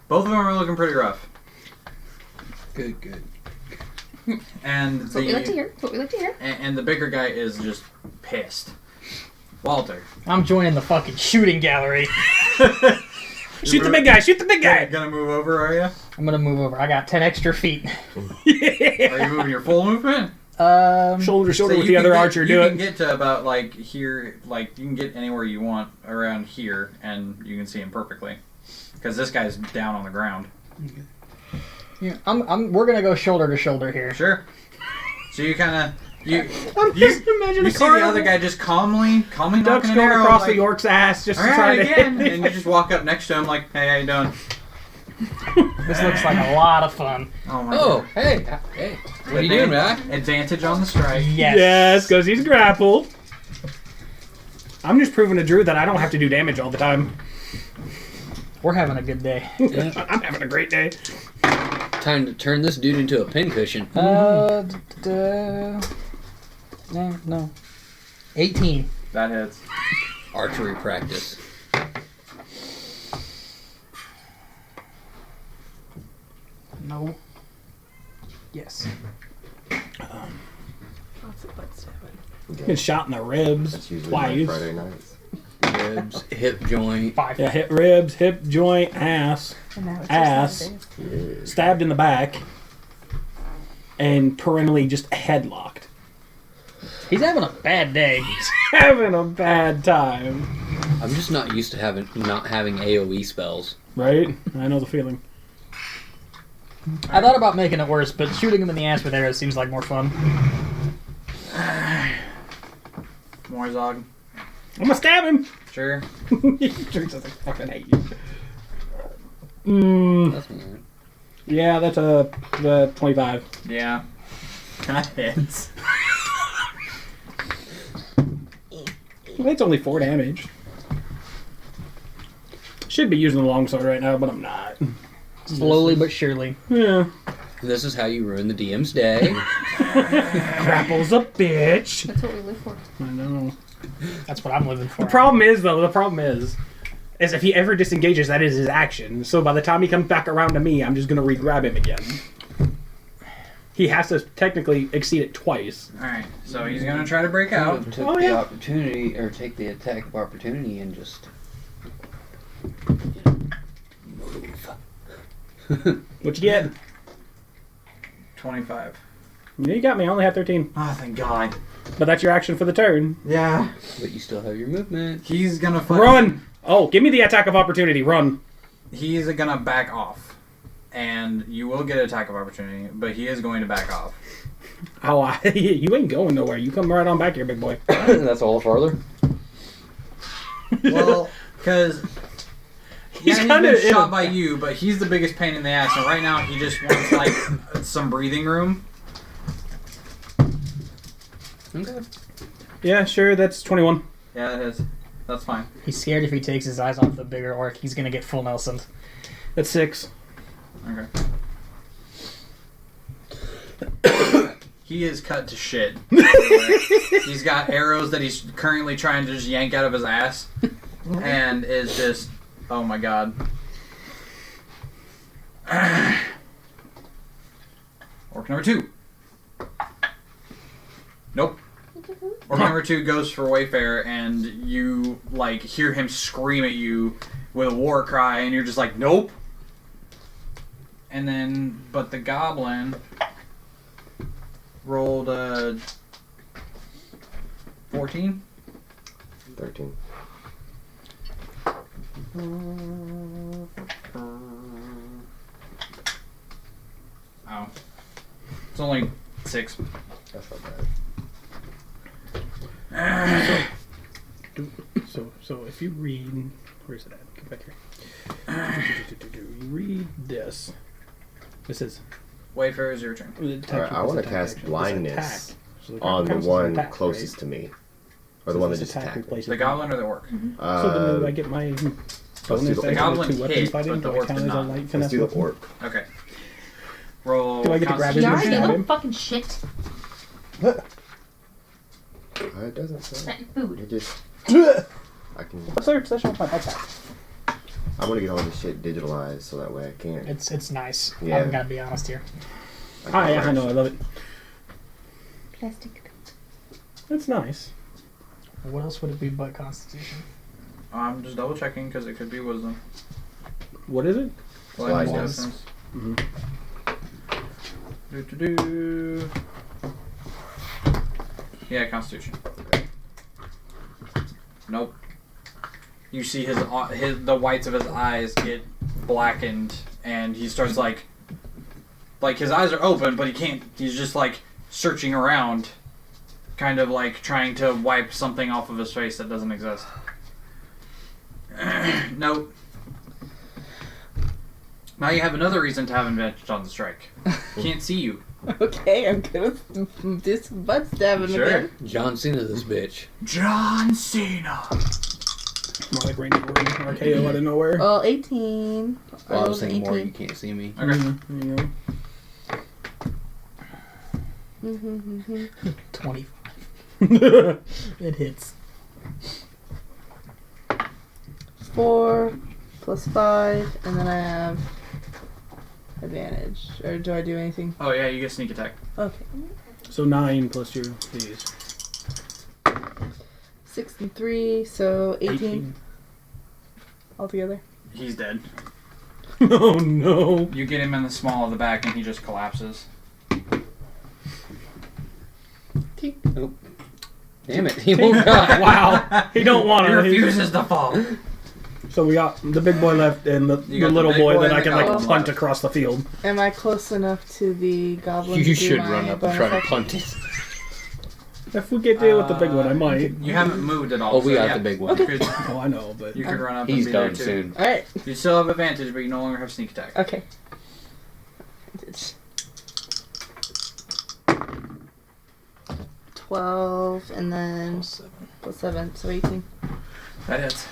Speaker 1: Both of them are looking pretty rough.
Speaker 2: Good, good.
Speaker 1: And
Speaker 4: That's what we like to hear. That's what we like to hear.
Speaker 1: and the bigger guy is just pissed. Walter.
Speaker 7: I'm joining the fucking shooting gallery.
Speaker 3: Shoot the big guy. Shoot the big guy.
Speaker 1: Gonna move over, are you?
Speaker 7: I'm gonna move over. I got 10 extra feet.
Speaker 1: Are you moving your full movement?
Speaker 3: Shoulder to shoulder
Speaker 1: So
Speaker 3: with
Speaker 1: you
Speaker 3: the
Speaker 1: can
Speaker 3: other
Speaker 1: get-
Speaker 3: archer. Do
Speaker 1: You
Speaker 3: it.
Speaker 1: can get to about, like, here, like, you can get anywhere you want around here, and you can see him perfectly. Because this guy's down on the ground.
Speaker 7: Yeah, we're gonna go shoulder to shoulder here.
Speaker 1: Sure. So you kind of... You
Speaker 3: Imagine
Speaker 1: see the other guy just calmly
Speaker 3: Ducks
Speaker 1: knocking an
Speaker 3: going
Speaker 1: arrow,
Speaker 3: across
Speaker 1: like,
Speaker 3: the orc's ass just to
Speaker 1: all
Speaker 3: try
Speaker 1: right,
Speaker 3: to
Speaker 1: again,
Speaker 3: hit.
Speaker 1: and you just walk up next to him like, hey, how you doing?
Speaker 7: This looks like a lot of fun.
Speaker 1: Oh my
Speaker 2: Oh,
Speaker 1: god.
Speaker 2: hey. What are you doing, Mac?
Speaker 1: Advantage on the strike.
Speaker 7: Yes.
Speaker 3: Yes, because he's grappled. I'm just proving to Drew that I don't have to do damage all the time.
Speaker 7: We're having a good day.
Speaker 3: I'm having a great day.
Speaker 2: Time to turn this dude into a pincushion.
Speaker 7: No. 18.
Speaker 1: That hits.
Speaker 2: Archery practice.
Speaker 7: No. Yes.
Speaker 3: Been shot in the ribs
Speaker 5: That's usually my
Speaker 3: twice.
Speaker 5: Friday nights.
Speaker 2: Ribs, hip joint.
Speaker 7: 5.
Speaker 3: Yeah, hit ribs, hip joint, ass,
Speaker 6: And now it's
Speaker 3: Ass.
Speaker 6: just Saturdays.
Speaker 5: Yeah.
Speaker 3: stabbed in the back, and perennially just headlocked.
Speaker 7: He's having a bad day.
Speaker 3: Having a bad time,
Speaker 2: I'm just not used to not having AoE spells.
Speaker 3: right? I know the feeling.
Speaker 7: I thought about making it worse, but shooting him in the ass with arrows seems like more fun.
Speaker 1: Morzog.
Speaker 3: I'm gonna stab him.
Speaker 1: Sure.
Speaker 3: Drew says I fucking hate you.
Speaker 2: That's weird.
Speaker 3: Yeah, that's a 25.
Speaker 1: Yeah. That hits.
Speaker 3: It's only 4 damage. Should be using the longsword right now, but I'm not.
Speaker 7: Slowly but surely.
Speaker 3: Yeah.
Speaker 2: This is how you ruin the DM's day.
Speaker 3: Grapple's a bitch.
Speaker 4: That's what we live for.
Speaker 3: I know.
Speaker 7: That's what I'm living for.
Speaker 3: The problem is if he ever disengages, that is his action. So by the time he comes back around to me, I'm just gonna re-grab him again. He has to technically exceed it twice.
Speaker 1: Alright, so he's gonna try to break out.
Speaker 2: Took
Speaker 3: Oh,
Speaker 2: the
Speaker 3: yeah.
Speaker 2: opportunity, or take the attack of opportunity and just move.
Speaker 3: What you get?
Speaker 1: 25.
Speaker 3: You got me. I only had 13.
Speaker 1: Oh, thank God.
Speaker 3: But that's your action for the turn.
Speaker 1: Yeah.
Speaker 2: But you still have your movement.
Speaker 1: He's gonna
Speaker 3: Run! Oh, give me the attack of opportunity. Run.
Speaker 1: He's gonna back off. And you will get an attack of opportunity, but he is going to back off.
Speaker 3: Oh, you ain't going nowhere. You come right on back here, big boy.
Speaker 2: That's all farther.
Speaker 1: Well, because
Speaker 3: He's
Speaker 1: he's
Speaker 3: kinda
Speaker 1: been
Speaker 3: in
Speaker 1: shot
Speaker 3: a-
Speaker 1: by you, but he's the biggest pain in the ass, and right now he just wants like some breathing room.
Speaker 2: Okay.
Speaker 3: Yeah, sure. That's 21.
Speaker 1: Yeah, it is. That's fine.
Speaker 7: He's scared if he takes his eyes off the bigger orc, he's gonna get full Nelson.
Speaker 3: That's 6.
Speaker 1: Okay. He is cut to shit. He's got arrows that he's currently trying to just yank out of his ass, and is just, oh my God. Orc number 2. Nope. Orc number 2 goes for Wayfarer, and you like hear him scream at you with a war cry, and you're just like, nope. And then, but the goblin rolled a 14.
Speaker 5: 13.
Speaker 1: Oh, it's only 6.
Speaker 5: That's not bad.
Speaker 3: So if you read, where's it at? Come back here. You read this. This is
Speaker 1: Wayfarer is your turn.
Speaker 5: Alright, I want to cast blindness on the one closest to me. Or the one that just attacked me.
Speaker 1: The goblin or the orc?
Speaker 3: So then do I get my
Speaker 5: do
Speaker 3: bonus
Speaker 5: the
Speaker 3: to
Speaker 1: goblin
Speaker 3: two weapon
Speaker 1: hit,
Speaker 3: fighting?
Speaker 1: but the
Speaker 3: Do I
Speaker 1: orc
Speaker 3: count
Speaker 1: did
Speaker 3: as a
Speaker 1: not.
Speaker 3: light
Speaker 5: Let's
Speaker 3: finesse
Speaker 5: do the
Speaker 3: weapon?
Speaker 5: orc.
Speaker 1: Okay. Roll.
Speaker 3: Do I get to grab his
Speaker 4: You
Speaker 3: and
Speaker 4: already
Speaker 3: stab
Speaker 4: little
Speaker 3: him?
Speaker 4: fucking shit.
Speaker 5: It doesn't say.
Speaker 4: That food.
Speaker 5: It just. I can.
Speaker 3: What's their obsession with my backpack?
Speaker 5: I want to get all this shit digitalized so that way I can.
Speaker 7: It's nice.
Speaker 5: Yeah.
Speaker 7: I'm gonna be honest here.
Speaker 3: Ah, yeah, I know, I love it.
Speaker 4: Plastic.
Speaker 3: That's nice.
Speaker 7: What else would it be but Constitution?
Speaker 1: I'm just double checking because it could be wisdom.
Speaker 3: What is it?
Speaker 5: Blindness.
Speaker 1: Deafness.
Speaker 3: Mm-hmm.
Speaker 1: Do. Yeah, Constitution. Nope. You see the whites of his eyes get blackened, and he starts like his eyes are open, but he can't. He's just like searching around, kind of like trying to wipe something off of his face that doesn't exist. Nope. Now you have another reason to have advantage on the strike. Can't see you.
Speaker 6: Okay, I'm gonna do some butt stabbing
Speaker 1: Sure.
Speaker 6: again.
Speaker 2: John Cena, this bitch.
Speaker 1: John Cena.
Speaker 3: More like Randy Orton, RKO out of nowhere.
Speaker 6: Well, 18.
Speaker 2: Well, I was thinking more.
Speaker 6: 18.
Speaker 2: You can't see me.
Speaker 1: Okay.
Speaker 3: There you go.
Speaker 7: 25. It hits.
Speaker 6: 4 plus 5, and then I have advantage. Or do I do anything?
Speaker 1: Oh yeah, you get sneak attack.
Speaker 6: Okay.
Speaker 3: So 9 plus your these.
Speaker 6: 6 and 3, so 18 altogether.
Speaker 1: He's dead.
Speaker 3: Oh no.
Speaker 1: You get him in the small of the back, and he just collapses.
Speaker 2: Nope. Damn it, he won't die.
Speaker 3: Wow. He don't want
Speaker 1: He
Speaker 3: to.
Speaker 1: refuses to fall.
Speaker 3: So we got the big boy left and the
Speaker 1: You got the
Speaker 3: little
Speaker 1: big
Speaker 3: boy
Speaker 1: boy
Speaker 3: that
Speaker 1: and
Speaker 3: I
Speaker 1: the
Speaker 3: can like
Speaker 1: goblin
Speaker 3: punt
Speaker 1: left.
Speaker 3: across the field.
Speaker 6: Am I close enough to the goblin to
Speaker 2: You
Speaker 6: do
Speaker 2: should
Speaker 6: my
Speaker 2: run up and
Speaker 6: bonus
Speaker 2: try to
Speaker 6: action?
Speaker 2: punt it.
Speaker 3: If we get there with the big one, I might.
Speaker 1: You haven't moved at all.
Speaker 2: Oh, we
Speaker 1: so
Speaker 2: got
Speaker 1: yeah,
Speaker 2: the big one.
Speaker 1: You could,
Speaker 3: Oh, I know, but
Speaker 1: you could run up
Speaker 2: He's
Speaker 1: and be there
Speaker 2: done
Speaker 1: too.
Speaker 2: soon.
Speaker 6: Alright,
Speaker 1: You still have advantage, but you no longer have sneak attack.
Speaker 6: okay. 12, and then plus 7, so 18.
Speaker 1: That hits.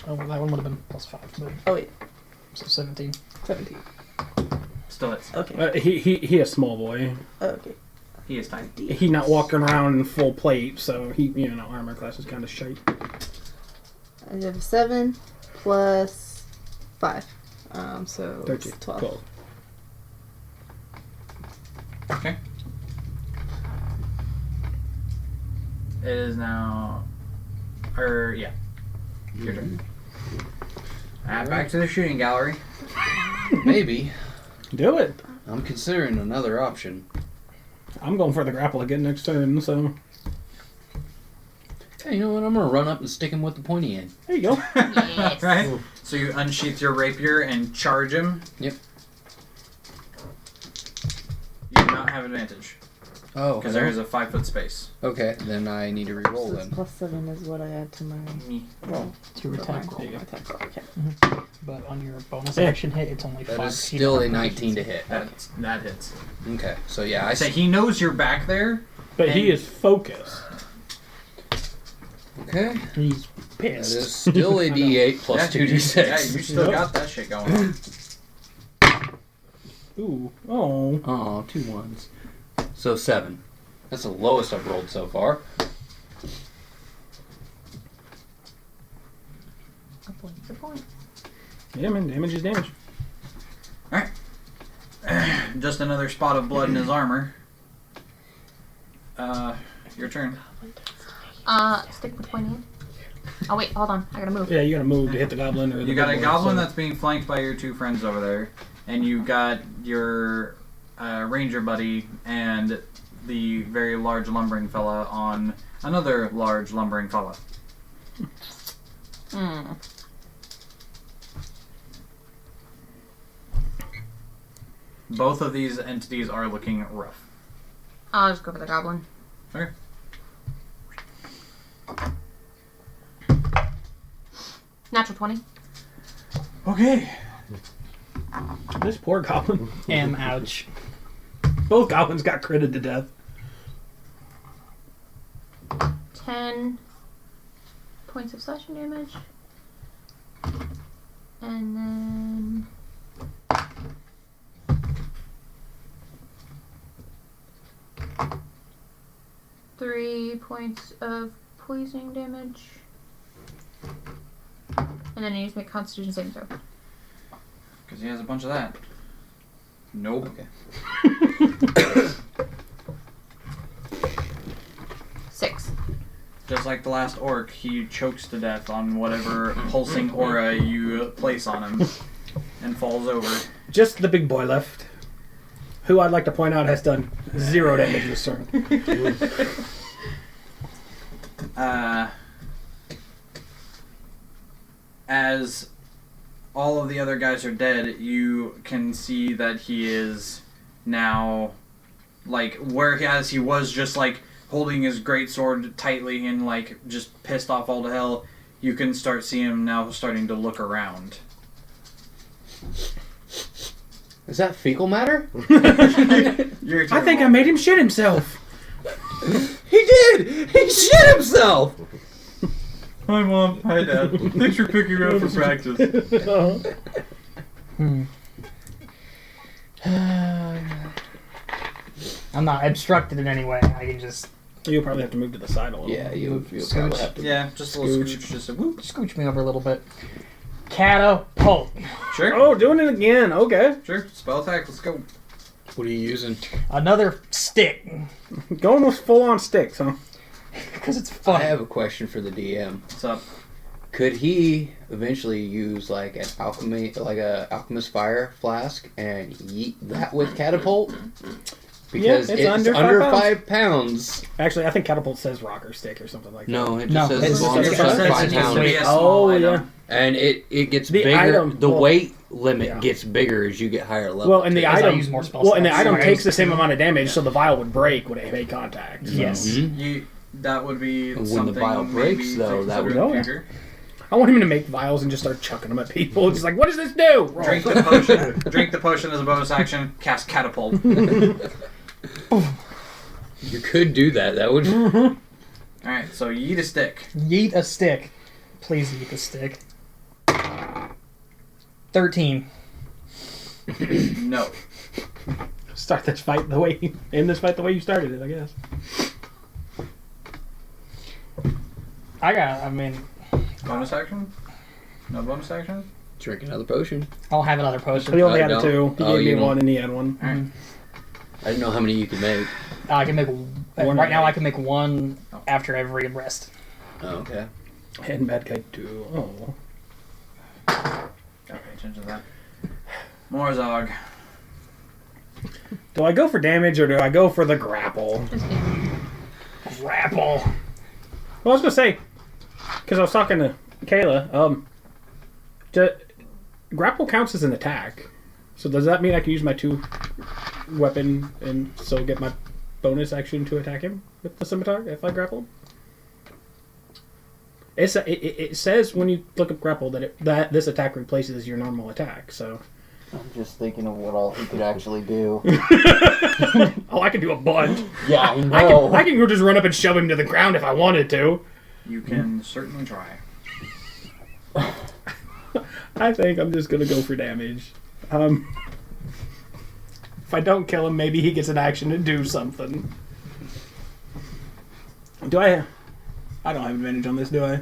Speaker 7: Oh, well, that one would have been plus 5. But,
Speaker 6: Oh wait,
Speaker 7: so 17.
Speaker 6: 17.
Speaker 1: Still hits.
Speaker 6: Okay.
Speaker 3: He a small boy.
Speaker 6: Okay.
Speaker 1: He is tiny.
Speaker 3: He not walking around in full plate, so he armor class is kind of shite.
Speaker 6: I have 7 plus 5. So
Speaker 3: 13,
Speaker 6: it's 12.
Speaker 3: 12.
Speaker 1: Okay. It is now. Your turn. Back to the shooting gallery.
Speaker 2: Maybe.
Speaker 3: Do it.
Speaker 2: I'm considering another option.
Speaker 3: I'm going for the grapple again next turn, so
Speaker 2: Hey, you know what? I'm gonna run up and stick him with the pointy end.
Speaker 3: there you go.
Speaker 4: Yes.
Speaker 1: Right? So you unsheath your rapier and charge him.
Speaker 2: Yep.
Speaker 1: You do not have advantage.
Speaker 2: Oh,
Speaker 1: Because there is a 5-foot space.
Speaker 2: okay. Then I need to re-roll
Speaker 6: So
Speaker 2: then.
Speaker 6: plus 7 is what I add to my roll.
Speaker 7: To your attack roll.
Speaker 3: There you go.
Speaker 6: Attack roll. Okay.
Speaker 7: But on your bonus
Speaker 3: Yeah.
Speaker 7: action hit, it's only 5.
Speaker 2: That is still a 19 to hit.
Speaker 1: That hits.
Speaker 2: Okay, so yeah,
Speaker 1: I say he knows you're back there.
Speaker 3: But he
Speaker 1: And-
Speaker 3: is focused.
Speaker 2: Okay.
Speaker 7: He's
Speaker 2: That
Speaker 7: pissed.
Speaker 2: is still a D8 plus 2d6.
Speaker 1: Yeah, you still got that shit going on.
Speaker 3: Ooh. Oh.
Speaker 2: Oh, 2 ones. So 7. That's the lowest I've rolled so far.
Speaker 4: A point's a point.
Speaker 3: Yeah, man. Damage is damage.
Speaker 1: Just another spot of blood in his armor. Your turn.
Speaker 4: Stick with pointy end. Oh wait, hold on. I gotta move.
Speaker 3: Yeah, you gotta move to hit the goblin or the
Speaker 1: You got a
Speaker 3: big boy,
Speaker 1: goblin
Speaker 3: so-
Speaker 1: that's being flanked by your 2 friends over there, and you got your ranger buddy and the very large lumbering fella on another large lumbering fella.
Speaker 4: Hmm.
Speaker 1: Both of these entities are looking rough.
Speaker 4: I'll just go for the goblin.
Speaker 1: Okay.
Speaker 4: Natural 20.
Speaker 1: Okay.
Speaker 3: This poor goblin.
Speaker 7: Ouch.
Speaker 3: Both goblins got critted to death.
Speaker 4: 10 points of slashing damage. And then... Three points of poisoning damage. And then I need to make Constitution saving throw.
Speaker 1: Because he has a bunch of that. Nope.
Speaker 2: Okay.
Speaker 4: 6.
Speaker 1: Just like the last orc, he chokes to death on whatever pulsing aura you place on him and falls over.
Speaker 3: Just the big boy left, who I'd like to point out has done 0 damage this turn.
Speaker 1: As all of the other guys are dead, you can see that he is now, like, whereas he was just, like, holding his greatsword tightly and, like, just pissed off all to hell, you can start seeing him now starting to look around.
Speaker 2: Is that fecal matter?
Speaker 1: Your
Speaker 3: I
Speaker 1: turn,
Speaker 3: think I
Speaker 1: Walt.
Speaker 3: made him shit himself.
Speaker 2: He did! He shit himself!
Speaker 1: Hi, Mom. Hi, Dad. Thanks for picking me up for practice.
Speaker 7: I'm not obstructed in any way. I can just
Speaker 3: You'll probably have to move to the side a little.
Speaker 2: Yeah, you'll
Speaker 7: Scooch.
Speaker 2: probably have to.
Speaker 1: Yeah, just a little
Speaker 3: Scooch.
Speaker 1: scooch. Just a whoop.
Speaker 7: scooch me over a little bit. Catapult.
Speaker 1: Sure.
Speaker 3: Oh, doing it again. Okay.
Speaker 1: Sure. Spell attack. Let's go.
Speaker 2: What are you using?
Speaker 7: Another stick.
Speaker 3: Going with full on sticks, huh?
Speaker 7: Because it's
Speaker 2: I
Speaker 7: fun.
Speaker 2: have a question for the DM.
Speaker 1: What's up?
Speaker 2: Could he eventually use like an alchemist fire flask and yeet that with catapult? Because
Speaker 3: it's
Speaker 2: it's
Speaker 3: under
Speaker 2: under
Speaker 3: 5
Speaker 2: 5 pounds.
Speaker 3: Actually, I think catapult says rocker stick or something like that.
Speaker 2: No, it just
Speaker 7: No,
Speaker 2: says
Speaker 7: it
Speaker 2: as long
Speaker 3: says
Speaker 2: as it's
Speaker 3: it
Speaker 2: under
Speaker 3: says
Speaker 2: 5
Speaker 1: it needs to be
Speaker 2: pounds.
Speaker 1: a small
Speaker 3: Oh,
Speaker 1: item.
Speaker 2: And it gets
Speaker 3: The
Speaker 2: bigger.
Speaker 3: item-
Speaker 2: the
Speaker 3: well,
Speaker 2: weight limit
Speaker 3: yeah.
Speaker 2: gets bigger as you get higher level.
Speaker 3: Well, and the
Speaker 7: As I
Speaker 3: item
Speaker 7: use more spell
Speaker 3: well, and the
Speaker 7: slots.
Speaker 3: item
Speaker 7: So I
Speaker 3: takes the
Speaker 7: use
Speaker 3: same
Speaker 7: two.
Speaker 3: amount of damage, so the vial would break when it made contact. So.
Speaker 7: Yes.
Speaker 2: Mhm.
Speaker 1: That would be
Speaker 2: And when the
Speaker 1: something
Speaker 2: vial
Speaker 1: maybe
Speaker 2: breaks,
Speaker 1: to
Speaker 2: though, that
Speaker 1: consider
Speaker 3: would-
Speaker 1: in the future.
Speaker 3: I want him to make vials and just start chucking them at people. Just like, what does this do? Roll.
Speaker 1: Drink the potion. Drink the potion as a bonus action. Cast catapult.
Speaker 2: You could do that. That would.
Speaker 1: All right. So you eat a stick.
Speaker 7: Yeet a stick. Please yeet a stick. 13.
Speaker 1: No.
Speaker 3: Start this fight the way end this fight the way you started it, I guess.
Speaker 7: I mean,
Speaker 1: Bonus action? No bonus action?
Speaker 2: Drink another potion.
Speaker 7: I'll have another
Speaker 3: He
Speaker 7: potion.
Speaker 3: only had
Speaker 2: don't.
Speaker 3: two. He
Speaker 2: Oh,
Speaker 3: gave
Speaker 2: you
Speaker 3: me
Speaker 2: don't.
Speaker 3: one and he had one.
Speaker 1: Alright.
Speaker 2: I didn't know how many you could make.
Speaker 7: I can make
Speaker 3: One
Speaker 7: right now.
Speaker 3: a
Speaker 7: I can make one
Speaker 1: Oh.
Speaker 7: after every rest.
Speaker 2: Oh, okay.
Speaker 3: And bad guy too. Oh.
Speaker 1: Gotta pay attention to that. Morzog.
Speaker 3: Do I go for damage or do I go for the grapple?
Speaker 4: Just kidding.
Speaker 7: Grapple.
Speaker 3: Well, I was gonna say, because I was talking to Kayla, grapple counts as an attack. So does that mean I can use my 2 weapon and so get my bonus action to attack him with the scimitar if I grapple? It says when you look up grapple that this attack replaces your normal attack. So
Speaker 9: I'm just thinking of what all he could actually do.
Speaker 3: oh, I can do a bunch.
Speaker 9: Yeah, I
Speaker 3: I
Speaker 9: know.
Speaker 3: can go just run up and shove him to the ground if I wanted to.
Speaker 1: You can certainly try.
Speaker 3: I think I'm just gonna go for damage. If I don't kill him, maybe he gets an action to do something. Do I? I don't have advantage on this, do I?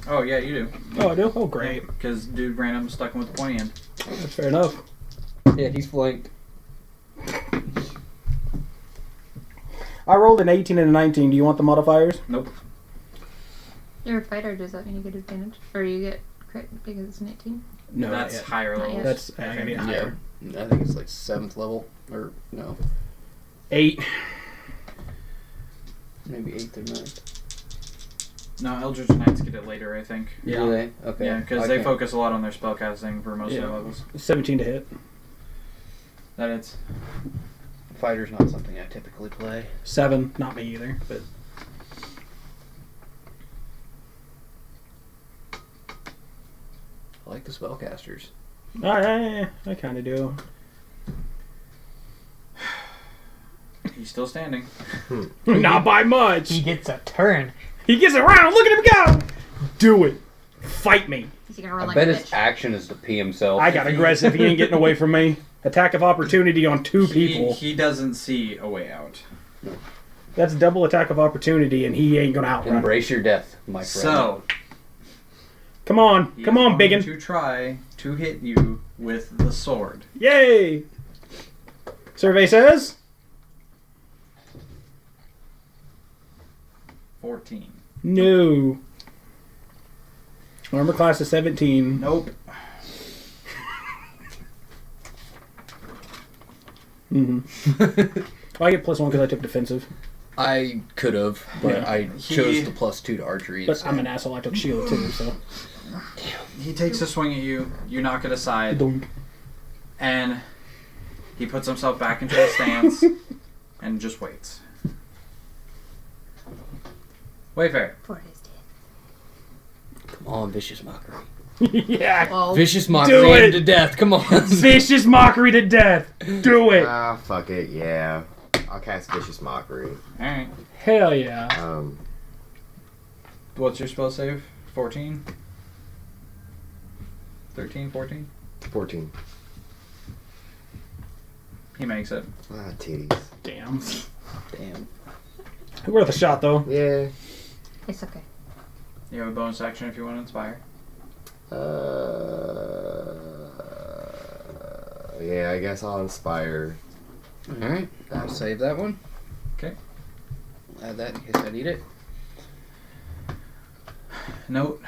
Speaker 1: Oh, yeah, you do.
Speaker 3: Oh, I do. Oh, great.
Speaker 1: Because dude random stuck him with the pointy end.
Speaker 3: That's fair enough.
Speaker 2: Yeah, he's flanked.
Speaker 3: I rolled an 18 and a 19. Do you want the modifiers?
Speaker 1: Nope.
Speaker 4: You're a fighter, does that mean you get advantage? Or you get crit because it's an 18?
Speaker 3: No,
Speaker 1: That's
Speaker 3: not yet.
Speaker 1: higher
Speaker 4: Not
Speaker 1: level.
Speaker 4: yet.
Speaker 3: That's I need higher.
Speaker 2: I think it's like 7th level. Or, no.
Speaker 3: 8.
Speaker 2: Maybe 8th or 9th.
Speaker 1: No, Eldritch Knights get it later, I think.
Speaker 2: Do they? Okay.
Speaker 1: Yeah, because they focus a lot on their spellcasting for most of their levels.
Speaker 3: 17 to hit.
Speaker 1: That it's.
Speaker 2: Fighter's not something I typically play.
Speaker 3: 7. Not me either. But
Speaker 2: I like the spellcasters.
Speaker 3: I kind of do.
Speaker 1: He's still standing.
Speaker 3: Not by much.
Speaker 7: He gets a turn.
Speaker 3: He gets around. Look at him go. Do it. Fight me.
Speaker 4: Is he gonna run
Speaker 2: I
Speaker 4: like
Speaker 2: bet
Speaker 4: a
Speaker 2: his
Speaker 4: bitch?
Speaker 2: action is to pee himself.
Speaker 3: I got aggressive. He ain't getting away from me. Attack of opportunity on 2 people.
Speaker 1: He doesn't see a way out.
Speaker 3: That's double attack of opportunity, and he ain't gonna outrun.
Speaker 2: Embrace your death, my friend.
Speaker 1: So,
Speaker 3: Come on,
Speaker 1: he
Speaker 3: come
Speaker 1: is
Speaker 3: on,
Speaker 1: going
Speaker 3: biggin.
Speaker 1: to try to hit you with the sword.
Speaker 3: Yay! Survey says
Speaker 1: 14.
Speaker 3: no. Armor class is 17.
Speaker 1: Nope.
Speaker 3: Mm-hmm. I get +1 because I took defensive,
Speaker 2: I could have, but
Speaker 3: Yeah.
Speaker 2: I chose the +2 to archery.
Speaker 3: but
Speaker 2: instead.
Speaker 3: I'm an asshole. I took shield too, so.
Speaker 1: He takes a swing at you. You knock it aside.
Speaker 3: Dunk.
Speaker 1: And he puts himself back into his stance and just waits. Wayfair.
Speaker 4: For his death.
Speaker 2: Come on, vicious mockery.
Speaker 3: Yeah.
Speaker 4: Well,
Speaker 2: Vicious mockery
Speaker 3: it.
Speaker 2: him to death. Come on.
Speaker 3: Vicious mockery to death. Do it.
Speaker 5: Ah, fuck it, yeah. I'll cast Vicious Mockery.
Speaker 1: Alright.
Speaker 3: Hell yeah.
Speaker 1: What's your spell save? 14? 13, 14?
Speaker 5: 14.
Speaker 1: He makes it.
Speaker 5: Ah, titties.
Speaker 3: Damn.
Speaker 2: Damn.
Speaker 3: Worth a shot though.
Speaker 5: Yeah.
Speaker 4: it's okay.
Speaker 1: You have a bonus action if you want to inspire.
Speaker 5: Yeah, I guess I'll inspire.
Speaker 2: Alright, I'll save that one.
Speaker 1: Okay.
Speaker 2: Add that in case I need it.
Speaker 1: Note.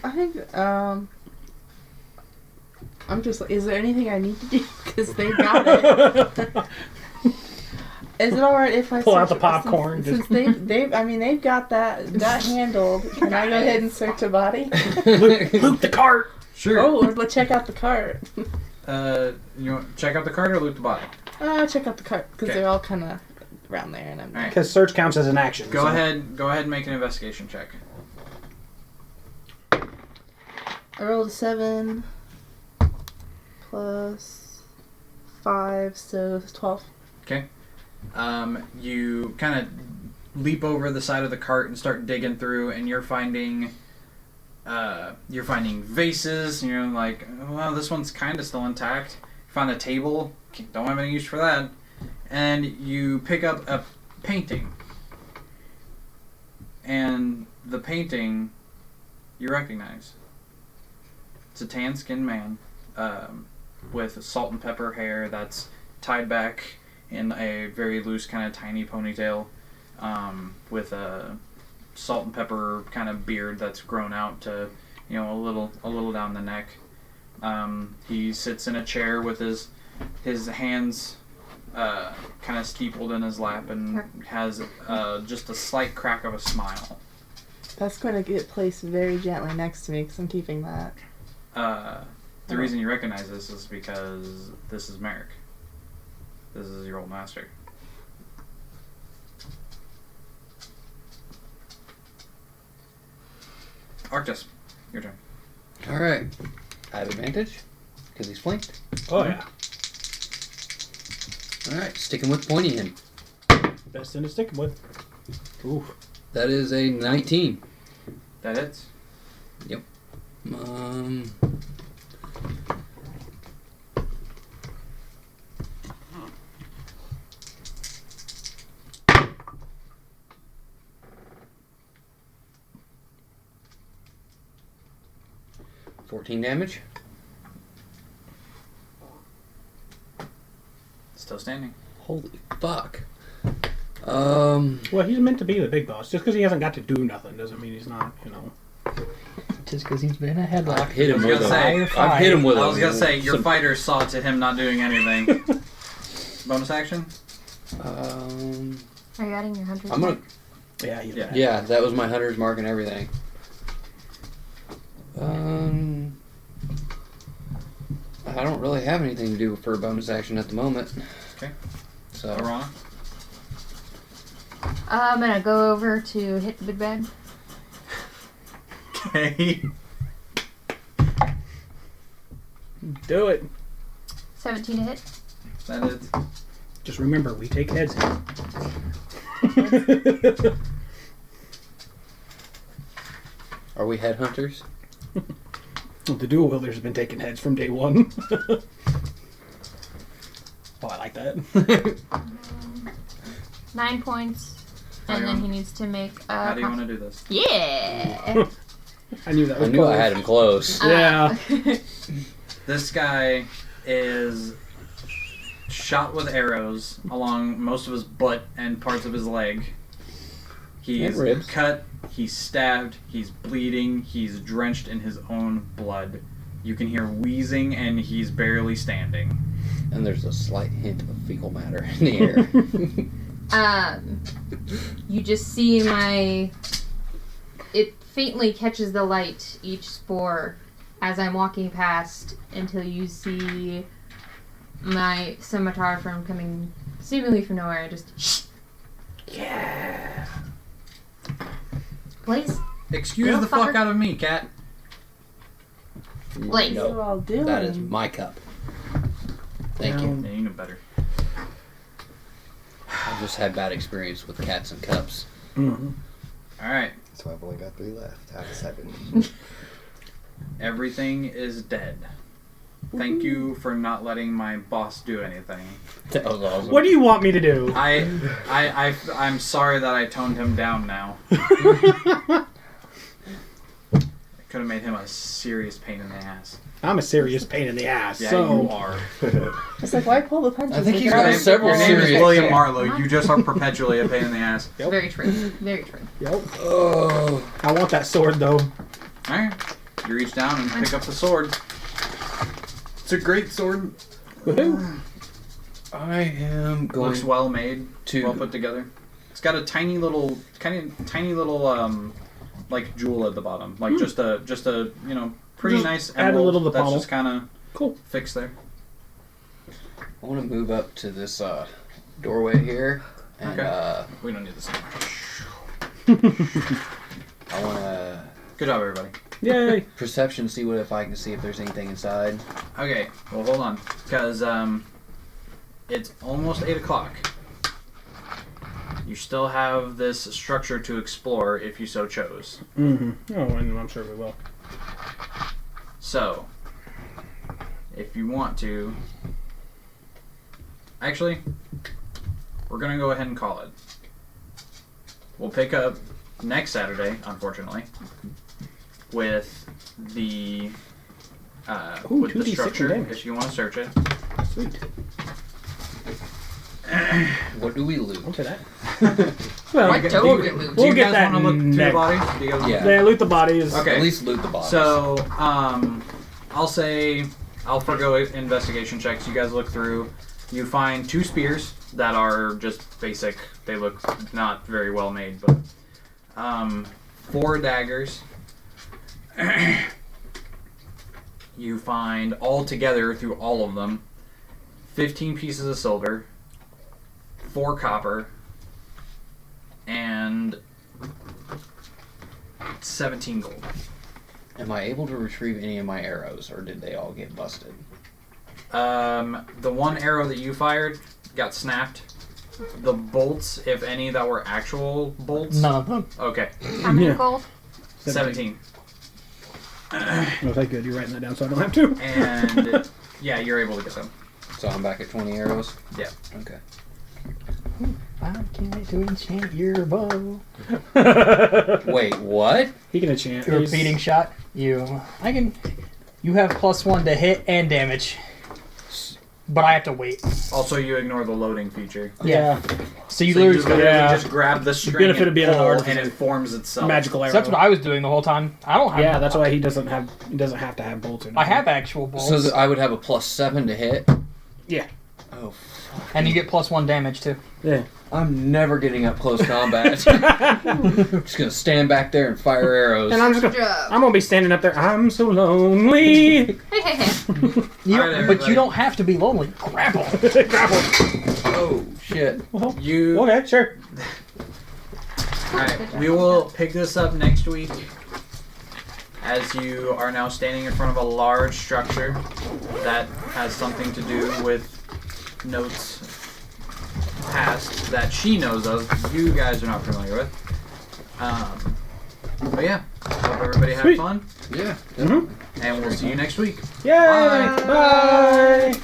Speaker 6: I think, I'm just like, is there anything I need to do? Because they got it. Is it alright if I
Speaker 3: Pull out
Speaker 6: search-
Speaker 3: the popcorn,
Speaker 6: Since
Speaker 3: just-
Speaker 6: they've got that handled. Can I go ahead and search a body?
Speaker 3: Loot the cart.
Speaker 1: Sure.
Speaker 6: Oh, let's check out the cart.
Speaker 1: You want to check out the card or loot the body?
Speaker 6: Check out the cart because
Speaker 1: Okay.
Speaker 6: they're all kind of around there, and I'm.
Speaker 1: Alright.
Speaker 3: Because search counts as an action.
Speaker 1: Go
Speaker 3: so.
Speaker 1: ahead. Go ahead and make an investigation check.
Speaker 6: I rolled a 7 plus 5, so 12.
Speaker 1: Okay. You kind of leap over the side of the cart and start digging through, and you're finding vases. And you're like, well, this one's kind of still intact. find a table. Don't have any use for that. And you pick up a painting. And the painting you recognize. It's a tan-skinned man with salt and pepper hair that's tied back in a very loose kind of tiny ponytail with a salt and pepper kind of beard that's grown out to, a little down the neck. He sits in a chair with his hands kind of steepled in his lap and has just a slight crack of a smile.
Speaker 6: That's going to get placed very gently next to me because I'm keeping that.
Speaker 1: The reason you recognize this is because this is Merrick. This is your old master. Arctus, your turn.
Speaker 2: Alright. I have advantage because he's flanked.
Speaker 3: Oh, yeah.
Speaker 2: Alright, sticking with pointy him.
Speaker 3: Best thing to stick him with. Ooh.
Speaker 2: That is a 19.
Speaker 1: That hits.
Speaker 2: Yep. 14 damage.
Speaker 1: Still standing.
Speaker 2: Holy fuck.
Speaker 3: Well, he's meant to be the big boss. Just because he hasn't got to do nothing doesn't mean he's not,
Speaker 7: Just because he's been a headlock.
Speaker 2: I've hit him with
Speaker 1: I was gonna say your
Speaker 2: some-
Speaker 1: fighter saw to him not doing anything. Bonus action.
Speaker 4: Are you adding your hunter's
Speaker 2: I'm gonna.
Speaker 4: mark?
Speaker 3: Yeah, he's bad.
Speaker 2: Yeah, that was my hunter's mark and everything. I don't really have anything to do for a bonus action at the moment.
Speaker 1: Okay.
Speaker 2: So.
Speaker 1: Arana.
Speaker 4: I'm gonna go over to hit the big bad.
Speaker 1: Okay.
Speaker 3: Do it.
Speaker 4: 17 to hit.
Speaker 1: That is.
Speaker 3: Just remember, we take heads here.
Speaker 2: Are we headhunters?
Speaker 3: The dual wielders have been taking heads from day one. Oh, I like that.
Speaker 4: 9 points. And
Speaker 1: Hang
Speaker 4: then
Speaker 1: on.
Speaker 4: he needs to make
Speaker 1: How do you want to do this?
Speaker 4: Yeah!
Speaker 3: I knew that
Speaker 2: I
Speaker 3: was
Speaker 2: knew I
Speaker 3: close.
Speaker 2: had him close.
Speaker 3: Yeah.
Speaker 1: This guy is shot with arrows along most of his butt and parts of his leg. He's
Speaker 2: And ribs.
Speaker 1: cut, he's stabbed, he's bleeding, he's drenched in his own blood. You can hear wheezing and he's barely standing.
Speaker 2: And there's a slight hint of fecal matter in the air.
Speaker 4: You just see it faintly catches the light, each spore, as I'm walking past, until you see my scimitar from coming seemingly from nowhere, just
Speaker 1: Yeah.
Speaker 4: Blaze.
Speaker 1: Excuse
Speaker 4: Girl
Speaker 1: the fuck
Speaker 4: fucker.
Speaker 1: out of me, cat.
Speaker 4: Blaze.
Speaker 6: What are you all doing?
Speaker 2: That is my cup. Thank you.
Speaker 1: Yeah, you know better.
Speaker 2: I've just had bad experience with cats and cups.
Speaker 3: Mm-hmm.
Speaker 1: Alright.
Speaker 5: So I've only got 3 left out of 7.
Speaker 1: Everything is dead. Thank you for not letting my boss do anything.
Speaker 2: That was awesome.
Speaker 3: What do you want me to do?
Speaker 1: I'm sorry that I toned him down now. Could have made him a serious pain in the ass.
Speaker 3: I'm a serious pain in the ass,
Speaker 1: Yeah,
Speaker 3: so...
Speaker 1: you are.
Speaker 6: It's like, why pull the punches?
Speaker 2: I think
Speaker 6: Like,
Speaker 2: he's
Speaker 6: you're
Speaker 2: got
Speaker 6: not-
Speaker 2: several
Speaker 1: Your name is
Speaker 2: serious-
Speaker 1: William Marlowe. You just are perpetually a pain in the ass.
Speaker 3: Yep.
Speaker 4: Very true. Very true.
Speaker 3: Yep.
Speaker 2: Oh.
Speaker 3: I want that sword, though.
Speaker 1: Alright. You reach down and pick up the sword. It's a great sword.
Speaker 3: Woohoo.
Speaker 2: I am going
Speaker 1: Looks well made,
Speaker 2: to
Speaker 1: well put together. It's got a tiny little, like jewel at the bottom, like just a pretty
Speaker 3: Just
Speaker 1: nice
Speaker 3: add a
Speaker 1: emerald
Speaker 3: little to the
Speaker 1: that's
Speaker 3: pommel.
Speaker 1: just kind of
Speaker 3: Cool.
Speaker 1: fixed there.
Speaker 2: I want to move up to this doorway here, and
Speaker 1: Okay. We don't need this anymore.
Speaker 2: I want to
Speaker 1: Good job, everybody.
Speaker 3: Yay.
Speaker 2: perception, see if I can see if there's anything inside.
Speaker 1: Okay, well hold on, because it's almost 8 o'clock. You still have this structure to explore if you so chose.
Speaker 3: Mm-hmm. Oh, and I'm sure we will.
Speaker 1: So, if you want to, Actually, we're gonna go ahead and call it. We'll pick up next Saturday, unfortunately, with the with the
Speaker 3: 2d6
Speaker 1: structure.
Speaker 3: damage.
Speaker 1: If you want to search it.
Speaker 3: Sweet.
Speaker 2: What do we loot?
Speaker 3: Onto that. Well,
Speaker 4: What don't get loot?
Speaker 1: Do you
Speaker 3: We'll get
Speaker 1: guys
Speaker 3: that
Speaker 1: want to look through the
Speaker 3: next.
Speaker 1: body? Do you guys
Speaker 2: Yeah.
Speaker 3: yeah, loot the bodies.
Speaker 1: Okay.
Speaker 2: At least loot the bodies.
Speaker 1: So, I'll say I'll forgo investigation checks. You guys look through. You find 2 spears that are just basic. They look not very well made, but 4 daggers. You find all together through all of them 15 pieces of silver, 4 copper, and 17 gold.
Speaker 2: Am I able to retrieve any of my arrows, or did they all get busted?
Speaker 1: The one arrow that you fired got snapped. The bolts, if any, that were actual bolts.
Speaker 7: None of them.
Speaker 1: Okay,
Speaker 4: How many
Speaker 3: Yeah.
Speaker 4: gold?
Speaker 1: 17.
Speaker 3: Okay, good. You're writing that down so I don't have to.
Speaker 1: And yeah, you're able to get them.
Speaker 2: So I'm back at 20 arrows?
Speaker 1: Yeah.
Speaker 2: Okay.
Speaker 7: I can't wait to enchant your bow.
Speaker 2: Wait, what?
Speaker 3: He can enchant.
Speaker 7: Your
Speaker 3: He's-
Speaker 7: repeating shot. You have +1 to hit and damage. But I have to wait.
Speaker 1: Also, you ignore the loading feature.
Speaker 3: Yeah.
Speaker 7: So you
Speaker 1: So you
Speaker 7: literally just go,
Speaker 1: literally
Speaker 3: yeah.
Speaker 1: just grab the string
Speaker 3: benefit
Speaker 1: and
Speaker 3: of being an
Speaker 1: pull,
Speaker 3: artisan.
Speaker 1: and it forms itself.
Speaker 3: Magical arrow.
Speaker 7: So that's what I was doing the whole time. I don't have.
Speaker 3: Yeah, that's why he doesn't have to have bolts or
Speaker 7: I
Speaker 3: nothing.
Speaker 7: have actual bolts.
Speaker 2: So I would have a +7 to hit?
Speaker 3: Yeah.
Speaker 2: Oh,
Speaker 7: and you get +1 damage too.
Speaker 3: Yeah.
Speaker 2: I'm never getting up close combat. I'm just gonna stand back there and fire arrows.
Speaker 3: And I'm just
Speaker 4: Good
Speaker 3: gonna.
Speaker 4: job.
Speaker 3: I'm gonna be standing up there. I'm so lonely.
Speaker 4: Hey, hey, hey.
Speaker 7: You,
Speaker 1: Alright,
Speaker 7: but
Speaker 1: everybody.
Speaker 7: you don't have to be lonely. Grapple.
Speaker 3: Grapple.
Speaker 2: Oh, shit.
Speaker 1: You.
Speaker 3: Okay, sure.
Speaker 1: Alright, we will pick this up next week. As you are now standing in front of a large structure that has something to do with notes past that she knows of, you guys are not familiar with. But yeah, hope everybody had
Speaker 3: Sweet.
Speaker 1: fun,
Speaker 2: Yeah.
Speaker 3: Mm-hmm.
Speaker 1: and we'll see you next week.
Speaker 3: Yay!
Speaker 1: Bye.
Speaker 3: Bye.